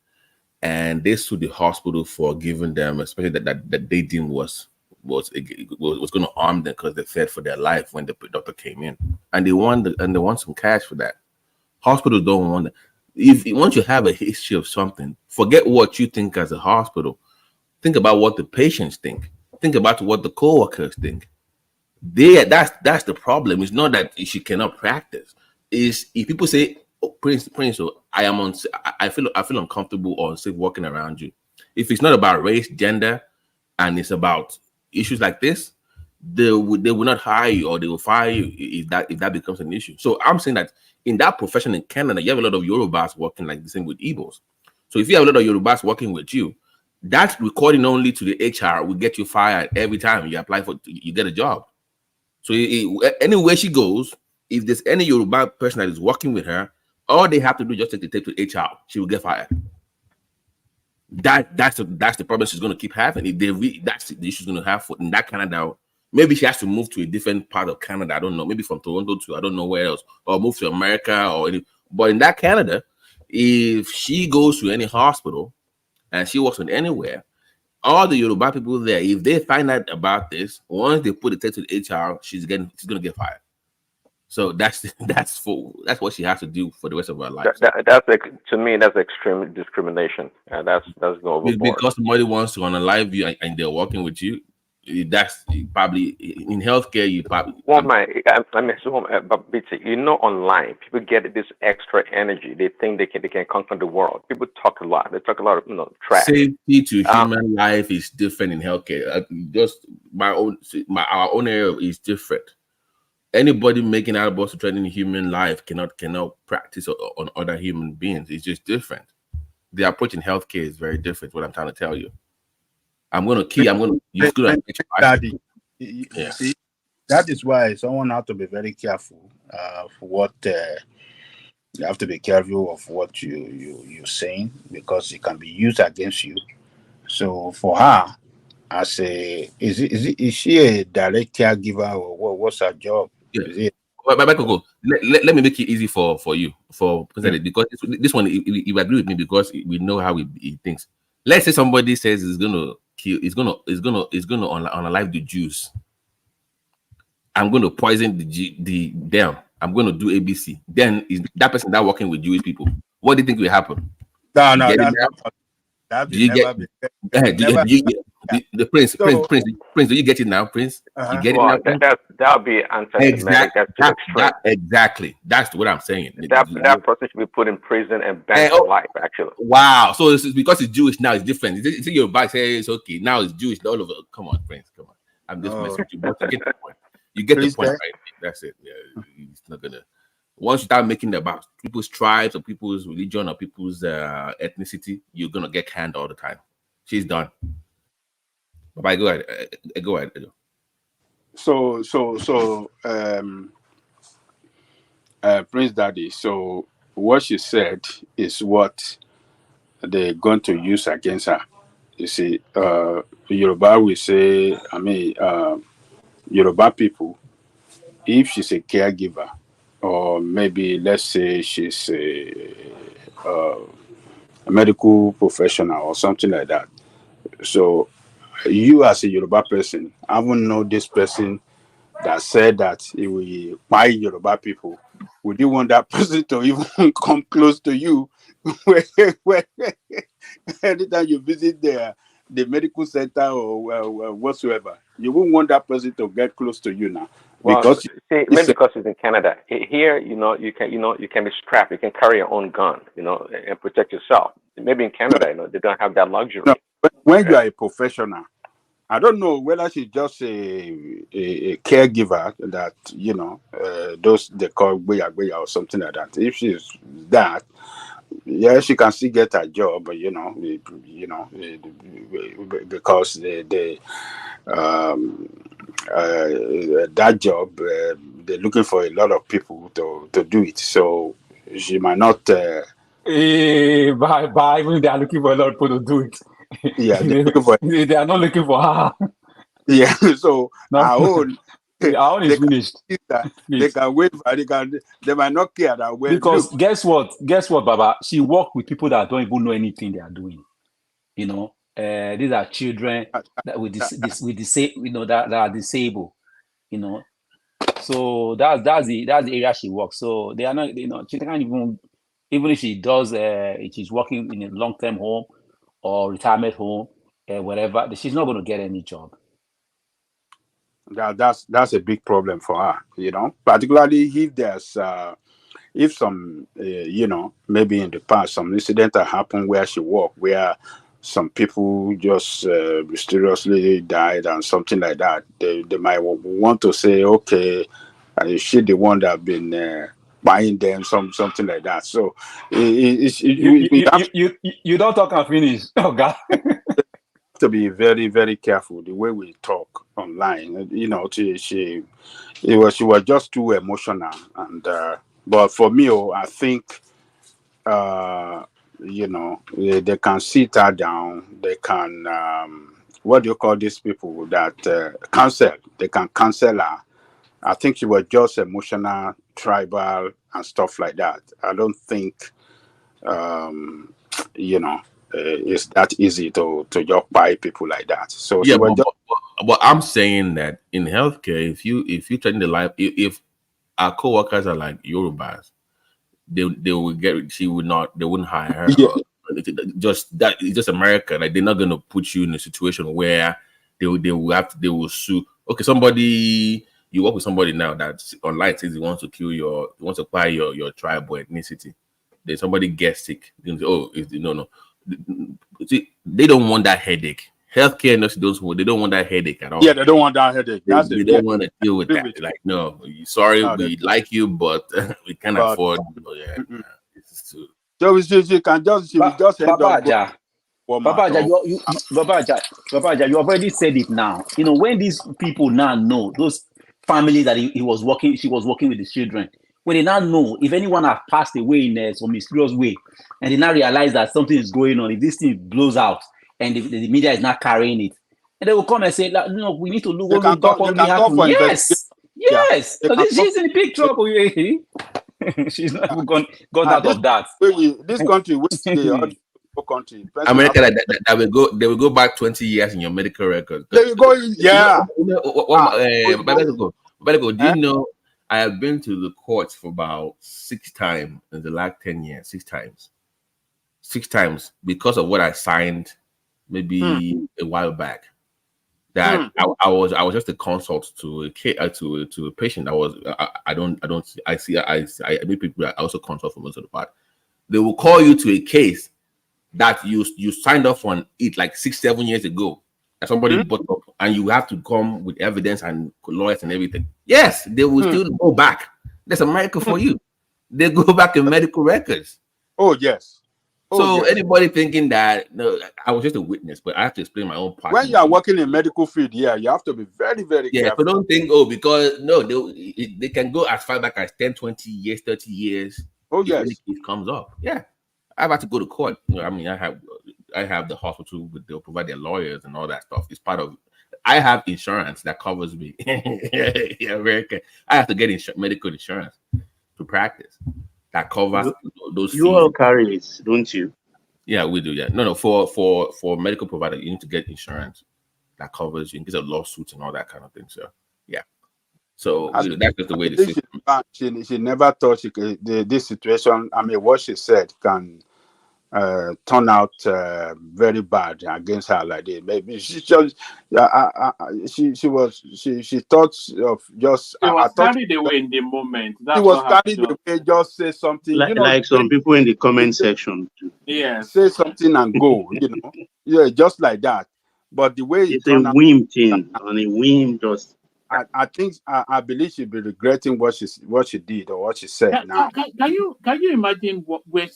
and they sued the hospital for giving them, especially that they deemed was going to harm them because they feared for their life when the doctor came in, and they want some cash for that. Hospitals don't want that. If once you have a history of something, forget what you think as a hospital. Think about what the patients think. Think about what the co-workers think. That's the problem. It's not that she cannot practice. Is if people say, oh, Prince, so I feel uncomfortable or unsafe walking around you. If it's not about race, gender, and it's about issues like this, they will not hire you, or they will fire you if that becomes an issue. So I'm saying that in that profession in Canada, you have a lot of Yorubas working like the same with Igbos. So if you have a lot of Yorubas working with you, that recording only to the HR will get you fired every time you apply you get a job. So anywhere she goes, if there's any Yoruba person that is working with her, all they have to do is just take the tape to HR. She will get fired. That's the problem she's going to keep having. That's the issue she's going to have in that Canada. Maybe she has to move to a different part of Canada. I don't know. Maybe from Toronto to I don't know where else, or move to America but in that Canada, if she goes to any hospital and she works on anywhere, all the Yoruba people there, if they find out about this, once they put the text to the HR, she's gonna get fired. So that's what she has to do for the rest of her life. To me, that's extreme discrimination, and that's going overboard. Because somebody wants to unalive you and they're working with you. That's probably in healthcare. You probably online people get this extra energy. They think they can conquer the world. People talk a lot. They talk a lot of trash. Safety to human life is different in healthcare. Just our own area is different. Anybody making out to threatening human life cannot practice on other human beings. It's just different. The approach in healthcare is very different. What I'm trying to tell you. Daddy, you see, that is why someone has to be very careful for what you have to be careful of what you're saying, because it can be used against you. So for her, is she a direct caregiver, or what's her job? Yeah. Michael, let me make it easy for you, because this one you agree with me because we know how he thinks. Let's say somebody says he's gonna unalive the Jews. I'm going to poison them. I'm going to do ABC. Then is that person that working with Jewish people? What do you think will happen? No, that's not. That do you get the Prince? Prince, do you get it now, Prince? You get it now? That'll be anti-Semitic. Exactly. That's what I'm saying. That person should be put in prison and banned for life. Actually. Wow. So it's because it's Jewish now, it's different. It's your back say it's okay. Now it's Jewish all over. Come on, Prince. Come on. I'm just messing with you, but you get the point. You get the point, right? That's it. Yeah, it's not gonna. Once you start making it about people's tribes or people's religion or people's ethnicity, you're gonna get canned all the time. She's done. Bye. Go ahead. Go ahead. So, Prince Daddy. So what she said is what they're going to use against her. You see, Yoruba will say. Yoruba people, if she's a caregiver, or maybe let's say she's a medical professional or something like that. So you as a Yoruba person, I wouldn't know this person that said that he will buy Yoruba people. Would you want that person to even come close to you? Anytime you visit the medical center or whatsoever, you won't want that person to get close to you now. Well, because see, maybe because it's in Canada. Here, you can be strapped. You can carry your own gun, and protect yourself. Maybe in Canada, they don't have that luxury. No, when you are a professional, I don't know whether she's just a caregiver that those they call Gbeya or something like that. If she's that, yeah, she can still get a job, but because that job they're looking for a lot of people to do it, so she might not. Bye. Even they are looking for a lot of people to do it. Yeah, they are not looking for her. Yeah, so our own is finished. They can wait. They might not care that way. Because guess what, Baba? She work with people that don't even know anything they are doing. These are children that that are disabled. So that's the area she works. So they are not. She can't even if she does. If she's working in a long-term home or retirement home, whatever, she's not going to get any job. That's a big problem for her, particularly if there's if some maybe in the past some incident that happened where she worked where some people just mysteriously died and something like that. They might want to say, okay, is she the one that been buying them something like that? So you don't talk and finish. Oh God. To be very, very careful the way we talk online. She was just too emotional, and but for me, I think they can sit her down. They can what do you call these people that cancel? They can cancel her. I think she was just emotional, tribal, and stuff like that. I don't think it's that easy to just buy people like that. So yeah, but I'm saying that in healthcare, if you train the life, if our co-workers are like Yorubas, they will get. They wouldn't hire her. Yeah. Just that it's just America. Like they're not gonna put you in a situation where they will sue. Okay, somebody you work with somebody now that online says he wants to acquire your tribe or ethnicity. Then somebody gets sick. They say, no. See, they don't want that headache. Healthcare nurses they don't want that headache at all. Yeah, they don't want that headache. They don't want to deal with that. Like, no, sorry, we like you, but we can't afford. So she can just end up. Baba Aja, you already said it now. When these people now know those families that she was working with the children, when they now know if anyone has passed away in some mysterious way, and they now realize that something is going on, if this thing blows out and the media is not carrying it, and they will come and say, no, we need to look what Yes. She's in big trouble. She's not even gone out of that. This country, country. America that will go back 20 years in your medical record. There you go. Yeah. Do you know I have been to the courts for about 6 times in the last 10 years? 6 times. 6 times because of what I signed maybe a while back. That I was just a consult to a patient. I meet people that also consult for most of the part. They will call you to a case that you signed off on it like 6-7 years ago, and somebody brought up, and you have to come with evidence and lawyers and everything. Yes, they will still go back. That's America for you. They go back in medical records. Oh yes. Anybody thinking that I was just a witness, but I have to explain my own part. When you are working in medical field, you have to be very, very careful. But don't think because they can go as far back as 10, 20 years, 30 years. Oh yes, if it comes up. Yeah, I've had to go to court. I have the hospital, they'll provide their lawyers and all that stuff. It's part of. I have insurance that covers me. I have to get medical insurance to practice. That covers those. You all carry it, don't you? Yeah, we do. Yeah, no. For medical provider, you need to get insurance that covers you in case of lawsuits and all that kind of thing. So yeah, so that's just the way the system. She never thought this situation. I mean, what she said can turn out very bad against her like that. Maybe she just she thought of just She was thought carried away in the moment. she That's was what happened. carried away, just say something, like some people in the comment section too. Yes. Say something and go, yeah, just like that. But the way it's a whim thing, and a whim just. I think I believe she'll be regretting what she did or what she said now. Can you imagine where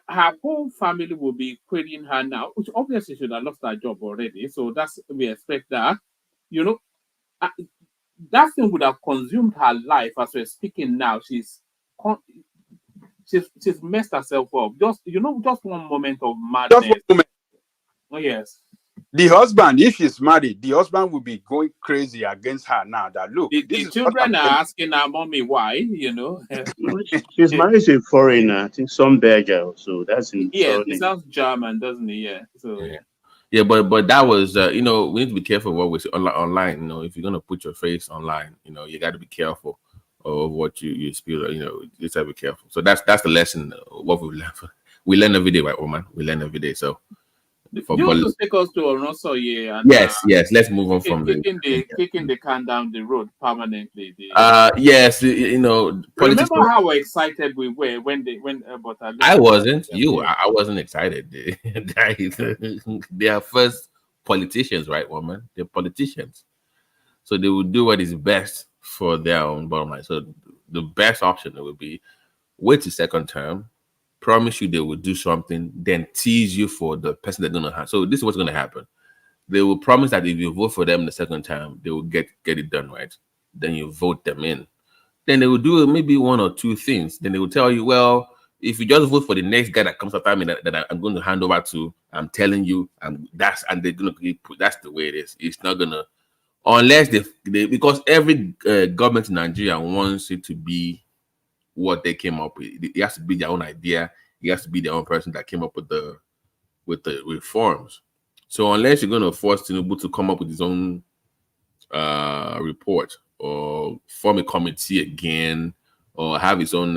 her whole family will be querying her now, which obviously should have lost her job already. So we expect that. That thing would have consumed her life as we're speaking now. She's messed herself up. Just one moment of madness. Just one moment. Oh yes. The husband, if she's married, the husband will be going crazy against her now. That look, the children are asking her mommy why, She's married to a foreigner, I think some Belgian, so that's in. Yes, it sounds German, doesn't it? Yeah. So yeah, but that was we need to be careful what we say online. If you're gonna put your face online, you got to be careful of what you spill. You just have to be careful. So that's the lesson. What we learn. We learn every day, right, woman? We learn every day. So. You want to take us to Oronsaye and yes. Let's move on from kicking the can down the road permanently. Yes, Remember how excited we were when I wasn't. I wasn't excited. They are first politicians, right, woman? They're politicians, so they will do what is best for their own bottom line. So the best option would be wait to second term. Promise you they will do something, then tease you for the person they're gonna have. So this is what's gonna happen. They will promise that if you vote for them the second time, they will get it done right. Then you vote them in. Then they will do maybe one or two things. Then they will tell you, well, if you just vote for the next guy that comes after me that I'm going to hand over to, I'm telling you, and they're gonna that's the way it is. It's not gonna unless they because every government in Nigeria wants it to be what they came up with. It has to be their own idea. It has to be their own person that came up with the reforms. So unless you're going to force Tinubu to come up with his own report or form a committee again or have his own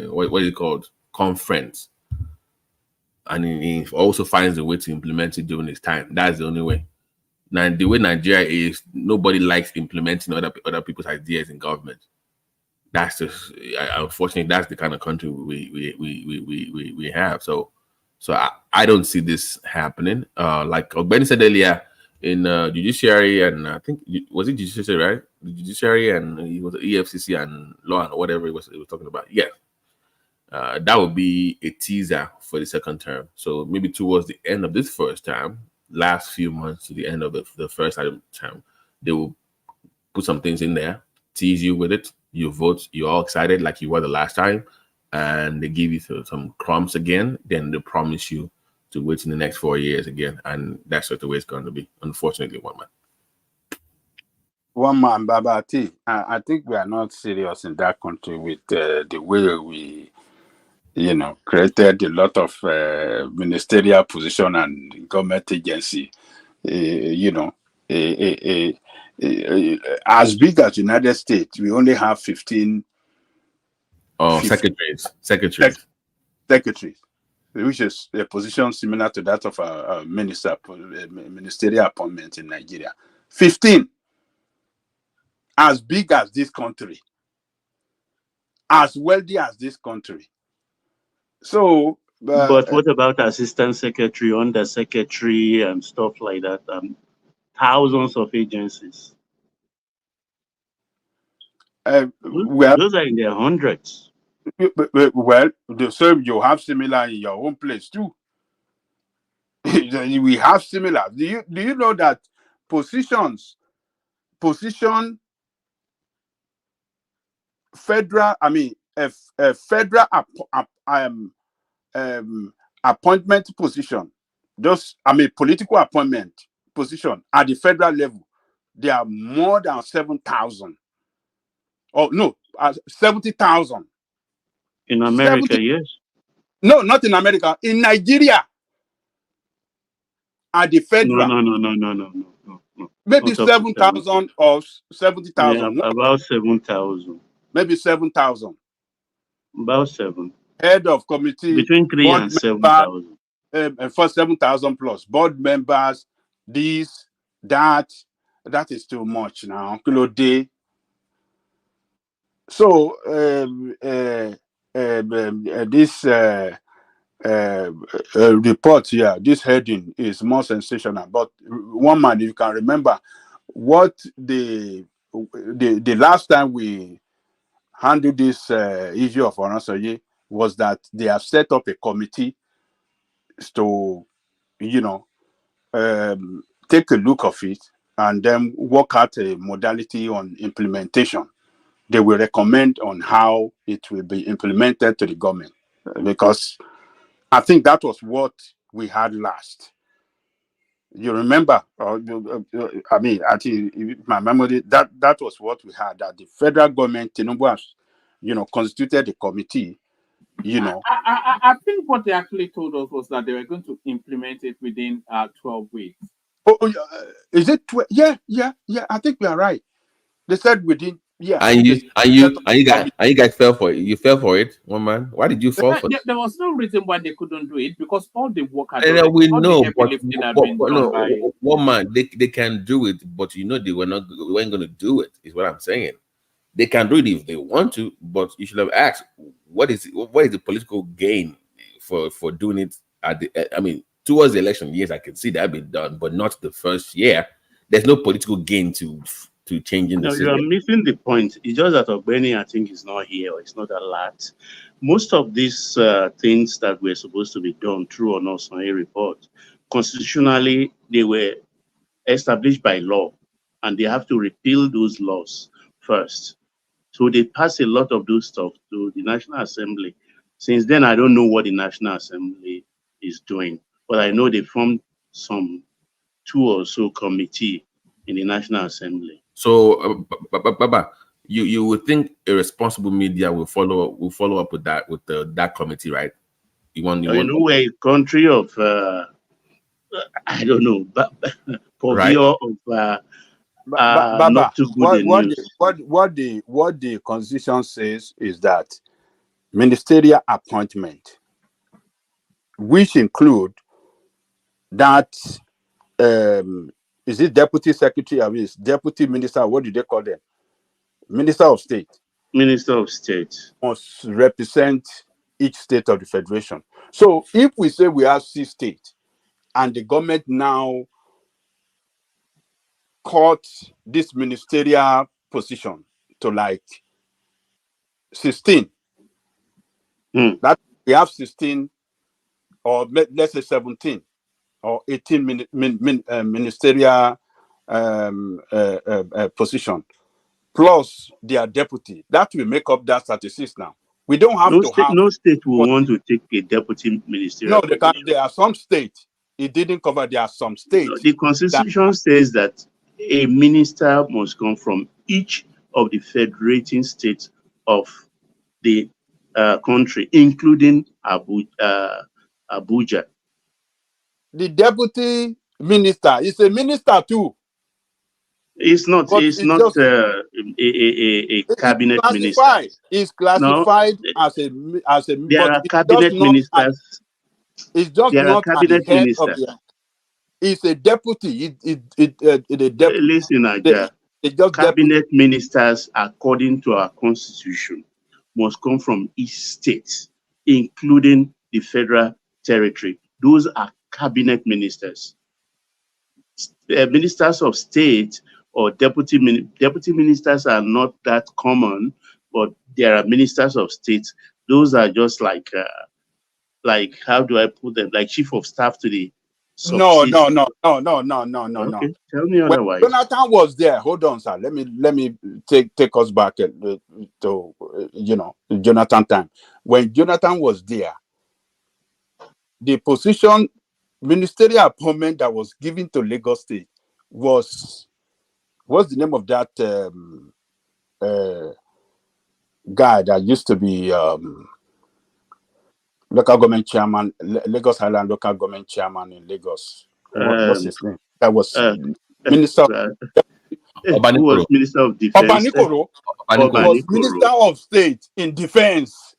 what is it called, conference, and he also finds a way to implement it during his time, that's the only way. Now the way Nigeria is, nobody likes implementing other people's ideas in government. That's just unfortunately that's the kind of country we have. So I don't see this happening. Like Ogbeni said earlier, in judiciary and I think was it judiciary, right? The judiciary and it was EFCC and law and whatever it was talking about. Yeah, that would be a teaser for the second term. So maybe towards the end of this first term, last few months to the end of the first term, they will put some things in there, tease you with it. You vote, you're all excited like you were the last time, and they give you some crumbs again. Then they promise you to wait in the next 4 years again, and that's just the way it's going to be. Unfortunately, One man, Babati. I think we are not serious in that country with the way we, created a lot of ministerial position and government agency. As big as United States, we only have 15. Secretaries, which is a position similar to that of a ministerial appointment in Nigeria. 15. As big as this country, as wealthy as this country. So, but what about assistant secretary, under secretary, and stuff like that? Thousands of agencies. Those are in their hundreds. Well, the same you have similar in your own place too. We have similar. Do you know that position federal? I mean, a federal appointment position. Political appointment position at the federal level. There are more than 7,000. Oh no, 70,000. In America, 70? Yes. No, not in America. In Nigeria, at the federal. No. Maybe 7,000 or 70,000. Yeah, about 7,000. Maybe 7,000. About 7. head of committee, between 3,000 and 7,000. For 7,000 plus board members, this, that is too much now. So this report here, this heading is more sensational. But one man, you can remember what the last time we handled this issue of Oronsaye was that they have set up a committee to, take a look of it and then work out a modality on implementation. They will recommend on how it will be implemented to the government, because I think that was what we had last. You remember? I think my memory, that was what we had. That the federal government, has, constituted the committee. I think what they actually told us was that they were going to implement it within 12 weeks. Oh, is it? Yeah. I think we are right. They said within. Yeah. And you guys fell for it. You fell for it, one man. Why did you fall for it? There was no reason why they couldn't do it, because all the work had we know, but one man, they can do it, but they weren't going to do it. Is what I'm saying. They can do it if they want to, but you should have asked what is the political gain for doing it at the. Towards the election, yes, I can see that being done, but not the first year. There's no political gain to changing the system. You are missing the point. It's just that Ogbeni, I think, is not here, or it's not alert. Most of these things that were supposed to be done through an Oronsaye report, constitutionally, they were established by law, and they have to repeal those laws first. So they pass a lot of those stuff to the National Assembly. Since then, I don't know what the National Assembly is doing, but I know they formed some 2 or so committee in the National Assembly. So, Baba, you would think a responsible media will follow up with that committee, right? We're a country of I don't know, right? Not too good news. What the Constitution says is that ministerial appointment, which include that. Is it deputy secretary? It's deputy minister. What do they call them? Minister of State. Minister of State must represent each state of the federation. So if we say we have 6 states, and the government now cut this ministerial position to like 16, that we have 16, or let's say 17. Or 18 ministerial position, plus their deputy. That will make up that 36 now. We don't have no state will want to take a deputy ministerial. No, there are some states. It didn't cover. There are some states. The Constitution says that a minister must come from each of the federating states of the country, including Abuja. The deputy minister is a minister too. It's not. It's not just a cabinet minister. It's classified as a. There are cabinet ministers. It's just not cabinet ministers. It's a deputy. Listen, cabinet ministers, according to our constitution, must come from each state, including the federal territory. Those are cabinet ministers. Ministers of state or deputy ministers are not that common, but there are ministers of state. Those are just like how do I put them? Like chief of staff to the No. Okay, tell me otherwise. When Jonathan was there, hold on, sir. Let me take us back to Jonathan time. When Jonathan was there, the position, ministerial appointment that was given to Lagos State was, what's the name of that guy that used to be local government chairman, Lagos Highland local government chairman in Lagos? What's his name? That was minister. Who was Minister of Defense? Obanikoro was Minister of State in Defense.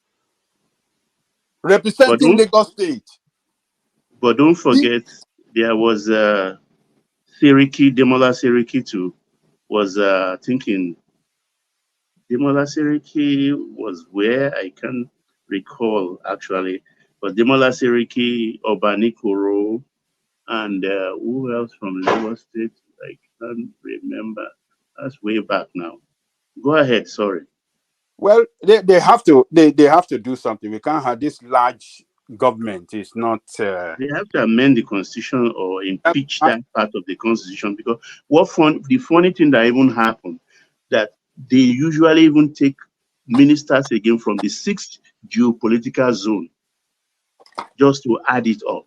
representing Lagos State. But don't forget, there was Demola Seriki too. Was thinking Demola Seriki was where I can't recall actually, but Demola Seriki, Obanikoro, and who else from Lagos State? I can't remember. That's way back now. Go ahead. Sorry. Well, they have to do something. We can't have this large government. It's not. They have to amend the constitution or impeach that part of the constitution, because the funny thing that even happened, that they usually even take ministers again from the 6th geopolitical zone just to add it up.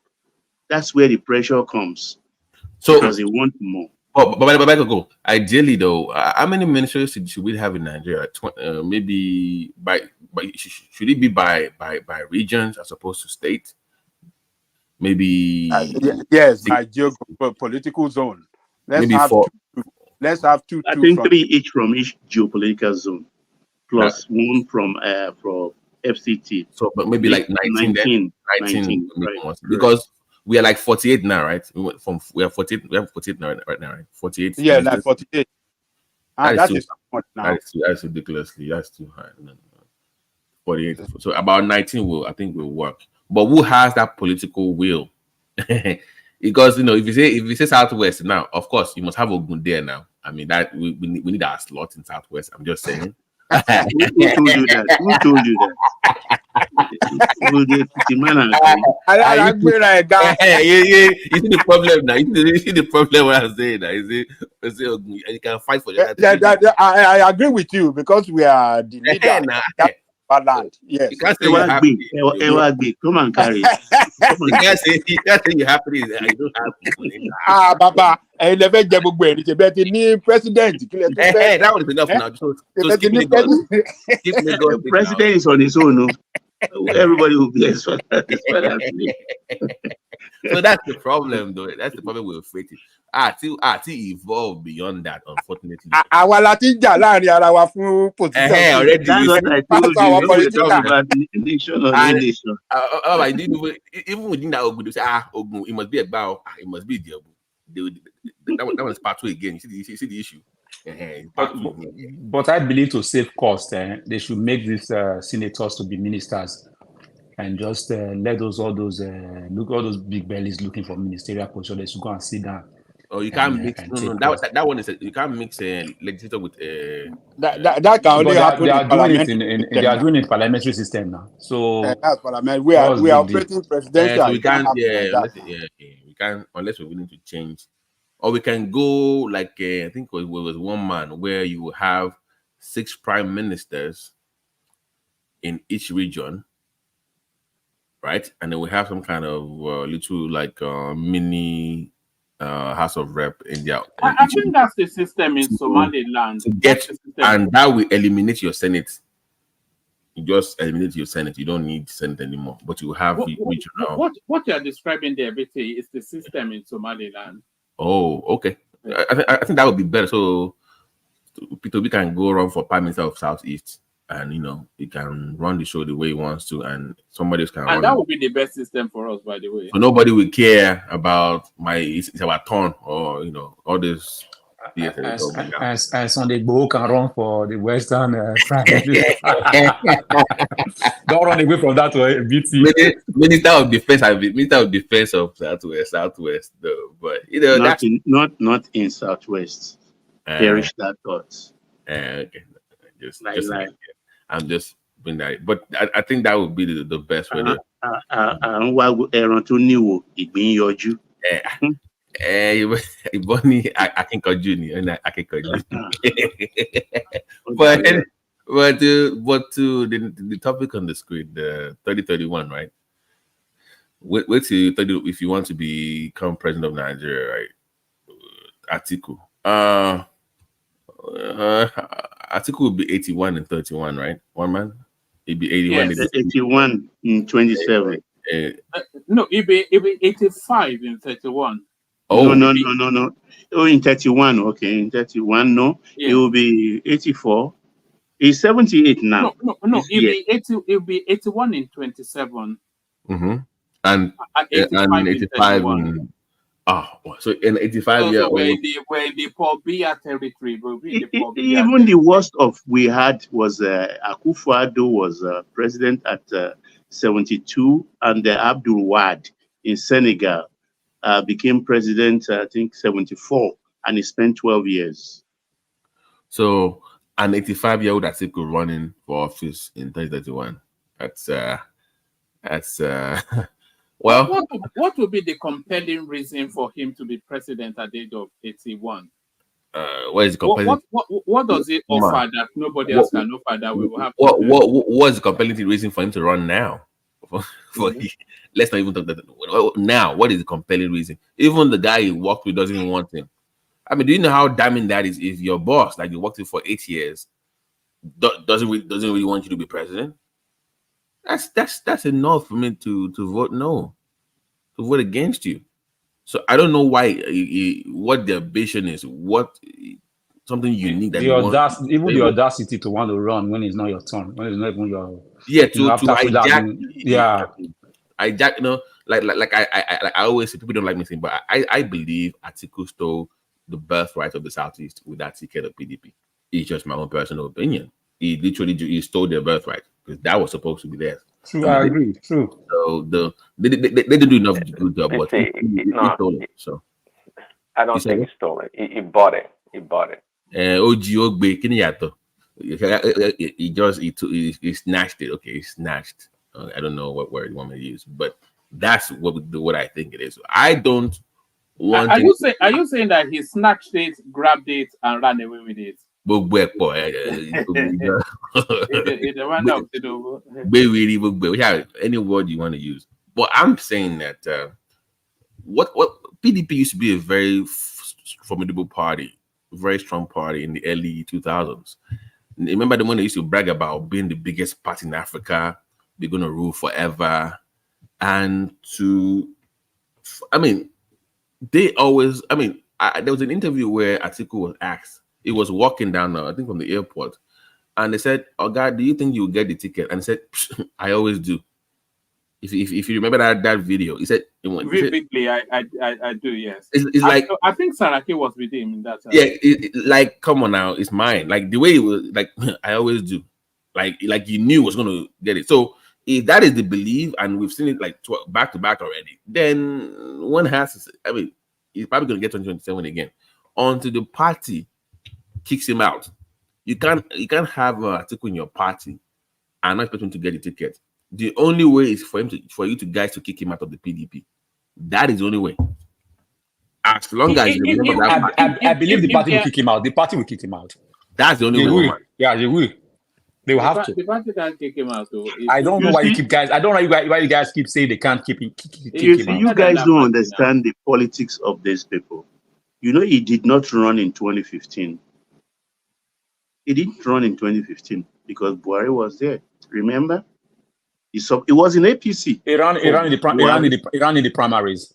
That's where the pressure comes. So because they want more. But ideally though, how many ministries should we have in Nigeria? Maybe should it be by regions as opposed to state? Maybe yes, by geopolitical zone. Let's have two. I think 3 each from each geopolitical zone, plus one from FCT. So, but maybe like 19 right. Because we are like 48 now, right? We have 48 now, right now, right? 48. Yeah, like 48. That's ridiculously. That's too high. No. 48. So about 19 I think will work. But who has that political will? Because if you say Southwest now, of course you must have Ogun there now. I mean that we need our slot in Southwest. I'm just saying. Who told you that? Who told you that? You see the problem now. You see the problem what I'm saying now. You can fight for that. I agree with you because we are the leader. Land. Yes. You can't say you're happy. Come on, carry. You can't say you're happy. I don't have Baba. President. That was enough now. So the president is on his own. No? Everybody will be as well. So that's the problem, though. That's the problem we're facing. Till evolve beyond that, unfortunately. Already. That's what I told you. Talk about the nation or nation. Even within that Ogun, they say, Ogun, it must be about, it must be the Ogun. That was part 2 again. You see the issue. But I believe to save cost, they should make these senators to be ministers and just let all those big bellies looking for ministerial position. They should go and sit down. Oh, you can't mix. That one is you can't mix legislator with that can only happen. They are doing it in parliamentary system now. So that's parliament. We are operating presidential. So we can't. We can't unless we're willing to change. Or we can go like I think it was one man where you have 6 prime ministers in each region, right? And then we have some kind of little like mini House of Rep in there. I think that's the system in Somaliland. And that will eliminate your Senate. You just eliminate your Senate. You don't need Senate anymore. But you have regional. What you are describing there, BT, is the system in Somaliland. Oh, okay. I think that would be better. So P2B can go run for Prime Minister of Southeast, and he can run the show the way he wants to, and somebody else can run. And that would be the best system for us, by the way. So nobody will care about it's our turn or all this. And Sunday Igboho can run for the Western Don't run away from that BT. Minister of Defense of Southwest though. But not in Southwest. Perish that thought. Okay. I'm just being that, but I think that would be the best way to. Bonnie, I can call Junior, and I can call Junior. But to the topic on the screen, the 3031, right? Wait till 30 if you want to become president of Nigeria, right? Atiku. Atiku will be 81 and 31, right? One man, it'd be 81. Yes, 81 in 27. No, it'd be 85 in 31. Oh no! Oh, in 31, okay. In 31, no, it will be 84. He's 78 now. No. It'll be 81 in 27. Mm-hmm. And 85 in so in 85 year old. We're in the Pobia territory. Even the worst of we had was Akufo-Addo was president at 72, and Abdul Wad in Senegal became president, I think, 74, and he spent 12 years. So an 85-year-old Atiku running for office in 2031. That's well. What would be the compelling reason for him to be president at the age of 81? What is the compelling? What does it offer that nobody else can offer that we will have? What is the compelling reason for him to run now? Let's not even talk that now. What is the compelling reason? Even the guy he worked with doesn't even want him. I mean, do you know how damning that is? If your boss, like you worked with for 8 years, doesn't really want you to be president, that's enough for me to vote no, to vote against you. So I don't know why, what the ambition is, what something unique that the audacity to want to run when it's not your turn, when it's not even your to hijack. You know, like I always say, people don't like me saying, but I believe Atiku stole the birthright of the Southeast with that ticket of PDP. It's just my own personal opinion. He literally stole their birthright because that was supposed to be theirs. True, I agree. True. So they didn't do enough good job, but he stole it. So I don't think he stole it. He bought it. He bought it. He snatched it. Okay, he snatched. I don't know what word you want me to use, but that's what I think it is. I don't want. Are you saying that he snatched it, grabbed it, and ran away with it? Any word you want to use. But I'm saying that what PDP used to be a very formidable party, very strong party in the early 2000s. Remember the one they used to brag about being the biggest party in Africa, they're going to rule forever. And they always, there was an interview where Atiku was asked, he was walking down, I think from the airport, and they said, "Oh God, do you think you'll get the ticket?" And he said, "I always do." If you remember that video, he said, "Vividly, I do, yes." It's like I think Saraki was with him in that time. Yeah, come on now, it's mine. Like the way he was, like I always do, like you knew was going to get it. So if that is the belief, and we've seen it like back to back already, then one has to say, he's probably going to get 2027 again until the party kicks him out. You can't have Atiku in your party and not expect him to get the ticket. The only way is for you guys to kick him out of the PDP. That is the only way. As long as you remember that, I believe the party will kick him out. The party will kick him out. That's the only way. Yeah, they will. They will have to. The party can't kick him out. I don't know why you keep guys. I don't know why you guys keep saying they can't kick him out. You guys don't understand the politics of these people. You know, he did not run in 2015. He didn't run in 2015 because Buhari was there. Remember? It was in APC. He ran in the primaries.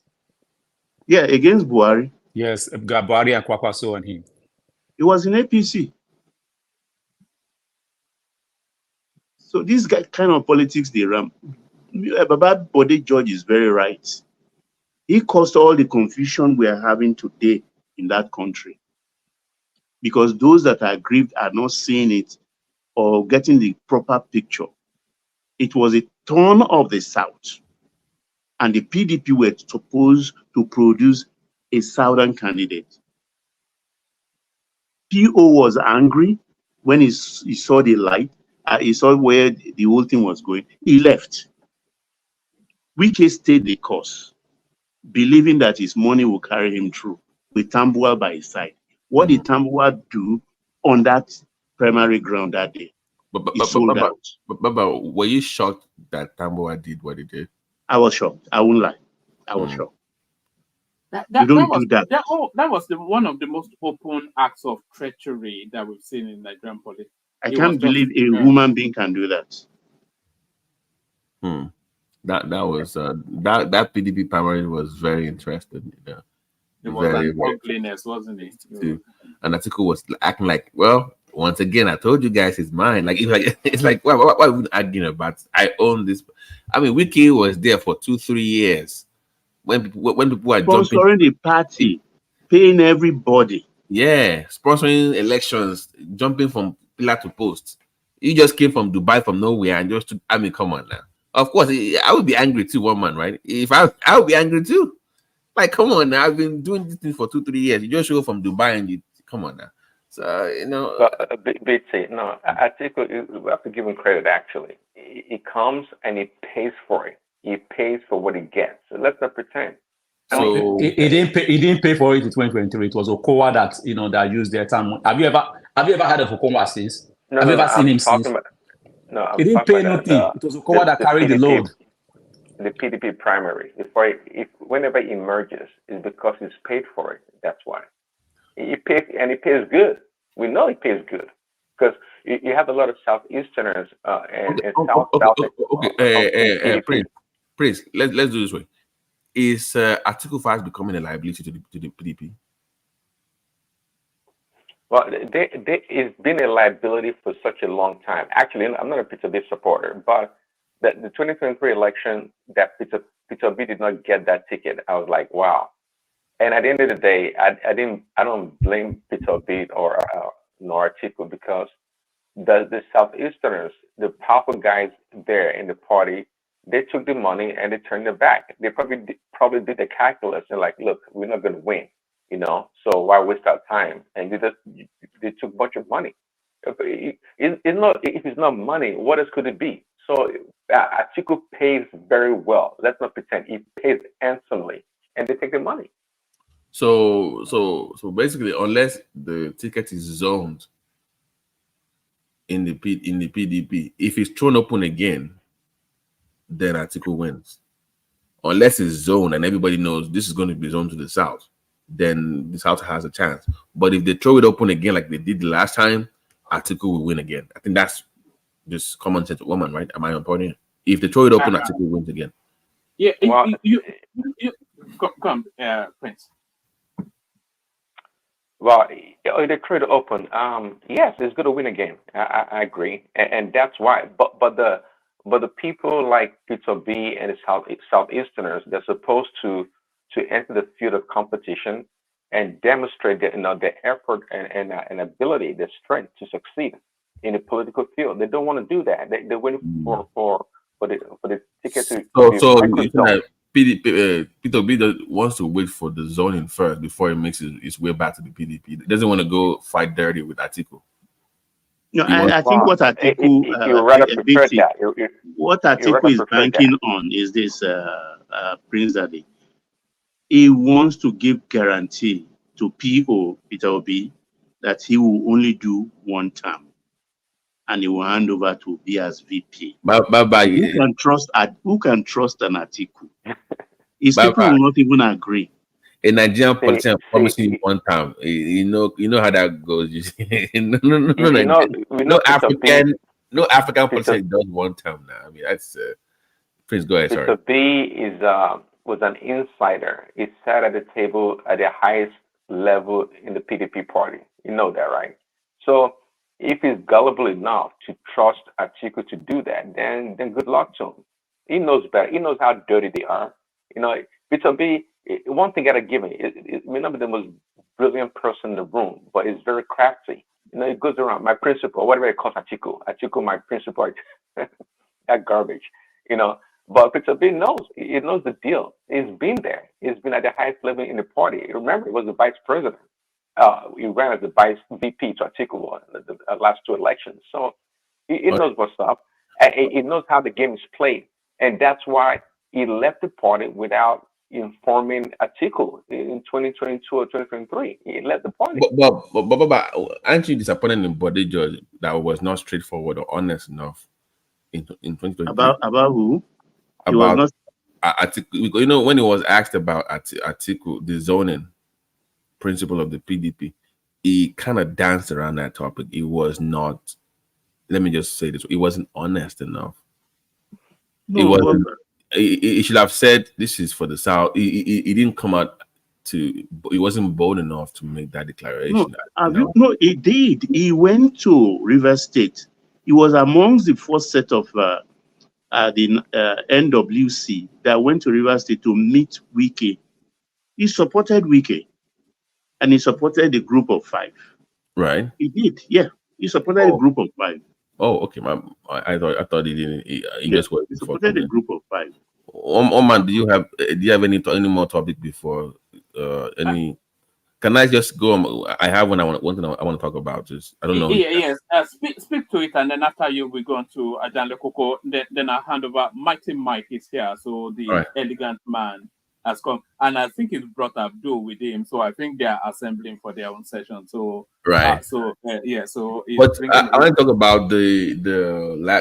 Yeah, against Buhari. Yes, Buhari and Kwakwaso and him. It was in APC. So these kind of politics they run. Baba Bode George is very right. He caused all the confusion we are having today in that country. Because those that are aggrieved are not seeing it or getting the proper picture. It was a turn of the South. And the PDP were supposed to produce a Southern candidate. PO was angry when he saw the light. He saw where the whole thing was going. He left. Wike stayed the course, believing that his money will carry him through with Tambuwal by his side. What did Tambuwal do on that primary ground that day? He sold out. But were you shocked that Tambuwal did what he did? I was shocked. I won't lie. I was shocked. That was one of the most open acts of treachery that we've seen in Nigerian politics. I can't believe a human being can do that. That was that PDP primary was very interesting. It was like ugliness, wasn't it? And Atiku was acting like, well, Once again, I told you guys it's mine. Like it's like why are we arguing about? I own this. I mean, Wiki was there for 2-3 years when people are sponsoring the party, paying everybody. Yeah, sponsoring elections, jumping from pillar to post. You just came from Dubai from nowhere and just I mean, come on now. Of course, I would be angry too, one man, right? If I would be angry too. Like, come on now, I've been doing this thing for 2-3 years. You just show from Dubai and you come on now. So you know, BT, no, I think we have to give him credit. Actually, he comes and he pays for it. He pays for what he gets. So let's not pretend. So he didn't pay. He didn't pay for it in 2023. It was Okowa that that used their time. Have you ever heard of Okowa since? Have you ever seen him since? He didn't pay nothing. It was Okowa that carried the load. The PDP primary, whenever he emerges, is because he's paid for it. That's why he pays, and he pays good. We know he pays good because you have a lot of Southeasterners and South. Prince, let's do this way. Is Article 5 becoming a liability to the PDP? Well, it's been a liability for such a long time. Actually, I'm not a Peter B supporter, but the 2023 election, that Peter B did not get that ticket. I was like, wow. And at the end of the day, I don't blame Peter B or nor Atiku, because the Southeasterners, the powerful guys there in the party, they took the money and they turned it back. They probably did the calculus and like, look, we're not going to win, so why waste our time? And they took a bunch of money. If it's not money, what else could it be? So Atiku pays very well. Let's not pretend. He pays handsomely, and they take the money. So basically, unless the ticket is zoned in the PDP, if it's thrown open again, then Atiku wins. Unless it's zoned and everybody knows this is going to be zoned to the south, then the south has a chance. But if they throw it open again like they did the last time, Atiku will win again. I think that's just common sense woman, right? Am I on point here? If they throw it open, Atiku wins again. Yeah, well, you come, Prince. Well, if they throw it open, yes, it's going to win again. I agree, and that's why. But the people like Peter B and the Southeasterners, they're supposed to enter the field of competition and demonstrate their effort and ability, their strength to succeed in the political field. They don't want to do that. They're waiting for the ticket to so Peter B wants to wait for the zoning first before he makes his way back to the PDP. He doesn't want to go fight dirty with Atiku. No, I think what Atiku what Atiku is banking on is this, Prince Daddy. He wants to give guarantee to PO Peter Obi that he will only do one term, and he will hand over to Obi as VP. Bye. Who can trust an Atiku? His people will not even agree. A Nigerian politician promising one time, you know how that goes. No African politician does one time now. I mean, that's Prince. Go ahead. Mr. B was an insider. He sat at the table at the highest level in the PDP party. You know that, right? So if he's gullible enough to trust Atiku to do that, then good luck to him. He knows better. He knows how dirty they are. Peter B, one thing I gotta give him, it may not be the most brilliant person in the room, but he's very crafty. It goes around. My principal, whatever it calls Atiku, my principal, that garbage, But Peter B knows. He knows the deal. He's been there. He's been at the highest level in the party. Remember, he was the vice president. He ran as the vice VP to Atiku the last two elections. So he knows what's up. He knows how the game is played. And that's why he left the party without informing Atiku in 2022 or 2023. He left the party. But aren't you disappointed in Body George that was not straightforward or honest enough in 2023? About who? About Atiku. When he was asked about Atiku, the zoning principle of the PDP, he kind of danced around that topic. It was not, let me just say this, it wasn't honest enough. He should have said this is for the South. He didn't come out he wasn't bold enough to make that declaration. No, he did. He went to River State. He was amongst the first set of the NWC that went to River State to meet Wike. He supported Wike, and he supported the group of 5. Right. He did. Yeah, he supported a group of 5. Oh, okay. I thought he didn't. He just was supported a group of 5. Man, do you have any more topic before any? Can I just go? I have one thing I want to talk about. Just I don't know. Yes. Speak to it, and then after you, we go on to Ajanle Koko. Then I hand over. Mighty Mike is here, so the elegant man has come, and I think he's brought Abdul with him. So I think they are assembling for their own session. So right. So but I want to talk about the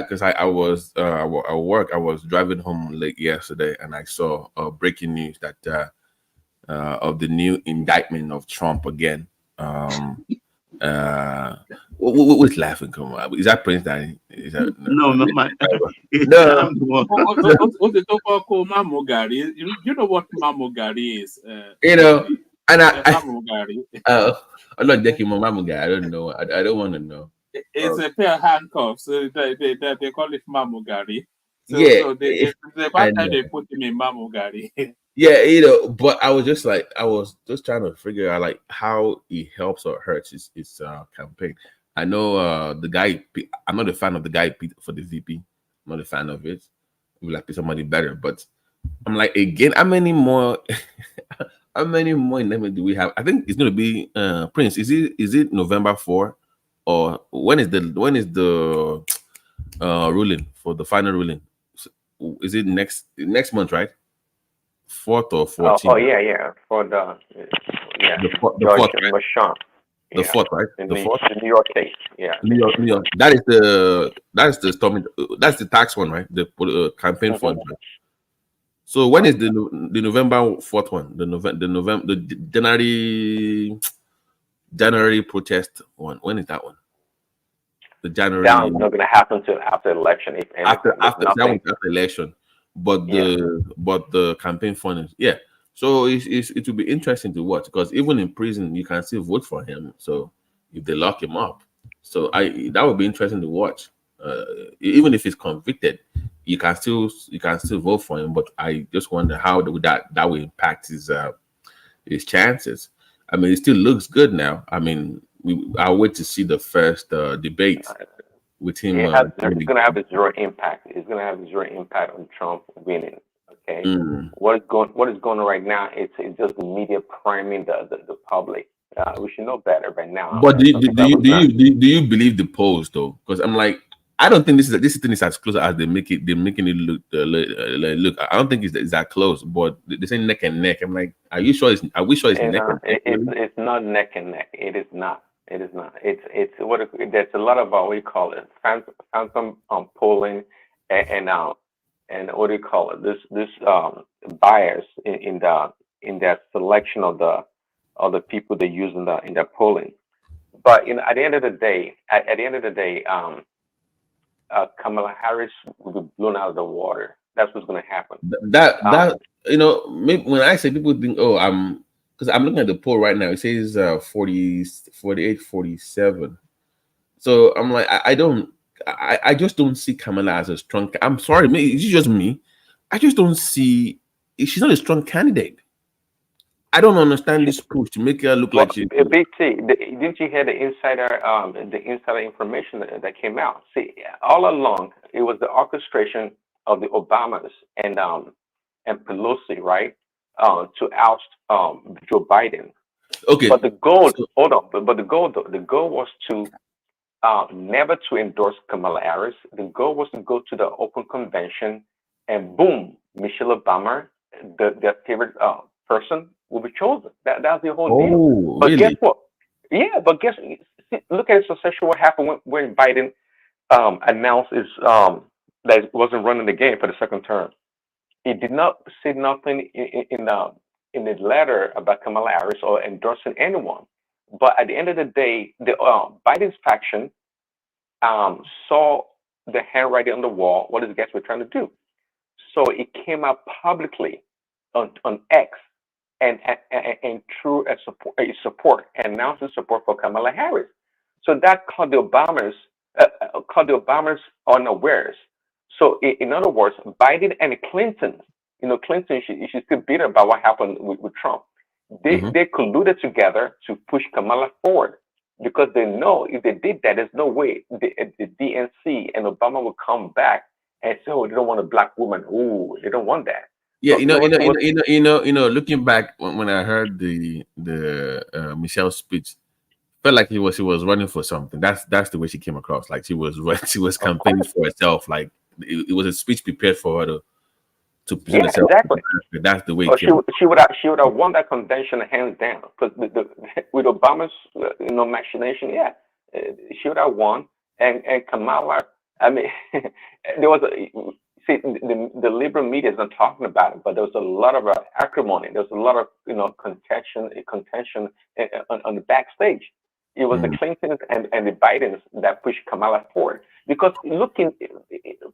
because I was at work. I was driving home late yesterday, and I saw breaking news that of the new indictment of Trump again. What's laughing? Come on, is that Prince Danny? No, not my. No. You know what Mamogari is? And I'm not taking my Mamogari. I don't know. I don't want to know. It's a pair of handcuffs. They call it Mamogari. So they put him in Mamogari. Yeah, but I was just trying to figure out like how he helps or hurts his campaign. I know the guy. I'm not a fan of the guy for the VP. I'm not a fan of it. We like somebody better, but I'm like again. How many more names do we have? I think it's gonna be Prince. Is it November 4, or when is the ruling for the final ruling? Is it next month, right? 4th or 14th? Oh yeah. For the the 4th, right? The 4th, right? The 4th, the New York case. Yeah. New York. That is the storming. That's the tax one, right? The campaign fund. Right? So when is the November 4th one? The January protest one. When is that one? The January. That's not going to happen till after election. If anything, after election. But the campaign fund is So it will be interesting to watch because even in prison you can still vote for him. So if they lock him up, so that would be interesting to watch. Even if he's convicted, you can still vote for him. But I just wonder how that will impact his chances. I mean, it still looks good now. I mean, I'll wait to see the first debate with him. It's going to have a zero impact. It's going to have zero impact on Trump winning. Okay, what is going on right now? It's just the media priming the public. We should know better right now. But do you believe the polls though? Because I'm like, I don't think this thing is as close as they're making it look. Look, I don't think it's that close. But they say neck and neck. I'm like, are we sure it's neck and neck? It's not neck and neck. It is not. It is not. It's there's a lot of what we call it phantom polling and what do you call it? This bias in their selection of the people they use in their polling. But at the end of the day, Kamala Harris will be blown out of the water. That's what's going to happen. Maybe when I say people think, because I'm looking at the poll right now, it says 48, 47. So I'm like, I just don't see Kamala as a strong. I'm sorry, it's just me. I just don't see. She's not a strong candidate. I don't understand this push to make her look like she. Big T, didn't you hear the insider information that came out? See, all along it was the orchestration of the Obamas and Pelosi, right, to oust Joe Biden. Okay. But the goal, But the goal was to never to endorse Kamala Harris. The goal was to go to the open convention, and boom, Michelle Obama, their favorite person, will be chosen. That's the whole deal. But really? Guess what? Yeah, but look at the succession. What happened when Biden announced that he wasn't running the game for the second term? He did not say nothing in the letter about Kamala Harris or endorsing anyone. But at the end of the day, the Biden's faction saw the handwriting on the wall. What these guys were trying to do. So it came out publicly on X and through a support announcing support for Kamala Harris. So that caught the Obamas unawares. So in other words, Biden and Clinton, Clinton, she's still bitter about what happened with Trump. They colluded together to push Kamala forward because they know if they did that, there's no way the DNC and Obama will come back and say, "Oh, they don't want a black woman." Ooh, they don't want that. Yeah, looking back when I heard the Michelle speech, felt like she was running for something. That's the way she came across. Like she was campaigning for herself. Like it was a speech prepared for her to present herself. Exactly. That's the way. She would have won that convention hands down because with Obama's machination, she would have won. And Kamala, I mean, there was the liberal media is not talking about it, but there was a lot of acrimony. There was a lot of contention on the backstage. It was the Clintons and the Bidens that pushed Kamala forward. Because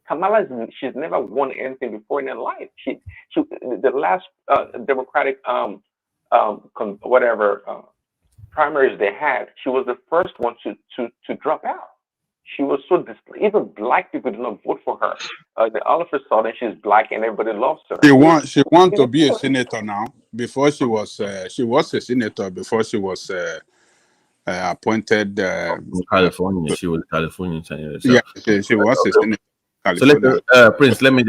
Kamala, she's never won anything before in her life. She the last Democratic primaries they had, she was the first one to drop out. She was so even black people did not vote for her. All of a sudden, she's black and everybody loves her. She want to be a senator now. Before she was a senator before she was appointed. California, she was a Californian senator. So. Yeah, she was a senator. So Prince, let me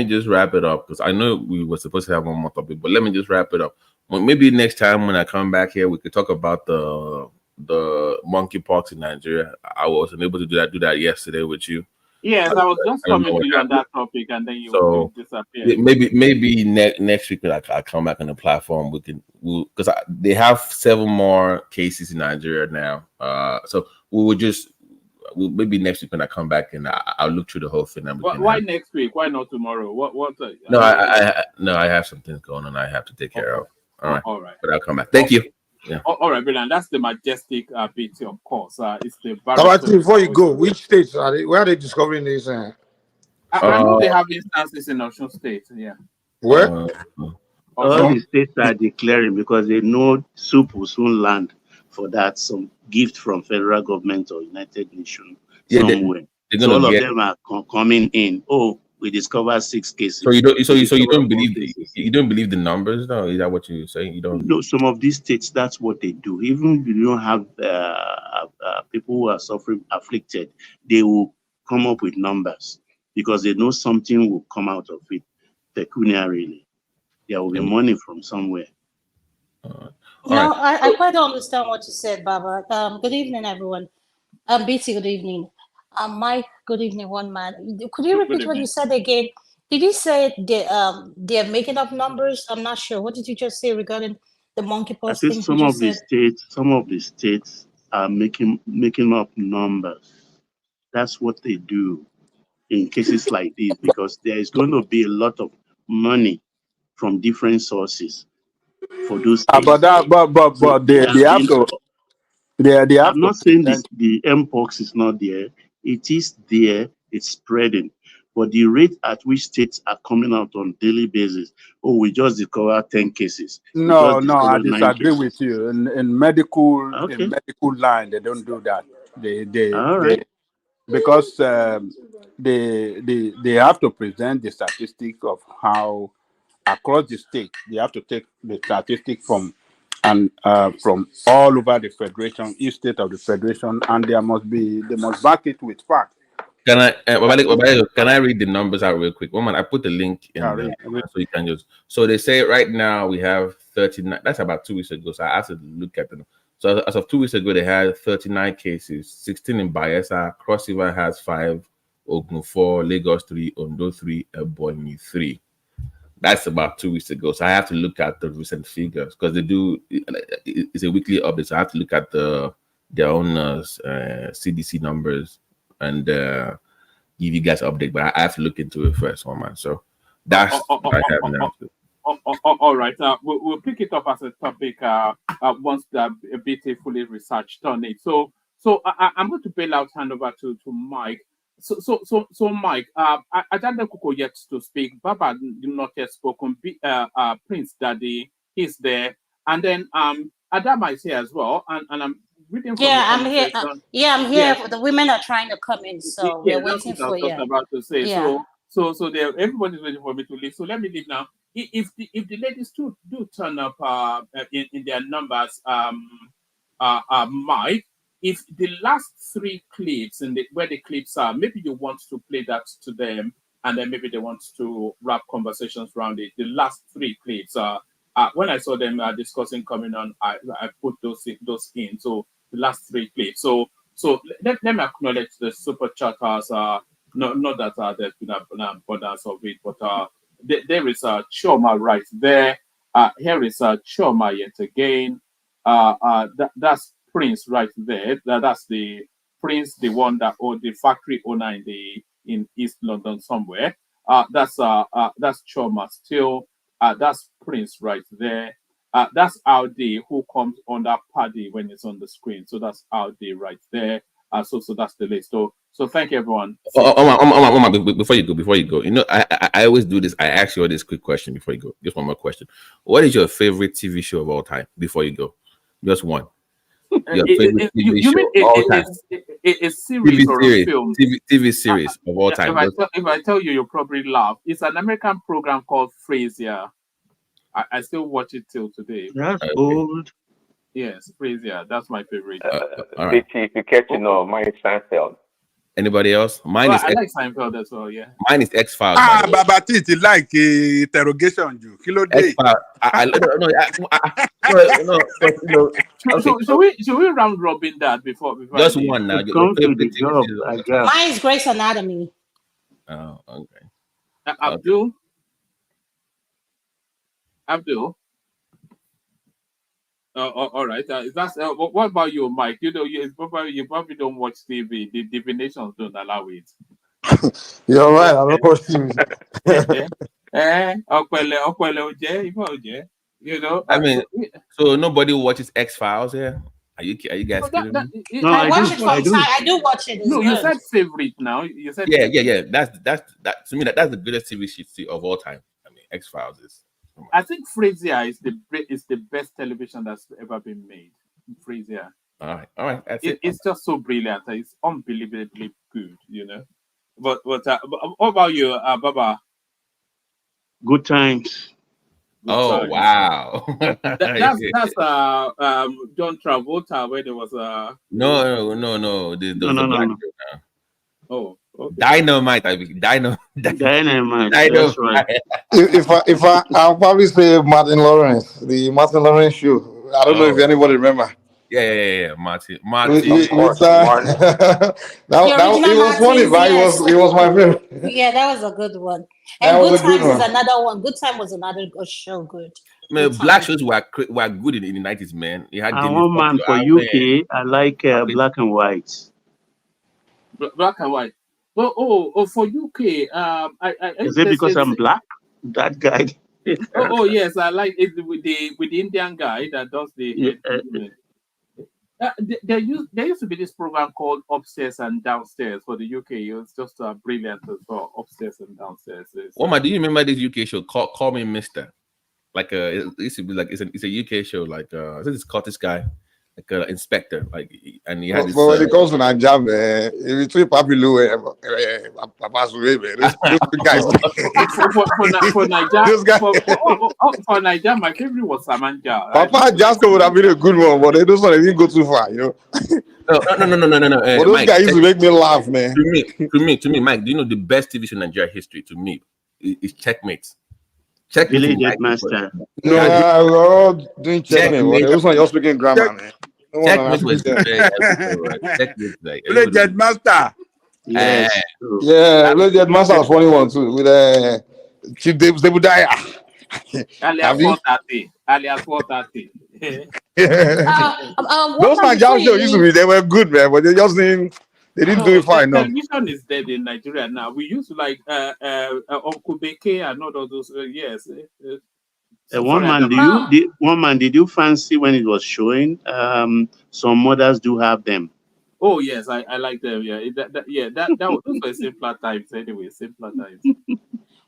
just wrap it up because I know we were supposed to have one more topic, but let me just wrap it up. Maybe next time when I come back here, we could talk about the monkeypox in Nigeria. I wasn't able to do that yesterday with you. Yes, I was just coming to you on that topic, and then you disappeared. Maybe next week, like I come back on the platform, because they have 7 more cases in Nigeria now. So maybe next week when I come back and I'll look through the whole thing. Why next week? Why not tomorrow? No, I have some things going on I have to take care of. All right. But I'll come back. Thank you. Yeah. All right, Brilliant. That's the majestic BT, of course. It's the before you go, which states are they? Where are they discovering this? I know they have instances in Osun State. Yeah. Where? All the states are declaring because they know soup will soon land for that, some gift from federal government or United Nations somewhere. So all of them are coming in. Oh, we discovered 6 cases. So you don't believe the numbers, though? Is that what you're saying? You don't? No, some of these states, that's what they do. Even if you don't have people who are suffering, afflicted, they will come up with numbers because they know something will come out of it pecuniarily. There will be money from somewhere. I quite understand what you said, Baba. Good evening, everyone. BT, good evening. Mike, good evening, one man. Could you repeat what you said again? Did you say they're making up numbers? I'm not sure. What did you just say regarding the monkeypox thing? Some of the states are making up numbers. That's what they do in cases like this because there is going to be a lot of money from different sources for those states. But they have to. I'm not saying the mpox is not there. It is there. It's spreading. But the rate at which states are coming out on daily basis, we just discovered 10 cases. No, I disagree with you. In medical line, they don't do that. Because they have to present the statistic of how across the state they have to take the statistic from all over the federation, each state of the federation, and they must back it with facts. Can I read the numbers out real quick? One man, I put the link in there so you can just. So they say right now we have 39. That's about 2 weeks ago. So I have to look at them. So as of 2 weeks ago, they had 39 cases, 16 in Bayelsa, Cross River has 5, Ogun 4, Lagos 3, Ondo 3, Ebonyi 3. That's about 2 weeks ago. So I have to look at the recent figures because it's a weekly update. So I have to look at their own CDC numbers and give you guys an update. But I have to look into it first, man. So that's what I have now. All right. We'll pick it up as a topic once the BT fully researched on it. So I'm going to bail out hand over to Mike. So Mike, Ajanda Kuko yet to speak. Baba did not yet spoken. Prince Daddy he's there, and then Adama is here as well, and I'm reading from Yeah, the I'm here. conversation. Yeah, I'm here. The women are trying to come in, so Yeah, we're that's waiting what I was for just about to say. Yeah. So everybody's waiting for me to leave. So let me leave now. If the ladies do turn up in their numbers, Mike, if the last 3 clips and where the clips are, maybe you want to play that to them, and then maybe they want to wrap conversations around it. The last 3 clips when I saw them discussing coming on, I put those in. So the last 3 clips. So let me acknowledge the super chatters. Not that there's been abundance of it, but there is a Choma right there. Here is a Choma yet again. That's Prince right there. That's the Prince, the one that or the factory owner in East London somewhere. That's Choma still. That's Prince right there. That's Audi who comes under Paddy when it's on the screen. So that's Audi right there. So that's the list. So thank you everyone. Before you go, you know, I always do this. I ask you all this quick question before you go. Just one more question. What is your favorite TV show of all time? Before you go, just one. Your favorite TV show of all time. A series or a film? TV series of all time. If I tell you, you'll probably laugh. It's an American program called Frasier. I still watch it till today. That's old. Yes, Frasier. That's my favorite. All right. If you catch mine is Seinfeld. Anybody else? I like Seinfeld as well. Yeah. Mine is X-Files. Baba Titi like interrogation you. Kilo day. No. Okay. Should we round robin that before just one now? Mine is Grey's Anatomy. Oh, okay. Abdul. All right. That's what about you, Mike? You know, you probably don't watch TV. The divinations don't allow it. You're right. I don't watch TV. You know. I mean, so nobody watches X-Files here. Are you guys kidding me? No, I watch it from time. I do watch it. No, you said favorite now. You said yeah. That's to me that's the greatest TV show of all time. I mean, X-Files is. I think Frasier is the best television that's ever been made. Frasier. All right. It's just so brilliant. It's unbelievably good, you know. But what about you, Baba? Good Times. Times. Wow. That's John Travolta where there was a no. No. Oh. Okay. Dynamite. Dynamite. That's right. If I'll probably say Martin Lawrence, the Martin Lawrence show. I don't know if anybody remember. Yeah. Martin. It was funny, but it was my favorite. Yeah, that was a good one. And Good Times is another one. Good Time was another good show. Good. Man, black shows were good in the 90s, man. You had one man for UK. I like black and white. Black and white. Oh, for UK, is it because I'm black? That guy. Yes, I like it with the Indian guy that does the. There used to be this program called Upstairs and Downstairs for the UK. It was just brilliant as well. Upstairs and Downstairs. Do you remember this UK show? Call Me Mister. Like it used to be like it's a UK show. Like I think it's Scottish guy. Like an inspector, and he had. But when it comes to Nigeria, between Papilu and Papa Sule, those guys. For Nigeria, my favorite was Samanja. Papa Jasco would have been a good one, but those ones didn't go too far, you know. No. But those guys used to make me laugh, man. To me, Mike, do you know the best TV show in Nigeria history? To me, is Checkmate. Village Master. No, we're all doing Checkmate. Those ones you're speaking grammar, man. Checkmate was Village Master. Yes. Village Master was funny one too with Chief Debudaya. Alias 430. Those Nigerian shows used to be, they were good, man, but they just didn't do it fine enough. Television is dead in Nigeria now. We used to like Uncle Beke and all those. Yes. One man, did you fancy when it was showing? Some mothers do have them. Oh yes, I like them. Yeah, those were simpler times anyway. Simpler times.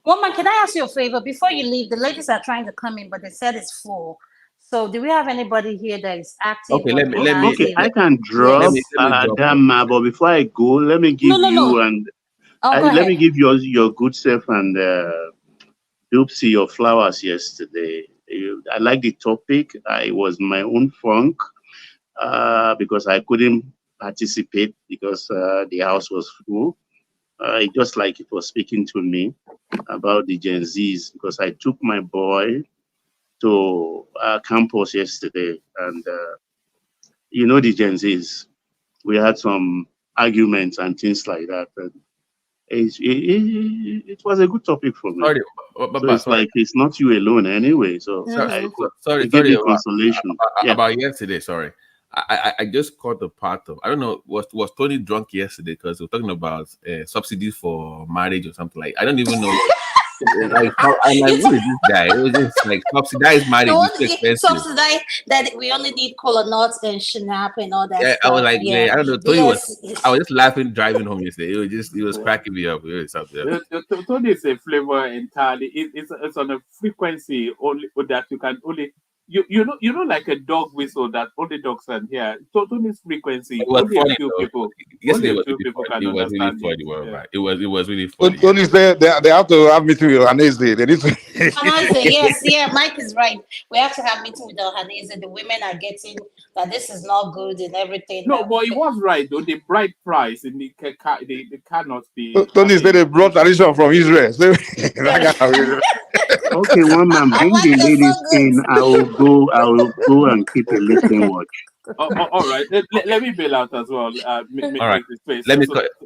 Woman, can I ask you a favor? Before you leave, the ladies are trying to come in, but they said it's full. So do we have anybody here that is active? Okay, let me. Okay, I can drop Dama, but before I go, let me give you and let me give your good self and Doopsy your flowers yesterday. I like the topic. I was my own funk because I couldn't participate because the house was full. Just like it was speaking to me about the Gen Zs because I took my boy to campus yesterday and you know the Gen Zs. We had some arguments and things like that. And it was a good topic for me. Sorry, so it's like it's not you alone anyway. So sorry give you consolation. About yesterday. Sorry, I just caught the part of I don't know was Tony drunk yesterday because we're talking about subsidies for marriage or something like I don't even know. Like, I'm like, who is this guy? It was just like subsidized marriage is too expensive. Subsidized that we only need cola nuts and shinap and all that stuff. I was like, I don't know. Tony I was just laughing driving home yesterday. It was cracking me up. It was something. Tony is a flavor entirely. It's on a frequency only that you can only you know like a dog whistle that only dogs can hear. Tony's frequency only a few people. Yesterday only a few people can understand it. It was really funny. Tony said they have to have meeting with Hanese. They need to. Yes, Mike is right. We have to have meeting with the Hanese. The women are getting that this is not good and everything. No, but he was right though. The bride price and they cannot be. Tony said they brought tradition from Israel. Okay, one man, bring the ladies in. I will go and keep a listening watch. All right, let me bail out as well. All right,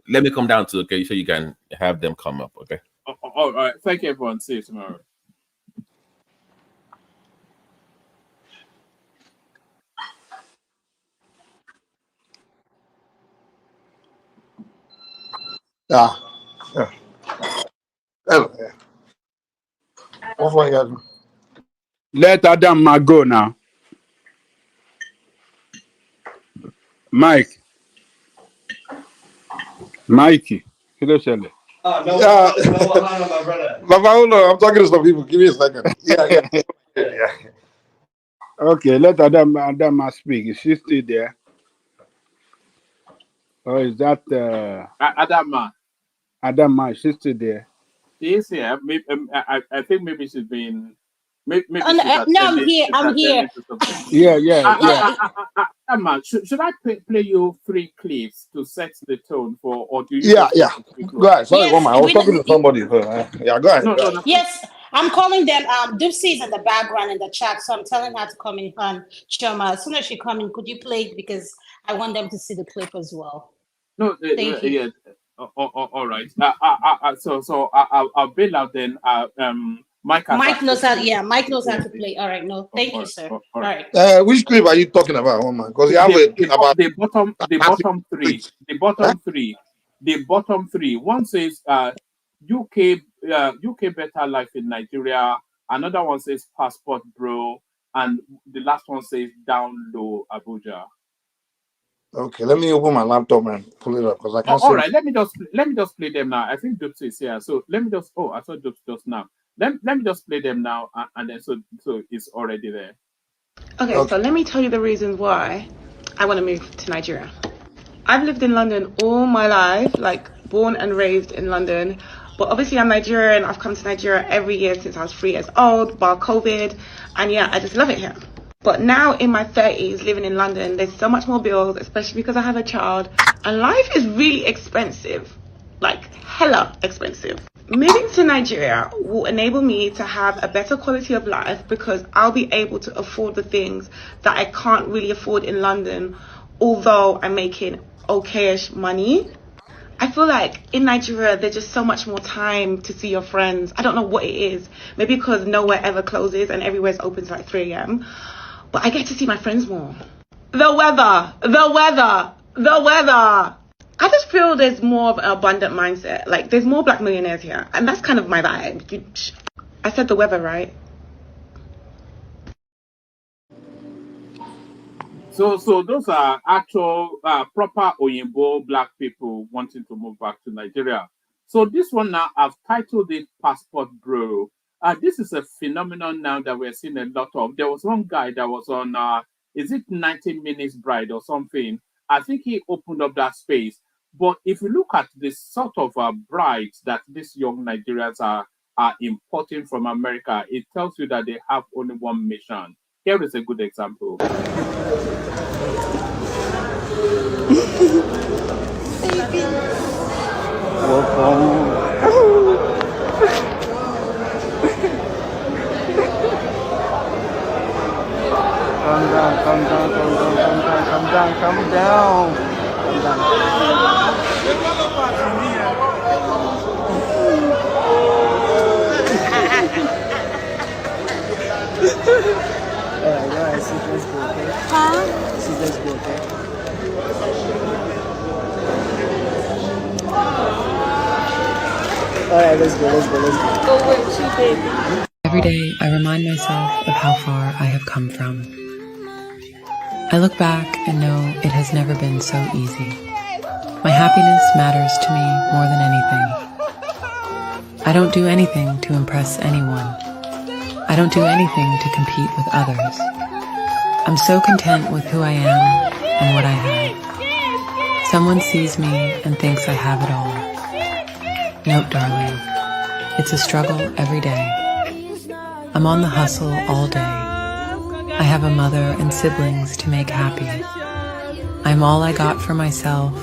let me come down to okay, so you can have them come up. Okay. All right, thank you, everyone. See you tomorrow. Let Adam go now. Mikey. Hello, Shelley. No, my brother. I'm talking to some people. Give me a second. Yeah. Okay, let Adam speak. Is she still there? Or is that Adama? Is she still there? She is here. Maybe, I think maybe she's been. Maybe no, I'm here. Yeah. Emma, should I play you 3 clips to set the tone for, or do you? Yeah. Go ahead. Sorry, Mama. I was talking to somebody. Yeah, go ahead. No. Yes, I'm calling them. Doopsy is in the background in the chat, so I'm telling her to come in. Shoma, as soon as she comes in, could you play it because I want them to see the clip as well. No, thank you. Yeah. All right. So I'll bail out then. Mike knows how. Yeah, Mike knows how to play. All right. No, thank you, sir. All right. Which clip are you talking about, Mama? Because you have a thing about the bottom three. The bottom three. One says UK better life in Nigeria. Another one says passport bro, and the last one says down low Abuja. Okay, let me open my laptop and pull it up because I can't. All right, let me just play them now. I think Doopsy is here, so let me just. Oh, I saw Doopsy just now. Let me just play them now, and then so it's already there. Okay, so let me tell you the reasons why I want to move to Nigeria. I've lived in London all my life, like born and raised in London. But obviously I'm Nigerian. I've come to Nigeria every year since I was 3 years old, bar COVID. And yeah, I just love it here. But now in my 30s, living in London, there's so much more bills, especially because I have a child. And life is really expensive, like hella expensive. Moving to Nigeria will enable me to have a better quality of life because I'll be able to afford the things that I can't really afford in London, although I'm making okayish money. I feel like in Nigeria, there's just so much more time to see your friends. I don't know what it is. Maybe because nowhere ever closes and everywhere's open to like 3 a.m. But I get to see my friends more. The weather. I just feel there's more of an abundant mindset. Like, there's more black millionaires here. And that's kind of my vibe. I said the weather, right? So those are actual proper Oyinbo black people wanting to move back to Nigeria. So this one now, I've titled it Passport Bro. This is a phenomenon now that we're seeing a lot of. There was one guy that was on, is it 90 Minutes Bride or something? I think he opened up that space. But if you look at the sort of brides that these young Nigerians are importing from America, it tells you that they have only one mission. Here is a good example. Come down, come down, come down, come down, come down, come down. Come down. Alright, see, let's go, okay? Huh? See, let's go, okay? Alright, let's go. Go with you, baby. Every day, I remind myself of how far I have come from. I look back and know it has never been so easy. My happiness matters to me more than anything. I don't do anything to impress anyone. I don't do anything to compete with others. I'm so content with who I am and what I have. Someone sees me and thinks I have it all. Note, darling, it's a struggle every day. I'm on the hustle all day. I have a mother and siblings to make happy. I'm all I got for myself.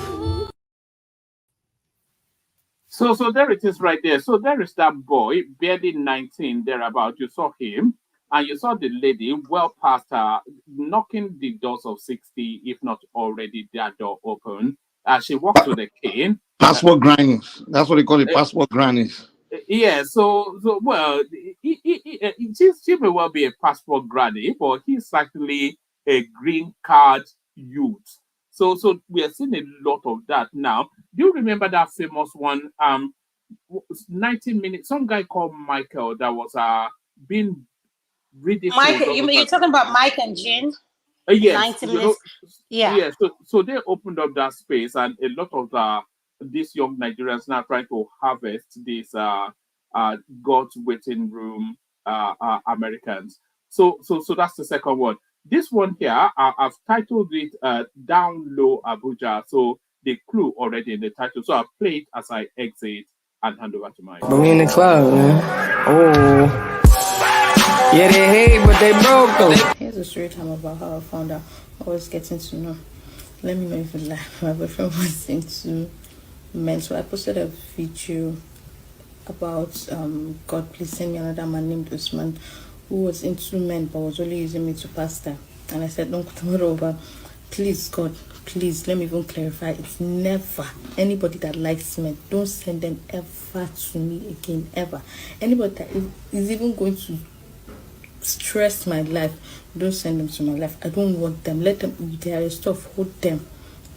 So there it is right there. So there is that boy, barely 19, thereabout. You saw him, and you saw the lady well past her, knocking the doors of 60, if not already that door open. She walks to the cane. Passport grannies. That's what they call it, passport grannies. Yeah, so well, she may well be a passport granny, but he's actually a green card youth. So we are seeing a lot of that now. Do you remember that famous one? 90 minutes. Some guy called Michael that was being ridiculed. Mike, you're talking about Mike and Jean? Yes. 90 minutes. Yeah. So they opened up that space, and a lot of these young Nigerians now trying to harvest these God's waiting room Americans. So that's the second one. This one here, I've titled it Down Low Abuja. So the clue already in the title. So I'll play it as I exit and hand over to Mike. But we in the club, man. Oh. Yeah, they hate, but they broke though. Here's a story time about how I found out I was getting to know. Let me know if you like. My boyfriend was into men. So I posted a video about God, please send me another man named Usman who was into men but was only using me to pastor. And I said, don't come over. Please, God, please, let me even clarify. It's never anybody that likes men. Don't send them ever to me again, ever. Anybody that is even going to stress my life, don't send them to my life. I don't want them. Let them, they are your stuff, hold them.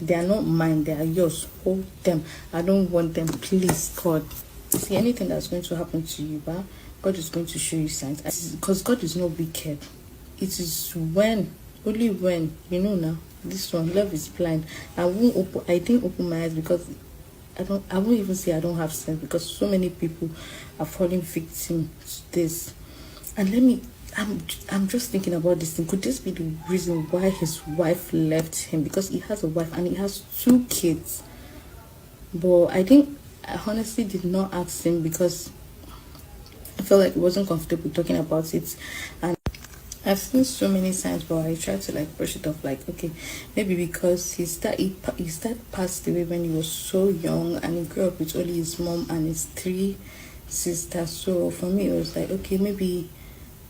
They are not mine, they are yours, hold them. I don't want them, please, God. See, anything that's going to happen to you, but God is going to show you signs. Because God is not wicked. It is only when, you know now, this one, love is blind. I didn't open my eyes because I won't even say I don't have sense, because so many people are falling victim to this. And I'm just thinking about this thing. Could this be the reason why his wife left him? Because he has a wife and he has 2 kids. But I honestly did not ask him because I felt like he wasn't comfortable talking about it. And I've seen so many signs, but I tried to brush it off, okay, maybe because he passed away when he was so young, and he grew up with only his mom and his 3 sisters. So for me, it was okay, maybe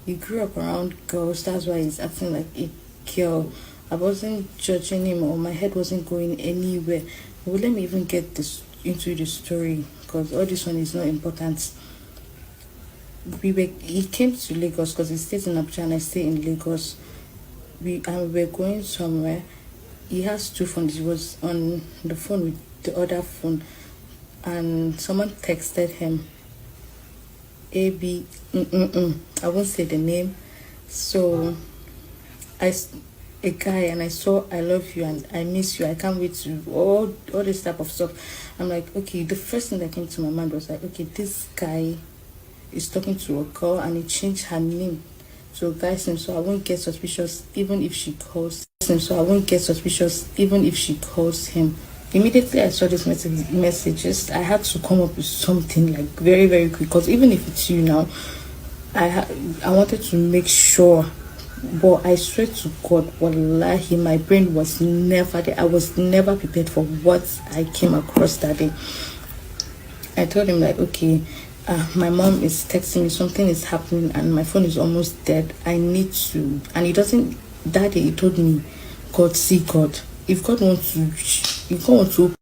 he grew up around girls, that's why he's acting like a girl. I wasn't judging him, or my head wasn't going anywhere. But let me even get this into the story, because all this one is not important. He came to Lagos because he stays in Abuja and I stay in Lagos. We were going somewhere. He has 2 phones. He was on the phone with the other phone, and someone texted him I won't say the name. So a guy and I saw I love you and I miss you, I can't wait to all this type of stuff. I'm like, okay, the first thing that came to my mind was like, okay, this guy is talking to a girl and he changed her name to a guy's name, so I won't get suspicious even if she calls him. Immediately I saw this messages, I had to come up with something like very, very quick, because even if it's you now, I wanted to make sure. But I swear to God, wallahi, my brain was never there. I was never prepared for what I came across that day. I told him like, okay, my mom is texting me, something is happening and my phone is almost dead. I need to, and he doesn't, that day he told me, God, see God. If God wants to,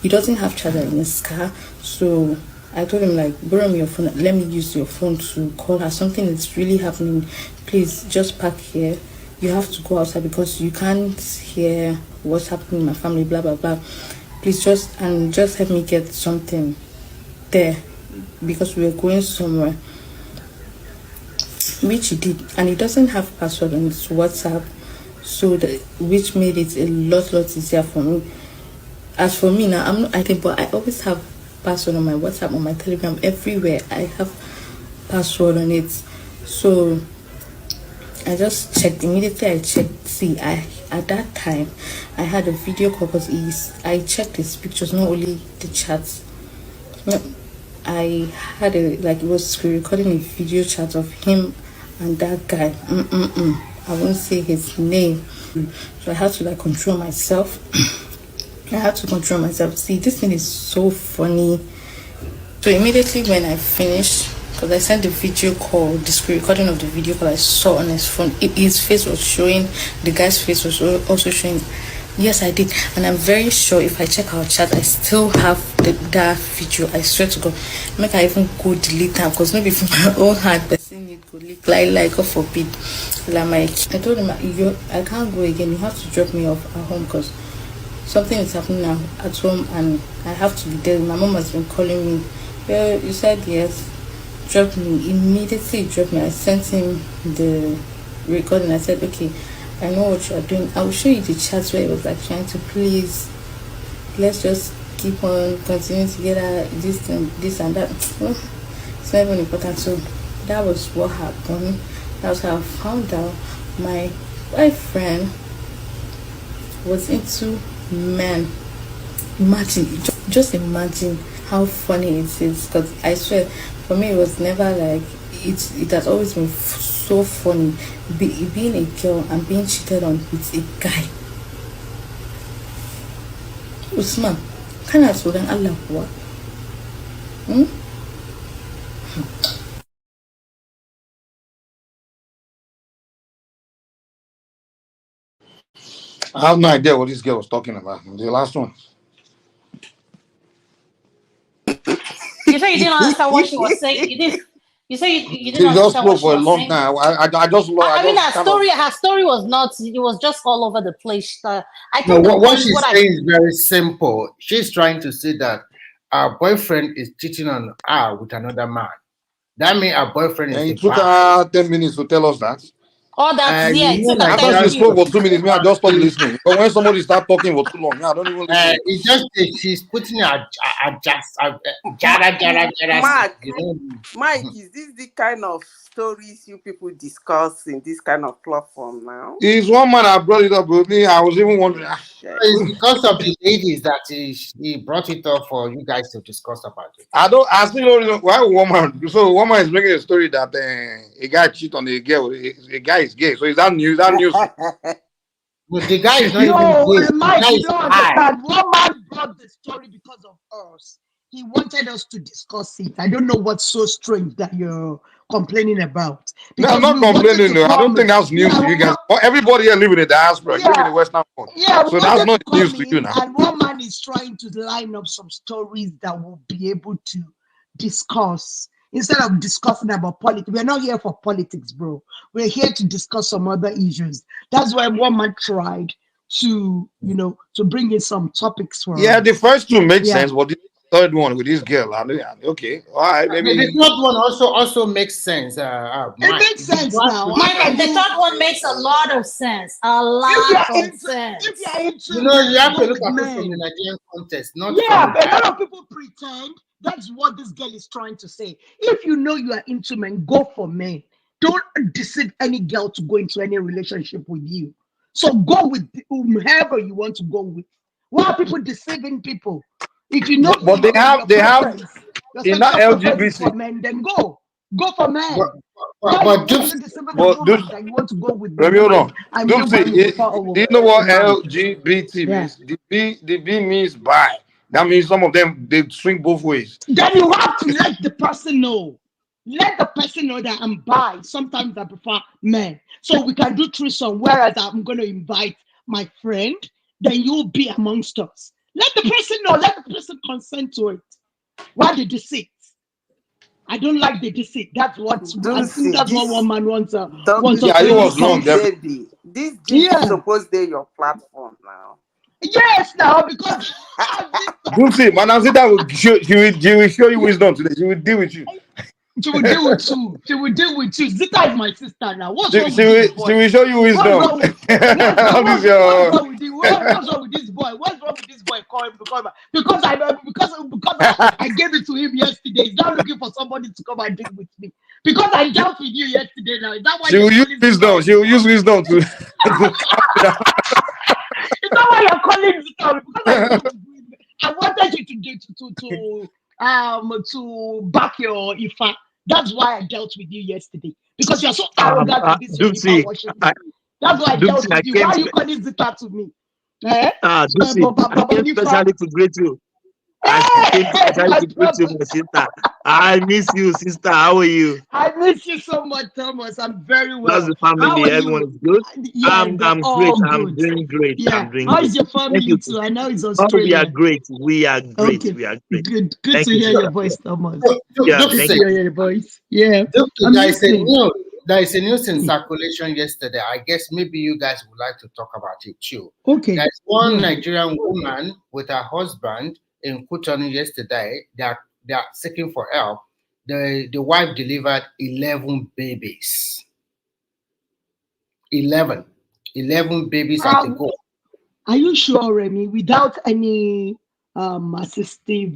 he doesn't have charger in his car, so I told him like, borrow me your phone, let me use your phone to call her. Something is really happening. Please just park here. You have to go outside because you can't hear what's happening in my family, blah blah blah. Please just help me get something there because we are going somewhere. Which he did, and he doesn't have password on his WhatsApp, so which made it a lot easier for me. As for me now, but I always have password on my WhatsApp, on my Telegram, everywhere. I have password on it. So I just checked immediately. I checked. See, at that time I had a video call because I checked his pictures, not only the chats. I had it was recording a video chat of him and that guy. I won't say his name, so I had to control myself. See, this thing is so funny. So immediately when I finished, because I sent the video call, the screen recording of the video call, I saw on his phone, his face was showing, the guy's face was also showing. Yes, I did, and I'm very sure if I check our chat, I still have that video. I swear to God, make I even go delete them, because maybe from my own hand, person need to leak like God forbid. I told him, I can't go again. You have to drop me off at home because something is happening now at home and I have to be there. My mom has been calling me. Well, you said yes. Drop me. Immediately drop me. I sent him the recording. I said, okay, I know what you are doing. I will show you the chats where it was trying to, please, let's just keep on continuing together, this and that. Well, it's not even important. So that was what happened. That was how I found out my boyfriend was into men. Imagine, just imagine how funny it is, because I swear for me it was never it has always been so funny being a girl and being cheated on with a guy. Usman, kana tsoron Allah kuwa? I have no idea what this girl was talking about. The last one. You say you didn't understand what she was saying. You say you didn't just understand spoke what she for a was long saying. time. I mean, her story was not. It was just all over the place. I think what she's saying is very simple. She's trying to say that our boyfriend is cheating on her with another man. That means our boyfriend is. And it took her 10 minutes to tell us that. Oh, that's it took I thought she spoke for 2 minutes. I just stopped listening. But when somebody starts talking for too long, I don't even listen. It's just she's putting a Mike, is this the kind of stories you people discuss in this kind of platform now? He's one man I brought it up with me. I was even wondering. It's because of the ladies that he brought it up for you guys to discuss about it. I still don't know why woman. So woman is making a story that a guy cheat on a girl. A guy is gay. So is that news? That news? But the guy is not even gay. Mike, you don't understand. One man brought the story because of us. He wanted us to discuss it. I don't know what's so strange that you're complaining about. No, I'm not complaining. No. I don't think that's news to you guys. Everybody here live in the diaspora, live in the Western world. Yeah, so that's not news to you now. And one man is trying to line up some stories that we'll be able to discuss. Instead of discussing about politics, we're not here for politics, bro. We're here to discuss some other issues. That's why one man tried to, to bring in some topics for the first two make sense, but third one with this girl. Okay, all right, maybe. The third one also makes sense. It makes sense now. Mike, the third one makes a lot of sense. A lot of sense. If you're into, you have to look at men. it from the Nigerian context, not yeah. from A lot of people pretend. That's what this girl is trying to say. If you know you are into men, go for men. Don't deceive any girl to go into any relationship with you. So go with whomever you want to go with. Why are people deceiving people? If you know, but they have in that LGBT for men, then go for men. But that you want to go with. Do you know what LGBT means? The B means bi. That means some of them they swing both ways. Then you have to let the person know. Let the person know that I'm bi. Sometimes I prefer men. So we can do threesome, whereas I'm going to invite my friend, then you'll be amongst us. Let the person know. Let the person consent to it. Why the deceit? I don't like the deceit. That's what I think. That's what one man wants. Yeah, he was wrong. Baby. This is supposed to be your platform now. Yes, now because Dulce, Manazita she will show you wisdom today. She will deal with you. She will deal with you. She will deal with you. Zita is my sister now. What's wrong with this boy? She will show you wisdom. What's wrong with this boy? What's wrong with this boy? Because I gave it to him yesterday. He's not looking for somebody to come and deal with me. Because I dealt with you yesterday now. Is that why she will use wisdom? She will use wisdom to. Is that why you're calling Zita? Because I wanted you to back your Ifa. That's why I dealt with you yesterday. Because you're so arrogant with this Ifa worship. That's why I dealt with you. Why are you calling Zita to me? I came specially to greet you. I came specially to greet you, my sister. I miss you, sister. How are you? I miss you so much, Thomas. I'm very well. How's the family? Everyone is good? Yeah, I'm great. Good. I'm doing great. Yeah. I'm doing How's great. your family too? I know it's Australia. Oh, we are great. We are great. Okay. We are great. Good to hear your voice, Thomas. Yeah, Good to hear your voice. Yeah. There is a news in circulation yesterday. I guess maybe you guys would like to talk about it too. Okay. There's one Nigerian woman with her husband in Kutonu yesterday. They are seeking for help. The wife delivered 11 babies. 11 babies at a go. Are you sure, Remy? Without any assistive,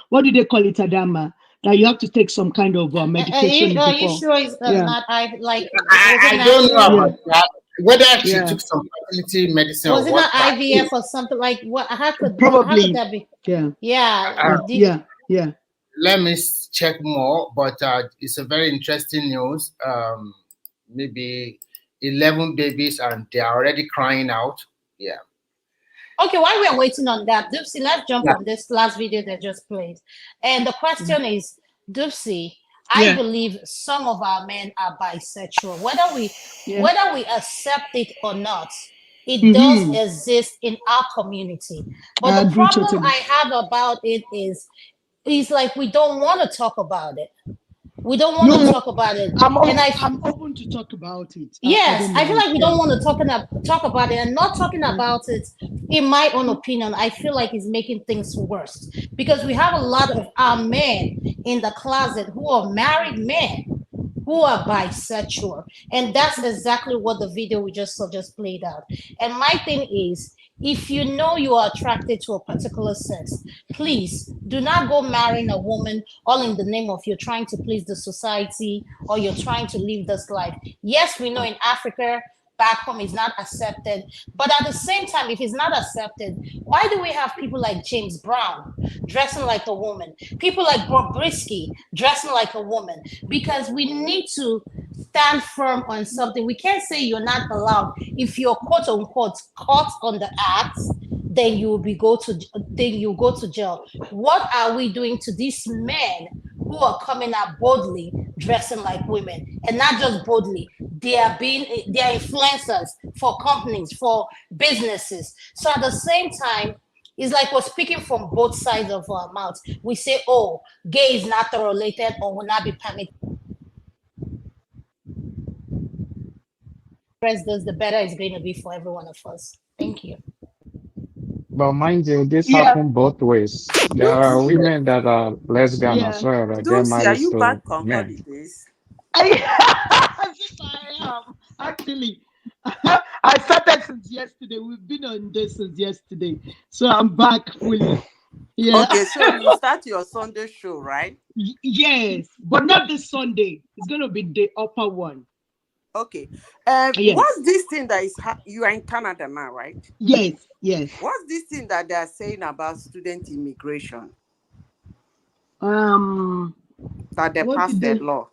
what do they call it, Adama? That you have to take some kind of medication. Are you sure it's not I don't know about that. Whether she took some fertility medicine was or it what. Not IVF or something like what? How could that be? Yeah. Let me check more, but it's a very interesting news. Maybe 11 babies and they are already crying out. Yeah. Okay, while we are waiting on that, Dupsy, let's jump on this last video that just played. And the question is, Dupsy, I believe some of our men are bisexual. Whether we accept it or not, it does exist in our community. But the problem I have about it is like we don't want to talk about it. We don't want to talk about it. I'm open to talk about it. Yes, I feel like we don't want to talk about it, and not talking about it, in my own opinion, I feel like it's making things worse because we have a lot of our men in the closet who are married men who are bisexual, and that's exactly what the video we just played out. And my thing is, if you know you are attracted to a particular sex, please do not go marrying a woman all in the name of you're trying to please the society or you're trying to live this life. Yes, we know in Africa, back home is not accepted. But at the same time, if it's not accepted, why do we have people like James Brown dressing like a woman? People like Bobrisky dressing like a woman? Because we need to stand firm on something. We can't say you're not allowed. If you're quote unquote caught on the act, then you go to jail. What are we doing to these men who are coming out boldly dressing like women? And not just boldly, they are influencers for companies, for businesses. So at the same time, it's like we're speaking from both sides of our mouths. We say, oh, gay is not related or will not be permitted. The better it's going to be for every one of us. Thank you. But mind you, this happen both ways. There are women that are lesbian as well that get Dulcie, are married you back to on men. holidays? Yes, I am. Actually, I started since yesterday. We've been on this since yesterday. So I'm back fully. Yeah. Okay, so you start your Sunday show, right? Yes, but not this Sunday. It's going to be the upper one. Okay. Yes. What's this thing that is you are in Canada now, right? Yes, yes. What's this thing that they are saying about student immigration? That they passed the law.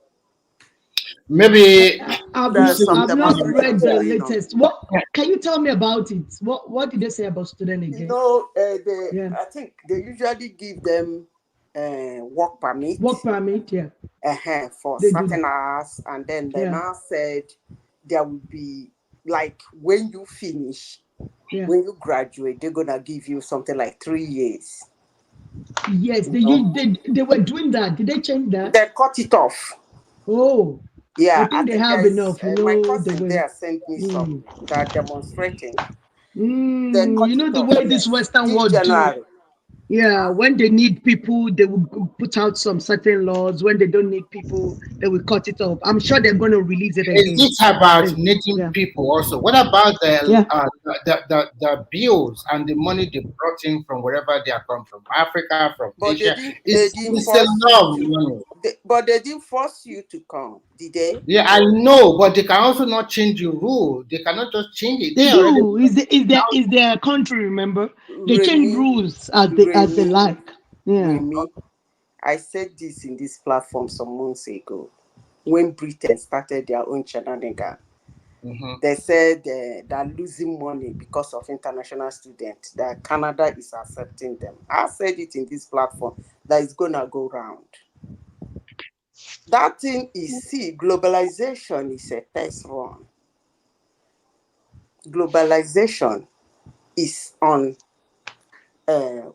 Maybe I've some not read the going latest. What can you tell me about it? What did they say about student again? You know, I think they usually give them work permit. Work permit, yeah. For They certain hours, and then they now said there will be like when you finish, when you graduate, they're gonna give you something like 3 years. Yes, they were doing that. Did they change that? They cut it off. Oh, yeah. I think they have enough. My cousin there sent me some that demonstrating. You know the way this Western world do. Yeah, when they need people, they will put out some certain laws. When they don't need people, they will cut it off. I'm sure they're going to release it again. Is it about needing people also? What about the bills and the money they brought in from wherever they are from Africa, from Asia? It's a lot of money. But they didn't force you to come, did they? Yeah, I know, but they can also not change the rule. They cannot just change it. They do. Is their country? Remember, they change rules as they like. Yeah. I said this in this platform some months ago when Britain started their own shenanigan. They said they're losing money because of international students, that Canada is accepting them. I said it in this platform that it's going to go round. That thing is, globalization is a test run. Globalization is on,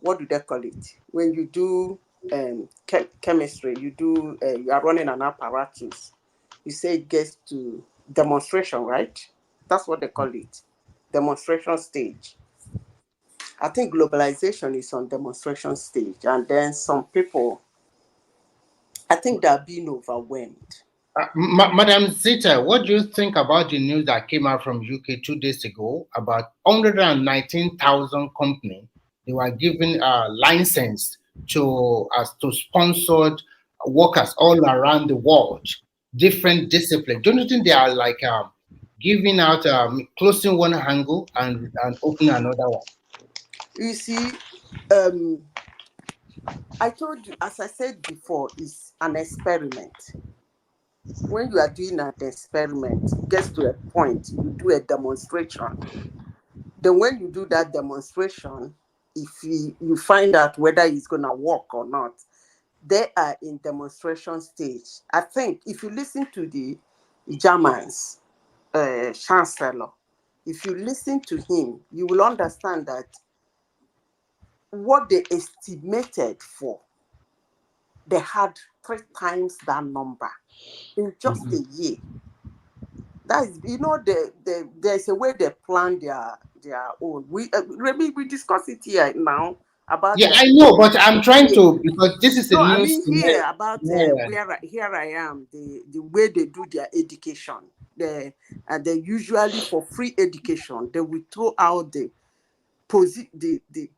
what do they call it? When you do chemistry, you are running an apparatus. You say it gets to demonstration, right? That's what they call it. Demonstration stage. I think globalization is on demonstration stage. And then some people, I think they're being overwhelmed. Madam Zita, what do you think about the news that came out from UK 2 days ago about 119,000 companies? They were given a license to sponsor workers all around the world, different disciplines. Don't you think they are like giving out, closing one angle and opening another one? You see, I told you, as I said before, it's an experiment. When you are doing an experiment, it gets to a point, you do a demonstration. Then when you do that demonstration, if you find out whether it's going to work or not, they are in demonstration stage. I think if you listen to the German's chancellor, if you listen to him, you will understand that what they estimated for, they had 3 times that number in just a year. That is, there's a way they plan their own. We discuss it here now about. Yeah, I know, but I'm trying to, because this is a news. I mean here about here I am. The way they do their education, they usually for free education they will throw out the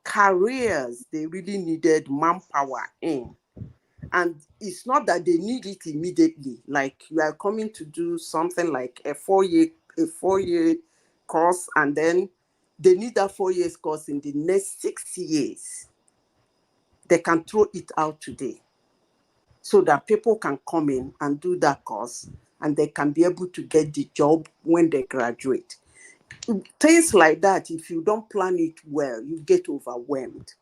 careers they really needed manpower in. And it's not that they need it immediately. Like you are coming to do something like a 4-year course, and then they need that 4 years course in the next 6 years. They can throw it out today so that people can come in and do that course and they can be able to get the job when they graduate. Things like that, if you don't plan it well, you get overwhelmed.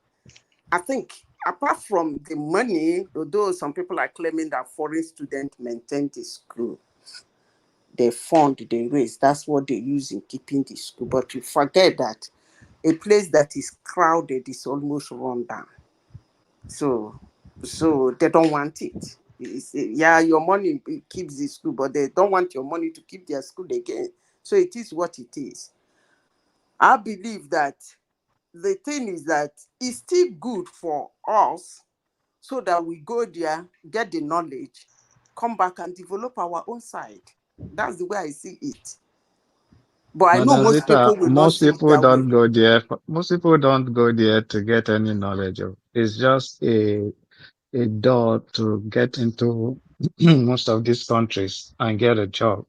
I think apart from the money, although some people are claiming that foreign students maintain the school, they fund, they raise, that's what they use in keeping the school. But you forget that a place that is crowded is almost run down. So they don't want it. Your money keeps the school, but they don't want your money to keep their school again. So it is what it is. I believe that the thing is that it's still good for us so that we go there, get the knowledge, come back and develop our own side. That's the way I see it. But I know most people will not see it that way. Go there. Most people don't go there to get any knowledge of. It's just a door to get into most of these countries and get a job.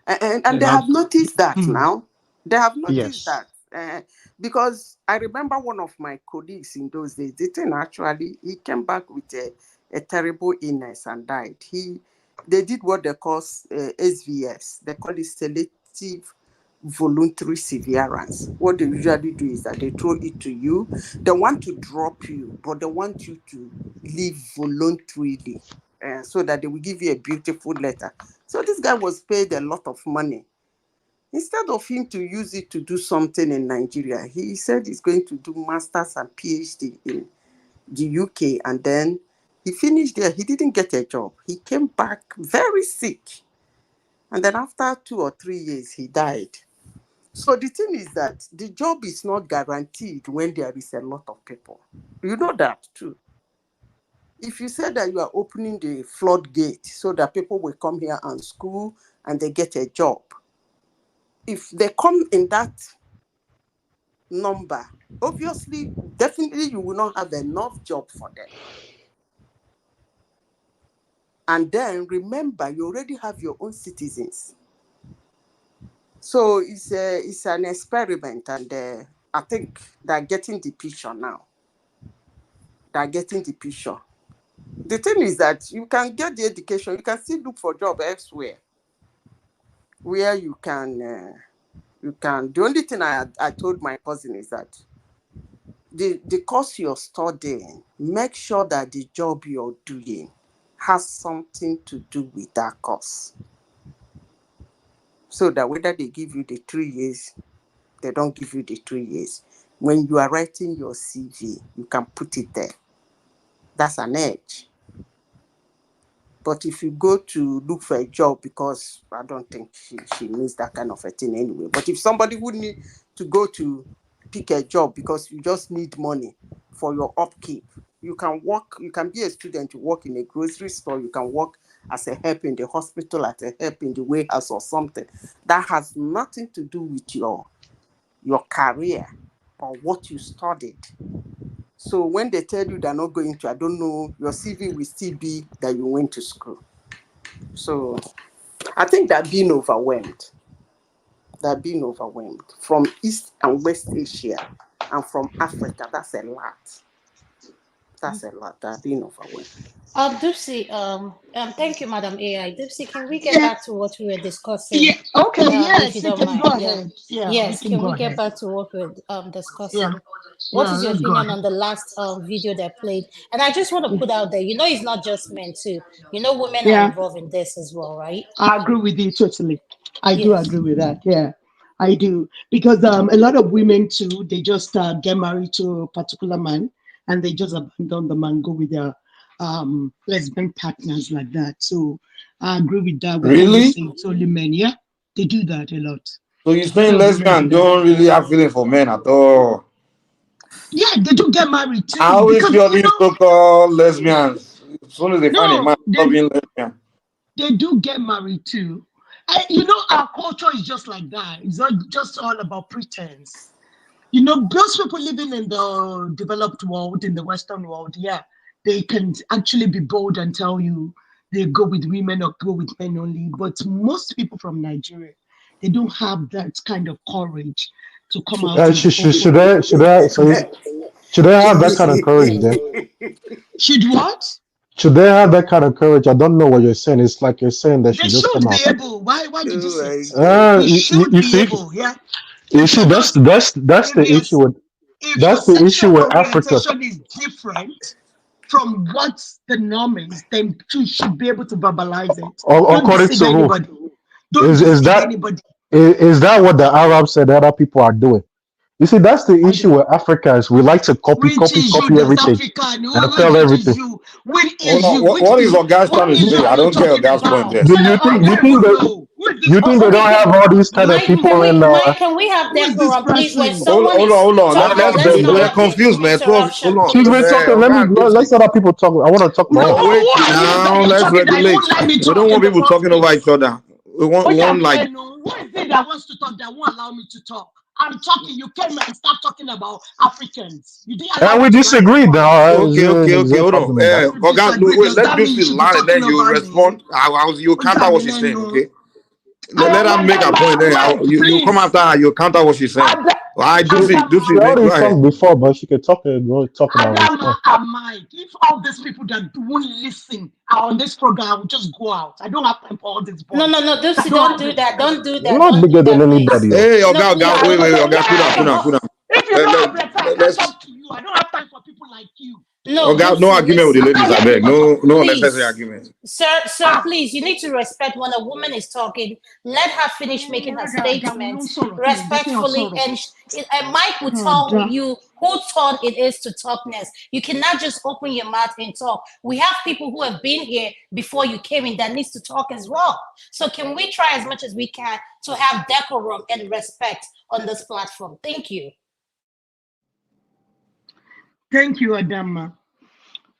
And they have noticed that now. They have noticed Yes. that. Because I remember one of my colleagues in those days, the thing actually, he came back with a terrible illness and died. They did what they call SVS. They call it selective voluntary severance. What they usually do is that they throw it to you. They want to drop you, but they want you to leave voluntarily, so that they will give you a beautiful letter. So this guy was paid a lot of money. Instead of him to use it to do something in Nigeria, he said he's going to do masters and PhD in the UK, and then he finished there. He didn't get a job. He came back very sick, and then after 2 or 3 years, he died. So the thing is that the job is not guaranteed when there is a lot of people. You know that too. If you say that you are opening the floodgate so that people will come here and school and they get a job, if they come in that number, obviously, definitely you will not have enough job for them. And then remember, you already have your own citizens. So it's an experiment, and I think they're getting the picture now. They're getting the picture. The thing is that you can get the education, you can still look for job elsewhere where you can. The only thing I told my cousin is that the course you're studying, make sure that the job you're doing has something to do with that course. So that whether they give you the 3 years, they don't give you the 3 years. When you are writing your CV, you can put it there. That's an edge. But if you go to look for a job, because I don't think she needs that kind of a thing anyway. But if somebody would need to go to pick a job because you just need money for your upkeep, you can work, you can be a student, you work in a grocery store, you can work as a help in the hospital, as a help in the warehouse or something. That has nothing to do with your career or what you studied. So when they tell you they're not going to, I don't know, your CV will still be that you went to school. So I think they're being overwhelmed. They're being overwhelmed from East and West Asia and from Africa. That's a lot. That's a lot. They're being overwhelmed. Dupsy, thank you, Madam AI. Dupsy, can we get back to what we were discussing? Yeah, okay, yes, if you don't mind. go ahead. Yeah, yes, can we get get back to what we're discussing? Yeah. What is your let's go opinion ahead. on the last video that played? And I just want to put out there, it's not just men too. Women are involved in this as well, right? I agree with you totally. I do agree with that. Yeah, I do. Because a lot of women too, they just get married to a particular man and they just abandon the man, go with their lesbian partners like that. So I agree with that. Really? It's only men. Yeah, they do that a lot. So you're saying lesbians don't really have feeling for men at all? Yeah, they do get married too. I always feel these so-called lesbians, as soon as they find a man, being lesbian. They do get married too. And our culture is just like that. It's not just all about pretense. Those people living in the developed world, in the Western world, yeah, they can actually be bold and tell you they go with women or go with men only. But most people from Nigeria, they don't have that kind of courage to come out. Should I have that kind of courage then? Should what? Should they have that kind of courage? I don't know what you're saying. It's like you're saying that they should be able. Why did you say? They should be able. Yeah. You see, that's the issue with Africa. If your is different from what the norm is, then you should be able to verbalize it. According to who? Is that what the Arabs and other people are doing? You see, that's the issue with Africans. We like to copy everything and tell everything. What is Oga's trying to say? I don't get Oga's point there. Do you think You think they don't have all these kind of Mike, people in Mike, can we have decorum, please? When someone Hold is on. talking, let's not We're have confused, man. interruption, Hold on. She's been please. talking. Let's let other people talk. I want to talk No, more. wait now. Let's regulate. We don't want people talking over each other. We want like. Who is it that wants to talk that won't allow me to talk? I'm talking. You came and start talking about Africans. You didn't allow And me we to disagreed now. Okay. Hold on. Wait, let Juicy land and then you respond. You counter what she's saying, okay? Let her make a point. Then you come after her. You counter what she's saying. I Juicy, She go already ahead. talked before, but she can talk about it. Adama and Mike, if all these people that won't listen are on this program, I will just go out. I don't have time for all this. No, Dupsy, don't do that. Don't do that. You're not bigger than anybody. Hey, wait, cool down. If you don't have better, I can talk to you. I don't have time for people like you. No, no argument with the ladies, I beg. No please. unnecessary argument. Sir, please, you need to respect when a woman is talking. Let her finish making her statements respectfully, and Mike will tell you whose turn it is to talk next. You cannot just open your mouth and talk. We have people who have been here before you came in that needs to talk as well. So can we try as much as we can to have decorum and respect on this platform? Thank you. Thank you, Adama.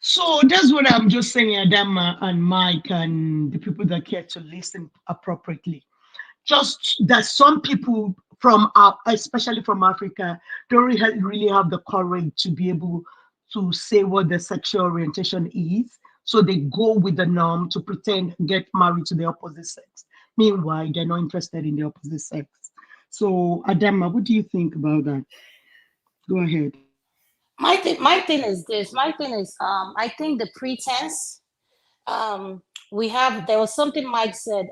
So that's what I'm just saying, Adama and Mike and the people that care to listen appropriately. Just that some people from especially from Africa, don't really have the courage to be able to say what their sexual orientation is. So they go with the norm to pretend get married to the opposite sex. Meanwhile, they're not interested in the opposite sex. So Adama, what do you think about that? Go ahead. My thing is this. My thing is, I think the pretense. There was something Mike said.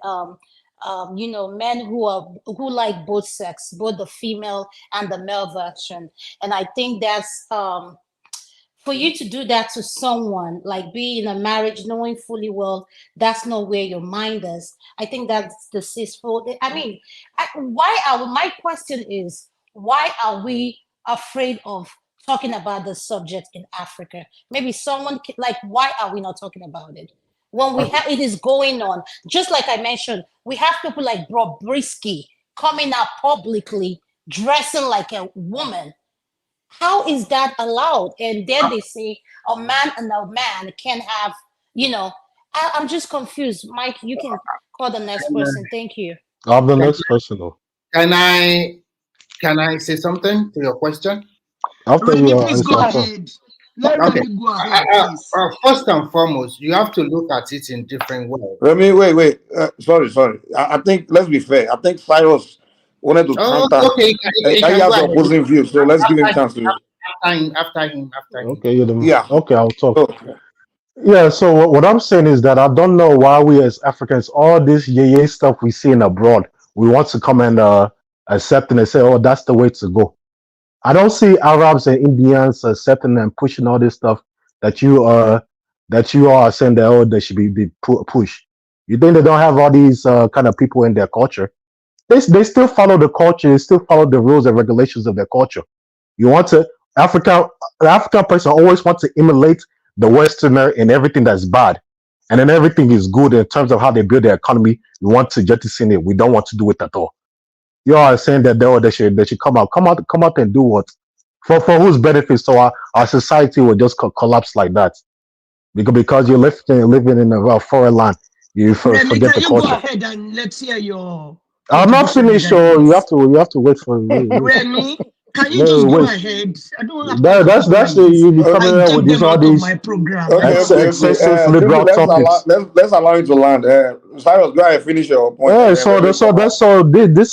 Men who like both sex, both the female and the male version, and I think that's for you to do that to someone, like be in a marriage knowing fully well that's not where your mind is. I think that's deceitful. I mean, my question is, why are we afraid of talking about the subject in Africa? Maybe someone why are we not talking about it when it is going on? Just like I mentioned, we have people like Bobrisky coming out publicly dressing like a woman. How is that allowed? And then they say a man and a man can have, I'm just confused. Mike, you can call the next person. Thank you. I'm the next person. Can I say something to your question? After Remy, please go ahead. Okay. Remy go ahead, please. First and foremost, you have to look at it in different ways. Remy, wait. Sorry. I think, let's be fair. I think Cyrus wanted to counter. Okay, he has opposing views, so let's give him a chance to. After him. Okay, yeah. Okay, I'll talk. Yeah, so what I'm saying is that I don't know why we as Africans, all this yay stuff we see in abroad, we want to come and accept and say, oh, that's the way to go. I don't see Arabs and Indians accepting and pushing all this stuff that you are saying that they should be pushed. You think they don't have all these kind of people in their culture? They still follow the culture. They still follow the rules and regulations of their culture. You want to the African person always wants to emulate the Westerner in everything that's bad, and then everything is good in terms of how they build their economy. We want to jettison it. We don't want to do it at all. You are saying that they should come out and do what for whose benefit? So our society will just collapse like that because you're living in a foreign land. You forget the culture. Go ahead and let's hear your. I'm not finished, so you have to wait for Remy, can you just go ahead? I don't have that's you be coming out with these all these excessive liberal topics. Let's allow you to land. Cyrus, go ahead, finish your point. Yeah, so this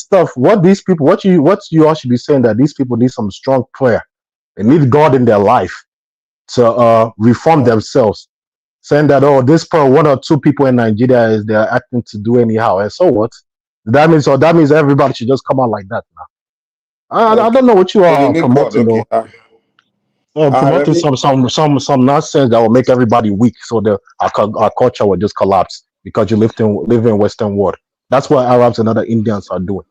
stuff. What you all should be saying that these people need some strong prayer. They need God in their life to reform themselves. Saying that this one or two people in Nigeria they're acting to do anyhow, and so what? That means everybody should just come out like that now. I don't know what you are promoting though. Promoting some nonsense that will make everybody weak, so our culture will just collapse because you live in Western world. That's what Arabs and other Indians are doing.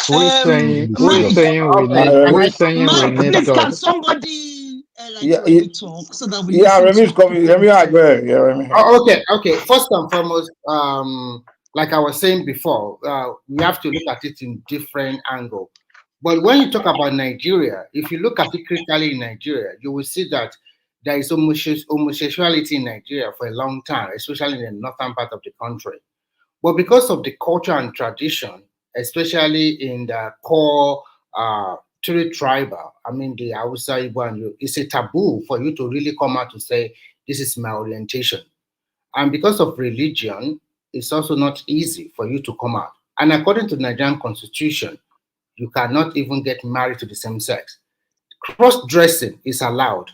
We're saying we need God. Can somebody Remy talk so that Remy's coming. Remy, I agree. Yeah, Remy. Okay. First and foremost, like I was saying before, we have to look at it in different angle. But when you talk about Nigeria, if you look at it critically in Nigeria, you will see that there is homosexuality in Nigeria for a long time, especially in the northern part of the country. But because of the culture and tradition, especially in the core three tribal, I mean the Hausa, Igbo, and it's a taboo for you to really come out to say, this is my orientation. And because of religion, it's also not easy for you to come out. And according to the Nigerian constitution, you cannot even get married to the same sex. Cross-dressing is allowed.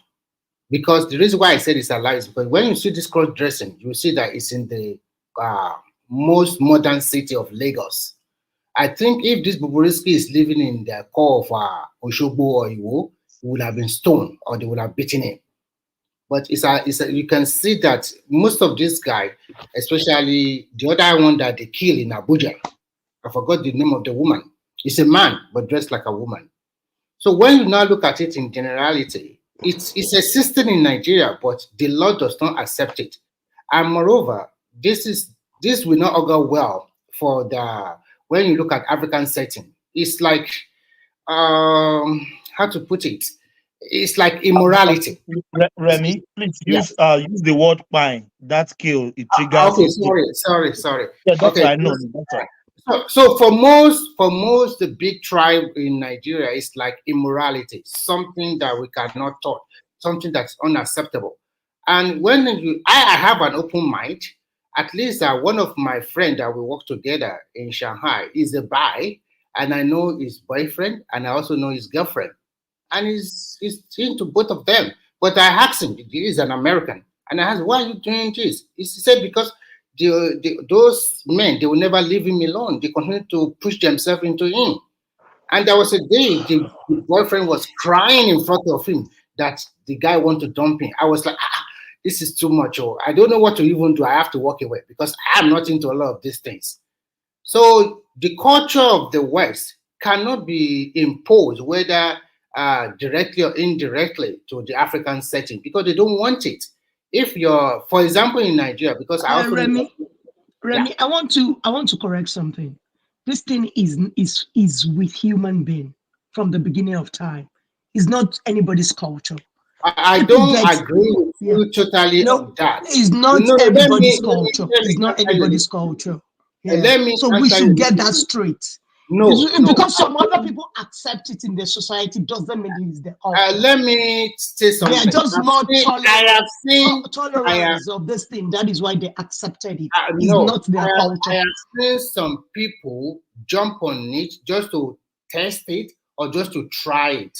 Because the reason why I said it's allowed is because when you see this cross-dressing, you see that it's in the most modern city of Lagos. I think if this Bobrisky is living in the core of Oshogbo or Iwo, he would have been stoned or they would have beaten him. But you can see that most of this guy, especially the other one that they killed in Abuja, I forgot the name of the woman. It's a man, but dressed like a woman. So when you now look at it in generality, it's existing in Nigeria, but the law does not accept it. And moreover, this will not augur well for when you look at African setting. It's like, how to put it? It's like immorality. Remy, please use the word "pine." That kill it triggers. Okay, sorry. Yeah, that's Okay, what I know. That's right. So for most the big tribe in Nigeria, it's like immorality, something that we cannot touch, something that's unacceptable. And when I have an open mind, at least one of my friends that we work together in Shanghai is a bi, and I know his boyfriend, and I also know his girlfriend, and he's into both of them. But I asked him, he is an American, and I asked, why are you doing this? He said, because those men, they will never leave him alone. They continue to push themselves into him. And there was a day the boyfriend was crying in front of him that the guy wanted to dump him. I was like, this is too much. Or I don't know what to even do. I have to walk away because I'm not into a lot of these things. So the culture of the West cannot be imposed, whether directly or indirectly, to the African setting because they don't want it. If you're, for example, in Nigeria, because I also Remy, I want to correct something. This thing is with human being from the beginning of time. It's not anybody's culture. I don't agree with you totally on that. It's not everybody's culture. It's not anybody's culture. Yeah. So we should get that straight. No, because some other people accept it in their society doesn't mean it's their culture. Let me say something. They are just more tolerance of this thing. That is why they accepted it. It's not their culture. I have seen some people jump on it just to test it or just to try it.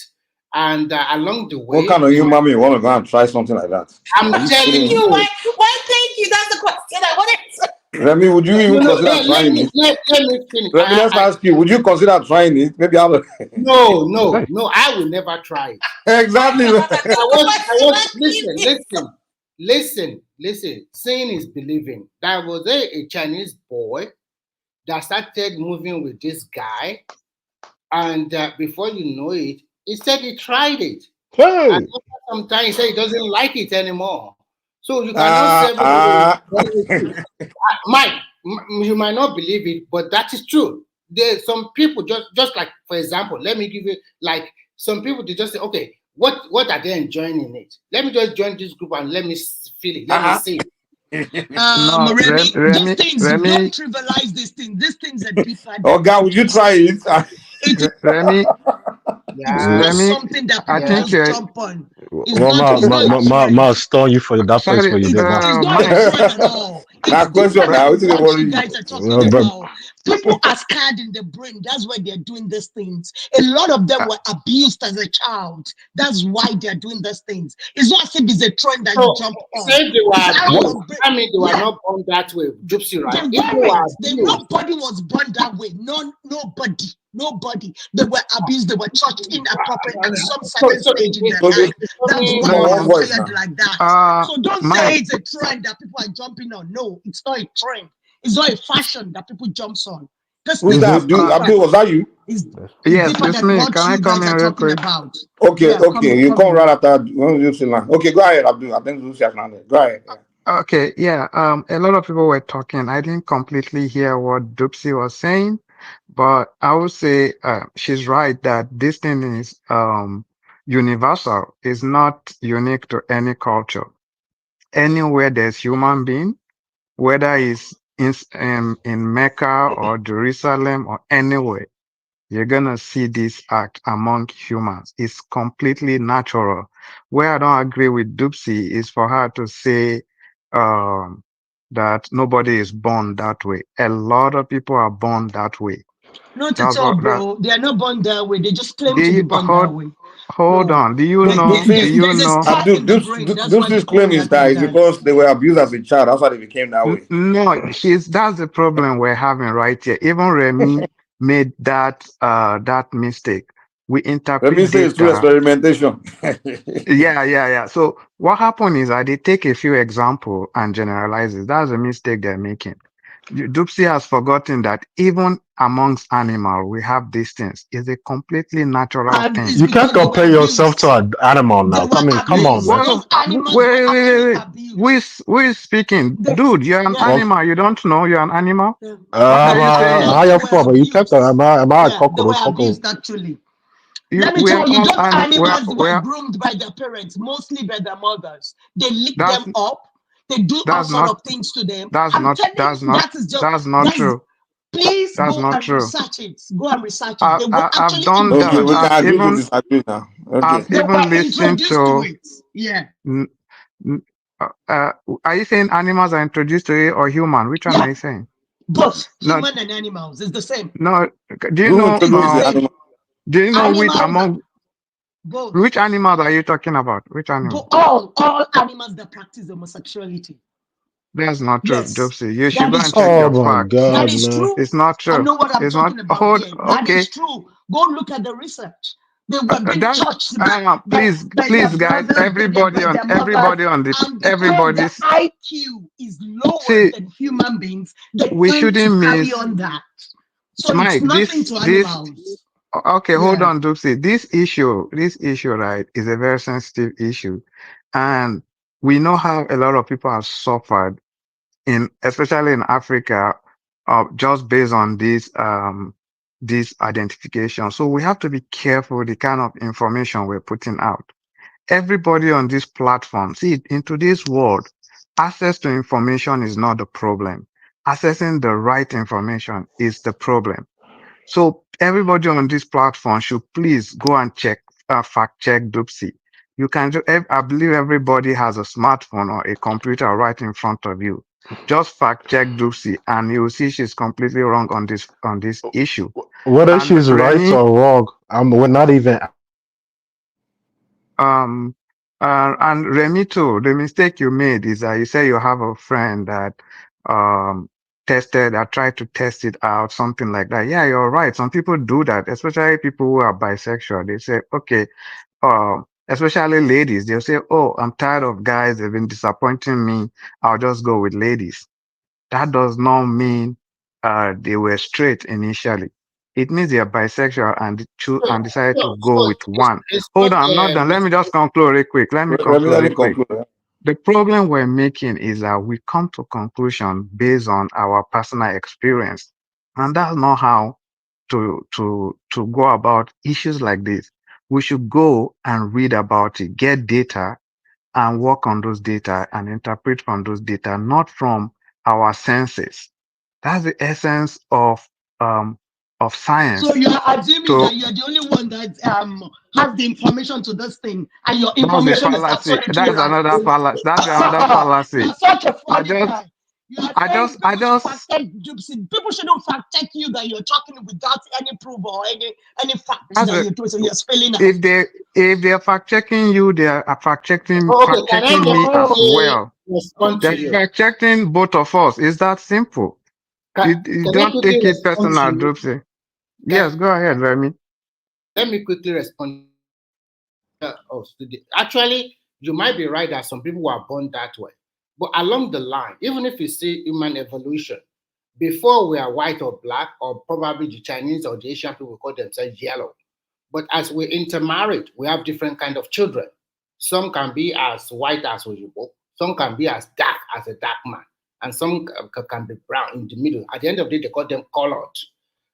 And along the way, what kind of human being want to go and try something like that? I'm telling you. Why thank you? That's the question I wanted. Remy, would you even consider trying it? Let me finish. Remy, let's ask you, would you consider trying it? Maybe I'll... No, I will never try it. Exactly. Listen. Seeing is believing. There was a Chinese boy that started moving with this guy, and before you know it, he said he tried it. Hey. And after some time, he said he doesn't like it anymore. So you cannot say, Mike, you might not believe it, but that is true. There's some people just like, for example, let me give you like some people they just say, okay, what are they enjoying in it? Let me just join this group and let me feel it. Let me see it. Remy, don't trivialize this thing. This thing's a deeper. Oh God, would you try it? Remy. It's not something that people just jump on. Ma stone you for that place for you. It's not a trend at all. That question now, what you guys are talking about. People are scared in the brain. That's why they're doing these things. A lot of them were abused as a child. That's why they're doing these things. It's not as if it's a trend that you jump on. Say they were abused. I mean, they were not born that way. Gypsy, right? Nobody was born that way. Nobody. They were abused. They were touched inappropriate at some certain stage in their life. That's why they're cleared like that. So don't say it's a trend that people are jumping on. No, it's not a trend. It's not a fashion that people jumps on. Who's that? Abdul, was that you? Yes, it's me. Can I come in real quick? Okay, you come right after. Okay, go ahead, Abdul. I think Lucy has not. Go ahead. Okay, yeah. A lot of people were talking. I didn't completely hear what Dupsy was saying, but I would say she's right that this thing is universal. It's not unique to any culture. Anywhere there's human being, whether it's in Mecca or Jerusalem or anywhere, you're gonna see this act among humans. It's completely natural. Where I don't agree with Dupsy is for her to say um, that nobody is born that way. A lot of people are born that way. Not at That's all, what that. bro. They are not born that way. They just claim Do to be you, born that way. hold No. on? Do you know? Do Dupsy, you There's a know? spark in the brain. That's why Dupsy's people claim is react that like it's that. because they were abused as a child. That's why they became that way. No, that's the problem we're having right here. Even Remy made that mistake. We Let me interpret say it's through data. experimentation. Yeah. So what happened is that they take a few examples and generalize it. That's a mistake they're making. Dupsy has forgotten that even amongst animals, we have these things. It's a completely natural And thing. it's You can't because they compare were yourself abused. to an animal They now. were Come on, abused. man. Those animals were Wait. actually abused. Who is speaking? Dude, you're an Yeah. Well, animal. You don't know you're an animal? Yeah. What are you saying? how They you were from? You kept abused. am I a Yeah, they were cockroach? abused actually. You, Let me we are tell you, all those animals were we're groomed by their parents, mostly by their mothers. They lick that's them up. They do all that's sort not of things to them. that's I'm not telling that's you, not that is just that's not that's. true. Please That's go not and true. research it. Go and research it. They were I've actually done that. Okay, we introduced. can agree to disagree now. Okay. I've They even were listened introduced to to. it. Yeah. n- n- are you saying animals are introduced to it or human? Which one are Yeah. you saying? Both No, human and animals is the same. no. Do you Who know? It's the introduced the same. animal? Do you know which Animals, among both. which animals are you talking about? Which animal? All animals that practice homosexuality. That's not true, Yes, Jobsy. You should that go is and check Oh your true. my facts. That God, is man. true. It's not I true. know what I'm It's not. talking about Hold. here. That Okay. is true. Go look at the research. They were being That touched by their please, guys. brothers, by their mothers, and because their Everybody's. IQ is lower See, than human beings, they we tend to shouldn't carry miss. on that. So it's Mike, nothing to this animals. okay, hold Yeah. on, Dupsy. This issue, right, is a very sensitive issue. And we know how a lot of people have suffered especially in Africa, just based on this identification. So we have to be careful the kind of information we're putting out. Everybody on this platform, see, in today's world, access to information is not the problem. Accessing the right information is the problem. So everybody on this platform should please go and fact check Dupsy. You can I believe everybody has a smartphone or a computer right in front of you. Just fact check Dupsy and you'll see she's completely wrong on this issue. Whether And she's right Remy, or wrong, we're not even. um, and Remy too, the mistake you made is that you say you have a friend that um tried to test it out, something like that. Yeah, you're right. Some people do that, especially people who are bisexual. They say, okay, especially ladies, they'll say, oh, I'm tired of guys, they've been disappointing me. I'll just go with ladies. That does not mean they were straight initially. It means they are bisexual and decided to go with one. It's Hold not on, I'm not done. Let me just conclude real quick. Let me conclude. The problem we're making is that we come to conclusion based on our personal experience. And that's not how to go about issues like this. We should go and read about it, get data and work on those data and interpret from those data, not from our senses. That's the essence um of So science. you are assuming So that you are the only one that has the information to this thing, and your that's a information is fallacy. absolutely right. That's another fallacy. You're such a I funny just guy. You are saying I people should fact just check Gypsy. People shouldn't fact check you that you're talking without any proof or any facts that's that a, you're doing. So you're spelling out. if they're fact checking you, they are okay. fact Can I checking me as quickly well. respond to They're you? fact checking both of us. It's that simple. You Can I don't quickly take it respond to personal, you? Dropsy. Can, Yes, go ahead, Remy. let me quickly respond. Actually, you might be right that some people were born that way. But along the line, even if you see human evolution, before we are white or black, or probably the Chinese or the Asian people call themselves yellow. But as we intermarried, we have different kind of children. Some can be as white as Oyibo. Some can be as dark as a dark man, and some can be brown in the middle. At the end of the day, they call them colored.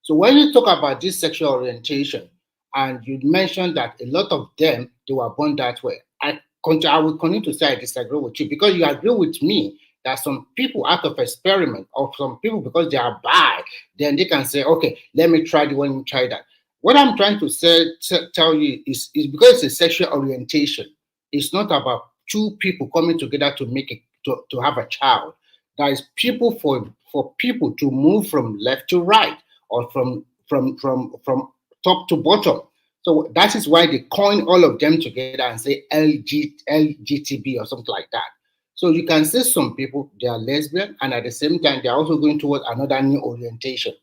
So when you talk about this sexual orientation, and you mentioned that a lot of them, they were born that way, I will continue to say I disagree with you, because you agree with me that some people out of experiment, or some people because they are bi, then they can say, okay, let me try the one, let me try that. What I'm trying to say, tell you is because it's a sexual orientation. It's not about two people coming together to make it to have a child. There is people for people to move from left to right, or from top to bottom. So that is why they coin all of them together and say LGTB or something like that. So you can see some people, they are lesbian, and at the same time, they're also going towards another new orientation.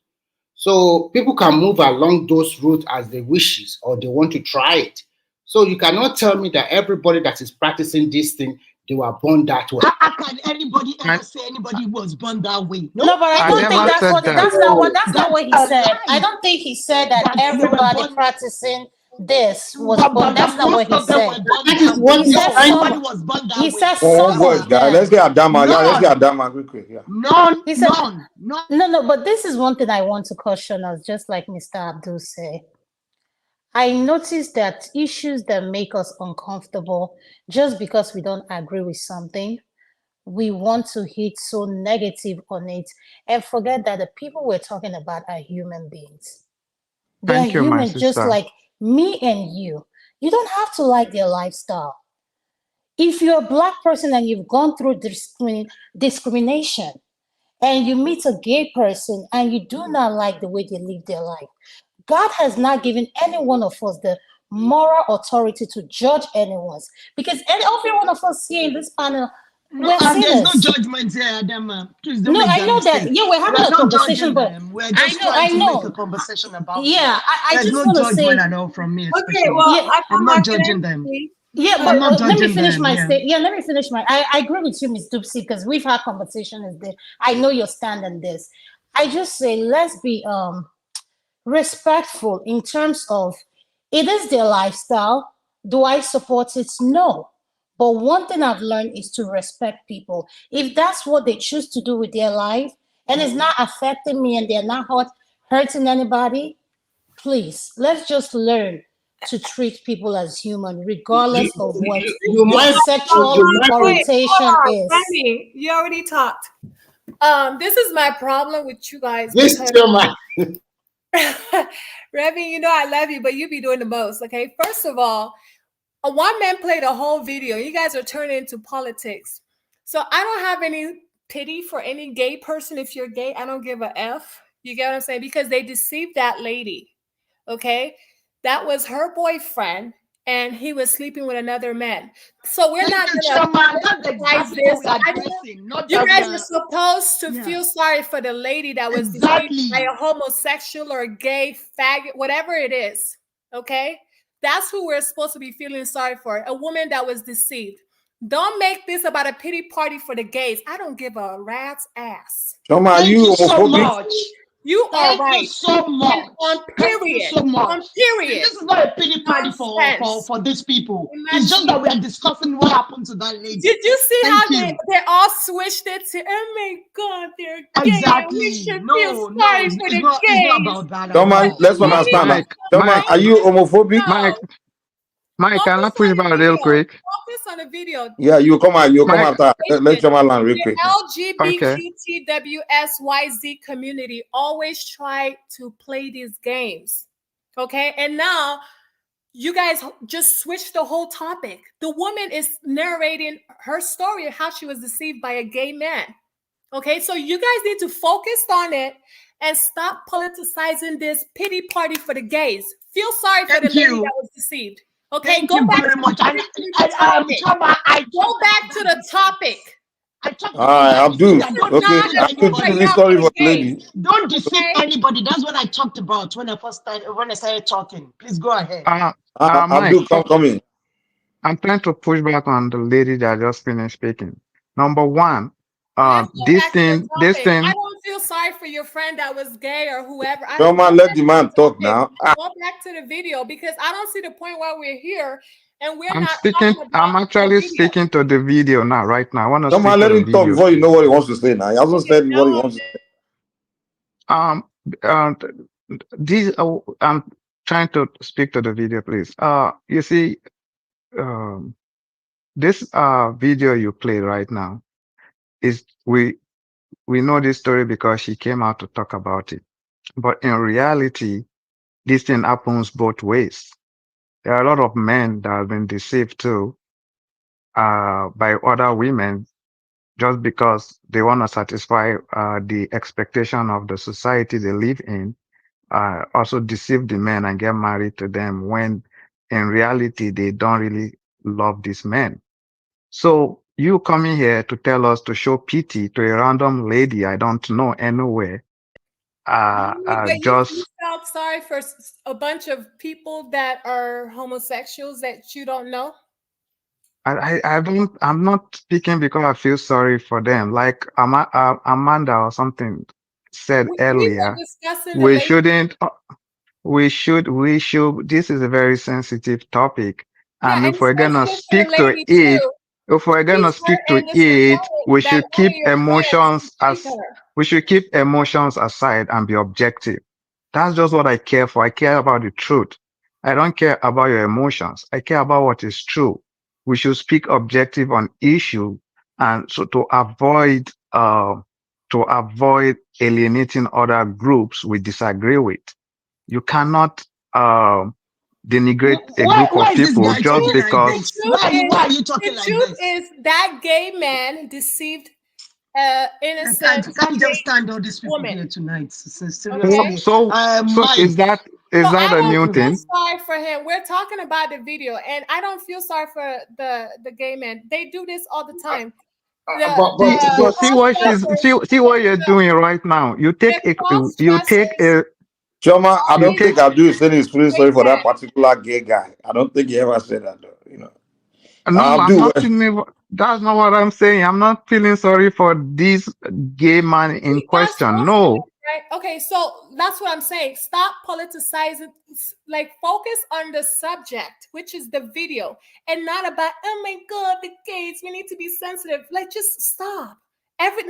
So people can move along those routes as they wishes, or they want to try it. So you cannot tell me that everybody that is practicing this thing, they were born that way. How can anybody ever say anybody was born that way? No, but I don't think that's not what he said. I don't think he said that everybody practicing this was born. That's not what he said. That is what he said. Somebody was born that way. He said One voice, guys. Let's get Adama. Yeah, let's get Adama quick. Yeah. No, but this is one thing I want to caution us, just like Mr. Abdul said. I noticed that issues that make us uncomfortable, just because we don't agree with something, we want to hit so negative on it and forget that the people we're talking about are human beings. They're human just like me and you. You don't have to like their lifestyle. If you're a Black person and you've gone through discrimination, and you meet a gay person and you do not like the way they live their life, God has not given any one of us the moral authority to judge anyone's, because every one of us here in this panel, we're sinners. There's no judgment here, Adam. Please don't make I know that. Yeah, we're having a conversation, but we're just trying to make a conversation about it. I just want to say, there's no judgment at all from me. Okay, well, I'm not judging them. Yeah, but let me finish my statement. Yeah, let me finish my. I agree with you, Ms. Dupsy, because we've had conversations there. I know your stand on this. I just say let's be respectful in terms of it is their lifestyle. Do I support it? No. But one thing I've learned is to respect people. If that's what they choose to do with their life and it's not affecting me and they're not hurting anybody, please, let's just learn to treat people as human, regardless of what their sexual orientation is. Remy, you already talked. This is my problem with you guys. Remy, you know I love you, but you be doing the most. Okay, first of all, one man played a whole video. You guys are turning into politics. So I don't have any pity for any gay person. If you're gay, I don't give a F. You get what I'm saying? Because they deceived that lady. Okay, that was her boyfriend, and he was sleeping with another man. So we're not going to recognize this. You guys are supposed to feel sorry for the lady that was deceived by a homosexual or a gay faggot, whatever it is. Okay? That's who we're supposed to be feeling sorry for. A woman that was deceived. Don't make this about a pity party for the gays. I don't give a rat's ass. Thank you so much. You are right. Thank you so much. On period. On period. This is not a pity party for these people. It's just that we are discussing what happened to that lady. Did you see how they all switched it to, oh my God, they're gay. Exactly. We should feel sorry for the gays. It's not about that. Toma, let's understand. Toma, are you homophobic? Mike, can I push back real quick? Focus on the video. Yeah, you come after. Let's come along real quick. The LGBTQWSYZ community always try to play these games. Okay, and now you guys just switched the whole topic. The woman is narrating her story of how she was deceived by a gay man. Okay, so you guys need to focus on it and stop politicizing this pity party for the gays. Feel sorry for the lady that was deceived. Okay, go back to the topic. All right, Abdul. Okay, sorry for the lady. Don't deceive anybody. That's what I talked about when I started talking. Please go ahead. Abdul, come in. I'm trying to push back on the lady that just finished speaking. Number one, this thing. I don't feel sorry for your friend that was gay or whoever. Come on, let the man talk now. Go back to the video because I don't see the point why we're here And we're I'm not speaking. talking I'm about the actually video. speaking to the video now, right now. I want to Come speak on, to let the him talk video, before you know please. what he wants to say now. He hasn't said what he wants to say. Um, these. I'm trying to speak to the video, please. You see, um, this video you played right now is we know this story because she came out to talk about it. But in reality, this thing happens both ways. There are a lot of men that have been deceived too, by other women just because they want to satisfy, the expectation of the society they live in, also deceive the men and get married to them when in reality, they don't really love these men. So you coming here to tell us to show pity to a random lady I don't know anywhere, But you just felt sorry for a bunch of people that are homosexuals that you don't know? I'm not speaking because I feel sorry for them. Like Amanda or something said We were earlier, discussing the we lady. shouldn't, we should, this is a very sensitive topic. Yeah, And and if we're gonna sensitive for the speak to lady it, too. if we're gonna She's speak hurt to and it, disappointed we that should one keep of your friends emotions deceived as, her. we should keep emotions aside and be objective. That's just what I care for. I care about the truth. I don't care about your emotions. I care about what is true. We should speak objective on issue, and so to avoid alienating other groups we disagree with. You cannot denigrate a Why, group why of is this people guy just talking like The because. this? Why, truth why are is, you talking the like truth this? is that gay man deceived innocent Can't just gay stand all these people woman. here tonight. So Okay. seriously, So Mike. is that So I a don't new feel thing? sorry for him. We're talking about the video, and I don't feel sorry for the gay men. They do this all the time. But see what see what you're doing right now. You take a Choma, I you don't take think Abdul is saying he's feeling sorry for that particular gay guy. I don't think he ever said that, though. You know. No, I'm Abdul, not feeling. That's not what I'm saying. I'm not feeling sorry for this gay man in That's question. your feeling, No, right? Okay, so that's what I'm saying. Stop politicizing. Like, focus on the subject, which is the video, and not about, oh my God, the gays. We need to be sensitive. Like, just stop.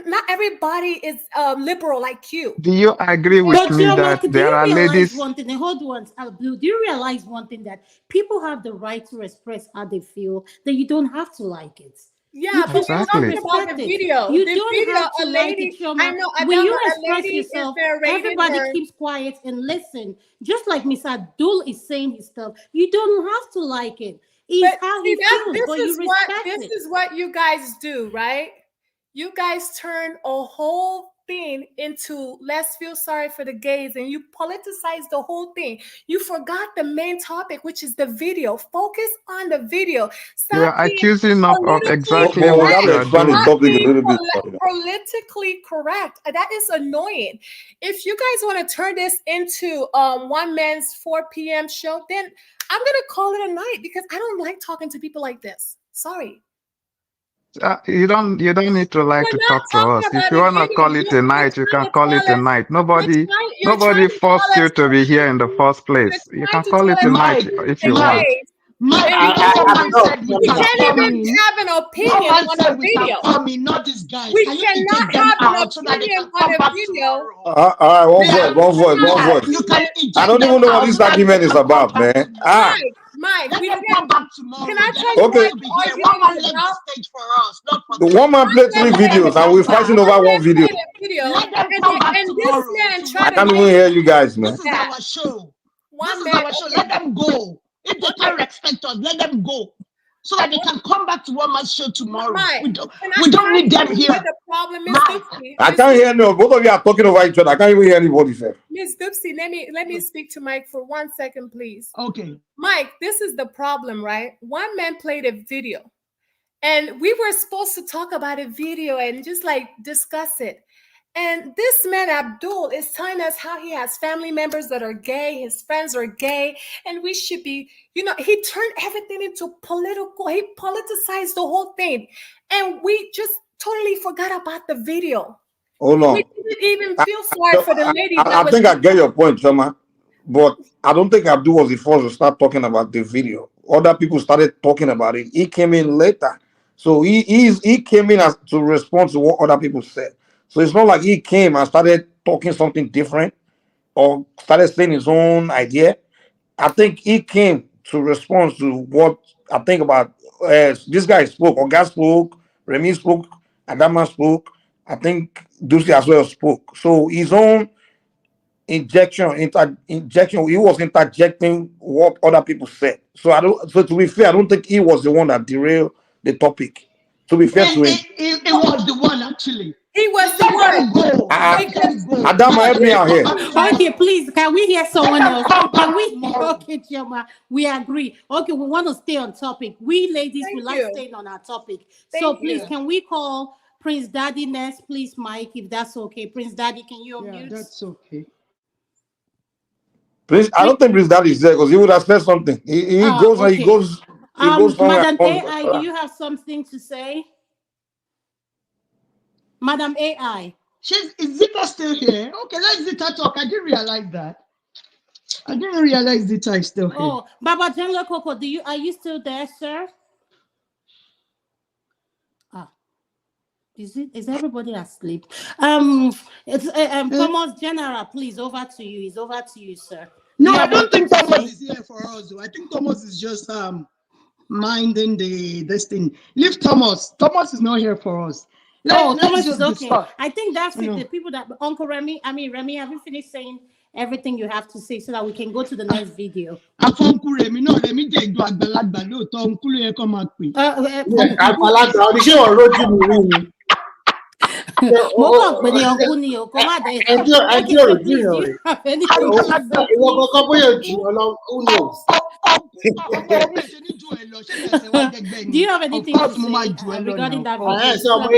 Not everybody is liberal like you. do you agree with But me Chioma, that do there you are realize ladies? one thing? Hold on, Abdul. Do you realize one thing, that people have the right to express how they feel, that you don't have to like it? Yeah, You but can we're just Exactly. talking about respect the it. video. You The don't video, have to a like it, lady, I Chioma. know, When you Adama, a express lady is yourself, narrating everybody her. keeps quiet and listen. Just like Mr. Abdul is saying his stuff, you don't have to like it. It's But how see, he feels, but you respect this it. is what you guys do, right? You guys turn a whole thing into let's feel sorry for the gays, and you politicize the whole thing. You forgot the main topic, which is the video. Focus on the video. You Stop are being accusing of politically exactly but we what got you to are correct. expand the doing. Stop topic a being little bit. You know. politically correct. That is annoying. If you guys want to turn this into one man's 4 p.m. show, then I'm gonna call it a night, because I don't like talking to people like this. Sorry. You don't need to like We're to not talk to talking us. If about you a wanna video. call it a You're night, you trying can to call it tell a us. night. You're trying Nobody to tell forced you us to be here in the first you're place. You trying can to call tell it us a to night Mike, believe if the you want. Mike, gays. Mike, And you know someone said we we can can't come even in. have an opinion Someone on a said we can video. come in, not these guys. We Can you cannot eject them have an out so that they opinion can on come a back video. tomorrow? All right, one Yeah, voice, one voice, one yeah, voice. you can I eject don't them even know what out this so that they argument is can come about, back man. tomorrow. Mike, Let we them can't. come back Can tomorrow. I They're tell not you Okay. what supposed to be the here. One argument man is left the about? stage for us, not for The them. one man played One three So let man them videos and come we're back. fighting over one video. played a video, Let them and come back this tomorrow man to I tried to can't make even hear it you guys, this man. is our show. This one is man. our show. Okay, Let them go. If they can't respect us, let them go. So that they can come back to one man's show tomorrow. Mike, We don't can I need them tell you what here. the problem is, Mike. Dupsy? I can't hear no. Both of you are talking over each other. I can't even hear anybody say. Miss Dupsy, let me speak to Mike for 1 second, please. Okay. Mike, this is the problem, right? One man played a video, and we were supposed to talk about a video and just like discuss it. And this man, Abdul, is telling us how he has family members that are gay, his friends are gay, and we should be, he turned everything into political. He politicized the whole thing. And we just totally forgot about the video. Hold We on. didn't even feel sorry for the lady that I was. think I get your point, Choma. But I don't think Abdul was the first to start talking about the video. other people started talking about it. He came in later. So he came in as to respond to what other people said. So it's not like he came and started talking something different or started saying his own idea. I think he came to respond to what I think about this guy spoke, Oga spoke, Remy spoke, Adama spoke, I think Dusi as well spoke. So his own injection, he was interjecting what other people said. So to be fair, I don't think he was the one that derailed the topic. To be fair to him. It was the one actually. He was the one. Adama, help me out here. Okay, please, can we hear someone else? Can we? Okay, Chioma, we agree. Okay, we want to stay on topic. We ladies, we like staying on our topic. So please, can we call Prince Daddy next, please, Mike, if that's okay. Prince Daddy, can you unmute? That's okay. Prince, I don't think Prince Daddy is there because he would have said something. He goes and he goes somewhere. Madam AI, do you have something to say? Madam AI. Is Zita still here? Okay, let Zita talk. I didn't realize that. I didn't realize Zita is still here. Oh, Baba General Coco, are you still there, sir? Is everybody asleep? Thomas General, please, over to you. It's over to you, sir. No, I don't think Thomas is here for us. I think Thomas is just minding this thing. Leave Thomas. Thomas is not here for us. Thomas is okay. I think that's it. The people that Uncle Remy, Remy, have you finished saying everything you have to say so that we can go to the next video? Uncle Remy, no, Remy, they do Agbalagba. No, Uncle Remy come out. Do you have anything to say regarding that video? So I'm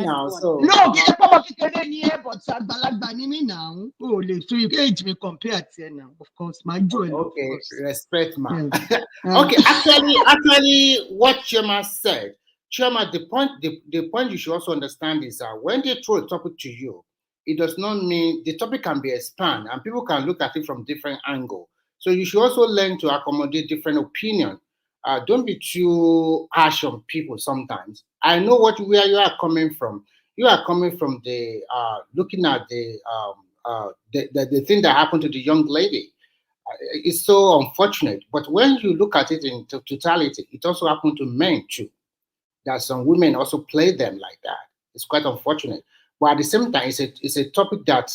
now. So no, but so you can't compare it now. Of course, my joy. Okay, respect, man. Okay, actually, what Chioma said. Chioma, the point you should also understand is that when they throw a topic to you, it does not mean the topic can be expanded and people can look at it from different angles. So you should also learn to accommodate different opinions. Don't be too harsh on people sometimes. I know where you are coming from. You are coming from the looking at the thing that happened to the young lady. It's so unfortunate. But when you look at it in totality, it also happened to men too. That some women also play them like that. It's quite unfortunate. But at the same time, it's a topic that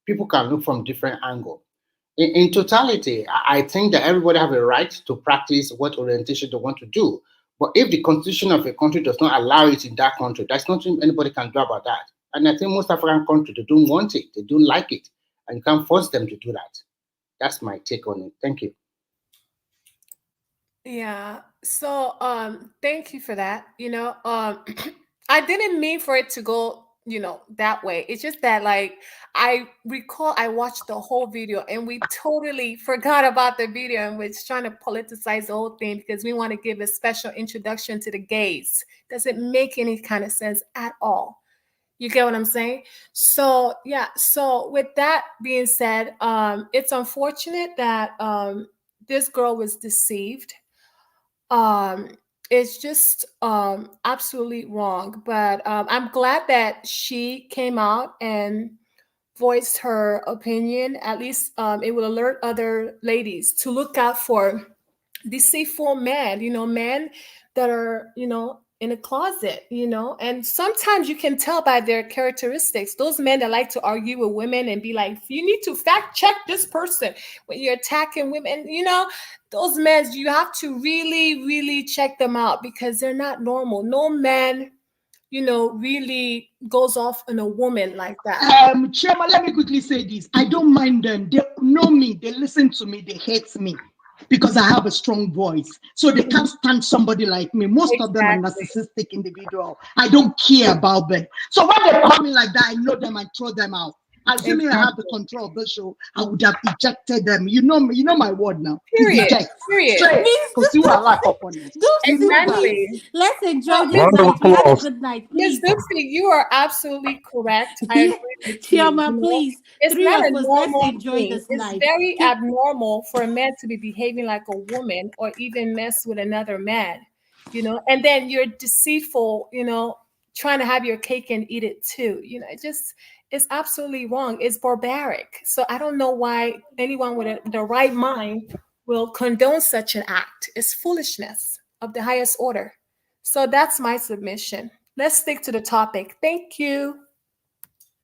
people can look from different angles. In totality, I think that everybody have a right to practice what orientation they want to do. But if the constitution of a country does not allow it in that country, there's nothing anybody can do about that. And I think most African countries, they don't want it. They don't like it. And you can't force them to do that. That's my take on it. Thank you. Yeah. So thank you for that. I didn't mean for it to go, that way. It's just that I recall I watched the whole video and we totally forgot about the video and we're trying to politicize the whole thing because we want to give a special introduction to the gays. Doesn't make any kind of sense at all. You get what I'm saying? So yeah. So with that being said, it's unfortunate that this girl was deceived. It's just absolutely wrong. But I'm glad that she came out and voiced her opinion. At least it will alert other ladies to look out for deceitful men, men that are, in a closet, and sometimes you can tell by their characteristics. Those men that like to argue with women and be like, you need to fact check this person when you're attacking women, those men, you have to really, really check them out because they're not normal. No man, really goes off on a woman like that. Chioma, let me quickly say this. I don't mind them. They know me. They listen to me. They hate me because I have a strong voice. So they can't stand somebody like me. Most of them are narcissistic individuals. I don't care about them. So when they call me like that, I know them and throw them out. Assuming I have the control of the show, I would have ejected them. You know my word now. Period. Eject. Period. Straight. Because you are like upon it. Exactly. Let's enjoy this Round of night. We have a applause. good night, Miss please. Dupsy, you are absolutely correct. I agree with you. Chioma, You know, please. it's Three not of a us, let's normal enjoy thing. this It's night. very abnormal for a man to be behaving like a woman or even mess with another man, you know, and then you're deceitful, you know, trying to have your cake and eat it too. You know, it's absolutely wrong. It's barbaric. So I don't know why anyone with the right mind will condone such an act. It's foolishness of the highest order. So that's my submission. Let's stick to the topic. Thank you.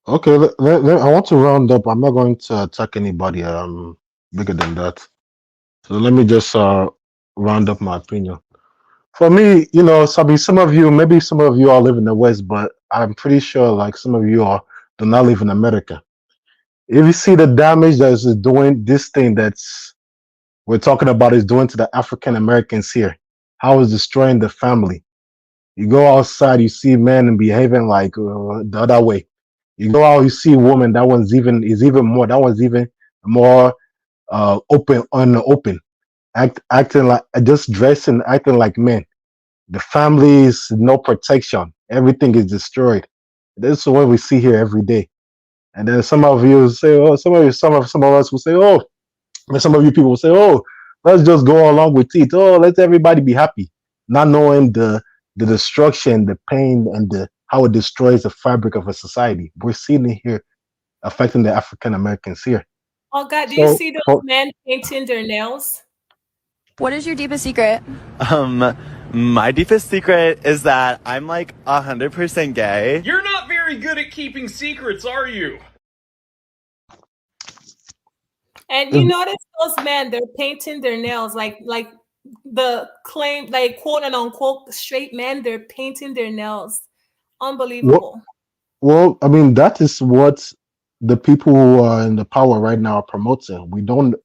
Okay, I want to round up. I'm not going to attack anybody bigger than that. So let me just round up my opinion. For me, you know, some of you, maybe some of you all live in the West, but I'm pretty sure like some of you all do not live in America. If you see the damage that is doing this thing that's we're talking about is doing to the African Americans here, how it's destroying the family. You go outside, you see men and behaving like the other way. You go out, you see women. That one's even more. That one's even more open, acting like just dressing, acting like men. The family is no protection. Everything is destroyed. This is what we see here every day. And then some of you say, oh, some of us will say, oh, and some of you people will say, oh, let's just go along with it. Oh, let everybody be happy, not knowing the destruction, the pain, and how it destroys the fabric of a society. We're seeing it here affecting the African Americans here. Oh God, do you So, see those men painting their nails? What is your deepest secret? My deepest secret is that I'm like 100% gay. You're not very good at keeping secrets, are you? And you notice those men, they're painting their nails like the claim, like quote and unquote straight men, they're painting their nails. Unbelievable. well, I mean, that is what the people who are in the power right now are promoting.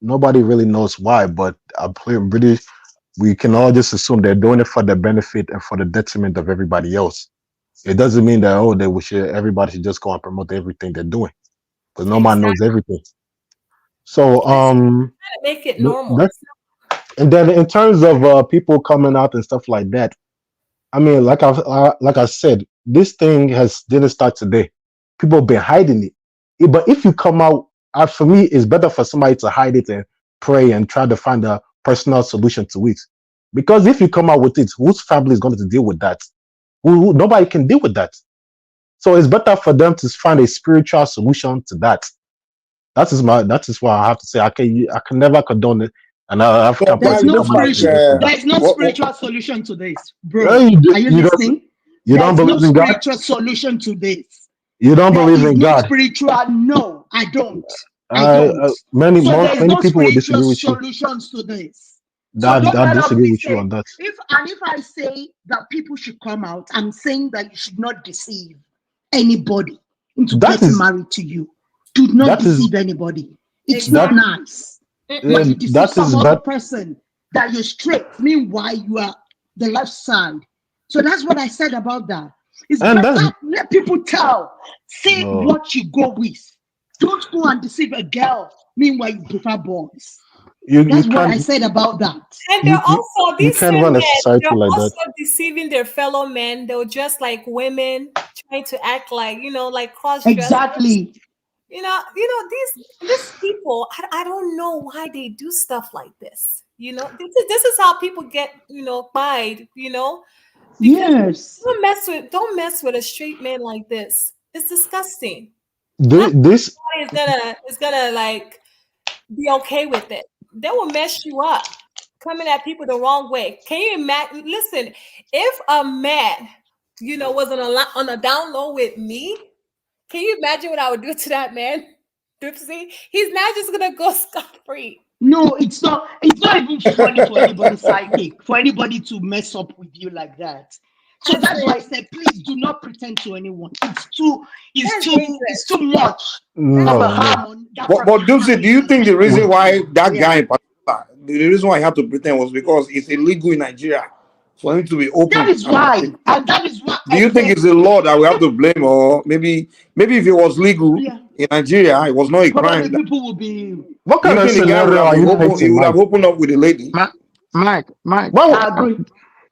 Nobody really knows why, but I'm pretty. We can all just assume they're doing it for the benefit and for the detriment of everybody else. It doesn't mean that everybody should just go and promote everything they're doing, because no man knows everything. So make it normal. And then in terms of people coming out and stuff like that, I mean, like I said, this thing didn't start today. People have been hiding it. But if you come out, for me, it's better for somebody to hide it and pray and try to find a personal solution to it. Because if you come out with it, whose family is going to deal with that? Nobody can deal with that. So it's better for them to find a spiritual solution to that. That is why I have to say I can never condone it. And African there's no spiritual solution to this, bro. Are you listening? You don't believe in God? There's no spiritual solution to this. You don't believe in God? Spiritual? No, I don't. Many people will spiritual disagree with you. solutions to this. I disagree with you on that. If I say that people should come out, I'm saying that you should not deceive anybody into getting married to you. Do not deceive anybody. It's not nice. When you deceive some other person that you're straight, meanwhile you are the left side. So that's what I said about that. It's better let people say what you go with. Don't go and deceive a girl, meanwhile you prefer boys. That's what I said about that. And they're also these same men, they're also that. deceiving their fellow men. They'll just like women trying to act like, like cross-dressers. Exactly. These people, I don't know why they do stuff like this. This is how people get, Kpai, Yes. Don't mess with a straight man like this. It's disgusting. This is gonna like be okay with it. They will mess you up, coming at people the wrong way. Can you imagine? Listen, if a man, was on a down low with me, can you imagine what I would do to that man? Dipsy, he's not just gonna go scot-free. No, it's not even funny for anybody's psychic, for anybody to mess up with you like that. So that's why I said, please do not pretend to anyone. It's too much. No. But Dipsy, do you think the reason why that guy in particular, the reason why he had to pretend was because it's illegal in Nigeria? for him to be open. That is why, and that is why. Do you think it's the law that we have to blame, or maybe if it was legal in Nigeria, it was not a probably crime? people will be. What Do kind you of think the guy would scenario have are you opened? He painting, would have Mike? opened up with a lady. Mike. Well, I agree.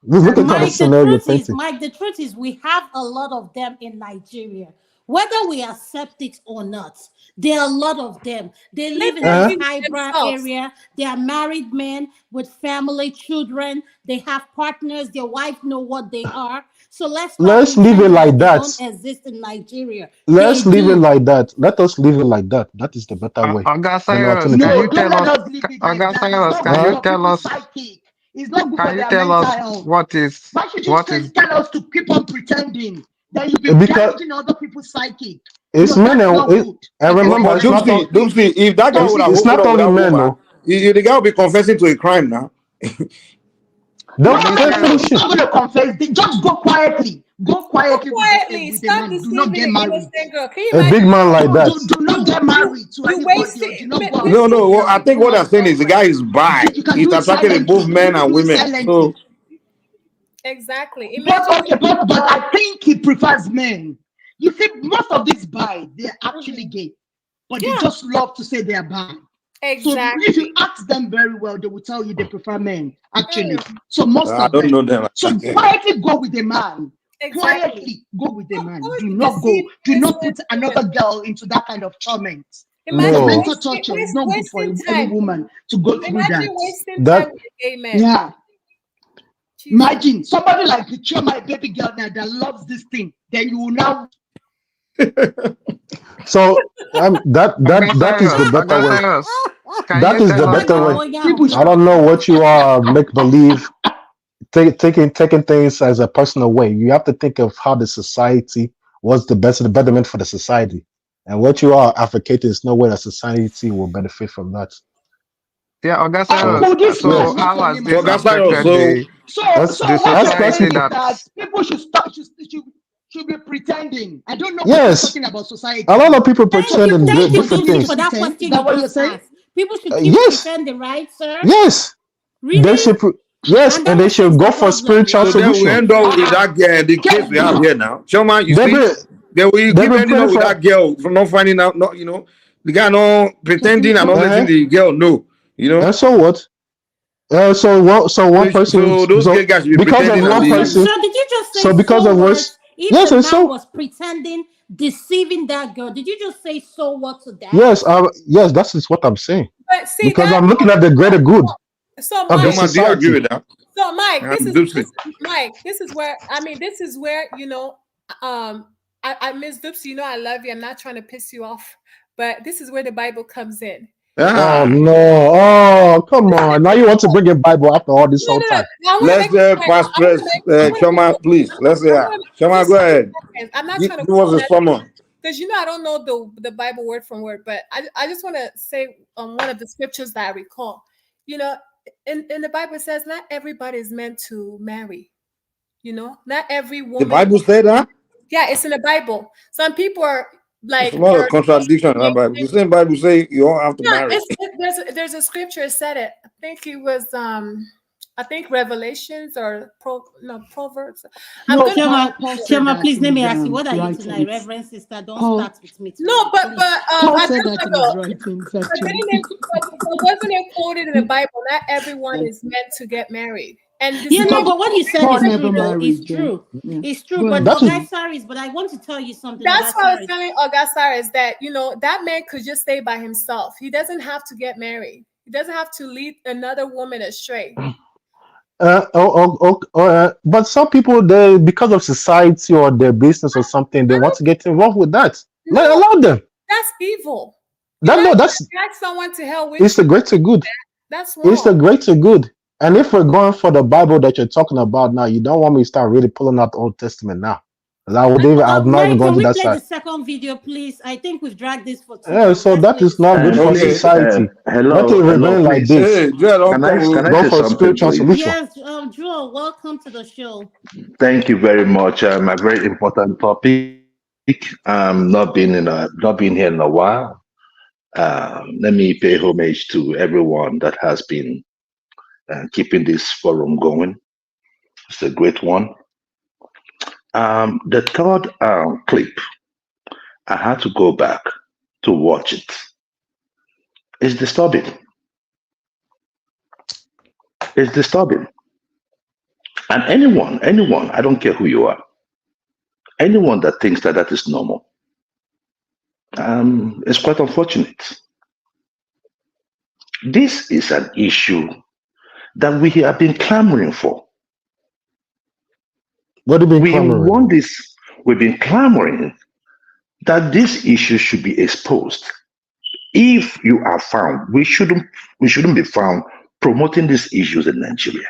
look at kind of Mike, the scenario you're truth is, painting. Mike, the truth is, we have a lot of them in Nigeria, whether we accept it or not. There are a lot of them. They live in this highbrow area. They are married men with family, children. They have partners. Their wife know what they are. So let's Let's leave it like they that. don't exist in Nigeria. Let's They leave it do. like that. Let us leave it like that. That is the better way. Than Cyrus, alternative. can you Don't tell let us? us leave it like that. It's Cyrus, not can good you for tell people's us? psychic. It's not good Can for you their tell mental us health. what is Why should you tell us to keep on pretending that you'll be Because damaging other people's psychic? it's No, men that's and not good. and remember, But it's not all. Doomsday, if that guy would have It's opened not up with only that men, woman, no. the guy will be confessing to a crime now. Don't No, finish he's not going to confess. Just go quietly. Go quietly Quietly, with the stop man. Do not deceiving get an married. innocent girl. Can you a big imagine? man like that. Do not get married to You anybody. Or wasted. do not go out No, with no. a Well, I girl. think what I'm saying is the guy is bi. You can He's do it attracted to both silently. men and Do it women. silently. So Exactly. But Imagine. okay, but I think he prefers men. You see, most of these bi, they're actually gay, but they just love to say they're bi. Exactly. So if you ask them very well, they will tell you they prefer men, actually. So most I of don't them. know them. So quietly go with a man. Exactly. Quietly go with a man. Do not go. Do not put another girl into that kind of torment. Imagine Because mental wasting, torture is not good for wasting any time. woman to go through that. Imagine wasting time with a gay man. Yeah. Imagine somebody like the my baby girl now that loves this thing. Then you will now. So that is the better way. That is the better way. I don't know what you are make believe. Taking things as a personal way. You have to think of how the society was the betterment for the society, and what you are advocating is no way that society will benefit from that. Yeah, so how has this affected the society that that people should stop should be pretending. I don't know what Yes. you're talking about society. A lot of people pretend in Thank you, different Doomsday, things. for that question Is that you what you're just saying? asked. People should keep Yes. pretending, right, sir? Yes. Really? They should yes, And that and they will should fix go the for problem, spiritual right? So then we solution. end up with that girl, the case we have here now. Shoma, you They've see, been- then we they've keep been ending up praying with for- that girl from not finding out, not the guy not pretending and not letting the girl know, And so what? So one person. So those gay guys should be because of pretending one and the- person. So did you just say So because of what? what? If Yes, the and man so was pretending, deceiving that girl, did you just say so what to that? yes, yes, that is what I'm saying. But see, Because that, I'm looking at the greater good so of the Mike, Shoma, do you society. agree with that? so Mike, And this is Doomsday. Mike. This is where I Miss Dupsy, I love you. I'm not trying to piss you off, but this is where the Bible comes in. Oh no! Oh come on! Now you want to bring in Bible after all this whole time? Let's pass press. Shoma, please. Let's Shoma, go ahead. I'm not Give trying to us a summon. because I don't know the Bible word from word, but I just want to say one of the scriptures that I recall. In the Bible it says not everybody is meant to marry. Not every woman. The Bible said that? Yeah, it's in the Bible. Some people are like There's a lot of contradiction in that Bible. The same Bible say you don't have to marry. There's a scripture that said it. I think it was I think Revelations or Proverbs. Chema, please let me ask you, what are you tonight, Reverend Sister? Don't start with me. No, but Paul said that in his writings, actually. Wasn't it quoted in the Bible? Not everyone is meant to get married. And but what you said is true, though. It's true. Yeah. It's true. But but I want to tell you something. That's why I was telling Ogasar that that man could just stay by himself. He doesn't have to get married. He doesn't have to lead another woman astray. But some people, they because of society or their business or something, they want to get involved with that. Let allow them. That's evil. That's drag someone to hell with it's the greater good. That's wrong. It's the greater good. And if we're going for the Bible that you're talking about now, you don't want me to start really pulling out the Old Testament now. I'm not even going to that side. Can we play the second video, please? I think we've dragged this for too long. Yeah, so that is not good for society. Let it remain like this. Can I Go say for something, spiritual please? solution. Yes, Joel, welcome to the show. Thank you very much. A very important topic. Not been here in a while. Let me pay homage to everyone that has been keeping this forum going. It's a great one. The third clip, I had to go back to watch it. It's disturbing. It's disturbing. And anyone, I don't care who you are, anyone that thinks that that is normal, is quite unfortunate. This is an issue that we have been clamoring for. What have you been We clamoring? want this. We've been clamoring that this issue should be exposed. If you are found, we shouldn't be found promoting these issues in Nigeria.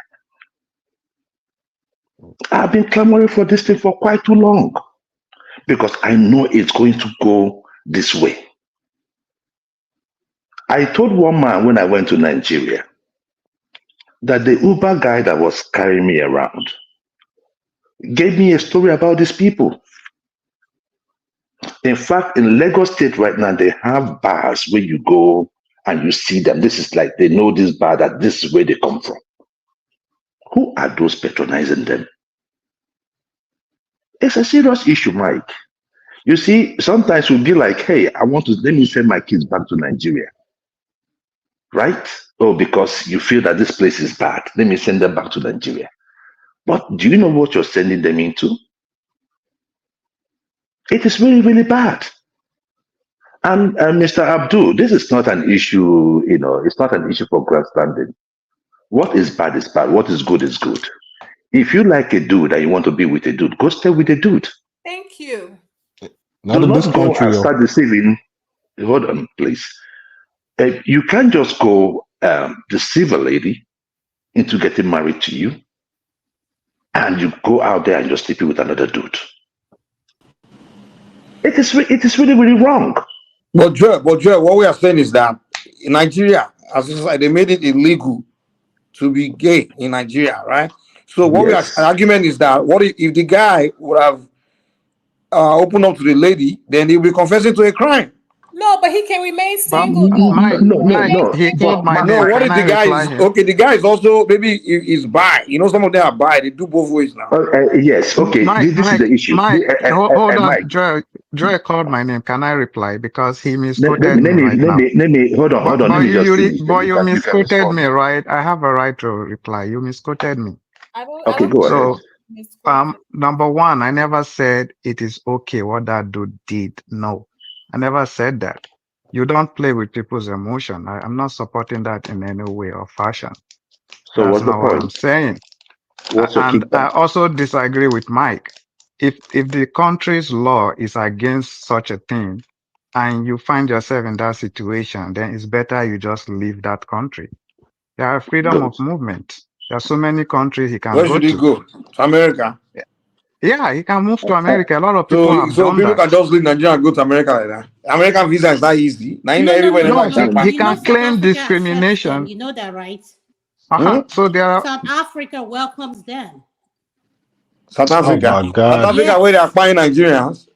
I've been clamoring for this thing for quite too long because I know it's going to go this way. I told one man when I went to Nigeria that the Uber guy that was carrying me around gave me a story about these people. In fact, in Lagos State right now, they have bars where you go and you see them. This is like they know this bar, that this is where they come from. Who are those patronizing them? It's a serious issue, Mike. You see, sometimes we'll be like, hey, let me send my kids back to Nigeria. Right? Oh, because you feel that this place is bad. Let me send them back to Nigeria. But do you know what you're sending them into? It is really, really bad. And Mr. Abdul, this is not an issue, it's not an issue for grandstanding. What is bad is bad. What is good is good. If you like a dude and you want to be with a dude, go stay with a dude. Thank you. Not Do in this not go country, and yo. start deceiving. Hold on, please. You can't just go deceive a lady into getting married to you, and you go out there and you're sleeping with another dude. It is really, really wrong. But Joe, what we are saying is that in Nigeria, as a society, they made it illegal to be gay in Nigeria, right? So what Yes. our argument is that what if the guy would have opened up to the lady, then he'll be confessing to a crime. No, but he can remain But single though. No. he called my No, name. what Can if I the guy reply is him? okay? The guy is also maybe is bi. You know, some of them are bi. They do both ways now. Yes. Okay. This is the issue. Hold on. Mike, Joy called my name. Can I reply? Because he let misquoted me me right now. hold on. But Let me just finish. Then you you can misquoted respond. me, right? I have a right to reply. You misquoted me. Okay, go ahead. So, number one, I never said it is okay what that dude did. No, I never said that. You don't play with people's emotion. I'm not supporting that in any way or fashion. So That's what's the not what I'm point? saying. What's your And I kickback? also disagree with Mike. If the country's law is against such a thing, and you find yourself in that situation, then it's better you just leave that country. There are freedom of movement. There are so many countries he can Where go should he to. go? To America. Yeah, he can move to America. A lot of people have So done people that. can just leave Nigeria and go to America like that. American visa is not easy. Now you know everybody No, like he can claim discrimination. You know that, right? So there are South Africa welcomes them. South Oh Africa. my God. South Africa where they are buying Nigerians.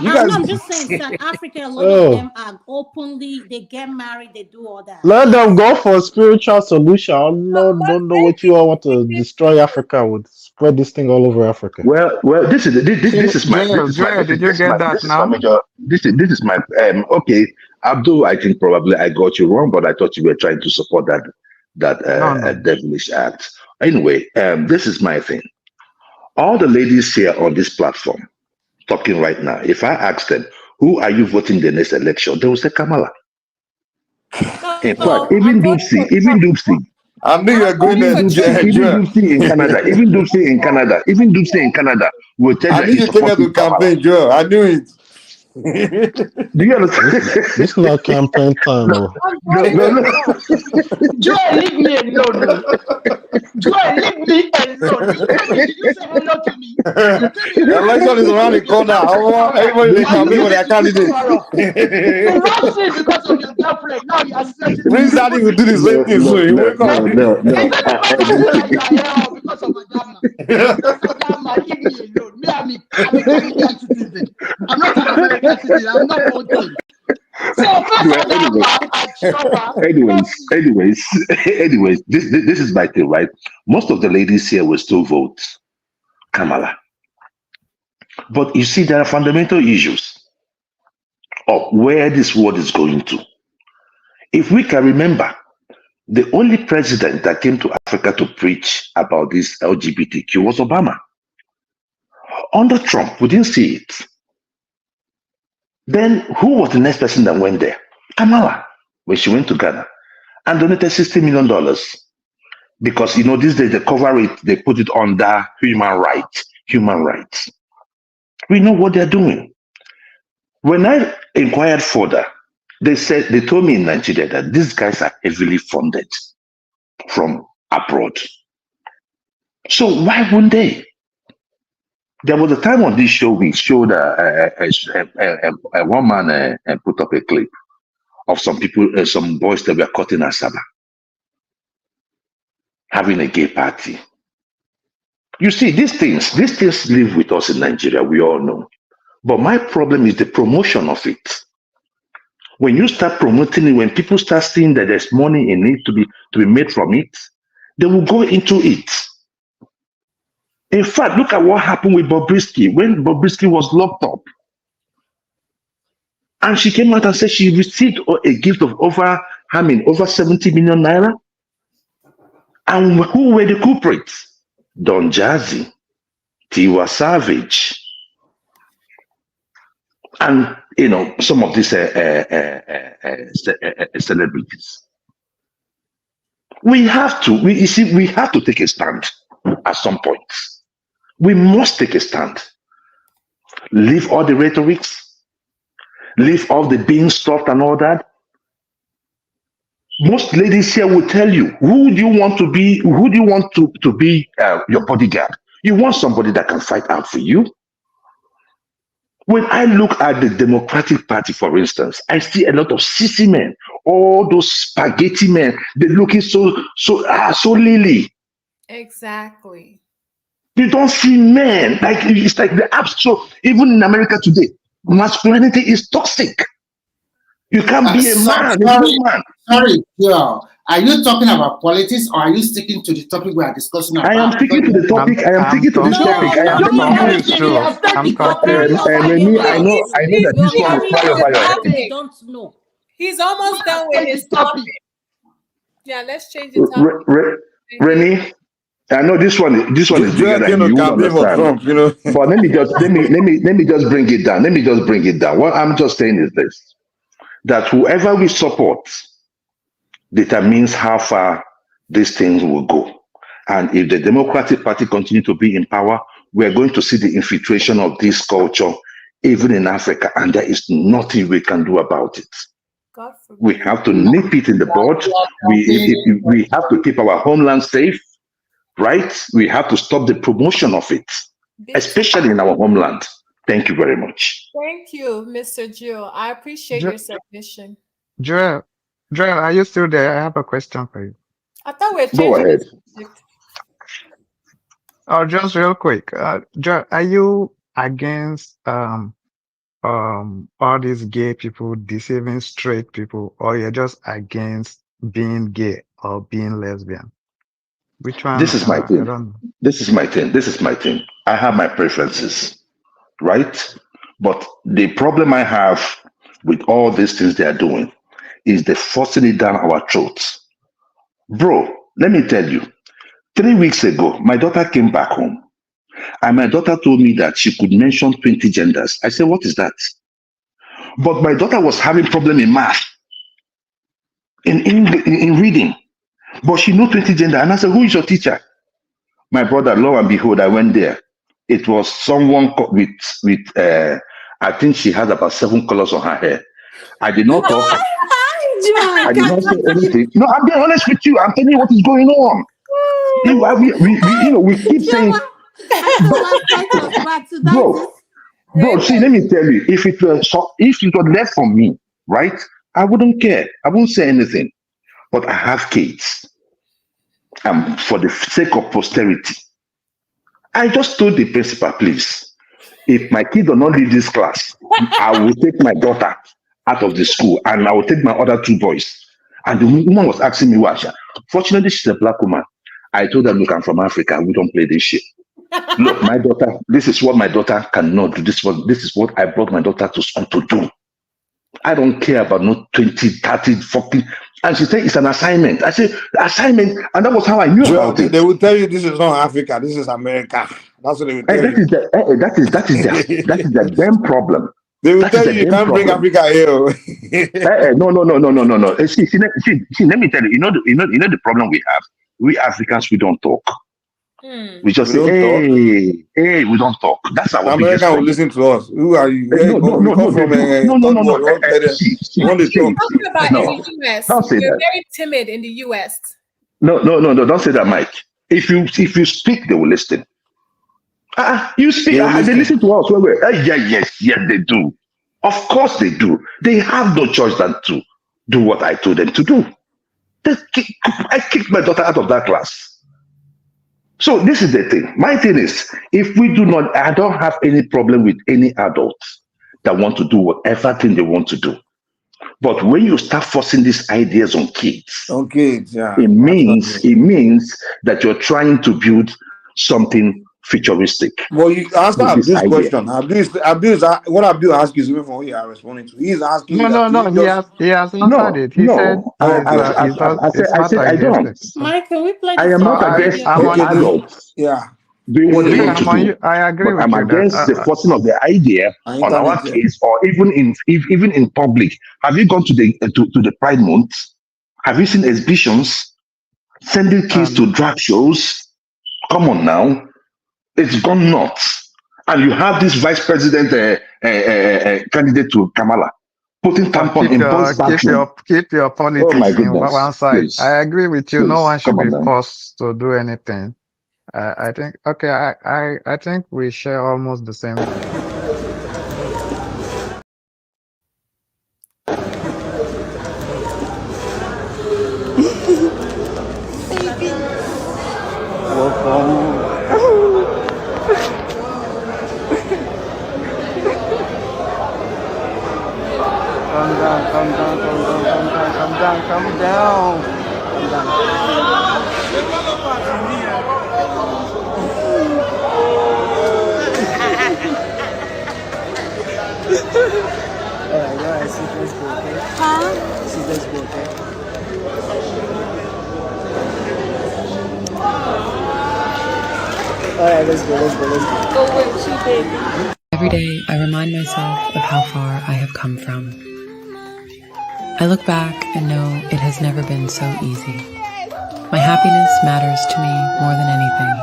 You guys. I'm just saying, South Africa, a lot of Oh. them are openly, they get married, they do all that. Let them go for a spiritual solution. No, don't know what you all want to destroy Africa with. Spread this thing all over Africa. Well, this is my did you get that now? This is my okay. Abdul, I think probably I got you wrong, but I thought you were trying to support that devilish act. Anyway, this is my thing. All the ladies here on this platform talking right now, if I ask them, who are you voting the next election? They will say Kamala. In fact, even Dupsy. I knew you were going there. Even Dupsy in Canada will tell I you knew you came here to campaign, Joe. I knew it. Do you understand? This is not campaign time. No. Joy, leave me alone. Joy, leave me alone. Did you say hello to me? Election is around the corner. Everybody they campaign for their candidate. You lost it because of your girlfriend. Now you are searching. Prince Daddy will do the same thing soon. You wake up. Because of Adama. Adama, leave me alone. Me, I'm a Canadian citizen. I'm not an American citizen. I'm not voting. Anyways, this is my thing, right? Most of the ladies here will still vote Kamala. But you see, there are fundamental issues of where this world is going to. If we can remember, the only president that came to Africa to preach about this LGBTQ was Obama. Under Trump, we didn't see it. Then who was the next person that went there? Kamala, when she went to Ghana and donated $60 million. Because, these days they cover it, they put it under human rights. We know what they're doing. When I inquired further, they told me in Nigeria that these guys are heavily funded from abroad. So why wouldn't they? There was a time on this show we showed one man put up a clip of some people, some boys that were caught in Asaba having a gay party. You see, these things live with us in Nigeria, we all know. But my problem is the promotion of it. When you start promoting it, when people start seeing that there's money in it to be made from it, they will go into it. In fact, look at what happened with Bobrisky when Bobrisky was locked up. And she came out and said she received a gift of over 70 million naira. And who were the culprits? Don Jazzy, Tiwa Savage, and some of these celebrities. We have to take a stand at some point. We must take a stand. Leave all the rhetorics, leave all the being stuffed and all that. Most ladies here will tell you, who do you want to be? Who do you want to be your bodyguard? You want somebody that can fight out for you. When I look at the Democratic Party, for instance, I see a lot of sissy men, all those spaghetti men. They're looking so lily. Exactly. You don't see men it's like the apps. So even in America today, masculinity is toxic. You can't be a man, a woman. Sorry, yeah. Are you talking about politics or are you sticking to the topic we are discussing about? I am sticking to the topic. I am sticking to this topic. I am Remy, I know that this one is fire over your head. Don't know. He's almost done with his topic. Yeah, let's change the topic. Remy, I know this one is bigger than you understand. But let me just bring it down. What I'm just saying is this: that whoever we support determines how far these things will go. And if the Democratic Party continue to be in power, we're going to see the infiltration of this culture even in Africa, and there is nothing we can do about it. We have to nip it in the bud. We have to keep our homeland safe, right? We have to stop the promotion of it, especially in our homeland. Thank you very much. Thank you, Mr. Joe. I appreciate your submission. Joel, are you still there? I have a question for you. I thought we were Go ahead. Oh, just real quick. Joel, are you against all these gay people deceiving straight people, or you're just against being gay or being lesbian? Which one? This is my thing. This is my thing. I have my preferences, right? But the problem I have with all these things they are doing is they're forcing it down our throats. Bro, let me tell you, 3 weeks ago, my daughter came back home and my daughter told me that she could mention 20 genders. I said, what is that? But my daughter was having problem in math, in reading, but she knew 20 genders. And I said, who is your teacher? My brother, lo and behold, I went there. It was someone with I think she had about 7 colors on her hair. I did not talk. I did not say anything. No, I'm being honest with you. I'm telling you what is going on. We keep saying, bro, see, let me tell you, if it was left for me, right, I wouldn't care. I wouldn't say anything. But I have kids. For the sake of posterity, I just told the principal, please, if my kid does not leave this class, I will take my daughter out of the school, and I would take my other two boys. And the woman was asking me why. Fortunately, she's a black woman. I told her, look, I'm from Africa. We don't play this shit. Look, my daughter, this is what my daughter cannot do. This is what I brought my daughter to school to do. I don't care about no 20, 30, 40. And she said, it's an assignment. I said, assignment. And that was how I knew about it. They will tell you this is not Africa. This is America. That's what they will tell you. That is the damn problem. They will tell you can't bring Africa here. No. See, let me tell you, you know the problem we have. We Africans, we don't talk. We just say, hey, we don't talk. That's our America will listen to us. Who are you? No. You're very timid in the US. No, don't say that, Mike. If you speak, they will listen. You speak, they listen to us. Yes, they do. Of course they do. They have no choice than to do what I told them to do. I kicked my daughter out of that class. So this is the thing. My thing is, if we do not, I don't have any problem with any adults that want to do whatever thing they want to do. But when you start forcing these ideas on kids, it means that you're trying to build something futuristic. Well, you answer Abdul's question. What Abdul asked is even from what you are responding to. He's asking. He has answered it. He said, I don't. Mike, can we play? I am not against adults. Yeah. Doing what they want to do. I agree with I'm you. against the forcing of the idea on our kids, or even in public. Have you gone to the Pride Month? Have you seen exhibitions? Sending kids to drag shows? Come on now. It's gone nuts. And you have this vice president candidate to Kamala putting tampon in both bathroom. Keep your politics in one side. Please. I agree with you. Please. No one should be Come on, forced to do anything. I think I think we share almost the same. Come down. Alright, see, let's go, okay? Huh? See, let's go, okay? Alright, let's go. Go with you, baby. Every day, I remind myself of how far I have come from. I look back and know it has never been so easy. My happiness matters to me more than anything.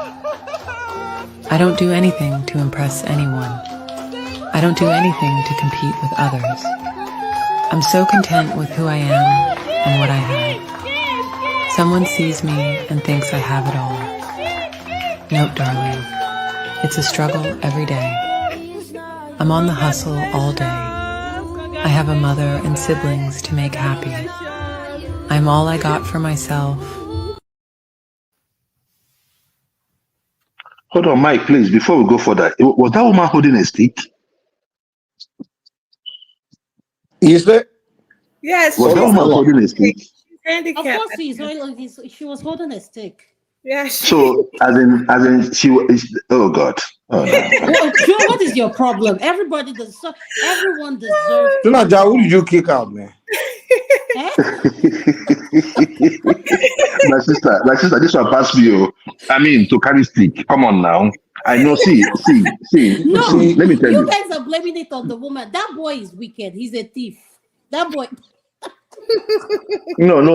I don't do anything to impress anyone. I don't do anything to compete with others. I'm so content with who I am and what I have. Someone sees me and thinks I have it all. Note, darling, it's a struggle every day. I'm on the hustle all day. I have a mother and siblings to make happy. I'm all I got for myself. Hold on, Mike, please, before we go further. Was that woman holding a stick? Is that? Yes. Was that woman holding a stick? Handicapped. Of course, she was holding a stick. Yeah. So, as in, she was. Oh God. Oh, no. Joe, what is your problem? Everyone deserves. Tunaja, who did you kick out, man? my sister, this one passed me. I mean, to carry stick. Come on now. I know. See. No, let me tell you. You guys are blaming it on the woman. That boy is wicked. He's a thief. That boy. No. I am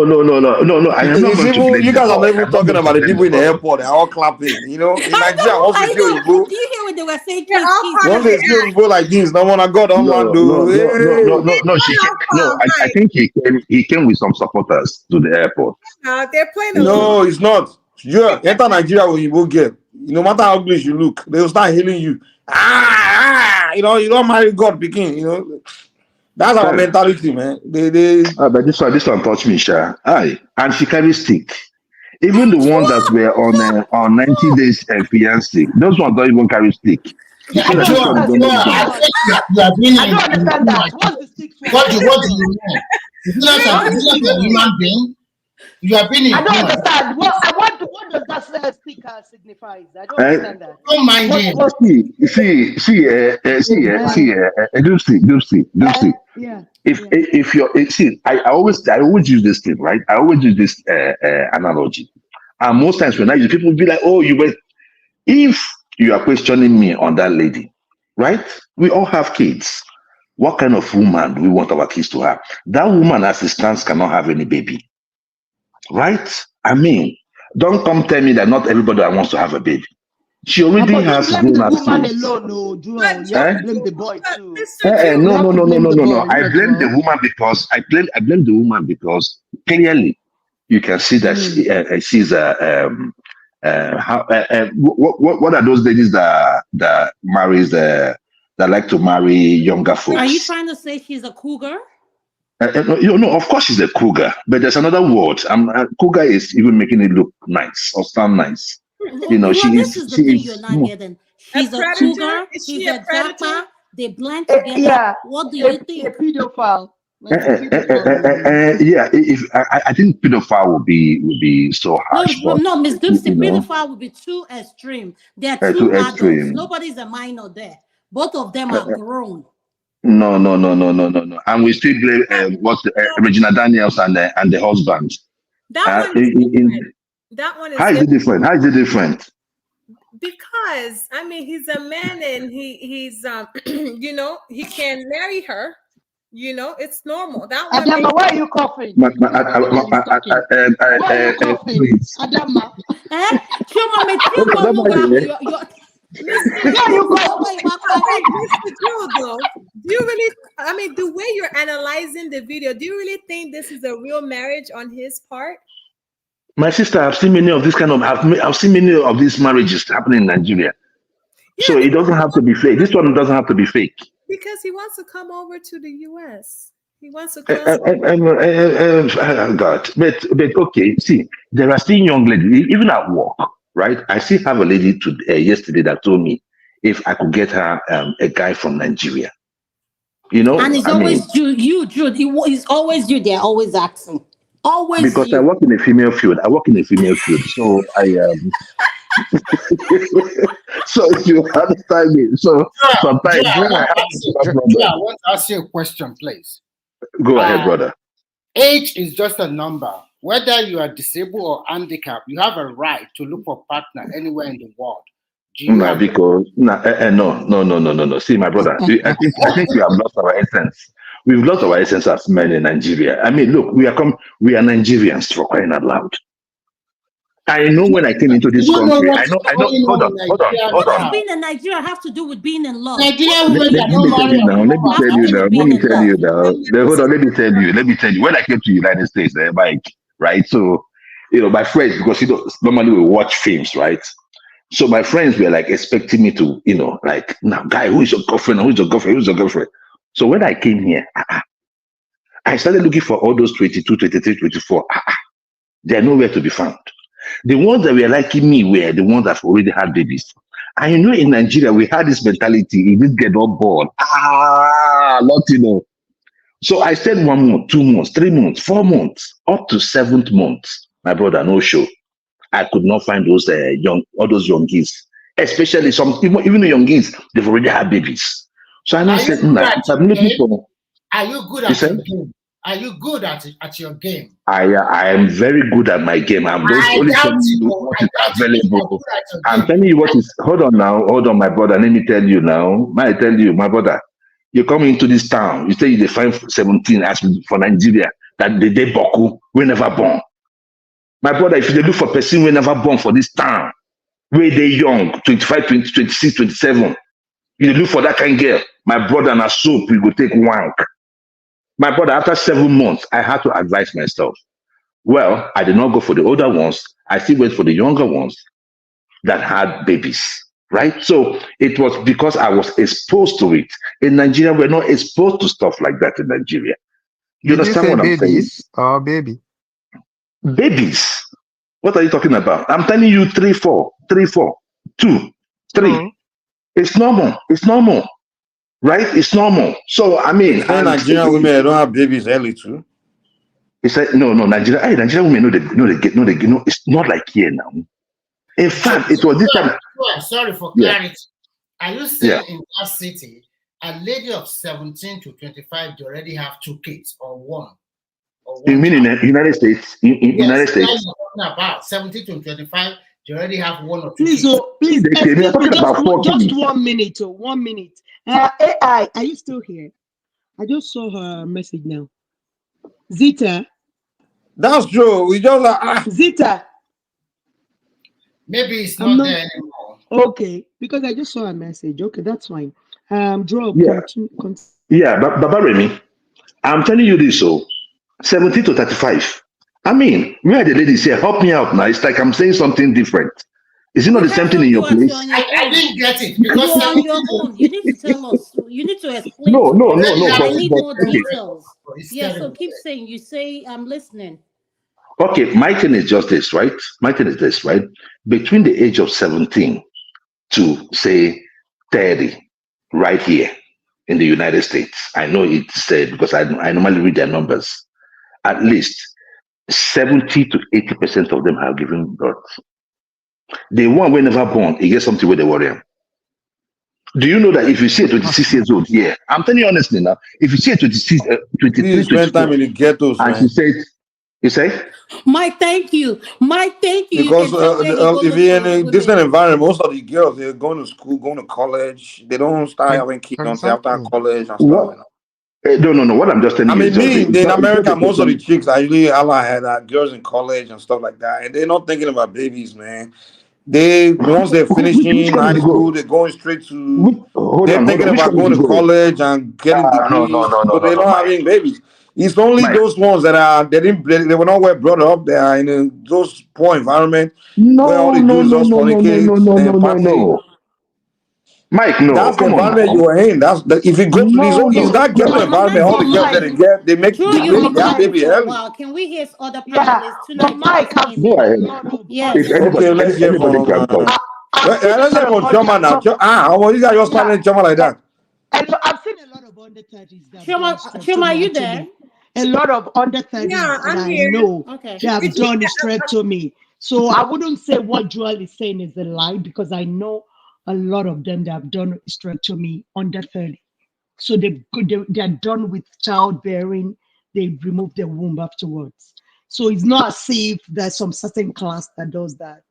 not going to blame you guys are not even talking about the people in the airport. They're all clapping. In Nigeria, once they see you, do you hear what they were saying? Once they see you go like this, no one God, No. I think he came with some supporters to the airport. They're playing. No, it's not. Yeah, enter Nigeria when you go get. No matter how English you look, they will start healing you. You don't marry God, begin. That's our mentality, man. But this one touched me, Sha. Aye, and she carries stick. Even the ones that were on 90 days fiancé, those ones don't even carry stick. I don't understand that. What's the speak for What do you mean? Is it not a human being? You have been in I don't human. understand. What does that sticker signify? I don't understand that. Don't mind him. Lucy. Yeah. If you're see, I always use this thing, right? I always use this analogy, and most times when I use, people will be like, "Oh, you were." If you are questioning me on that lady, right? We all have kids. What kind of woman do we want our kids to have? That woman, as it stands, cannot have any baby, right? I mean, don't come tell me that not everybody wants to have a baby. She already has blame grown the up woman kids. alone, no, Joel. You have to blame the boy too. No. I blame the woman because I blame the woman because clearly you can see that she's what are those ladies that marries that like to marry younger folks? Are you trying to say she's a cougar? No, of course she's a cougar, but there's another word. Cougar is even making it look nice or sound nice. This is the thing you're not getting. She's a cougar. She's a japa. They blend together. What do you think? A pedophile. Yeah, I think pedophile would be so harsh. No, Miss Dipsy, pedophile would be too extreme. They're too adults. Nobody's a minor there. Both of them are grown. No. And we still blame Regina Daniels and the husband. That one is different. That one is How is it different? How is it different? Because I mean, he's a man and he's he can marry her. It's normal. That one. Adama, why are you coughing? Why are you coughing? Adama. Do you really? I mean, the way you're analyzing the video, do you really think this is a real marriage on his part? My sister, I've seen many of this I've seen many of these marriages happening in Nigeria. Yeah, so it doesn't have to be fake. This one doesn't have to be fake. Because he wants to come over to the US. He wants to come. God. But okay, see, there are still young ladies, even at work, right? I still have a lady yesterday that told me if I could get her a guy from Nigeria. And it's always you, Jude. It's always you. They're always asking. Always because you. I work in a female field. So I so you understand me. So sometimes I want to ask you a question, please. Go ahead, brother. Age is just a number. Whether you are disabled or handicapped, you have a right to look for a partner anywhere in the world. No. See, my brother, I think we have lost our essence. We've lost our essence as men in Nigeria. I mean, look, we are Nigerians, for crying out loud. I know when I came into this country, I know. Hold on. What does being in Nigeria have to do with being in love? Let me tell you now. Hold on. Let me tell you. When I came to the United States, right? So, my friends, because normally we watch films, right? So my friends were like expecting me to, now, guy, who is your girlfriend? Who's your girlfriend? So when I came here, I started looking for all those 22, 23, 24. They're nowhere to be found. The ones that were liking me were the ones that already had babies. And in Nigeria, we had this mentality, if this get all bored, So I said 1 month, 2 months, 3 months, 4 months, up to 7th month. My brother, no show. I could not find all those young geese. Especially even the young geese, they've already had babies. So I now said, are you good at your game? Are you good at your game? I am very good at my game. I'm just only telling you what is available. I'm telling you what is. Hold on, my brother. Let me tell you now. I tell you, my brother. You come into this town. You say you find 17 as for Nigeria that the day Boku we never born. My brother, if you look for person we never born for this town, where they young, 25, 20, 26, 27. You look for that kind of girl. My brother and a soap, we go take wank. My brother, after 7 months, I had to advise myself. Well, I did not go for the older ones. I still went for the younger ones that had babies, right? So it was because I was exposed to it. In Nigeria, we're not exposed to stuff like that in Nigeria. You understand what I'm saying? Babies or baby? Babies. What are you talking about? I'm telling you 3, 4, 2, 3. It's normal. right? It's normal. So I mean, saying Nigerian women they don't have babies early too. It's like no, Nigeria. Hey, Nigerian women no. It's not like here now. In fact, it was this time. Sorry for Yeah. clarity. Are you saying in that city, a lady of 17 to 25, they already have 2 kids or one? You mean in the United States? In United States? Talking about 17 to 25, they already have 1 or 2 Please, kids. Please, excuse me, just 1 minute. 1 minute. AI, are you still here? I just saw her message now. Zita. That's true. We just like Zita. Maybe it's not there anymore. Okay, because I just saw a message. Okay, that's fine. Draw. Yeah. Yeah, but Baba Remy, I'm telling you this, so 17 to 35. I mean, where the ladies say, help me out now. It's like I'm saying something different. Is it not the same thing in your place? I didn't get it because you're on your own. You need to tell us. You need to explain. No. I need more okay. details. Yeah, so keep saying. You say I'm listening. Okay, my thing is just this, right? My thing is this, right? Between the age of 17 to say 30, right here in the United States, I know it's said because I normally read their numbers. At least 70 to 80% of them have given birth. The one we never born, he gets something with the warrior. Do you know that if you see a 26 years old here, I'm telling you honestly now, if you see a 26, 23, 24, time in the ghettos, and man. she said, you say? Mike, thank you. Mike, thank you. Because if you're in a women. different environment, most of the girls they're going to school, going to college. They don't start having kids until after college and stuff. You know? No. What I'm just telling you. I mean, in America, most of the chicks are usually had girls in college and stuff like that, and they're not thinking about babies, man. They once they're finishing high school, they're going straight to. They're thinking about going to college and getting degrees, but they're not having babies. It's only those ones that are they were not well brought up. They are in those poor environment where all they do is just fornicate and party. Mike, no, that's the come on environment now. you are in. That's if you go to these, it's that ghetto environment. All the girls that they get, they make baby early. Wow, can we hear other panelists tonight? Mike, go ahead. Yes. Okay, let's hear from. Let's hear from Choma now. You guys just started Choma like that. I've seen a lot of under 30s that Choma, are you there? A lot of under 30s that I know they have done hysterectomy. So I wouldn't say what Joel is saying is a lie because I know a lot of them that have done hysterectomy under 30. So they're done with childbearing. They remove their womb afterwards. So it's not as if there's some certain class that does that.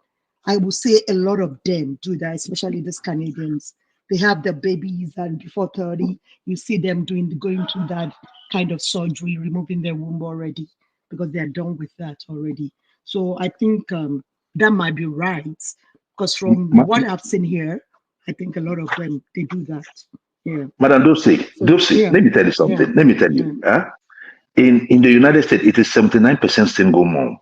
I would say a lot of them do that, especially these Canadians. They have the babies, and before 30, you see them going through that kind of surgery, removing their womb already because they're done with that already. So I think that might be right because from what I've seen here, I think a lot of them they do that. Yeah. Madam Dosi, let me tell you something. Let me tell you. In the United States, it is 79% single mom.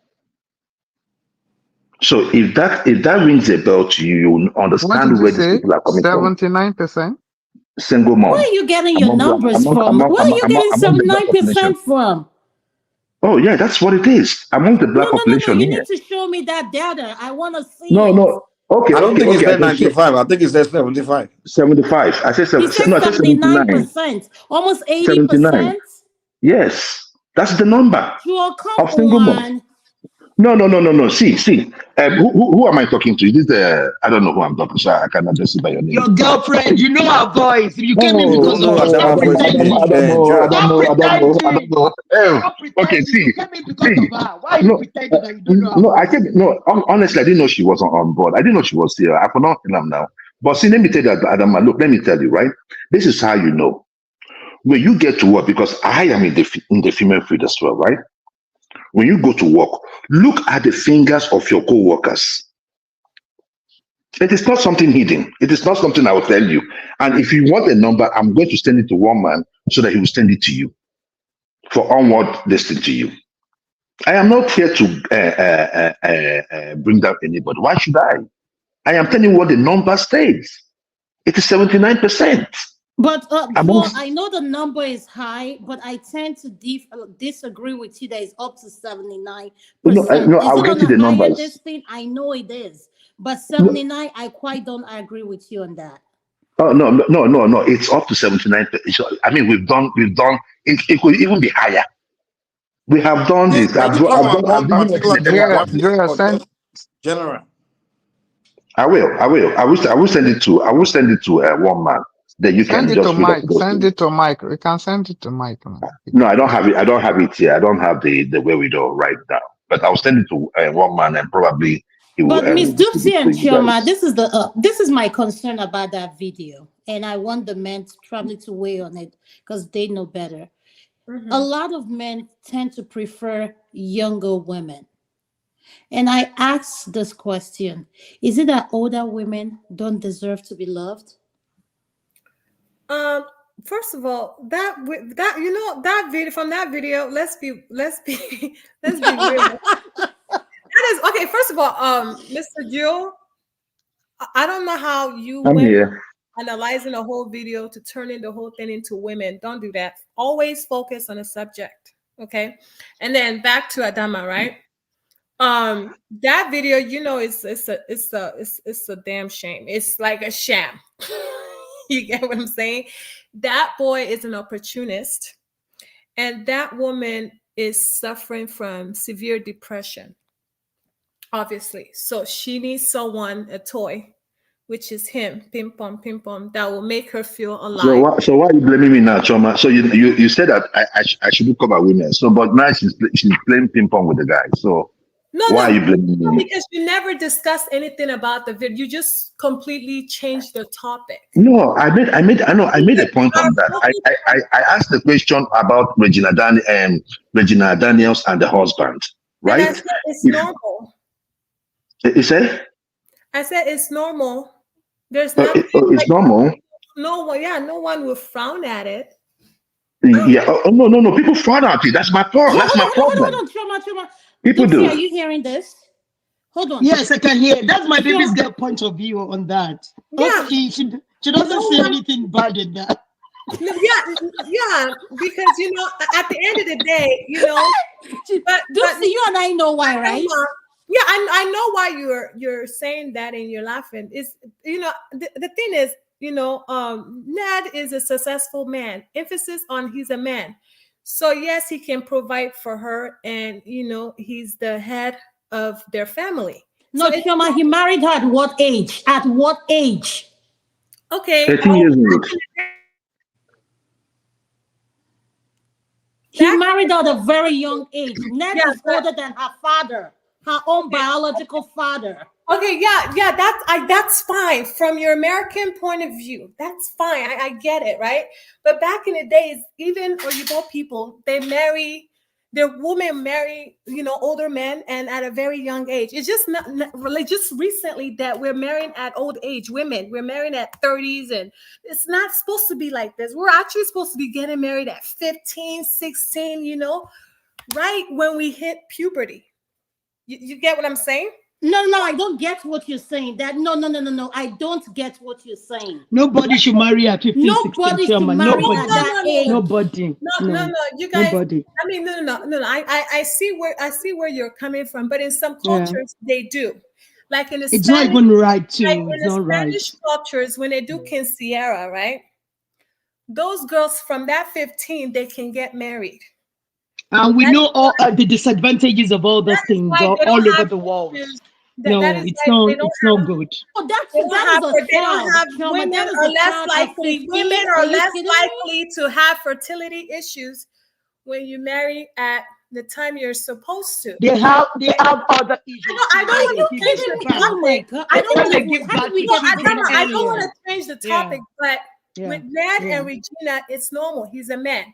So if that rings a bell to you, you understand where these people are coming 79%? Single mom. Where are you getting your numbers from? Where are you getting 79% from? Oh yeah, that's what it is among the black population. You need to show me that data. I want to see. No. Okay. I don't think it said 95. I think it said 75. 75. I said 75. No, I said 79%. Almost 80%. 79. Yes, that's the number of single moms. No. See. Who am I talking to? Is this I don't know who I'm talking to. I cannot address you by your name. Your girlfriend. You know her voice. You came in because of her. Stop pretending. Okay, see. You came in because of her. Why are you pretending that you don't know her? Honestly, I didn't know she was on board. I didn't know she was here. I cannot tell them now. But see, let me tell you, Adama, look, let me tell you, right? This is how you know. When you get to work, because I am in the female field as well, right? When you go to work, look at the fingers of your co-workers. It is not something hidden. It is not something I will tell you. And if you want a number, I'm going to send it to one man so that he will send it to you for onward listing to you. I am not here to bring down anybody. Why should I? I am telling you what the number states. It is 79%. But I know the number is high, but I tend to disagree with you that it's up to 79%. No, I'll get you the numbers. I know it is, but 79, I quite don't agree with you on that. Oh no. It's up to 79. I mean, we've done. It could even be higher. We have done Please, this. can you come on one I've given particular evidence about this. demographic Joel, or send just general? I will. I will send it to. I will send it to one man. Then you send can it to just read up Mike. those Send things. it to Mike. We can send it to Mike. No, I don't have it. I don't have it here. I don't have the wherewithal right now. But I'll send it to one man, and probably he will But Miss distribute Dupsy it to and you Chioma, guys. this is my concern about that video, and I want the men to probably to weigh on it because they know better. A lot of men tend to prefer younger women, and I ask this question: is it that older women don't deserve to be loved? First of all, that you know that video from that video. Let's be let's be real. That is okay. First of all, Mr. Jill, I don't know how you I'm went here. analyzing a whole video to turning the whole thing into women. Don't do that. Always focus on a subject. Okay. And then back to Adama, right? That video, you know, it's a damn shame. It's like a sham. You get what I'm saying? That boy is an opportunist, and that woman is suffering from severe depression, obviously. So she needs someone, a toy, which is him, pim pom, that will make her feel alive. So why are you blaming me now, Choma? So you said that I shouldn't cover women. So but now she's playing ping pong with the guy. So why are you blaming me? Because you never discussed anything about the video. You just completely changed the topic. No, I made a point on that. I asked the question about Regina Daniels and the husband, right? And I said it's normal. You say? I said it's normal. There's nothing. It's normal. No one will frown at it. Yeah. No. People frown at it. That's my problem. That's my problem. Hold on, Chioma. People do. Are you hearing this? Hold on. Yes, I can hear. That's my baby's girl point of view on that. Yeah. She doesn't see anything bad in that. Yeah, because you know, at the end of the day, you know, but you and I know why, right? Yeah, I know why you're saying that and you're laughing. It's you know the thing is, you know, Ned is a successful man. Emphasis on he's a man. So yes, he can provide for her, and you know, he's the head of their family. No, so Chioma, he married her at what age? At what age? Okay. 13 years old. He married her at a very young age. Ned is older than her father, her own biological father. Okay, yeah, that's fine from your American point of view. That's fine. I get it, right? But back in the days, even Oyibo people, their women marry, you know, older men and at a very young age. It's just not like just recently that we're marrying at old age women. We're marrying at 30s, and it's not supposed to be like this. We're actually supposed to be getting married at 15, 16, you know, right when we hit puberty. You get what I'm saying? No, I don't get what you're saying. That no. I don't get what you're saying. Nobody should marry at 15, Nobody 16. should marry at that age. Nobody. No, you guys. Nobody. I mean, no. I see where you're coming from, but in some cultures they do. Like in the it's Spanish, not even right too. Like it's in not the Spanish cultures, when they do quinceañera, right? Those girls from that 15, they can get married. And we know all the disadvantages of all those things all over the world. It's not good. They don't have women are less likely. Women are less likely to have fertility issues when you marry at the time you're supposed to. They have other issues. I don't want to change the topic, but with Ned and Regina, it's normal. He's a man,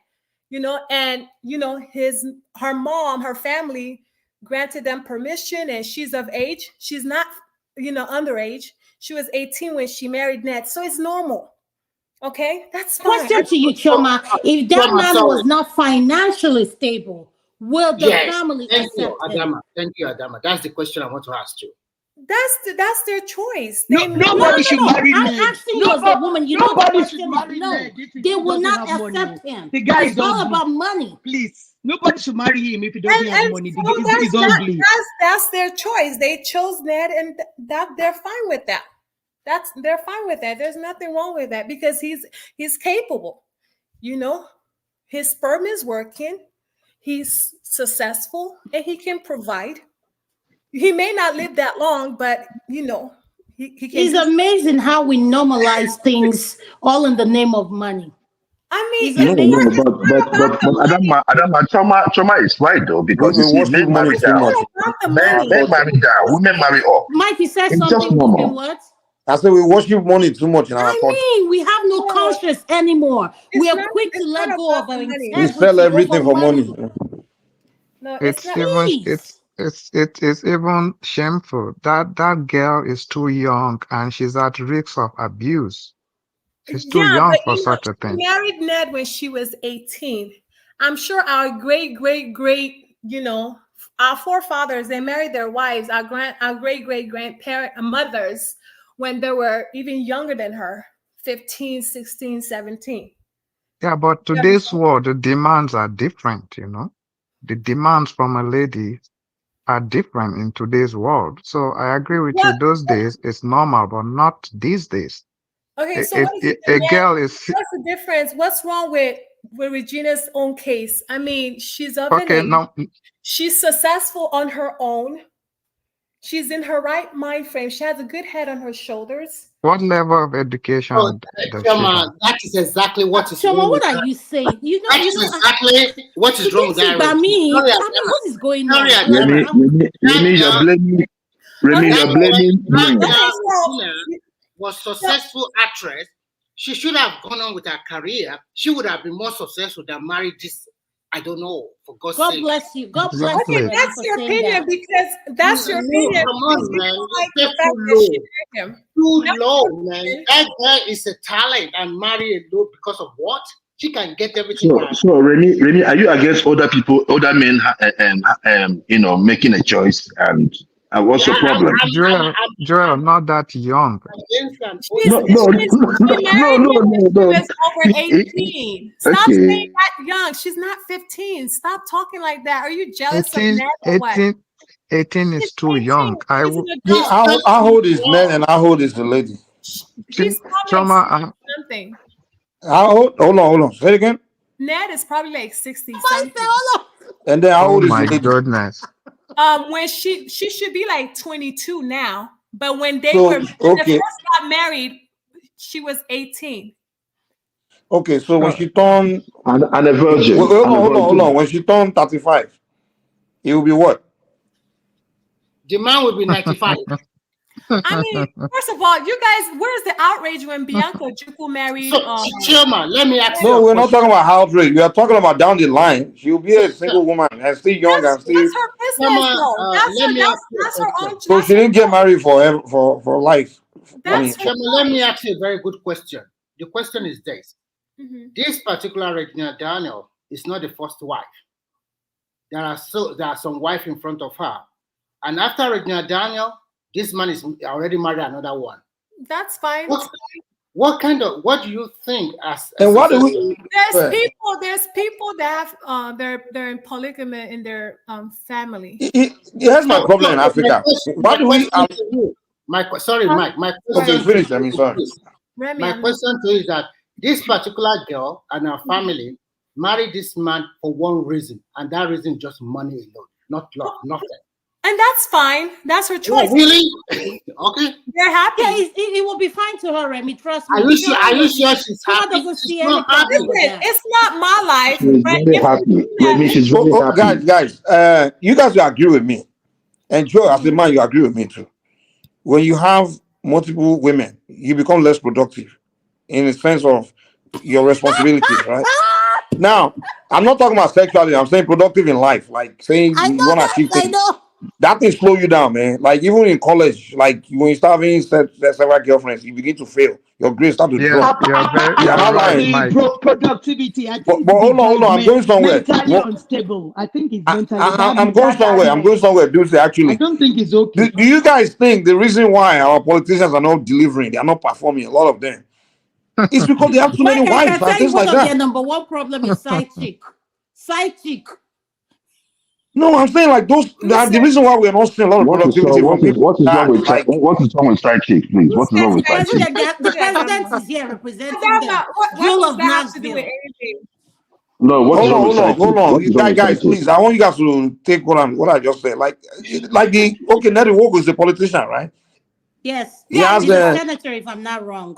you know, and you know her mom, her family granted them permission, and she's of age. She's not, you know, underage. She was 18 when she married Ned, so it's normal. Okay, that's fine. Question to you, Chioma: if that man was not financially stable, will the family accept him? Thank you, Adama. That's the question I want to ask you. That's their choice. Nobody should marry I'm Ned. asking you as a woman. You know the Nobody question should is marry no. Ned They will not doesn't have accept money. him. The guy It's is all ugly. about money. Please, nobody should marry him if he doesn't have money. He's ugly. That's their choice. They chose Ned, and that they're fine with that. they're fine with that. There's nothing wrong with that because he's capable. You know, his sperm is working. He's successful and he can provide. He may not live that long, but you know, he can. It's amazing how we normalize things all in the name of money. I mean, No, but Adama, trauma is right though, because you We see, worship men money marry too down, much. men marry down, women marry up. Mike, you said It's just something. normal. What? I said we worship money too much in our country. I mean, we have no conscience anymore. We are not- quick to it's let not go about of our the money. We integrity sell everything over for money. money. No, it's It's not. even Please. it's even shameful that that girl is too young and she's at risk of abuse. She's too Yeah, young but for you know, such a she thing. married Ned when she was 18. I'm sure our great, you know, our forefathers, they married their wives, our great grandparent mothers when they were even younger than her, 15, 16, 17. Yeah, but You today's understand? world, the demands are different, you know. The demands from a lady are different in today's world. So I agree with you. What? Those days it's normal, but not these days. Okay, so what is it? A girl is What's the difference? What's wrong with Regina's own case? I mean, she's of an okay. age. Now, She's successful on her own. She's in her right mind frame. She has a good head on her shoulders. what level of Oh, education does she Choma, have? that is exactly what is Choma, wrong what with are that. you saying? That is exactly what is wrong with that. By me, Sorry, I mean, what is going sorry, on? Remy, you're blaming, Remy, that you're blaming girl, me. Regina, was successful actress. She should have gone on with her career. She would have been more successful than married this. I don't know, for God's God sake. bless you. God bless Exactly. you. Okay, Remy, that's for your saying opinion that. because that's your opinion. Come on, because you man. don't like Step the fact too that low. she married him. Too That's low, your man. opinion. That girl is a talent and marry a low because of what? She can get everything. So Remy, are you against other people, other men, you know, making a choice? And what's the problem? Joel, not that young. Against an She married him when she was over 18. Stop saying Okay. that young. She's not 15. Stop talking like that. Are you jealous of 18, Ned or what? 18 is too young. I She's would. an Yeah, adult. how old is Ned and how old is the lady? She's probably Choma, like 60 something. How old? Hold on. Say it again. Ned is probably like 60 something. And then how oh old is my the lady? goodness. When she should be like 22 now. But when they So, were when they okay. first got married, she was 18. Okay, so when she turned And a virgin. hold on. When she turned 35, it will be what? The man will be 95. I mean, first of all, you guys, where's the outrage when Bianca Ojukwu married? So, Choma, let me ask you No, a we're not question. talking about outrage. We are talking about down the line. She'll be a single woman and still young and still. That's her business, though. That's her own. So she didn't get married for life. Choma, let me ask you a very good question. The question is this. Mm-hmm. This particular Regina Daniel is not the first wife. There are some wife in front of her. And after Regina Daniel, this man is already married another one. That's fine. What do you think and what do we? There's people that have they're in polygamy in their family. That's my problem in Africa. Why do we? Mike. My Okay, finish. I mean, sorry. My question to you is that this particular girl and her family married this man for one reason, and that reason just money alone, not love, nothing. And that's fine. That's her choice. Oh, really? Okay. They're happy. Yeah, it will be fine to her, Remy. Trust me. Are you sure she's happy? Doesn't see any problem with that. It's not my life. She's very happy. Remy, she's very happy. Guys, you guys will agree with me. And Joe, as a man, you agree with me too. When you have multiple women, you become less productive in the sense of your responsibilities, right? Now, I'm not talking about sexuality. I'm saying productive in life, like saying you want to achieve things. That thing slow you down, man. Like even in college, like when you start having several girlfriends, you begin to fail. Your grades start to drop. You're not lying. Productivity. I think but hold on. I'm going somewhere. Mentally unstable. I think it's mentally. I'm going somewhere. I'm going somewhere. Actually, I don't think it's okay. Do you guys think the reason why our politicians are not delivering, they are not performing, a lot of them, it's because they have too many wives and things like that? Their number one problem is side chick. Side chick. No, I'm saying like those. The reason why we're not seeing a lot of productivity from people. What is wrong with side chick, please? What is wrong with side chick? The president is here representing the Jewel of Knoxville. No, what is wrong with side chick? Hold on, What is wrong with guys, side chick? please. I want you guys to take what I just said. Like Nettie Walker is a politician, right? Yes. He has He's a senator, if I'm not wrong.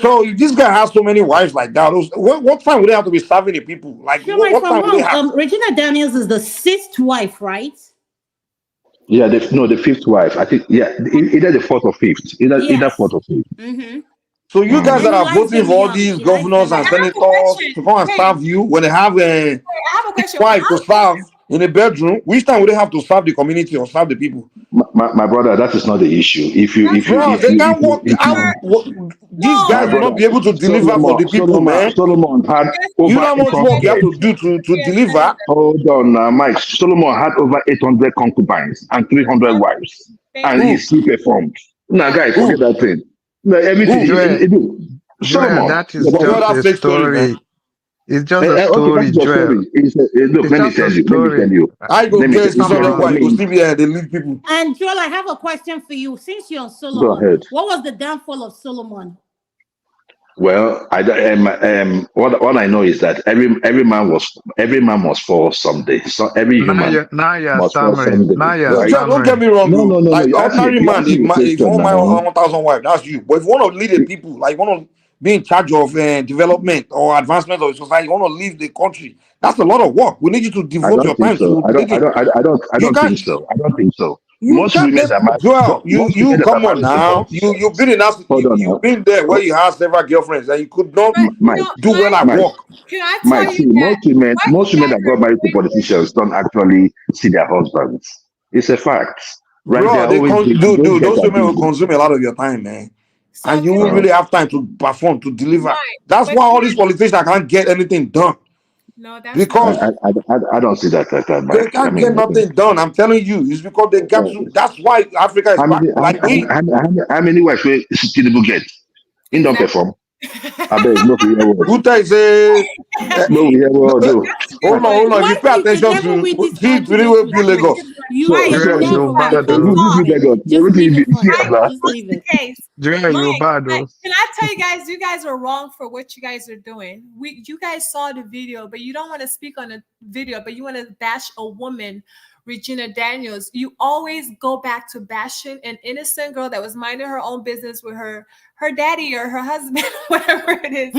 So if this guy has so many wives like that, what time would they have to be serving the people? Like what time would they have? Regina Daniels is the 6th wife, right? Yeah, the 5th wife. I think either the 4th or 5th. Either 4th or 5th. Mm-hmm. So you guys that are voting for all these governors and senators to come and serve you when they have a wife to serve in a bedroom, which time would they have to serve the community or serve the people? My brother, that is not the issue. They can't work out. These guys will not be able to deliver for the people, man. Solomon had over you know how much work you have to do to deliver. Hold on, Mike. Solomon had over 800 concubines and 300 wives, and he still performed. Now, guys, forget that thing. No, everything. Solomon, that is just a story. It's just a story, Joel. Let me tell you. I go get some wife to sleep here. They leave people. And Joel, I have a question for you. Since you're on Solomon, go ahead. What was the downfall of Solomon? Well, what I know is that every man was for someday. So every human must for someday. Right? Don't get me wrong. No. Like ordinary man, if you want my 1,000 wives, that's you. But if you want to lead the people, like you want to be in charge of development or advancement of society, you want to leave the country, that's a lot of work. We need you to devote your time to. I don't think so. I don't think so. Most women you come on now. You've been in that. You've been there where you have several girlfriends and you could not do well at work. Most women that got married to politicians don't actually see their husbands. It's a fact. Right? Bro, those women will consume a lot of your time, man. And you won't really have time to perform, to deliver. That's why all these politicians can't get anything done. No, that's because I don't see that like that. They can't get nothing done. I'm telling you, it's because they got to. That's why Africa is back. How many wives will Tinubu get? He don't perform. I bet no Guta is no we have all do. Hold on. If you pay attention to see will be Lagos. Can I tell you guys, you guys are wrong for what you guys are doing. You guys saw the video, but you don't want to speak on the video, but you want to bash a woman, Regina Daniels. You always go back to bashing an innocent girl that was minding her own business with her daddy or her husband, whatever it is.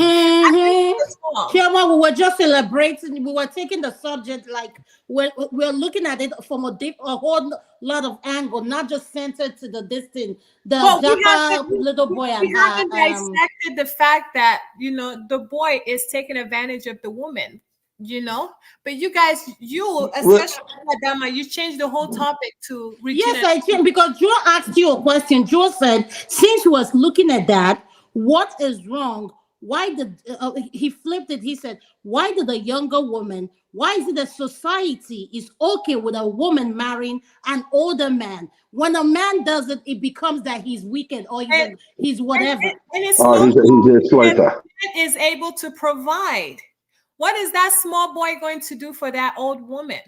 Chioma, we were just celebrating. We were taking the subject like we're looking at it from a whole lot of angle, not just centered to the distance. Little boy and we haven't dissected the fact that the boy is taking advantage of the woman. But you guys, especially Adama, you changed the whole topic to Regina. Yes, I changed because Joe asked you a question. Joe said, since he was looking at that, what is wrong? Why did he flipped it? He said, why did a younger woman? Why is it that society is okay with a woman marrying an older man? When a man does it, it becomes that he's wicked or he's whatever. And it's he's a exploiter. Is able to provide. What is that small boy going to do for that old woman?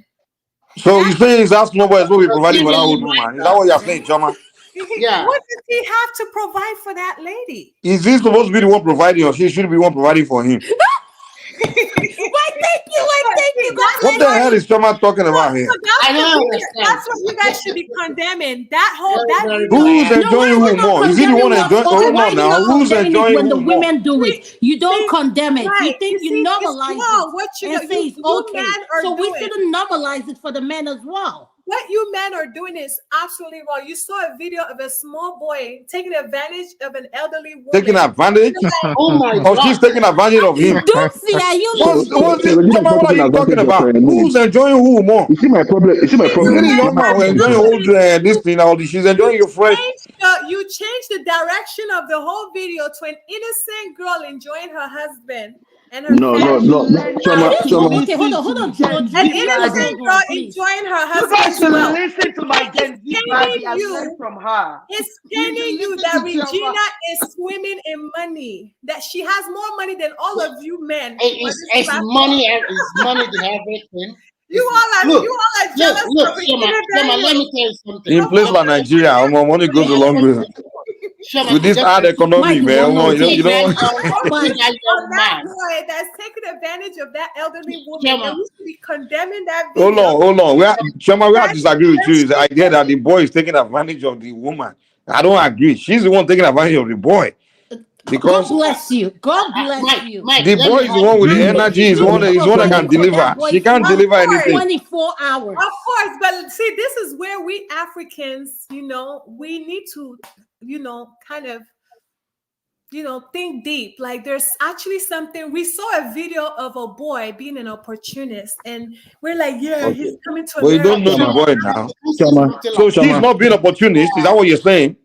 So you're saying that small boy is going to be providing for that old woman? Is that what you're saying, Choma? Yeah. What does he have to provide for that lady? Is he supposed to be the one providing, or she should be the one providing for him? Thank you. What the hell is Choma talking about here? That's what you guys should be condemning. Who's enjoying who more? Is he the one enjoying? Now, who's enjoying when the who more? women do it? You don't condemn it. You think you normalize it and say it's okay. So we shouldn't normalize it for the men as well. What you men are doing is absolutely wrong. You saw a video of a small boy taking advantage of an elderly woman. Taking advantage? Oh my God. She's taking advantage of him. Dupsy, are you what are you talking about? Who's enjoying who more? You see my problem? Is it young man who enjoying old this thing? She's enjoying your fresh. You changed the direction of the whole video to an innocent girl enjoying her husband. And her no. Okay, hold on. An innocent girl enjoying her husband. You guys listen to my Gen Z party and learn from her. It's telling you that Regina is swimming in money. That she has more money than all of you men. It's money and it's money to everything. You all are jealous look, of Regina Shema, let Daniels. me tell you something. In place of Nigeria, money goes a long way. Shema, With this just hard economy, Mike, you man, want to you take don't. Mike, that young On that man. boy that's taking advantage of that elderly woman, Shema, and we should be condemning that Hold video. on, hold on. Chama, we have to That's disagree with you. Is the idea that the boy is taking advantage of the woman. I don't agree. She's the one taking advantage of the boy. God Because bless you. God bless you. the boy is the one with the And energy, she's is one looking for that can paying for deliver. that boy She can't for deliver anything. 24 hours. Of course, but see, this is where we Africans, we need to, kind of, think deep. Like there's actually something. We saw a video of a boy being an opportunist, and we're like, yeah, he's coming to But you America. don't know the boy now. Chama, So she's not being opportunist. Is that what you're saying?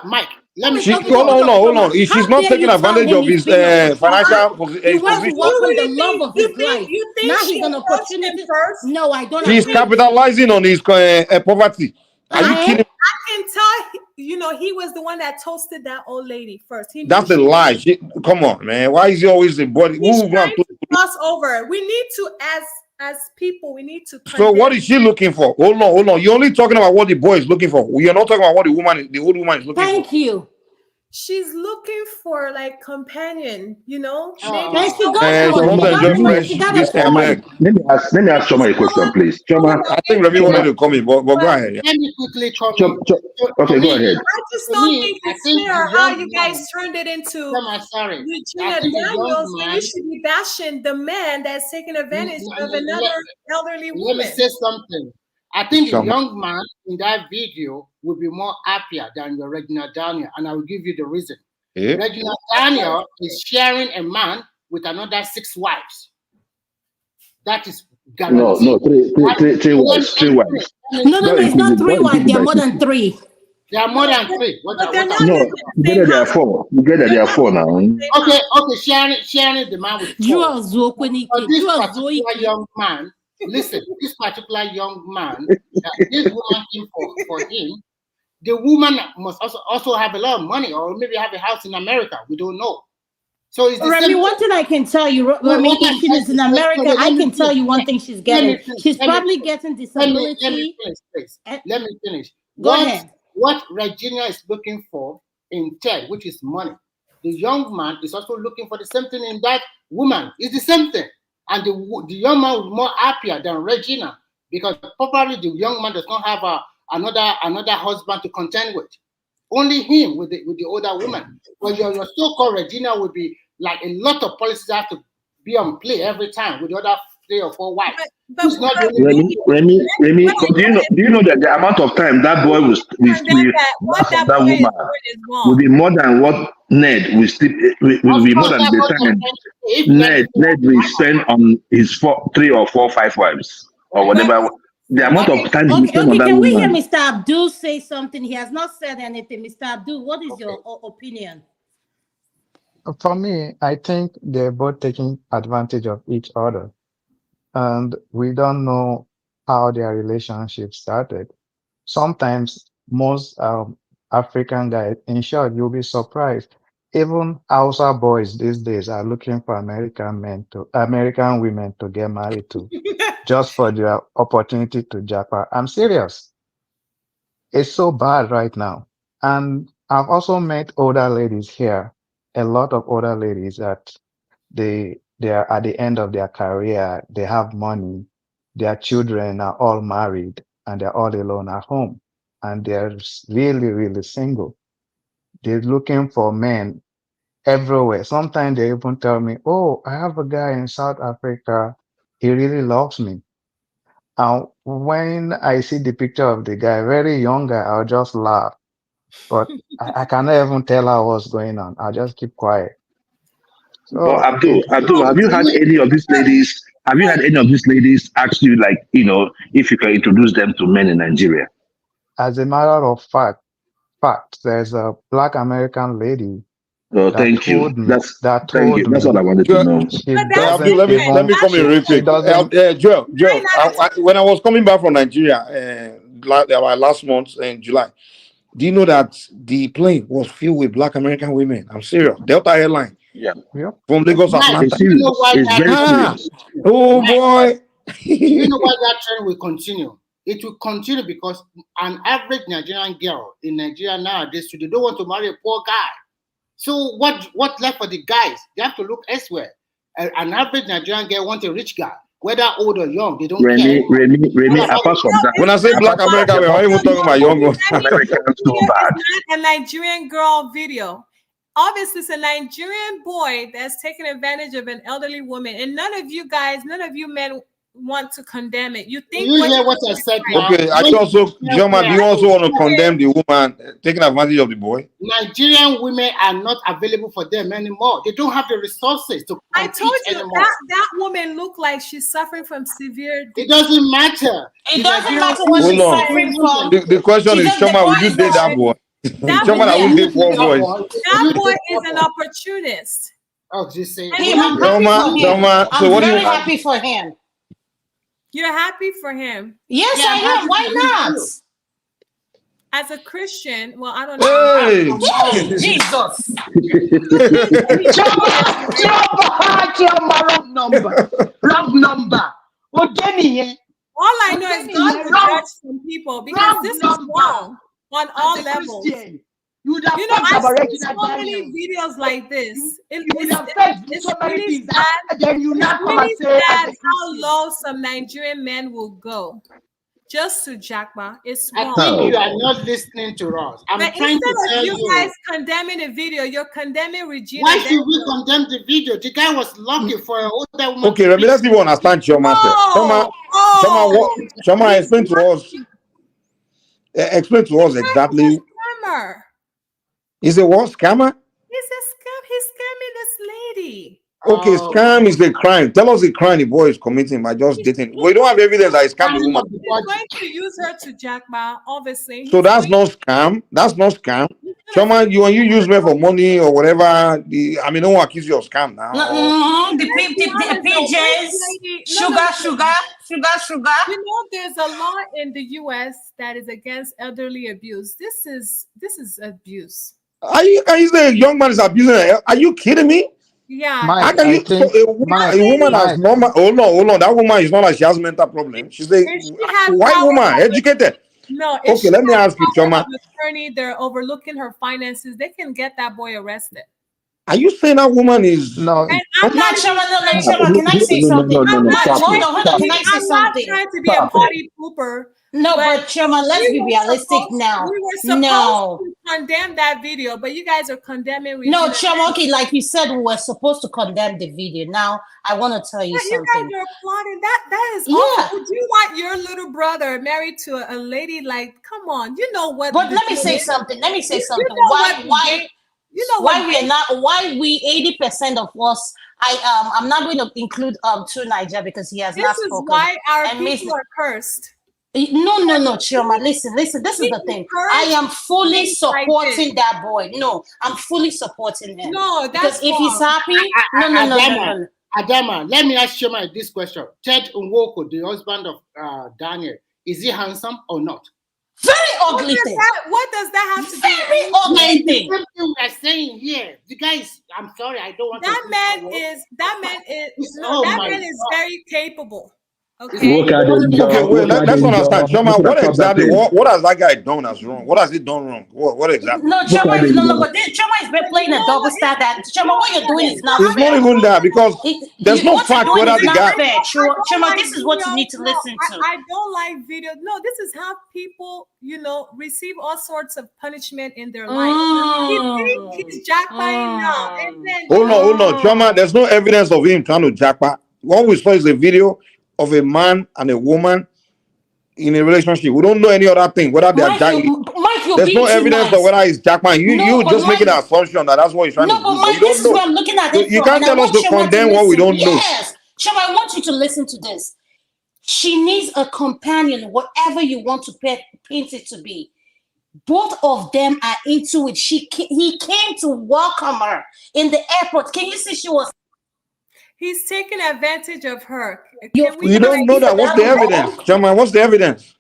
Mike, let me She, quickly hold on. If she's How not dare taking you tell advantage him of he's his being a financial He his went to position. work for the love of his life. You think Now she he's an approached him opportunity. first? No, I don't She's agree. capitalizing on his poverty. Are you kidding? I can tell, he was the one that toasted that old lady first. He That's knew a lie. Come on, man. Why is he always the body? he's Who trying going to cross over. We need to, as people, we need to So condemn. what is she looking for? Hold on. You're only talking about what the boy is looking for. You're not talking about what the old woman is looking for. Thank you. She's looking for like companion, maybe And she got She wants to enjoy she fresh got a biscuit and point. egg. Let me ask Choma a question, please. Choma, I think Remy wanted to come in, but go ahead. let me quickly come Choma, in. okay, go ahead. I just To don't me, think I it's think fair the how young you man, guys turned it into sorry. I Regina think the young Daniels when man. you should be bashing the man that's taking advantage of another elderly Let me woman. say something. I think the Choma. young man in that video will be more happier than your Regina Daniel, and I will give you the reason. Yeah. Regina Daniel is sharing a man with another 6 wives. That is No, guaranteed. three wives. No, it's not 3 wives. There are more than 3. There are more than 3. But they're not No, living in the same there are house. 4. Together there are 4 now. Okay, sharing the man with 4. But this particular young man, listen, this particular young man, this woman came for him. The woman must also have a lot of money, or maybe have a house in America. We don't know. So it's the Remy, same. one thing I can tell you, Remy, if she is in America, I can tell you one thing she's getting. She's probably getting disability. Let me finish, please. Let me finish. Go ahead. What Regina is looking for in Ted, which is money, the young man is also looking for the same thing in that woman. It's the same thing. And the young man is more happier than Regina because probably the young man does not have another husband to contend with. Only him with the older woman. But your so-called Regina will be like a lot of policies have to be on play every time with the other 3 or 4 wives. Remy, but do you know that the amount of time that boy will that woman will be more than what Ned will sleep will be more than the time Ned will spend on his 3 or 4, 5 wives or whatever. The amount of time he spend on that can we hear woman. Mr. Abdul say something? He has not said anything. Mr. Abdul, what is your opinion? For me, I think they're both taking advantage of each other. And we don't know how their relationship started. Sometimes most African guys, in short, you'll be surprised. Even Hausa boys these days are looking for American women to get married to, just for their opportunity to japa. I'm serious. It's so bad right now. And I've also met older ladies here, a lot of older ladies that they are at the end of their career, they have money, their children are all married, and they're all alone at home. And they're really, really single. They're looking for men everywhere. Sometimes they even tell me, oh, I have a guy in South Africa. He really loves me. And when I see the picture of the guy, very young guy, I'll just laugh. But I cannot even tell her what's going on. I'll just keep quiet. So Abdul, have you had any of these ladies? Have you had any of these ladies ask you, like, if you can introduce them to men in Nigeria? As a matter of fact, there's a Black American lady. Oh, thank you. That's what I wanted to know. Abdul, let me come in real quick. Joel, when I was coming back from Nigeria last month in July, do you know that the plane was filled with Black American women? I'm serious. Delta Airline. Yeah. From Lagos, Atlanta. It's very serious. Oh boy. Do you know why that trend will continue? It will continue because an average Nigerian girl in Nigeria nowadays, they don't want to marry a poor guy. So what left for the guys? They have to look elsewhere. An average Nigerian girl wants a rich guy, whether old or young. They don't care. Remy, apart from that, when I say Black America, we're not even talking about young ones. Americans so Video bad. is not a Nigerian girl video. Obviously, it's a Nigerian boy that's taking advantage of an elderly woman, and none of you men want to condemn it. You think you hear what I said now? Okay, I also, Joma, do you also want to condemn the woman taking advantage of the boy? Nigerian women are not available for them anymore. They don't have the resources to compete I told you anymore. that woman looked like she's suffering from severe. It doesn't matter. It doesn't matter what she's suffering from. The question is, Choma, would you date that boy? Choma, I will date poor boys. That boy is an opportunist. Oh, just say. Choma, so I'm what do you? very happy for him. You're happy for him? Yes, Yeah, I am. Why not? As a Christian, well, I don't know. Hey, Jesus. Wrong number. Wrong number. All I know is God will judge some people because this is wrong on all levels. You would have I've seen so many videos like this. It's really sad. It's really sad how low some Nigerian men will go just to jackpot. It's wrong. I think you are not listening to us. I'm But trying to instead tell of you. you guys condemning the video, you're condemning Regina. Why should we condemn the video? The guy was lucky for an older woman. okay, Remy, let's even understand Choma. Choma, explain to us. Explain to us exactly. Scammer. Is it what? Scammer? He's a scam. He's scamming this lady. Okay, scam is a crime. Tell us the crime the boy is committing by just dating. We don't have evidence that he scammed the woman. He's going to use her to jackpot, obviously. So that's not scam. That's not scam. Choma, you use me for money or whatever. I mean, no one accuse you of scam now. The PJs, sugar. You know, there's a law in the U.S. that is against elderly abuse. This is abuse. Are you say a young man is abusing her? Are you kidding me? Yeah. How can you? So a woman has normal. Hold on. That woman is not like she has mental problem. She's a white woman, educated. No. Okay, let me ask you, Choma. Attorney, they're overlooking her finances. They can get that boy arrested. Are you saying that woman is No? Can I say something? Hold on. Can I say something? I'm not trying to be a party pooper. No, but Choma, let's be realistic now. We were supposed to condemn that video, but you guys are condemning. No, Choma, okay, like you said, we were supposed to condemn the video. Now, I want to tell you something. You guys are applauding. That is awful. Would you want your little brother married to a lady like, come on, you know what? But let me say something. Why we 80% of us, I'm not going to include to Nigeria because he has not spoken. This is why our people are cursed. No, Chioma, listen. This is the thing. I am fully supporting that boy. No, I'm fully supporting him. No, that's because if he's happy, no. Adama, let me ask Chioma this question. Ted Nwoko, the husband of Daniel, is he handsome or not? Very ugly thing. What does that have to do? Very ugly thing. The thing we are saying here. The guy is. I'm sorry, I don't want. That man is very capable. Okay. Wait, let's understand. Choma, what exactly? What has that guy done as wrong? What has he done wrong? What exactly? No, Choma is Choma is playing a double standard. Choma, what you're doing is not fair. It's not even that because there's no fact whether the guy. Choma, this is what you need to listen to. I don't like video. No, this is how people, receive all sorts of punishment in their life. He's jackpotting now. And then, Hold on, Choma. There's no evidence of him trying to jackpot. What we saw is a video of a man and a woman in a relationship. We don't know any other thing, whether they are jacking. There's no evidence of whether he's jackman. You just making an assumption that that's what he's trying to do. But this is what I'm looking at. You can't tell us to condemn what we don't know. Yes. Choma, I want you to listen to this. She needs a companion, whatever you want to paint it to be. Both of them are into it. He came to welcome her in the airport. Can you see she was? He's taking advantage of her. You don't know that. What's the evidence? Choma, what's the evidence?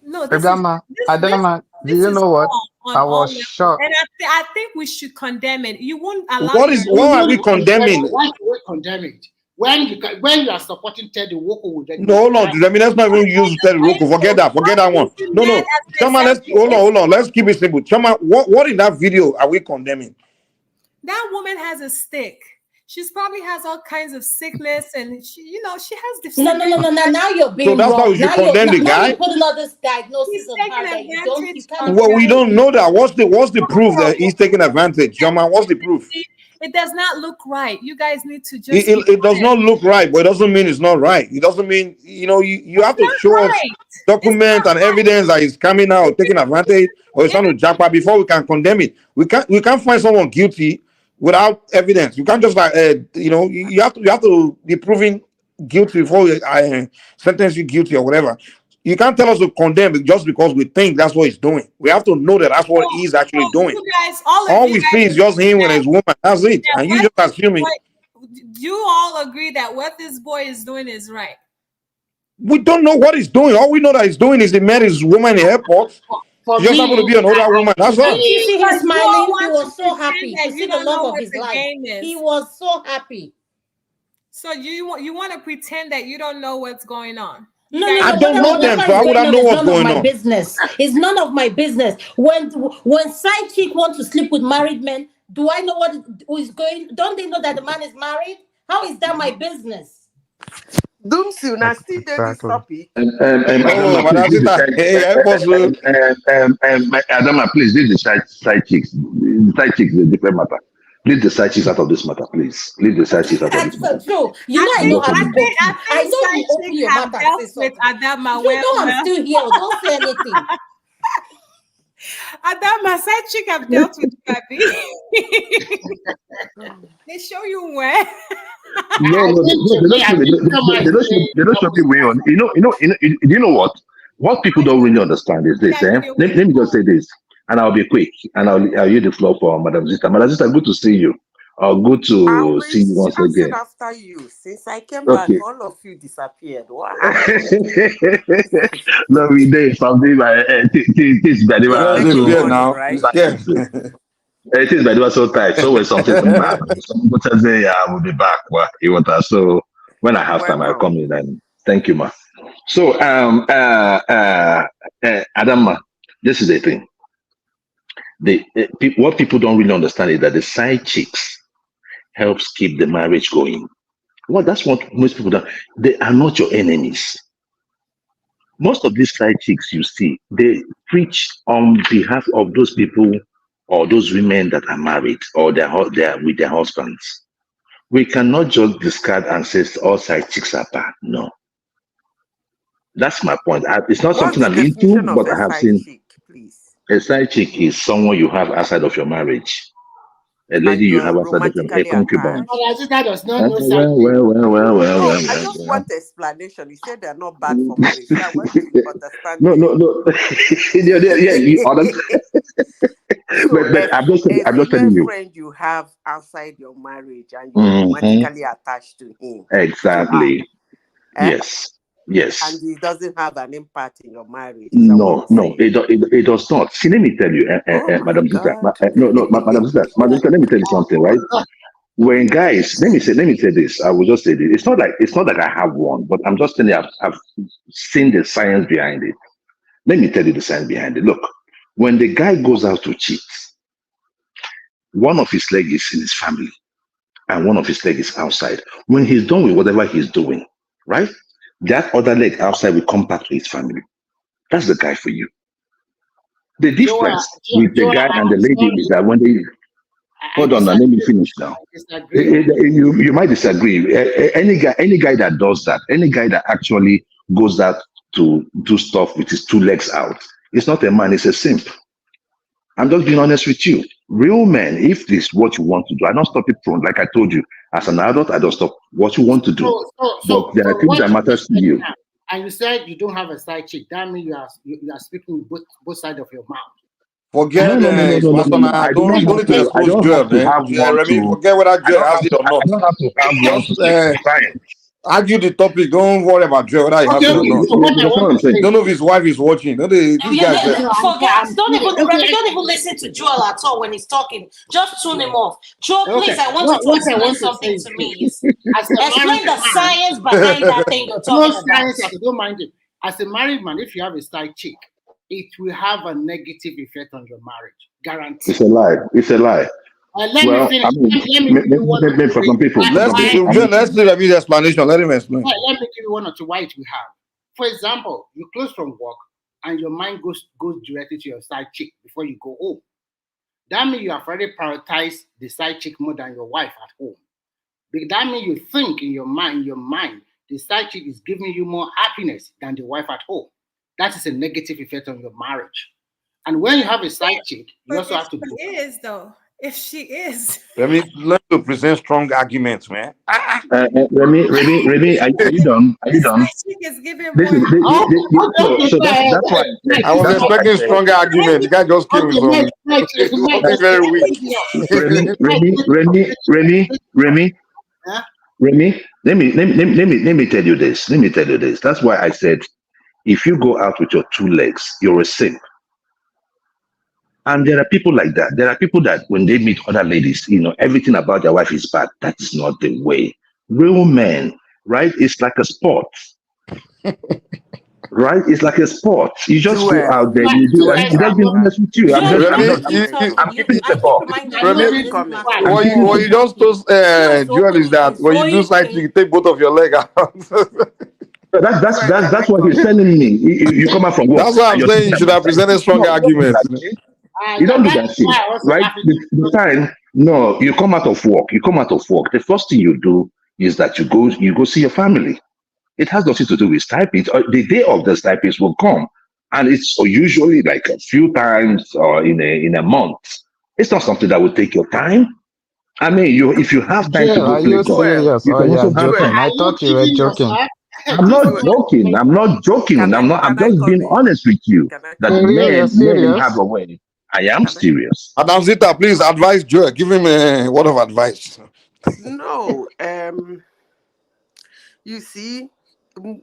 No, Adama, do you know what? I was shocked. And I think we should condemn it. You won't allow Why are we condemning? Why do we condemn it? when you are supporting Ted Woko, no, hold on. I mean, let's not even use Ted Woko. Forget that one. No. Chairman, let's hold on. Let's keep it simple. Chairman, what in that video are we condemning? That woman has a stick. She's probably has all kinds of sickness, and she has this. No. Now you're being So that's wrong. how you condemn the guy. You're putting all this diagnosis on her that you can't. Well, we don't know that. What's the proof that he's taking advantage, Chairman? What's the proof? It does not look right. You guys need to just. It does not look right, but it doesn't mean it's not right. It doesn't mean you have to show us document and evidence that he's coming out taking advantage or he's trying to jackpot before we can condemn it. We can't find someone guilty without evidence. You can't just you have to be proven guilty before I sentence you guilty or whatever. You can't tell us to condemn it just because we think that's what he's doing. We have to know that that's what he's actually doing. All we see is just him with his woman. That's it. And you just assuming. You all agree that what this boy is doing is right. We don't know what he's doing. All we know that he's doing is he met his woman in the airport. He just happened to be an older woman. That's all. You see him smiling. He was so happy. You see the love of his life. He was so happy. So you want to pretend that you don't know what's going on? No, I don't know them, so how would I know what's going on? Business. It's none of my business. When side chick wants to sleep with married men, do I know who is going? Don't they know that the man is married? How is that my business? Dumsu, now still this topic. Adama, please leave the side chicks. The side chicks is a different matter. Leave the side chicks out of this matter, please. Leave the side chicks out of this matter. True. I know how to go. I know you open your mouth and say something. Adama, I'm still here. Don't say anything. Adama, side chick have dealt with Gabi. They show you where. No, they don't show me where on. You know what? What people don't really understand is this. Let me just say this, and I'll be quick, and I'll use the floor for Madam Zita. Madam Zita, good to see you. Good to see you once again. After you, since I came back, all of you disappeared. What? No, we did something like this. Now, it is, but it was so tight. So when something bad, someone say, "I will be back." Well, you want that? So when I have time, I'll come in. And thank you, ma. So, Adama, this is the thing. What people don't really understand is that the side chicks helps keep the marriage going. Well, that's what most people don't. They are not your enemies. Most of these side chicks you see, they preach on behalf of those people or those women that are married or they're with their husbands. We cannot just discard and say all side chicks are bad. No. That's my point. It's not something I'm into, but I have seen. Chick, please? A side chick is someone you have outside of your marriage. A lady you have outside of your concubine. I just want explanation. You said they're not bad for marriage. I want to understand. No. But I'm just telling you. Friend you have outside your marriage and you're romantically attached to him. Exactly. Yes. And it doesn't have an impact in your marriage. No, it does not. See, let me tell you, Madam Zita. Madam Zita, let me tell you something, right? When guys, let me say this. I will just say this. It's not like I have one, but I'm just telling you, I've seen the science behind it. Let me tell you the science behind it. Look, when the guy goes out to cheat, one of his legs is in his family, and one of his legs is outside. When he's done with whatever he's doing, right? That other leg outside will come back to his family. That's the guy for you. The difference with the guy and the lady is that when they hold on, let me finish now. You might disagree. Any guy that does that, any guy that actually goes out to do stuff with his two legs out, it's not a man, it's a simp. I'm just being honest with you. Real men, if this is what you want to do, I don't stop it from, like I told you, as an adult, I don't stop what you want to do. But there are things that matter to you. And you said you don't have a side chick. That means you are speaking with both sides of your mouth. Forget I don't have to have one to. Forget whether Joel has it or not. I don't have to have one to. argue the topic. Don't worry about Joe, whether he has Okay, it or okay. not. So what I That's what want I'm to say. saying. Don't know if his wife is watching. This guy's Yeah, No, for gas, don't even okay. Remy, don't even listen to Joel at all when he's talking. Just tune him off. Joel, Okay. please, I want you to What I explain want to say something is to this. me. As a married Explain the man, science behind that thing you're no talking about. science, I don't mind it. As a married man, if you have a side chick, it will have a negative effect on your marriage. Guaranteed. It's a lie. It's a lie. Let me Well, finish. I mean, Let me give you one or two for some ways. people, for let's some see. people, I mean, Let's see Remi's explanation. Let him explain. Let me give you one or two why it will have. For example, you close from work and your mind goes directly to your side chick before you go home. That means you have already prioritized the side chick more than your wife at home. Because that means you think in your mind, the side chick is giving you more happiness than the wife at home. That is a negative effect on your marriage. And when you have a side chick, you also have to If she is, though. If she is. Remi, learn to present strong arguments, man. Remy, are you done? Are you done? Chick is giving This more. is so that's why I was expecting stronger argument. The guy just came with some something very weak. Remy, let me tell you this. Let me tell you this. That's why I said if you go out with your two legs, you're a simp. And there are people like that. There are people that when they meet other ladies, everything about their wife is bad. That is not the way. Real men, right? It's like a sport. Right? It's like a sport. You just go out there, you do. I'm just being honest with you. I'm keeping it above. What you just told Joel is that when you do cycling, you take both of your leg out. So that's what he's telling me. You come out from work. That's what I'm saying. You should have presented stronger arguments. You don't do that shit, right? The time, no, you come out of work. You come out of work. The first thing you do is that you go see your family. It has nothing to do with stipends. The day of the stipends will come, and it's usually like a few times or in a month. It's not something that will take your time. I mean, if you have time to Joel, go are play you golf, serious you or can you're also have joking? time. I thought you were joking. I'm not joking. I'm not joking. I'm just being honest with you that For real, you're men have serious? a way. I am serious. Adam Zita, please advise Joel. Give him a word of advice. No, you see,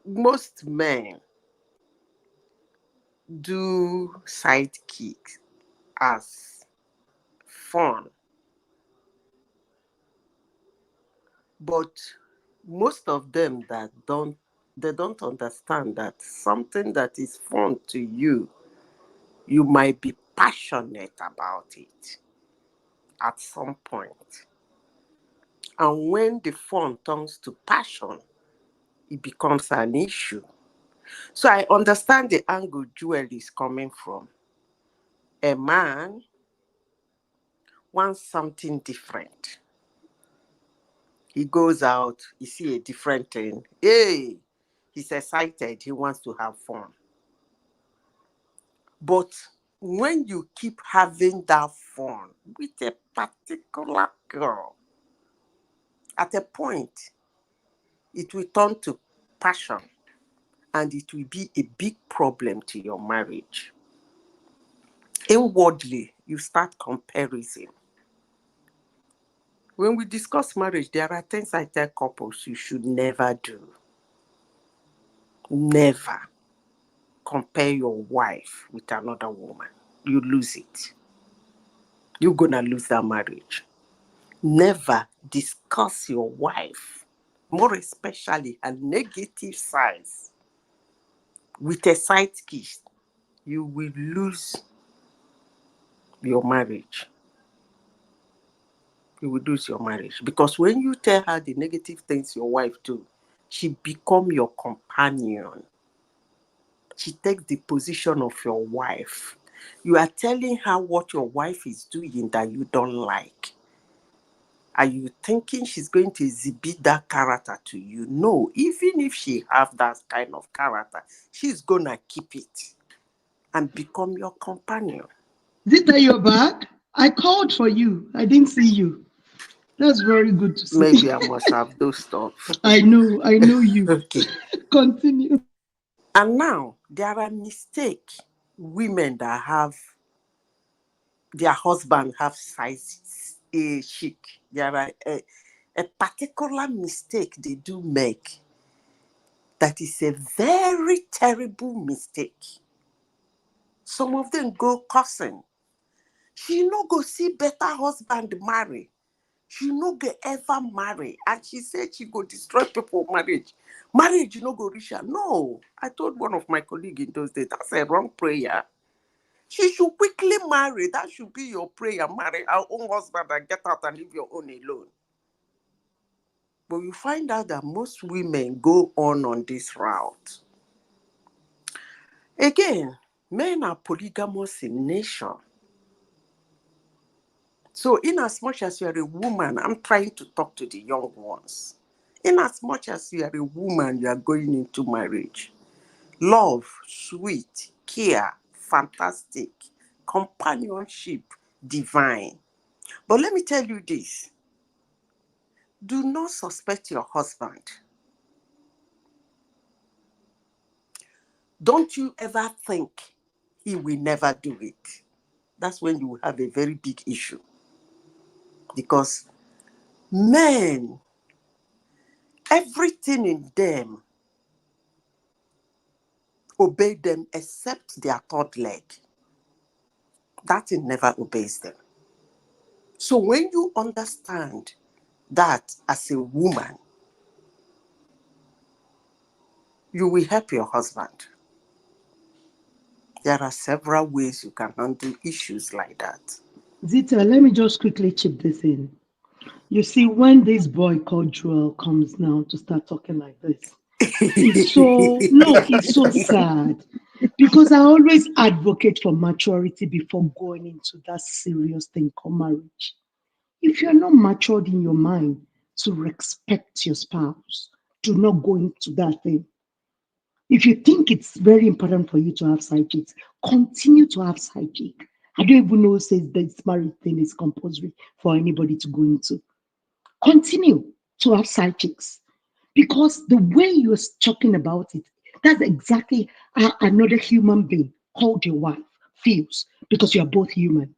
most men do sidekicks as fun, but most of them they don't understand that something that is fun to you, you might be passionate about it at some point. And when the fun turns to passion, it becomes an issue. So I understand the angle Joel is coming from. A man wants something different. He goes out, he see a different thing. Hey, he's excited, he wants to have fun. But when you keep having that fun with a particular girl, at a point, it will turn to passion and it will be a big problem to your marriage. Inwardly, you start comparison. When we discuss marriage, there are things I tell couples you should never do. Never compare your wife with another woman. You lose it. You're going to lose that marriage. Never discuss your wife, more especially her negative sides, with a sidekick. You will lose your marriage. You will lose your marriage. Because when you tell her the negative things your wife do, she become your companion. She takes the position of your wife. You are telling her what your wife is doing that you don't like. Are you thinking she's going to exhibit that character to you? No, even if she have that kind of character, she's going to keep it and become your companion. Zita, you're back? I called for you. I didn't see you. That's very good to see. Maybe I must have dozed off. I know you. Okay. Continue. And now, there are mistakes women that have, their husband have size chic. There are a particular mistake they do make That is a very terrible mistake. Some of them go cussing. She no go see better husband marry. She no go ever marry. And she said she go destroy people marriage. Marriage, you no go reach her. No. I told one of my colleagues in those days, that's a wrong prayer. She should quickly marry. That should be your prayer. Marry our own husband and get out and leave your own alone. But you find out that most women go on this route. Again, men are polygamous in nature. So in as much as you are a woman, I'm trying to talk to the young ones. In as much as you are a woman, you are going into marriage. Love, sweet, care, fantastic, companionship, divine. But let me tell you this. Do not suspect your husband. Don't you ever think he will never do it. That's when you will have a very big issue. Because men, everything in them obey them except their third leg. That thing never obeys them. So when you understand that as a woman, you will help your husband. There are several ways you can handle issues like that. Zita, let me just quickly chip this in. You see, when this boy called Joel comes now to start talking like this, it's so sad. Because I always advocate for maturity before going into that serious thing called marriage. If you're not matured in your mind to respect your spouse, do not go into that thing. If you think it's very important for you to have side chicks, continue to have side chick. I don't even know who says this marriage thing is compulsory for anybody to go into. Continue to have side chicks. Because the way you're talking about it, that's exactly how another human being called your wife feels, because you're both human.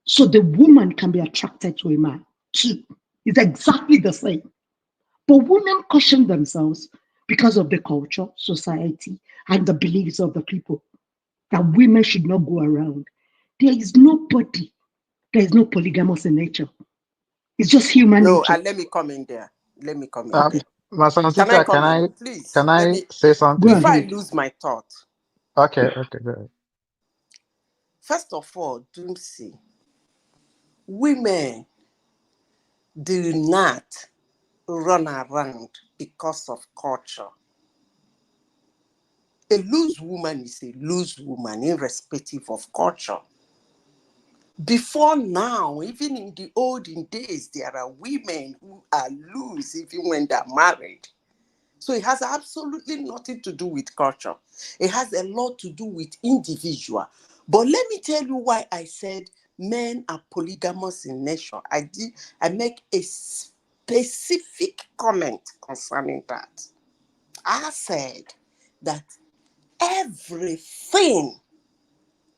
So the woman can be attracted to a man too. It's exactly the same. But women caution themselves because of the culture, society, and the beliefs of the people that women should not go around. There is no polygamous in nature. It's just human nature. Let me come in there. Can Masansita, I come in? Please. can I say something? Before I lose my thought. Okay, go ahead. First of all, Doomsy, women do not run around because of culture. A loose woman is a loose woman, irrespective of culture. Before now, even in the olden days, there are women who are loose even when they're married. So it has absolutely nothing to do with culture. It has a lot to do with individual. But let me tell you why I said men are polygamous in nature. I make a specific comment concerning that. I said that everything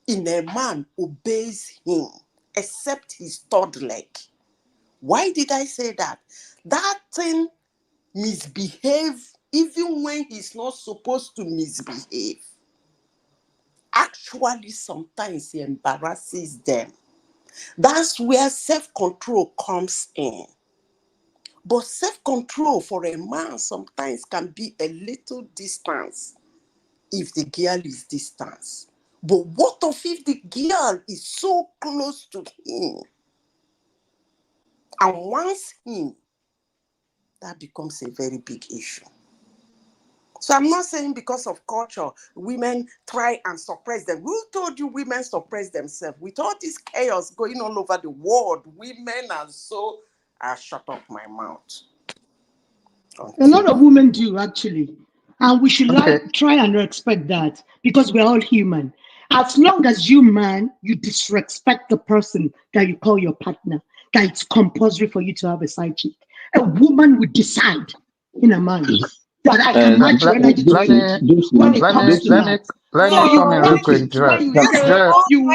in a man obeys him except his third leg. Why did I say that? That thing misbehave even when he's not supposed to misbehave. Actually, sometimes he embarrasses them. That's where self-control comes in. But self-control for a man sometimes can be a little distance if the girl is distant. But what if the girl is so close to him and wants him? That becomes a very big issue. So I'm not saying because of culture, women try and suppress them. Who told you women suppress themselves? With all this chaos going all over the world, women are so... shut up my mouth. A lot of women do, actually. And we should try and respect that, because we're all human. As long as you, man, you disrespect the person that you call your partner, that it's compulsory for you to have a side chick. A woman would decide in a man that I can match your energy to it when it comes to that. Let me come in real quick. You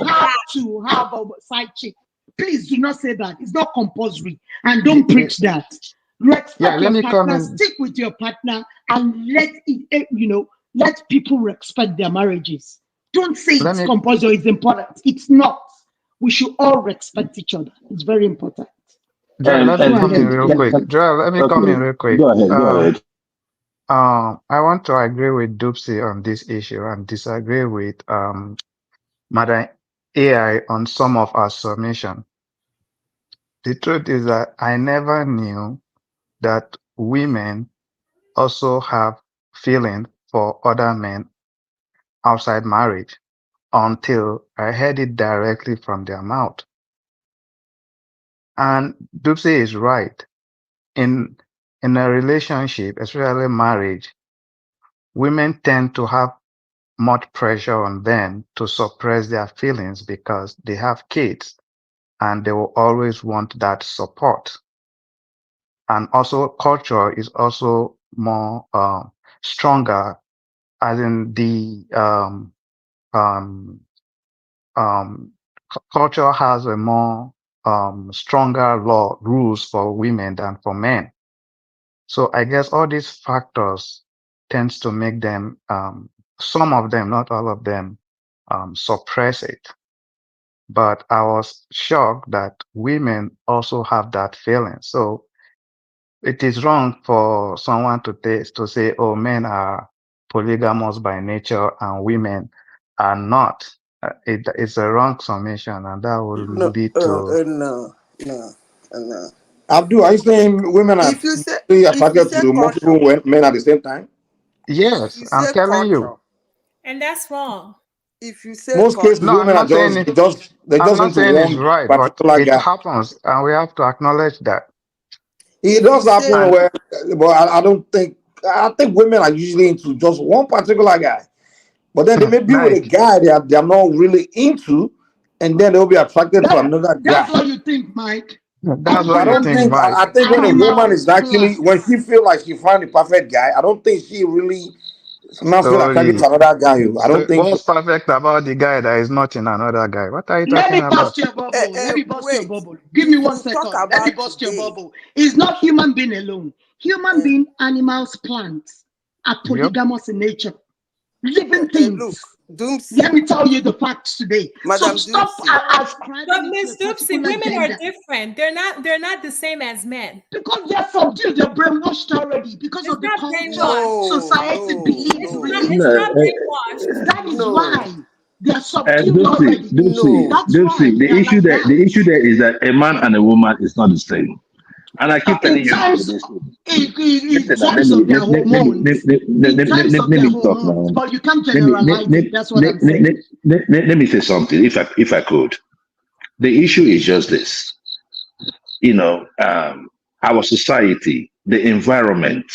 have to have a side chick. Please do not say that. It's not compulsory. And don't preach that. Respect let your me come partner, in. stick with your partner, and let it, let people respect their marriages. Don't say Let it's me compulsory, it's important. It's not. We should all respect each other. It's very important. Joel, let me Go And come in ahead. real quick. Joel, let me come in okay, real quick. go ahead, go ahead. I want to agree with Dupsy on this issue and disagree with Madam AI on some of our submission. The truth is that I never knew that women also have feeling for other men outside marriage until I heard it directly from their mouth. And Dupsy is right. In a relationship, especially marriage, women tend to have much pressure on them to suppress their feelings because they have kids and they will always want that support. And also culture is also more stronger, as in the culture has a more stronger law rules for women than for men. So I guess all these factors tends to make them, some of them, not all of them, suppress it. But I was shocked that women also have that feeling. So it is wrong for someone to say, oh, men are polygamous by nature and women are not. It's a wrong summation, and that will No, lead to. no. Abdul, are you saying women are If you say really if you attracted say to culture, multiple men at the same time? if Yes, you I'm say telling you. culture, And that's wrong. if you say Most cases, No, culture, women are just they're I'm just not into saying it's one right, but particular it guy. happens, and we have to acknowledge that. It if you does happen say And where, but I think women are usually into just one particular guy. But then they may be with a that guy they're not really into, and then they'll be attracted to another That's guy. what you think, Mike. that's So what I you don't think, Everybody think Mike. I think when a woman animals is actually plus. when she feel like she found the perfect guy, I don't think she really now feel attracted Sorry. to another guy. I So don't think so. what's perfect about the guy that is not in another guy? What are you Let talking me about? bust your bubble. Let me bust your wait, bubble. Give me if one you talk second. Let me about bust your today, bubble. It's not human being alone. Human uh, being, animals, plants are Yep. polygamous in nature. Living things. look, Doomsy, Let me tell you the facts today. So Madam stop Doomsy, But ascribing it to a Miss Doopsy, particular women are gender. different. They're not the same as men. Because they're subdued, they're brainwashed already because It's of the not culture, brainwashed. society believes, It's No, religion. not brainwashed. That is why they're subdued Dupsy, already. Dupsy, That's why Dupsy. they're like that. The issue there is that a man and a woman is not the same. And I keep telling In you people terms, this. in Listen, now, terms of their hormones, in terms of let their me talk hormones, now. but you can't generalize it. That's what I'm saying. Let me say something, if I could. The issue is just this. Our society, the environment,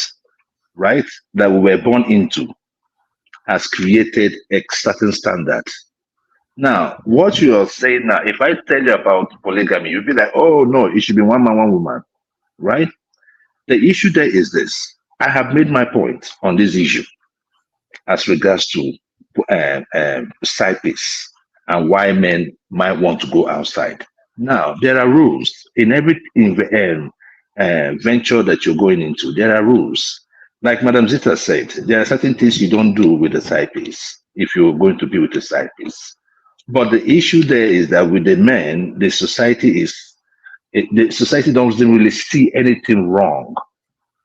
right, that we were born into, has created a certain standard. Now, what you are saying now, if I tell you about polygamy, you'll be like, oh no, it should be one man, one woman, right? The issue there is this. I have made my point on this issue as regards to side piece and why men might want to go outside. Now, there are rules in every venture that you're going into. There are rules. Like Madam Zita said, there are certain things you don't do with the side piece if you're going to be with a side piece. But the issue there is that with the men, the society doesn't really see anything wrong,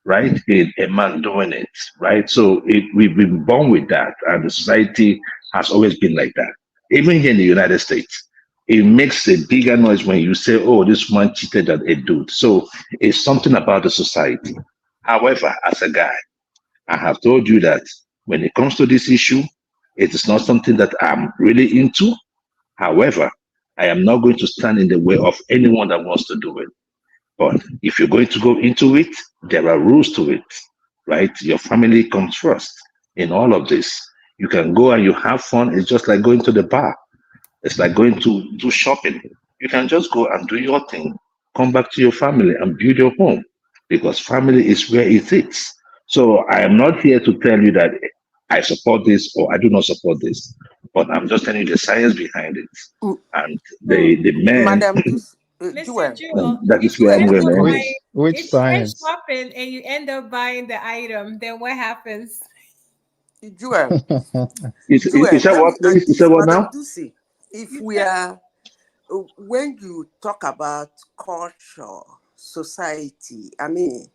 right? In a man doing it, right? So we've been born with that, and the society has always been like that. Even here in the United States, it makes a bigger noise when you say, "Oh, this man cheated on a dude." So it's something about the society. However, as a guy, I have told you that when it comes to this issue, it is not something that I'm really into. However, I am not going to stand in the way of anyone that wants to do it. But if you're going to go into it, there are rules to it, right? Your family comes first in all of this. You can go and you have fun. It's just like going to the bar. It's like going to do shopping. You can just go and do your thing, come back to your family and build your home because family is where it is. So I am not here to tell you that I support this or I do not support this, but I'm just telling you the science behind it. And the men, Madam Mr. Jewel, Jewel, that you is where I'm said going to you end might this. Which If you went science? shopping and you end up buying the item, then what happens? Joel, You Joel, said let me what, please? You said this, what Madam now? Ducey. If we are when you talk about culture, society, I mean,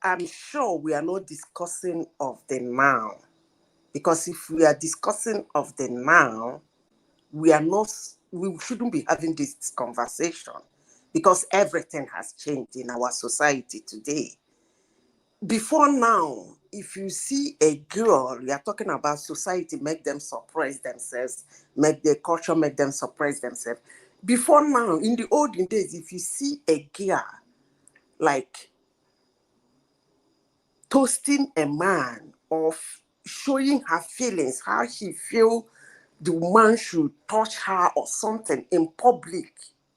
I'm sure we are not discussing of the now, because if we are discussing of the now, we are not. We shouldn't be having this conversation, because everything has changed in our society today. Before now, if you see a girl, you are talking about society make them suppress themselves, make their culture make them suppress themselves. Before now, in the olden days, if you see a girl like toasting a man or showing her feelings, how she feel the man should touch her or something in public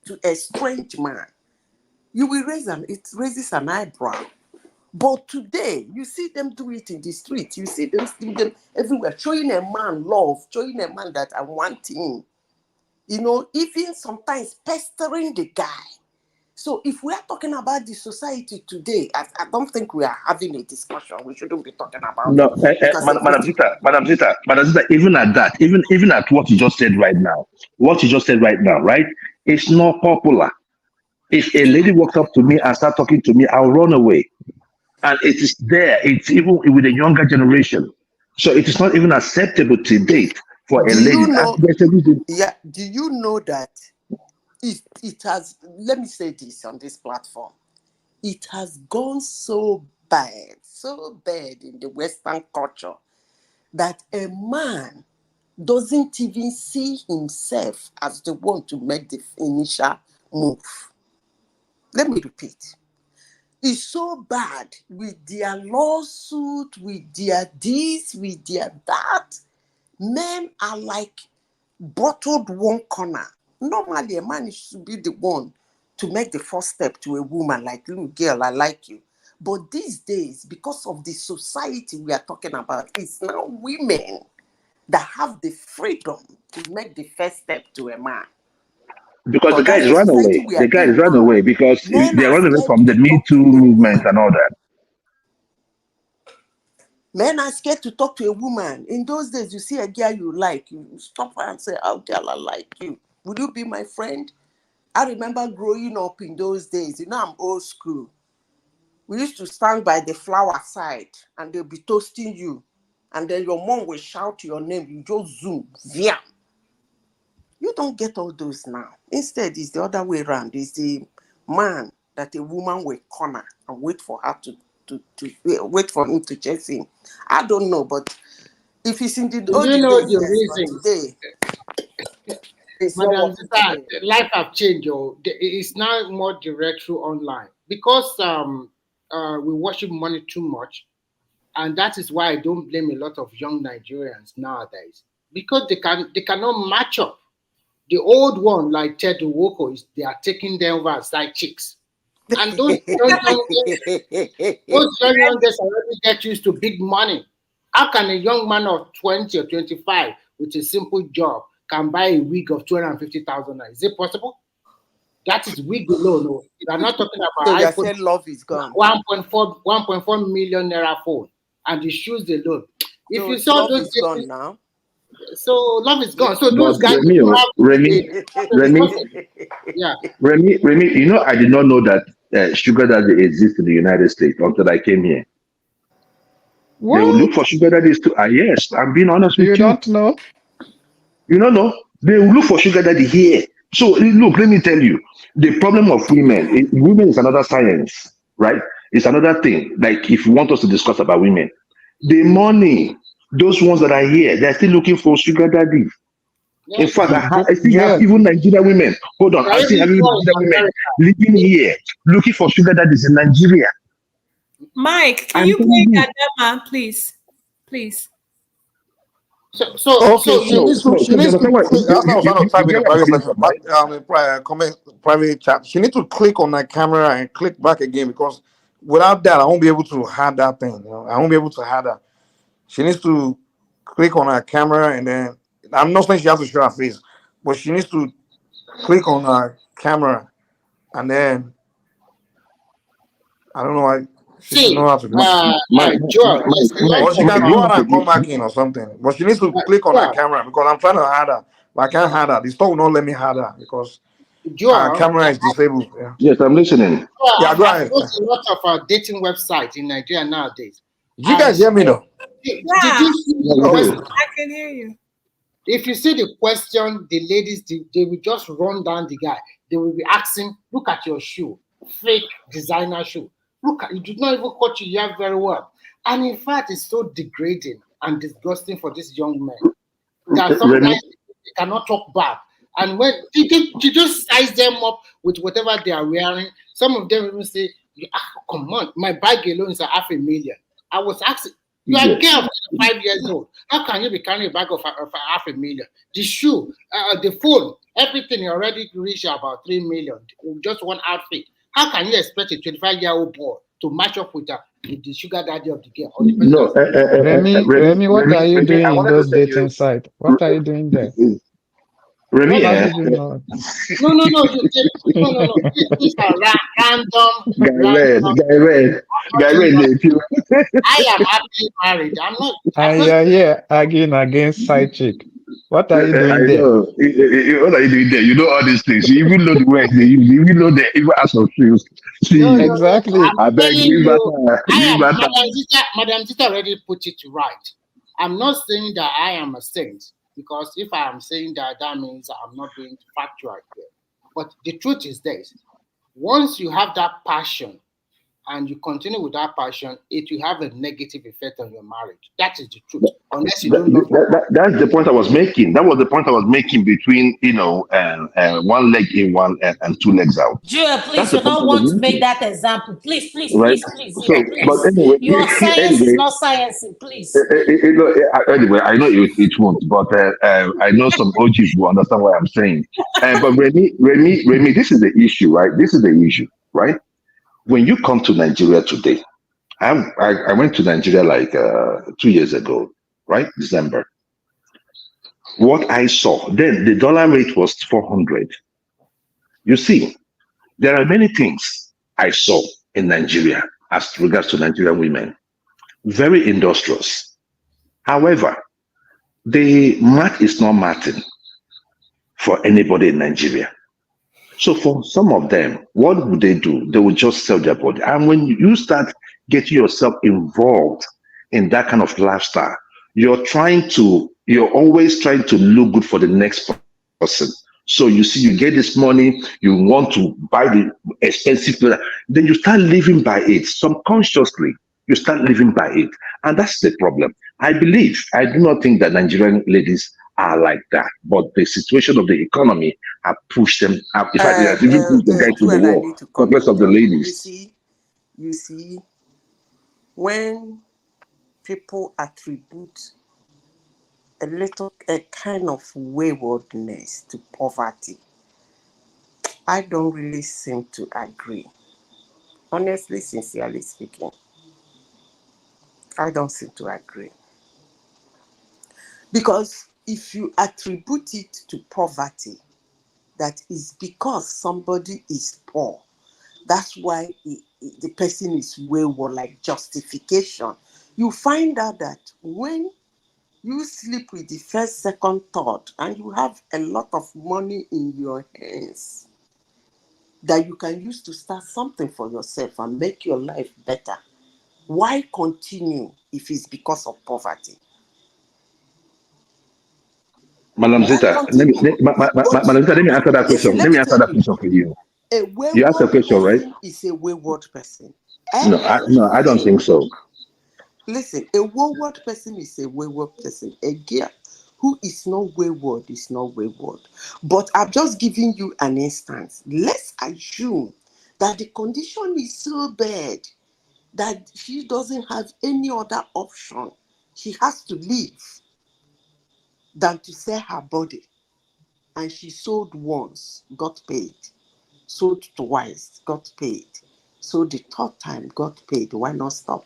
to a strange man, you will it raises an eyebrow. But today, you see them do it in the street. You see them do them everywhere, showing a man love, showing a man that I want him. You know, even sometimes pestering the guy. So if we are talking about the society today, I don't think we are having a discussion. We shouldn't be talking about No, it because everything. Madam Zita, even at that, even at what you just said right now, right? It's not popular. If a lady walks up to me and start talking to me, I'll run away. And it is there. It's even with the younger generation. So it is not even acceptable to date for a Do lady. you And know? there's a reason. Yeah. Do you know that it has? Let me say this on this platform. It has gone so bad in the Western culture that a man doesn't even see himself as the one to make the initial move. Let me repeat. It's so bad with their lawsuit, with their this, with their that. Men are like bottled one corner. Normally, a man should be the one to make the first step to a woman, like, little girl, I like you. But these days, because of the society we are talking about, it's now women that have the freedom to make the first step to a man. Because the But that's guys the run society away. we The are guys in run now. away because Men they are run away scared from the to Me talk Too to a movement woman. and all that. Men are scared to talk to a woman. In those days, you see a girl you like, you stop her and say, "Oh, girl, I like you. Would you be my friend?" I remember growing up in those days. You know, I'm old school. We used to stand by the flower side and they'll be toasting you. And then your mom will shout your name. You just zoom. Via. You don't get all those now. Instead, it's the other way around. It's the man that a woman will corner and wait for her to wait for him to chase him. I don't know, but if it's in the Do you olden know days, the yes, but reasons? today it's not Madam working Zita, today. life have changed. Oh. It's now more direct through online because we worship money too much, and that is why I don't blame a lot of young Nigerians nowadays because they cannot match up. The old one like Ted Woko is they are taking them over as side chicks, and those young girls already get used to big money. How can a young man of 20 or 25 with a simple job can buy a wig of 250,000? Is it possible? That is wig alone. No. We are not talking So about you're iPhone saying love is gone. 1.4 million naira phone and the shoes alone. If So you saw love those is gone dating, now. so love is gone. So But those guys Remy, don't have Remy, yeah. Remy, I did not know that sugar daddy exists in the United States until I came here. They will look What? for sugar daddies too. Ah, yes, I'm being honest You with you. don't know? You don't know? They will look for sugar daddy here. So look, let me tell you, the problem of women, women is another science, right? It's another thing. Like if you want us to discuss about women, the money, those ones that are here, they're still looking for sugar daddy. In Yes, fact, now. I still have Joel, even Nigerian women. Hold on, There I are still even have even more in Nigerian women America. living here looking for sugar daddies in Nigeria. Mike, can I'm you telling play you. that demo, please? Please. Okay, So she you needs to. She So you needs to understand what click. That's what I was trying to you type in get the what I'm private getting section, from, right? private chat. She needs to click on that camera and click back again because without that, I won't be able to hide that thing. You know? I won't be able to hide that. She needs to click on her camera and then I'm not saying she has to show her face, but she needs to click on her camera and then I don't know why. She should See, know how to do it. Joel, there's a lot Or she of can go out and come back in or something. But she needs to click on her Joel, camera because I'm trying to add her. But I can't add her. The store will not let me add her because her Joel, camera is disabled. Yeah. Yes, I'm listening. Yeah, go I've ahead. noticed a lot of dating websites in Nigeria nowadays. Did you guys hear me though? Did Yeah, you see the question? I can hear you. If you see the question, the ladies, they will just run down the guy. They will be asking, look at your shoe, fake designer shoe. Look at, you did not even cut your hair very well. And in fact, it's so degrading and disgusting for this young man that sometimes Remy, they cannot talk back. And when you just size them up with whatever they are wearing, some of them even say, come on, my bag alone is $500,000. I was asking, you are a yes. girl 5 years old. How can you be carrying a bag of $500,000? The shoe, the phone, everything already reached about 3 million. Just one outfit. How can you expect a 25-year-old boy to match up with the sugar daddy of the girl? Or the No, Remy, what are you Remy, I doing in wanted to those tell dating you, sites? What are you doing there? Remy, How What? did you know? No. No. These are random. Guy Red, I am happily married. I'm not. And you're here arguing against side chick. What are you I doing there? know. What are you doing there? You know all these things. You even know the words they use. You even know the even ask of shoes. No. See, Exactly. I'm I beg telling you, you, I leave am. matter. Madam Zita already put it right. I'm not saying that I am a saint because if I am saying that, that means I'm not being factual here. But the truth is this: once you have that passion and you continue with that passion, it will have a negative effect on your marriage. That is the truth. Unless you don't love your partner. That's the point I was making. That was the point I was making between one leg in one and two legs out. Joel, That's please, the you point I don't was want to make making, that example. Please, please, right? please, please, So, yeah, but please. anyway, Your science is anyway, not science, please. anyway, I know it won't, but I know some OGs will understand what I'm saying. But Remy, this is the issue, right? This is the issue, right? When you come to Nigeria today, I went to Nigeria like 2 years ago, right? December. What I saw then, the dollar rate was 400. You see, there are many things I saw in Nigeria as regards to Nigerian women, very industrious. However, the mat is not matting for anybody in Nigeria. So for some of them, what would they do? They would just sell their body. And when you start getting yourself involved in that kind of lifestyle, you're always trying to look good for the next person. So you see, you get this money, you want to buy the expensive product, then you start living by it subconsciously. You start living by it, and that's the problem. I do not think that Nigerian ladies are like that, but the situation of the economy have pushed them up. In fact, it has even pushed the guy to the Joel, I wall, need to not come less in of the there. ladies. You see, when people attribute a kind of waywardness to poverty, I don't really seem to agree. Honestly, sincerely speaking, I don't seem to agree. Because if you attribute it to poverty, that is because somebody is poor. That's why the person is wayward, like justification. You find out that when you sleep with the first, second, third, and you have a lot of money in your hands that you can use to start something for yourself and make your life better, why continue if it's because of poverty? Madam Zita, Madam Zita, let me answer that question. Listen, let Let me me answer tell that you, question for you. a You asked a wayward question, right? person is a wayward person. No, I don't think so. Listen, a wayward person is a wayward person. A girl who is not wayward is not wayward. But I'm just giving you an instance. Let's assume that the condition is so bad that she doesn't have any other option. She has to leave than to sell her body. And she sold once, got paid. Sold twice, got paid. So the third time, got paid. Why not stop?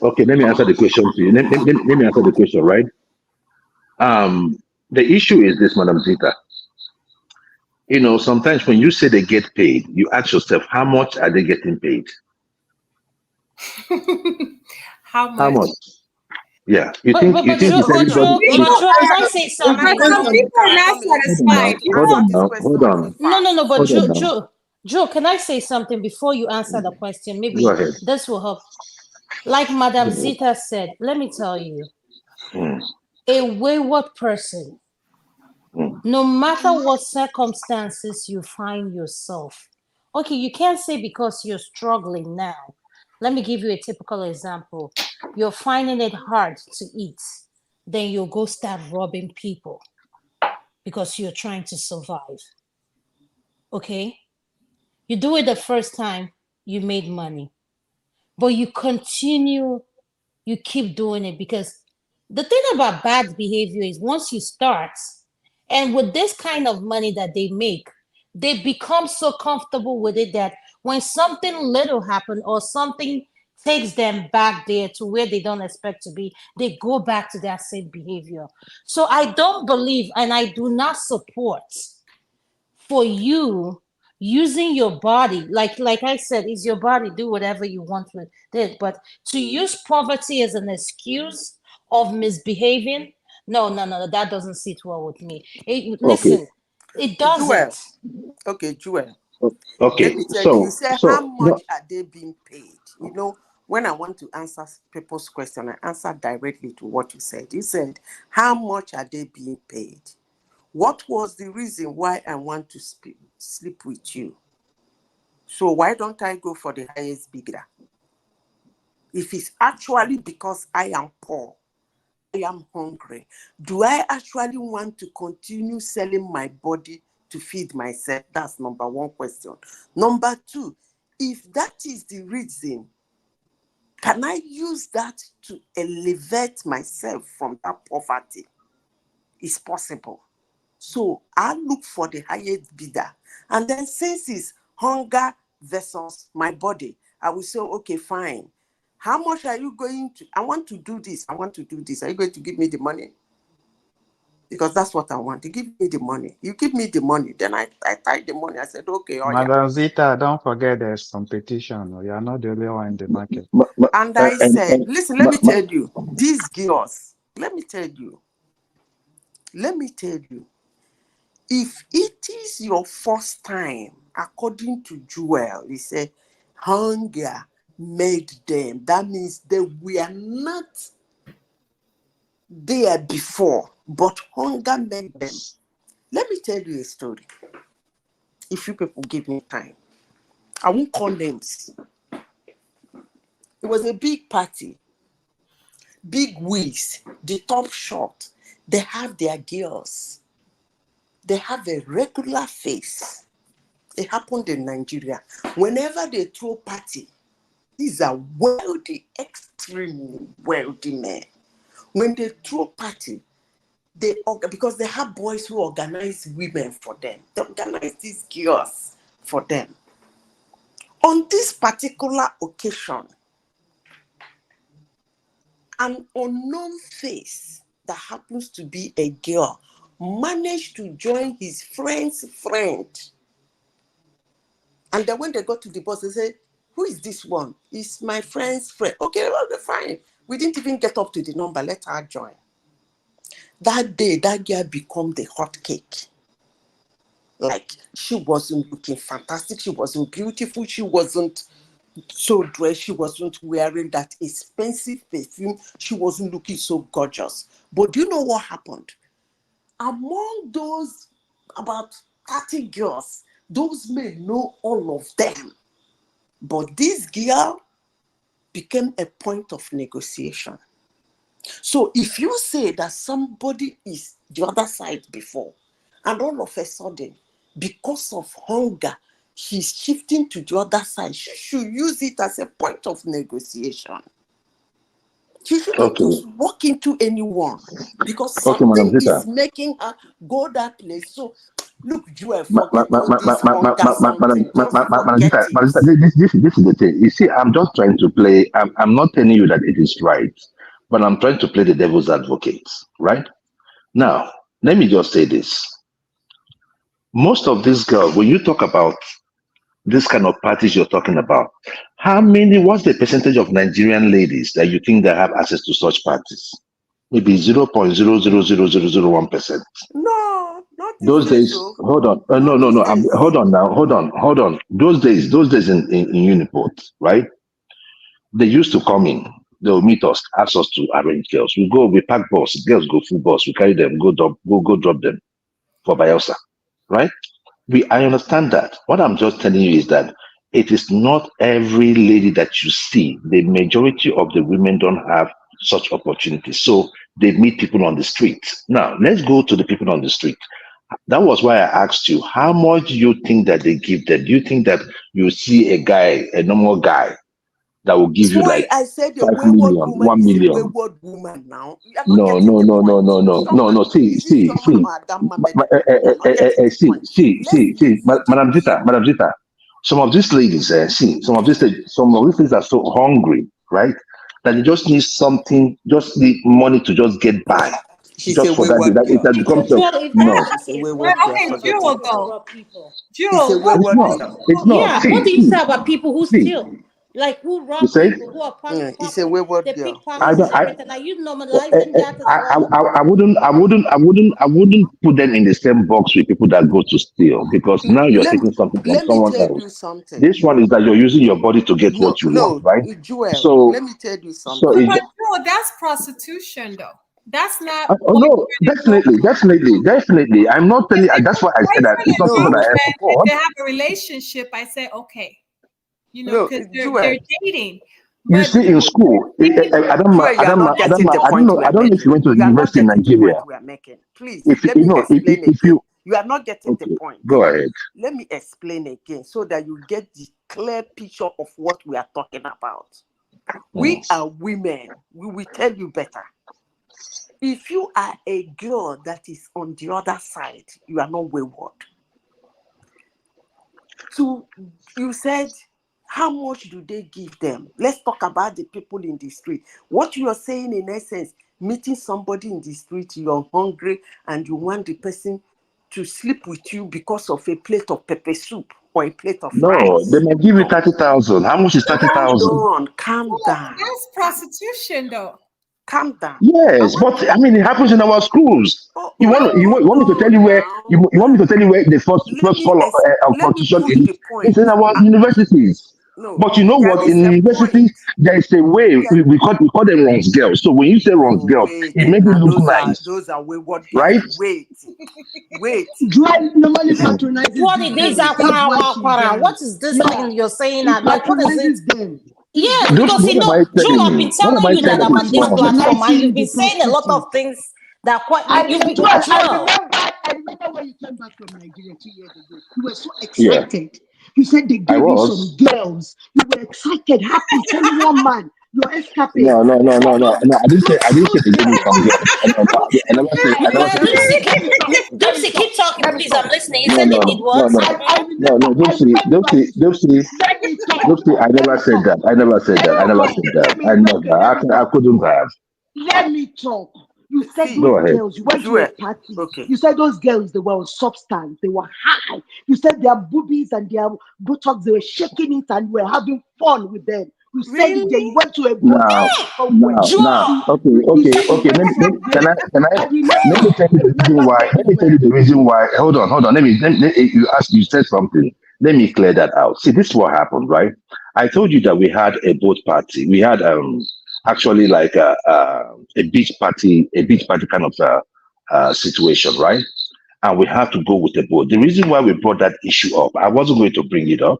Okay, let me answer the question to you. Let me answer the question, right? The issue is this, Madam Zita. Sometimes when you say they get paid, you ask yourself, how much are they getting paid? How How much? much? Yeah. You But think but you but think Joe, if but everybody Joe, if, but Joe, can I say something? But some people are not satisfied. hold on. No, but Hold on now. Joe, can I say something before you answer the question? Go Maybe ahead. this will help. Like Madam Go ahead. Zita said, let me tell you, Mm, a wayward person, mm. no matter what circumstances you find yourself, okay, you can't say because you're struggling now. Let me give you a typical example. You're finding it hard to eat, then you'll go start robbing people because you're trying to survive. Okay? You do it the first time, you made money, but you keep doing it because the thing about bad behavior is once you start, and with this kind of money that they make, they become so comfortable with it that when something little happens or something takes them back there to where they don't expect to be, they go back to that same behavior. So I don't believe and I do not support for you using your body like I said, it's your body, do whatever you want with it, but to use poverty as an excuse of misbehaving, no, that doesn't sit well with me. Okay. Listen, it Joel. doesn't. Okay, Joel. Okay. Let me tell you, you say how No. much are they being paid? You know, when I want to answer people's question, I answer directly to what you said. You said, how much are they being paid? What was the reason why I want to sleep with you? So why don't I go for the highest bidder? If it's actually because I am poor, I am hungry, do I actually want to continue selling my body to feed myself? That's number one question. Number two, if that is the reason, can I use that to elevate myself from that poverty? It's possible. So I look for the highest bidder. And then since it's hunger versus my body, I will say, okay, fine. How much are you going to? I want to do this. I want to do this. Are you going to give me the money? Because that's what I want. You give me the money. You give me the money. Then I tied the money. I said, okay, oh yeah. Madam Zita, don't forget there's competition. You are not the only one in the market. And I said, listen, let me tell you, these girls, let me tell you, if it is your first time, according to Joel, he said, hunger made them. That means they were not there before, but hunger made them. Let me tell you a story. If you people give me time, I won't call names. It was a big party, big wigs, the top shot. They have their girls. They have a regular face. It happened in Nigeria. Whenever they throw party, these are wealthy, extremely wealthy men. When they throw party, because they have boys who organize women for them. They organize these girls for them. On this particular occasion, an unknown face that happens to be a girl managed to join his friend's friend. And then when they got to the bus, they said, who is this one? It's my friend's friend. Okay, well, fine. We didn't even get up to the number. Let her join. That day, that girl became the hot cake. Like, she wasn't looking fantastic. She wasn't beautiful. She wasn't so dressed. She wasn't wearing that expensive perfume. She wasn't looking so gorgeous. But do you know what happened? Among those about 30 girls, those men know all of them. But this girl became a point of negotiation. So if you say that somebody is the other side before, and all of a sudden, because of hunger, he's shifting to the other side, she should use it as a point of negotiation. She shouldn't just walk into anyone because something is making her go that place. So, look, Joel, forget all this hunger something. Just forget it. This is the thing. You see, I'm just trying to play. I'm not telling you that it is right, but I'm trying to play the devil's advocate, right? Now, let me just say this. Most of these girls, when you talk about this kind of parties you're talking about, What's the percentage of Nigerian ladies that you think that have access to such parties? Maybe 0.00001%. No, not these Those days. days, Oh. hold on. Not No. these days. Hold on now. Hold on. Those days in Uniport, right? They used to come in. They'll meet us, ask us to arrange girls. We pack bus. Girls go full bus. We carry them, go drop them for Bielsa, right? I understand that. What I'm just telling you is that it is not every lady that you see. The majority of the women don't have such opportunities. So they meet people on the street. Now, let's go to the people on the street. That was why I asked you, how much do you think that they give them? Do you think that you see a normal guy, that will give That's you why like I said a 5 wayward million, woman 1 is a million? wayward woman now. You are not getting No. the point. No. See. See. Madam Zita. Some of these ladies, some of these ladies are so hungry, right? That they just need something, just need money to just get by. She's Just a for that, wayward girl. it becomes a, no. She's a wayward girl. Okay, Forget Jewel it. go. She's a Jewel, wayward It's girl. not. Yeah, what do you say about people who steal? Like who You rob say? people, who are part of It's a property, wayward they girl. I pickpockets don't. and everything. Are you normalizing that as well? I wouldn't put them in the same box with people that go to steal, because now you're taking something from Let me someone tell you else. something. This one is that you're using your body to get what you want, right? Joel, So, let me tell you so something. But Jewel, that's prostitution, though. That's not. no, definitely. I'm not telling you. That's why I said that it's not something that I support. They have a relationship. I say okay, because they're dating. You But see, in school, I don't know. I don't know if you went to the university in Nigeria. We are making. Please, If let me explain if again. You are not getting the point. Go ahead. Let me explain again so that you get the clear picture of what we are talking about. We are women. We will tell you better. If you are a girl that is on the other side, you are not wayward. So you said, how much do they give them? Let's talk about the people in the street. What you are saying in essence, meeting somebody in the street, you're hungry and you want the person to sleep with you because of a plate of pepper soup or a plate of rice. No, they may give you 30,000. How much is 30,000? Calm down. That's prostitution, though. Calm down. Yes, but I mean, it happens in our schools. You want me to tell you where you want me to tell you where the first call of prostitution is? It's in our universities. But you know what? In universities, there is a way we call them runs girls. So when you say runs girls, it makes it look nice. Those are wayward girls. Right? Wait. Normally patronizes what it is, what is this thing you're saying? Like, what is it? Yeah, because Joe, I've been telling you that I'm on this platform, and you've been saying a lot of things that quite. I remember when you came back from Nigeria 2 years ago. You were so excited. Yeah. You said they gave you some girls. You were excited, happy, telling one man your escapade. No. I didn't say they gave me some girls. I never said. Dipsy, keep talking, please. I'm listening. You said they did what? No, Dipsy, I never said that. I never said that. I couldn't have. Let me talk. You said those girls, you went to a party. Okay. You said those girls, they were on substance, they were high. You said their boobies and their buttocks, they were shaking it and you were having fun with them. You said it, then you went to a now. Okay. Let me tell you the reason why. Let me tell you the reason why. Hold on. You said something. Let me clear that out. See, this is what happened, right? I told you that we had a boat party. We had actually like a beach party kind of situation, right? And we have to go with the boat. The reason why we brought that issue up, I wasn't going to bring it up.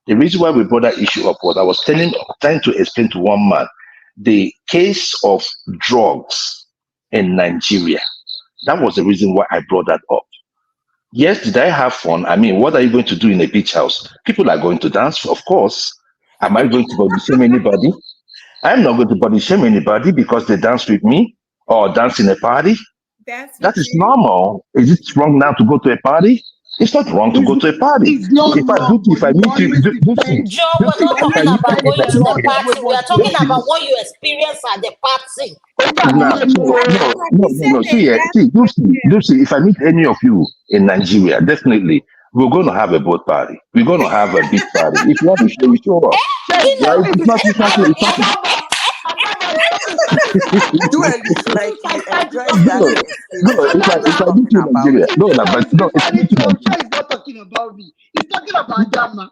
The reason why we brought that issue up was I was trying to explain to one man the case of drugs in Nigeria. That was the reason why I brought that up. Yes, did I have fun? I mean, what are you going to do in a beach house? People are going to dance, of course. Am I going to body shame anybody? I'm not going to body shame anybody because they dance with me or dance in a party. That is normal. Is it wrong now to go to a party? It's not wrong to go to a party. If I meet you, Joe, we're not talking about going to the party. We are talking about what you experience at the party. No. See, if I meet any of you in Nigeria, definitely we're going to have a boat party. We're going to have a beach party. If you want to show up. Right? It's not. It's not. It's not. Duel is like he enjoys No, that no. It's like this in Nigeria. No, no, but no. It's this in Nigeria. He's not talking about me. He's talking about Adama.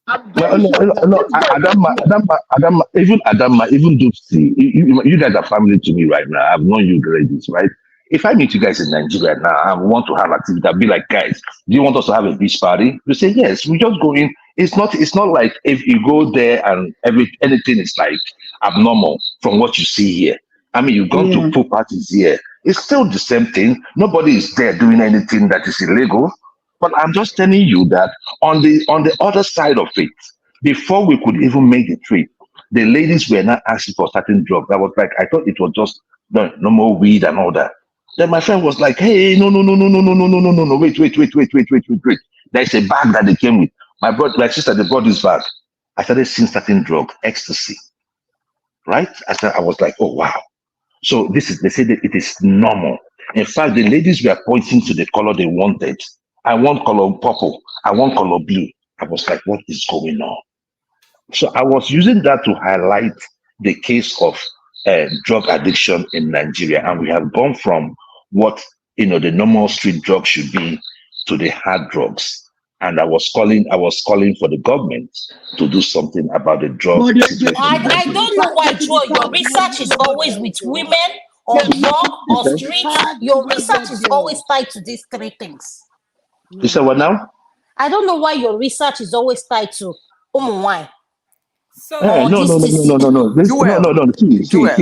I'm No, very no, sure no, that no. this guy is Adama, even Dupsy, you guys are family to me right now. I've known you ladies, right? If I meet you guys in Nigeria now, I want to have activity. I'll be like, guys, do you want us to have a beach party? You say yes. We just go in. It's not. It's not like if you go there and anything is like abnormal from what you see here. I mean, you've gone to pool parties here. It's still the same thing. Nobody is there doing anything that is illegal. But I'm just telling you that on the other side of it, before we could even make the trip, the ladies were not asking for certain drugs. I was like, I thought it was just no more weed and all that. Then my friend was like, hey, no, no, no, no, no, no, no, no, no, no, no, wait, wait, wait, wait, wait, wait, wait, wait. There's a bag that they came with. My sister, they brought this bag. I started seeing certain drug, ecstasy, right? I was like, oh wow. So they say that it is normal. In fact, the ladies were pointing to the color they wanted. I want color purple. I want color blue. I was like, what is going on? So I was using that to highlight the case of drug addiction in Nigeria, and we have gone from what the normal street drug should be to the hard drugs. And I was calling for the government to do something about the drug situation. I don't know why, Joe, your research is always with women or drug or street. Your research is always tied to these three things. You said what now? I don't know why your research is always tied to wine. So no. This, no.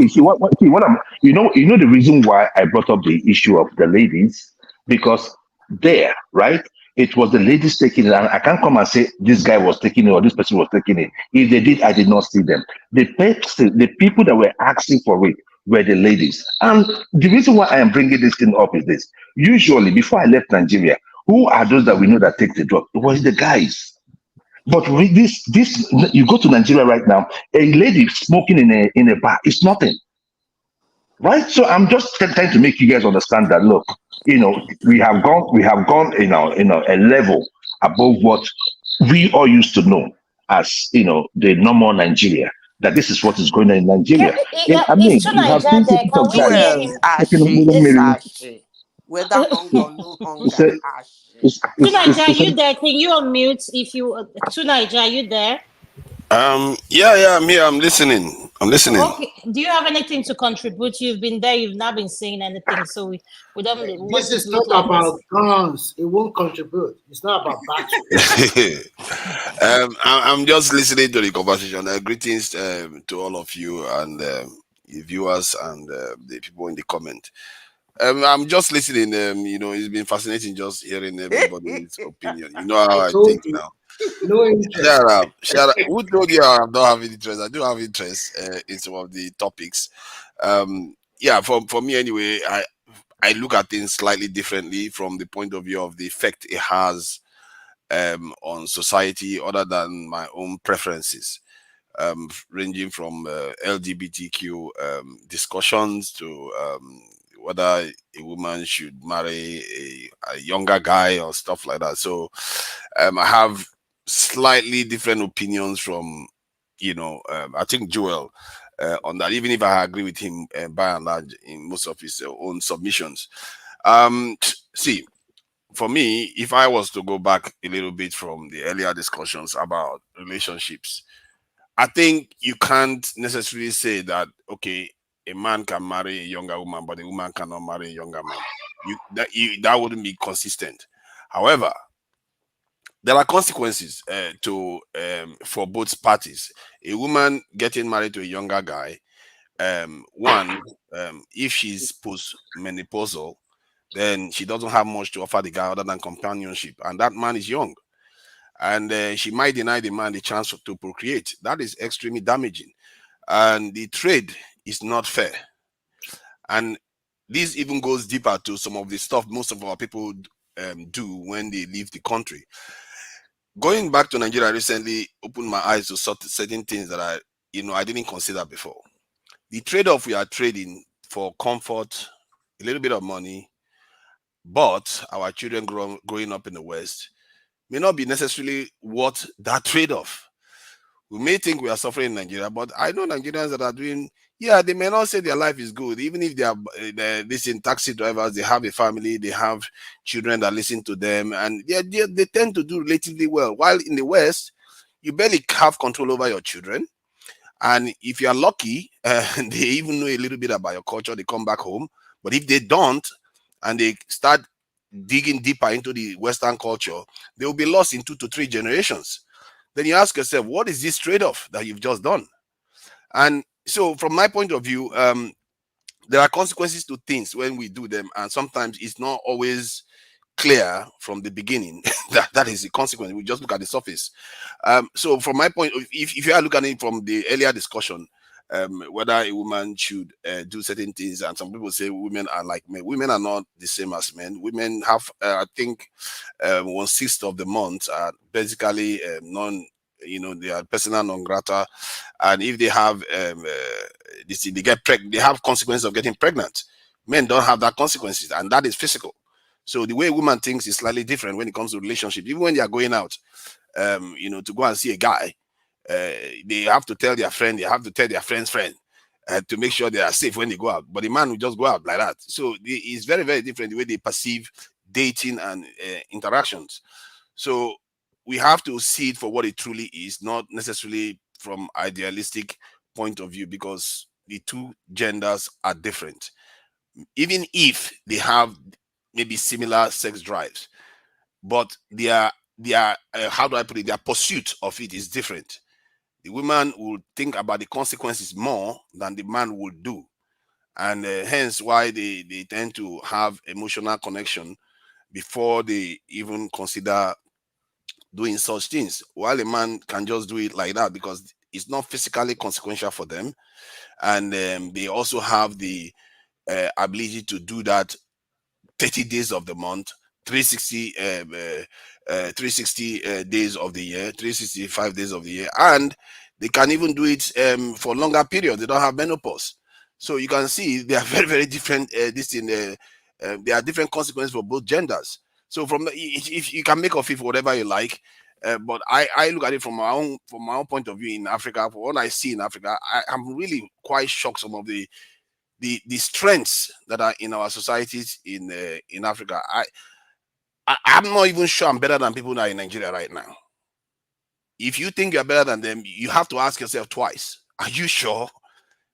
See. What I'm, the reason why I brought up the issue of the ladies, because there, right? It was the ladies taking it, and I can't come and say this guy was taking it or this person was taking it. If they did, I did not see them. The people that were asking for it were the ladies. And the reason why I am bringing this thing up is this. Usually, before I left Nigeria, who are those that we know that take the drug? It was the guys. But with this, you go to Nigeria right now, a lady smoking in a bar is nothing, right? So I'm just trying to make you guys understand that. Look, we have gone, a level above what we all used to know as, the normal Nigeria. That this is what is going on in Nigeria. You have there. Can we hear him? Ashe. Whether hung or no hunger, Ashe. Tunaija, are you there? Can you unmute if you Tunaija, are you there? Yeah, I'm here. I'm listening. Okay. Do you have anything to contribute? You've been there. You've not been saying anything, so we don't. This is not about guns. It won't contribute. It's not about battery. I'm just listening to the conversation. Greetings to all of you and the viewers and the people in the comment. I'm just listening. It's been fascinating just hearing everybody's opinion. You know how I think now. No interest. Shut up. Who told you I don't have interest? I do have interest in some of the topics. For me anyway, I look at things slightly differently from the point of view of the effect it has on society other than my own preferences. Ranging from LGBTQ discussions to whether a woman should marry a younger guy or stuff like that. So I have slightly different opinions from, I think Joel on that, even if I agree with him by and large in most of his own submissions. See, for me, if I was to go back a little bit from the earlier discussions about relationships, I think you can't necessarily say that, okay, a man can marry a younger woman, but a woman cannot marry a younger man. That wouldn't be consistent. However, there are consequences for both parties. A woman getting married to a younger guy, if she's post-menopausal, then she doesn't have much to offer the guy other than companionship, and that man is young. And she might deny the man the chance to procreate. That is extremely damaging. And the trade is not fair. And this even goes deeper to some of the stuff most of our people do when they leave the country. Going back to Nigeria recently opened my eyes to certain things that I didn't consider before. The trade-off we are trading for comfort, a little bit of money, but our children growing up in the West may not be necessarily worth that trade-off. We may think we are suffering in Nigeria, but I know Nigerians that are doing, yeah, they may not say their life is good, even if they are this in taxi drivers, they have a family, they have children that listen to them, and they tend to do relatively well. While in the West, you barely have control over your children. And if you are lucky, they even know a little bit about your culture, they come back home. But if they don't, and they start digging deeper into the Western culture, they will be lost in 2 to 3 generations. Then you ask yourself, what is this trade-off that you've just done? And so from my point of view, there are consequences to things when we do them, and sometimes it's not always clear from the beginning that is the consequence. We just look at the surface. So from my point, if you are looking at it from the earlier discussion, whether a woman should do certain things, and some people say women are like men. Women are not the same as men. Women have, I think, 1/6 of the month are basically they are persona non grata, and if they have they get pregnant, they have consequences of getting pregnant. Men don't have that consequences, and that is physical. So the way a woman thinks is slightly different when it comes to relationship. Even when they are going out, to go and see a guy, they have to tell their friend, they have to tell their friend's friend to make sure they are safe when they go out. But the man will just go out like that. So it's very, very different the way they perceive dating and interactions. So we have to see it for what it truly is, not necessarily from idealistic point of view, because the two genders are different. Even if they have maybe similar sex drives, but their how do I put it, their pursuit of it is different. The woman will think about the consequences more than the man will do, and hence why they tend to have emotional connection before they even consider doing such things, while a man can just do it like that because it's not physically consequential for them, and they also have the ability to do that 30 days of the month, 360 days of the year, 365 days of the year, and they can even do it for longer periods. They don't have menopause. So you can see they are very, very different. There are different consequences for both genders. So if you can make of it whatever you like, but I look at it from my own point of view in Africa. For what I see in Africa, I'm really quite shocked some of the strengths that are in our societies in Africa. I'm not even sure I'm better than people that are in Nigeria right now. If you think you're better than them, you have to ask yourself twice. Are you sure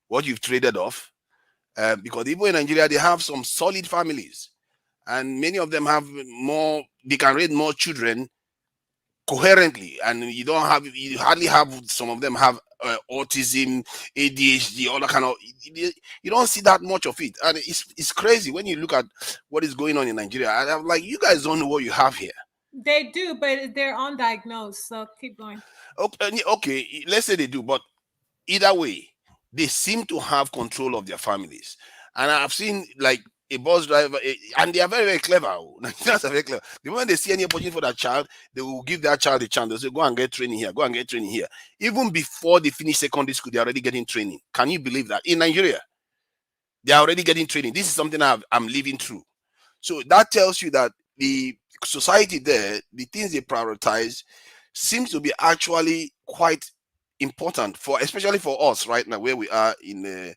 what you've traded off? Because even in Nigeria, they have some solid families, and many of them have more. They can raise more children coherently, and you hardly have, some of them have autism, ADHD, all that kind of, you don't see that much of it, and it's crazy when you look at what is going on in Nigeria. And I'm like, you guys don't know what you have here. They do, but they're undiagnosed, so keep going. Okay, let's say they do, but either way, they seem to have control of their families. And I've seen like a bus driver, and they are very, very clever. Nigerians are very clever. The moment they see any opportunity for that child, they will give that child a chance. They'll say, go and get training here, go and get training here. Even before they finish secondary school, they're already getting training. Can you believe that? In Nigeria, they are already getting training. This is something I'm living through. So that tells you that the society there, the things they prioritize, seems to be actually quite important especially for us right now, where we are in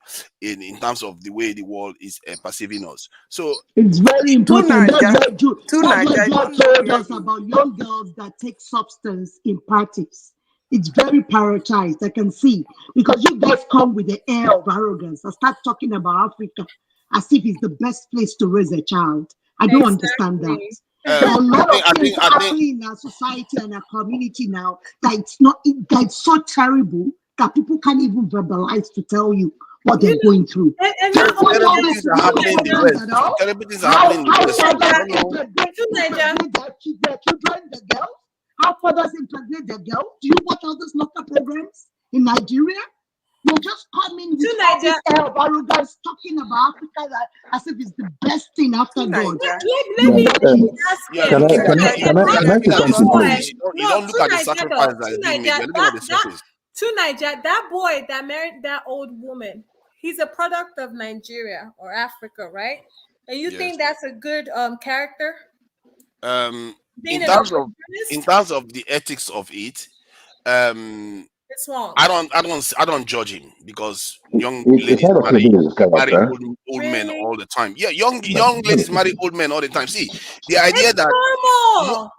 terms of the way the world is perceiving us. So it's very important. That's what Naija, Joe told us about young girls that take substance in parties. It's very prioritized. I can see, because you guys come with the air of arrogance and start talking about Africa as if it's the best place to raise a child. I don't understand that. There are a lot of things happening in our society and our community now that it's so terrible that people can't even verbalize to tell you what they're going through. Terrible things are happening in the West. Terrible things are happening in the West. How fathers impregnate their girls? Do you watch all those local programs in Nigeria? You're just coming with all this air of arrogance, talking about Africa as if it's the best thing after God. Can I say something, please? You don't look at the sacrifice that is being made. You're looking at the surface. To Nigeria, that boy that married that old woman, he's a product of Nigeria or Africa, right? And you think that's a good character? In terms of the ethics of it, it's This one. I don't judge him because young It ladies kind of marry reveals his character. old men Really? all the time. Yeah, young No, ladies marry old men all the time. See, the idea It's that normal.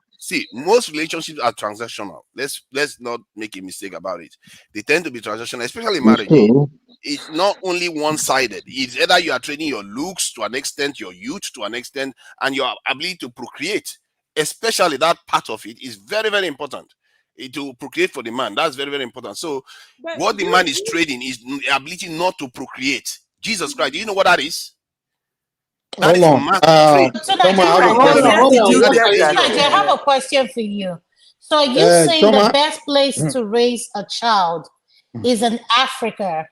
most relationships are transactional. Let's not make a mistake about it. They tend to be transactional, especially it's marriage. true. It's not only one-sided. It's either you are trading your looks to an extent, your youth to an extent, and your ability to procreate. Especially that part of it is very, very important. To procreate for the man, that's very, very important. So, But what the man is trading is the ability not to procreate. Jesus Christ, do you know what that is? That Hold is on. man's trade. So Choma, I have a Nigeria, How question. did you That is get that? dangerous. Nigeria, I have a question for you. So are you saying the Choma. best place to raise a child is in Africa?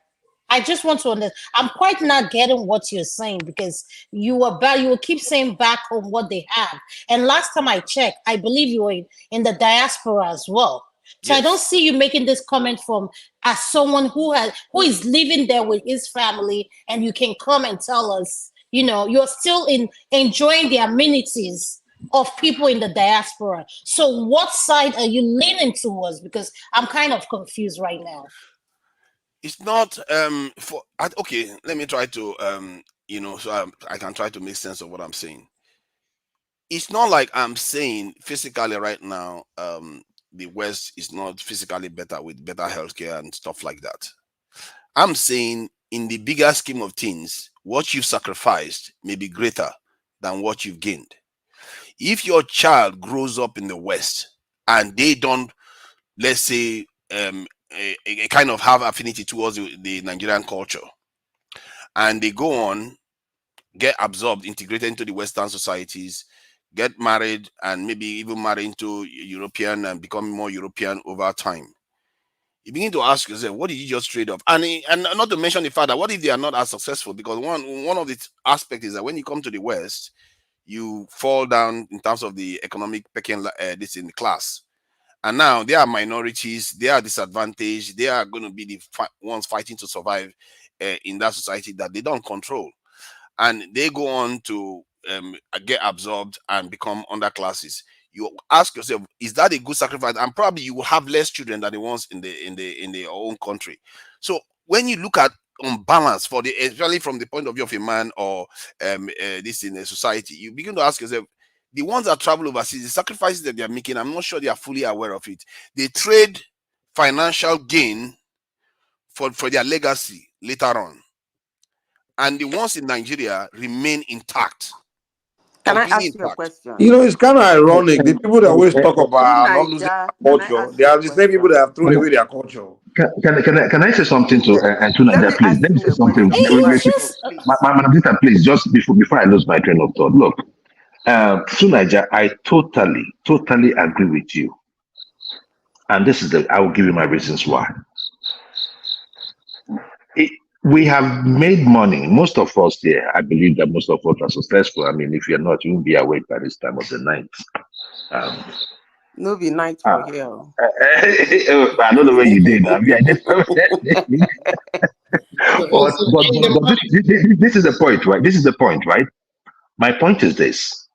I just want to understand. I'm quite not getting what you're saying because you will keep saying back home what they have. And last time I checked, I believe you were in the diaspora as well. So I don't Yes. see you making this comment from as someone who is living there with his family, and you can come and tell us, you're still enjoying the amenities of people in the diaspora. So what side are you leaning towards? Because I'm kind of confused right now. It's not okay, let me try to so I can try to make sense of what I'm saying. It's not like I'm saying physically right now the West is not physically better with better healthcare and stuff like that. I'm saying in the bigger scheme of things, what you've sacrificed may be greater than what you've gained. If your child grows up in the West and they don't, let's say, a kind of have affinity towards the Nigerian culture, and they go on, get absorbed, integrated into the Western societies, get married, and maybe even marry into European and become more European over time, you begin to ask yourself, what did you just trade off? And not to mention the fact that what if they are not as successful? Because one of the aspects is that when you come to the West, you fall down in terms of the economic pecking this in the class. And now they are minorities, they are disadvantaged, they are going to be the ones fighting to survive in that society that they don't control. And they go on to get absorbed and become underclasses. You ask yourself, is that a good sacrifice? And probably you will have less children than the ones in their own country. So when you look at on balance for especially from the point of view of a man or this in a society, you begin to ask yourself, the ones that travel overseas, the sacrifices that they are making, I'm not sure they are fully aware of it. They trade financial gain for their legacy later on. And the ones in Nigeria remain intact. Can I Completely ask you a intact. question? It's kind of ironic. The people that always talk In about not losing Niger, their can I culture, ask they you a are the same people question? that have thrown away their culture. Can I say something to Let Tunaja, me please? ask Let me him say a something. question before I close, please. Madam Zita, please, just before I lose my train of thought. Look, Tunaja, I totally agree with you. And I will give you my reasons why. We have made money. Most of us here, I believe that most of us are successful. I mean, if you're not, you won't be awake by this time of the night. No be night for here. I don't know where you did. I mean, but this is the point, right? This is the point, right? My point is this.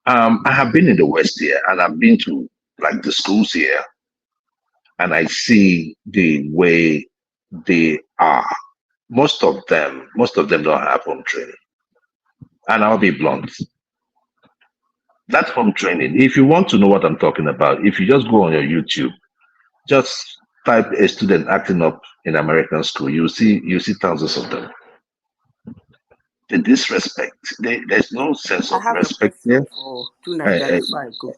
I have been in the West here, and I've been to like the schools here, and I see the way they are. Most of them don't have home training. And I'll be blunt. That home training, if you want to know what I'm talking about, if you just go on your YouTube, just type a student acting up in American school, you see thousands of them. The disrespect, there's no sense I of have a respect there. question for Tunaja before I go.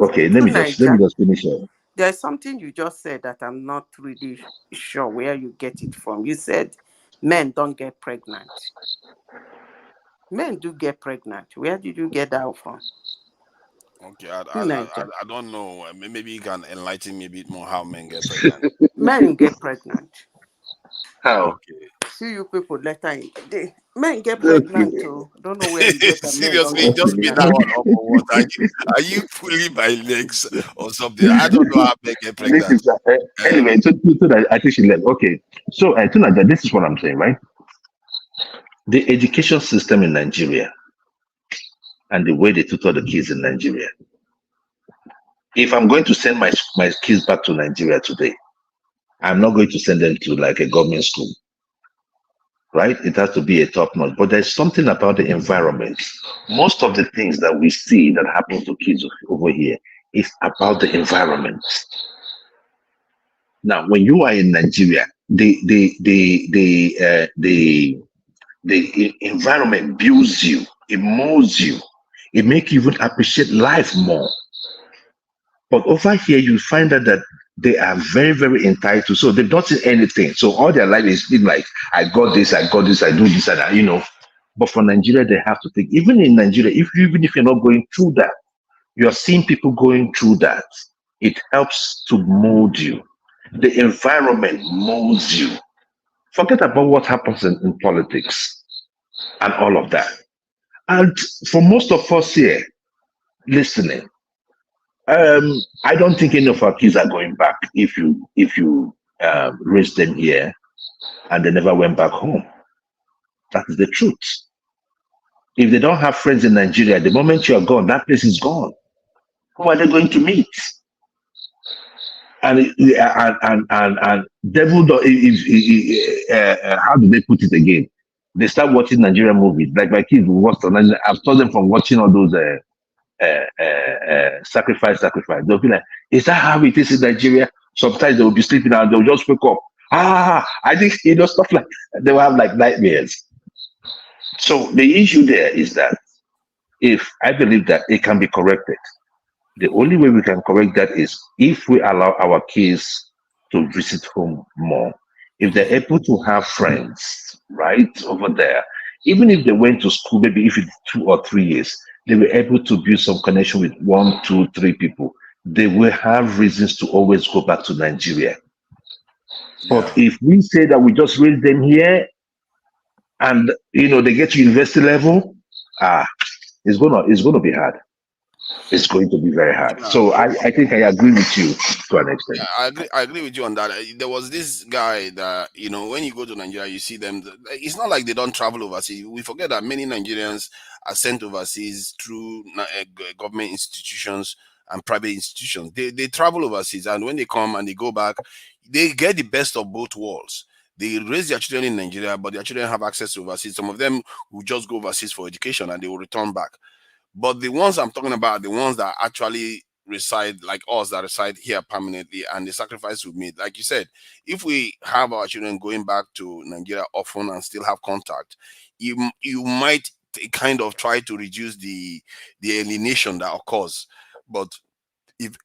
Okay. Let me just finish it. There's something you just said that I'm not really sure where you get it from. You said men don't get pregnant. Men do get pregnant. Where did you get that from? Okay, I don't know. Maybe you can enlighten me a bit more how men get pregnant. Men get pregnant. How? Okay. See you people later. Men get pregnant too. Don't know where you get the men don't Seriously, get just be pregnant. that one up or what? Are you pulling my legs or something? I don't know how men get pregnant. Anyway, so that I think she left. Okay, so Tunaja, this is what I'm saying, right? The education system in Nigeria and the way they tutor the kids in Nigeria. If I'm going to send my kids back to Nigeria today, I'm not going to send them to like a government school, right? It has to be a top notch. But there's something about the environment. Most of the things that we see that happen to kids over here is about the environment. Now, when you are in Nigeria, the environment builds you, it molds you, it makes you even appreciate life more. But over here, you find out that they are very, very entitled. So they've not seen anything. So all their life is been like, I got this, I do this, and that, you know. But for Nigeria, they have to think. Even in Nigeria, even if you're not going through that, you're seeing people going through that. It helps to mold you. The environment molds you. Forget about what happens in politics and all of that. And for most of us here listening, I don't think any of our kids are going back if you raise them here and they never went back home. That is the truth. If they don't have friends in Nigeria, the moment you are gone, that place is gone. Who are they going to meet? And devil, how do they put it again? They start watching Nigerian movies. Like my kids will watch. I've stopped them from watching all those sacrifice. They'll be like, is that how it is in Nigeria? Sometimes they will be sleeping and they'll just wake up. I think, stuff like they will have like nightmares. So the issue there is that I believe that it can be corrected. The only way we can correct that is if we allow our kids to visit home more. If they're able to have friends right over there, even if they went to school, maybe if it's 2 or 3 years, they were able to build some connection with 1, 2, 3 people. They will have reasons to always go back to Nigeria. But if we say that we just raise them here and they get to university level, it's gonna be hard. It's going to be very hard. So I think I agree with you to an extent. Yeah, I agree with you on that. There was this guy that, when you go to Nigeria, you see them. It's not like they don't travel overseas. We forget that many Nigerians are sent overseas through government institutions and private institutions. They travel overseas, and when they come and they go back, they get the best of both worlds. They raise their children in Nigeria, but their children have access to overseas. Some of them will just go overseas for education and they will return back. But the ones I'm talking about are the ones that actually reside, like us, that reside here permanently, and the sacrifice we've made. Like you said, if we have our children going back to Nigeria often and still have contact, you might kind of try to reduce the alienation that occurs. But if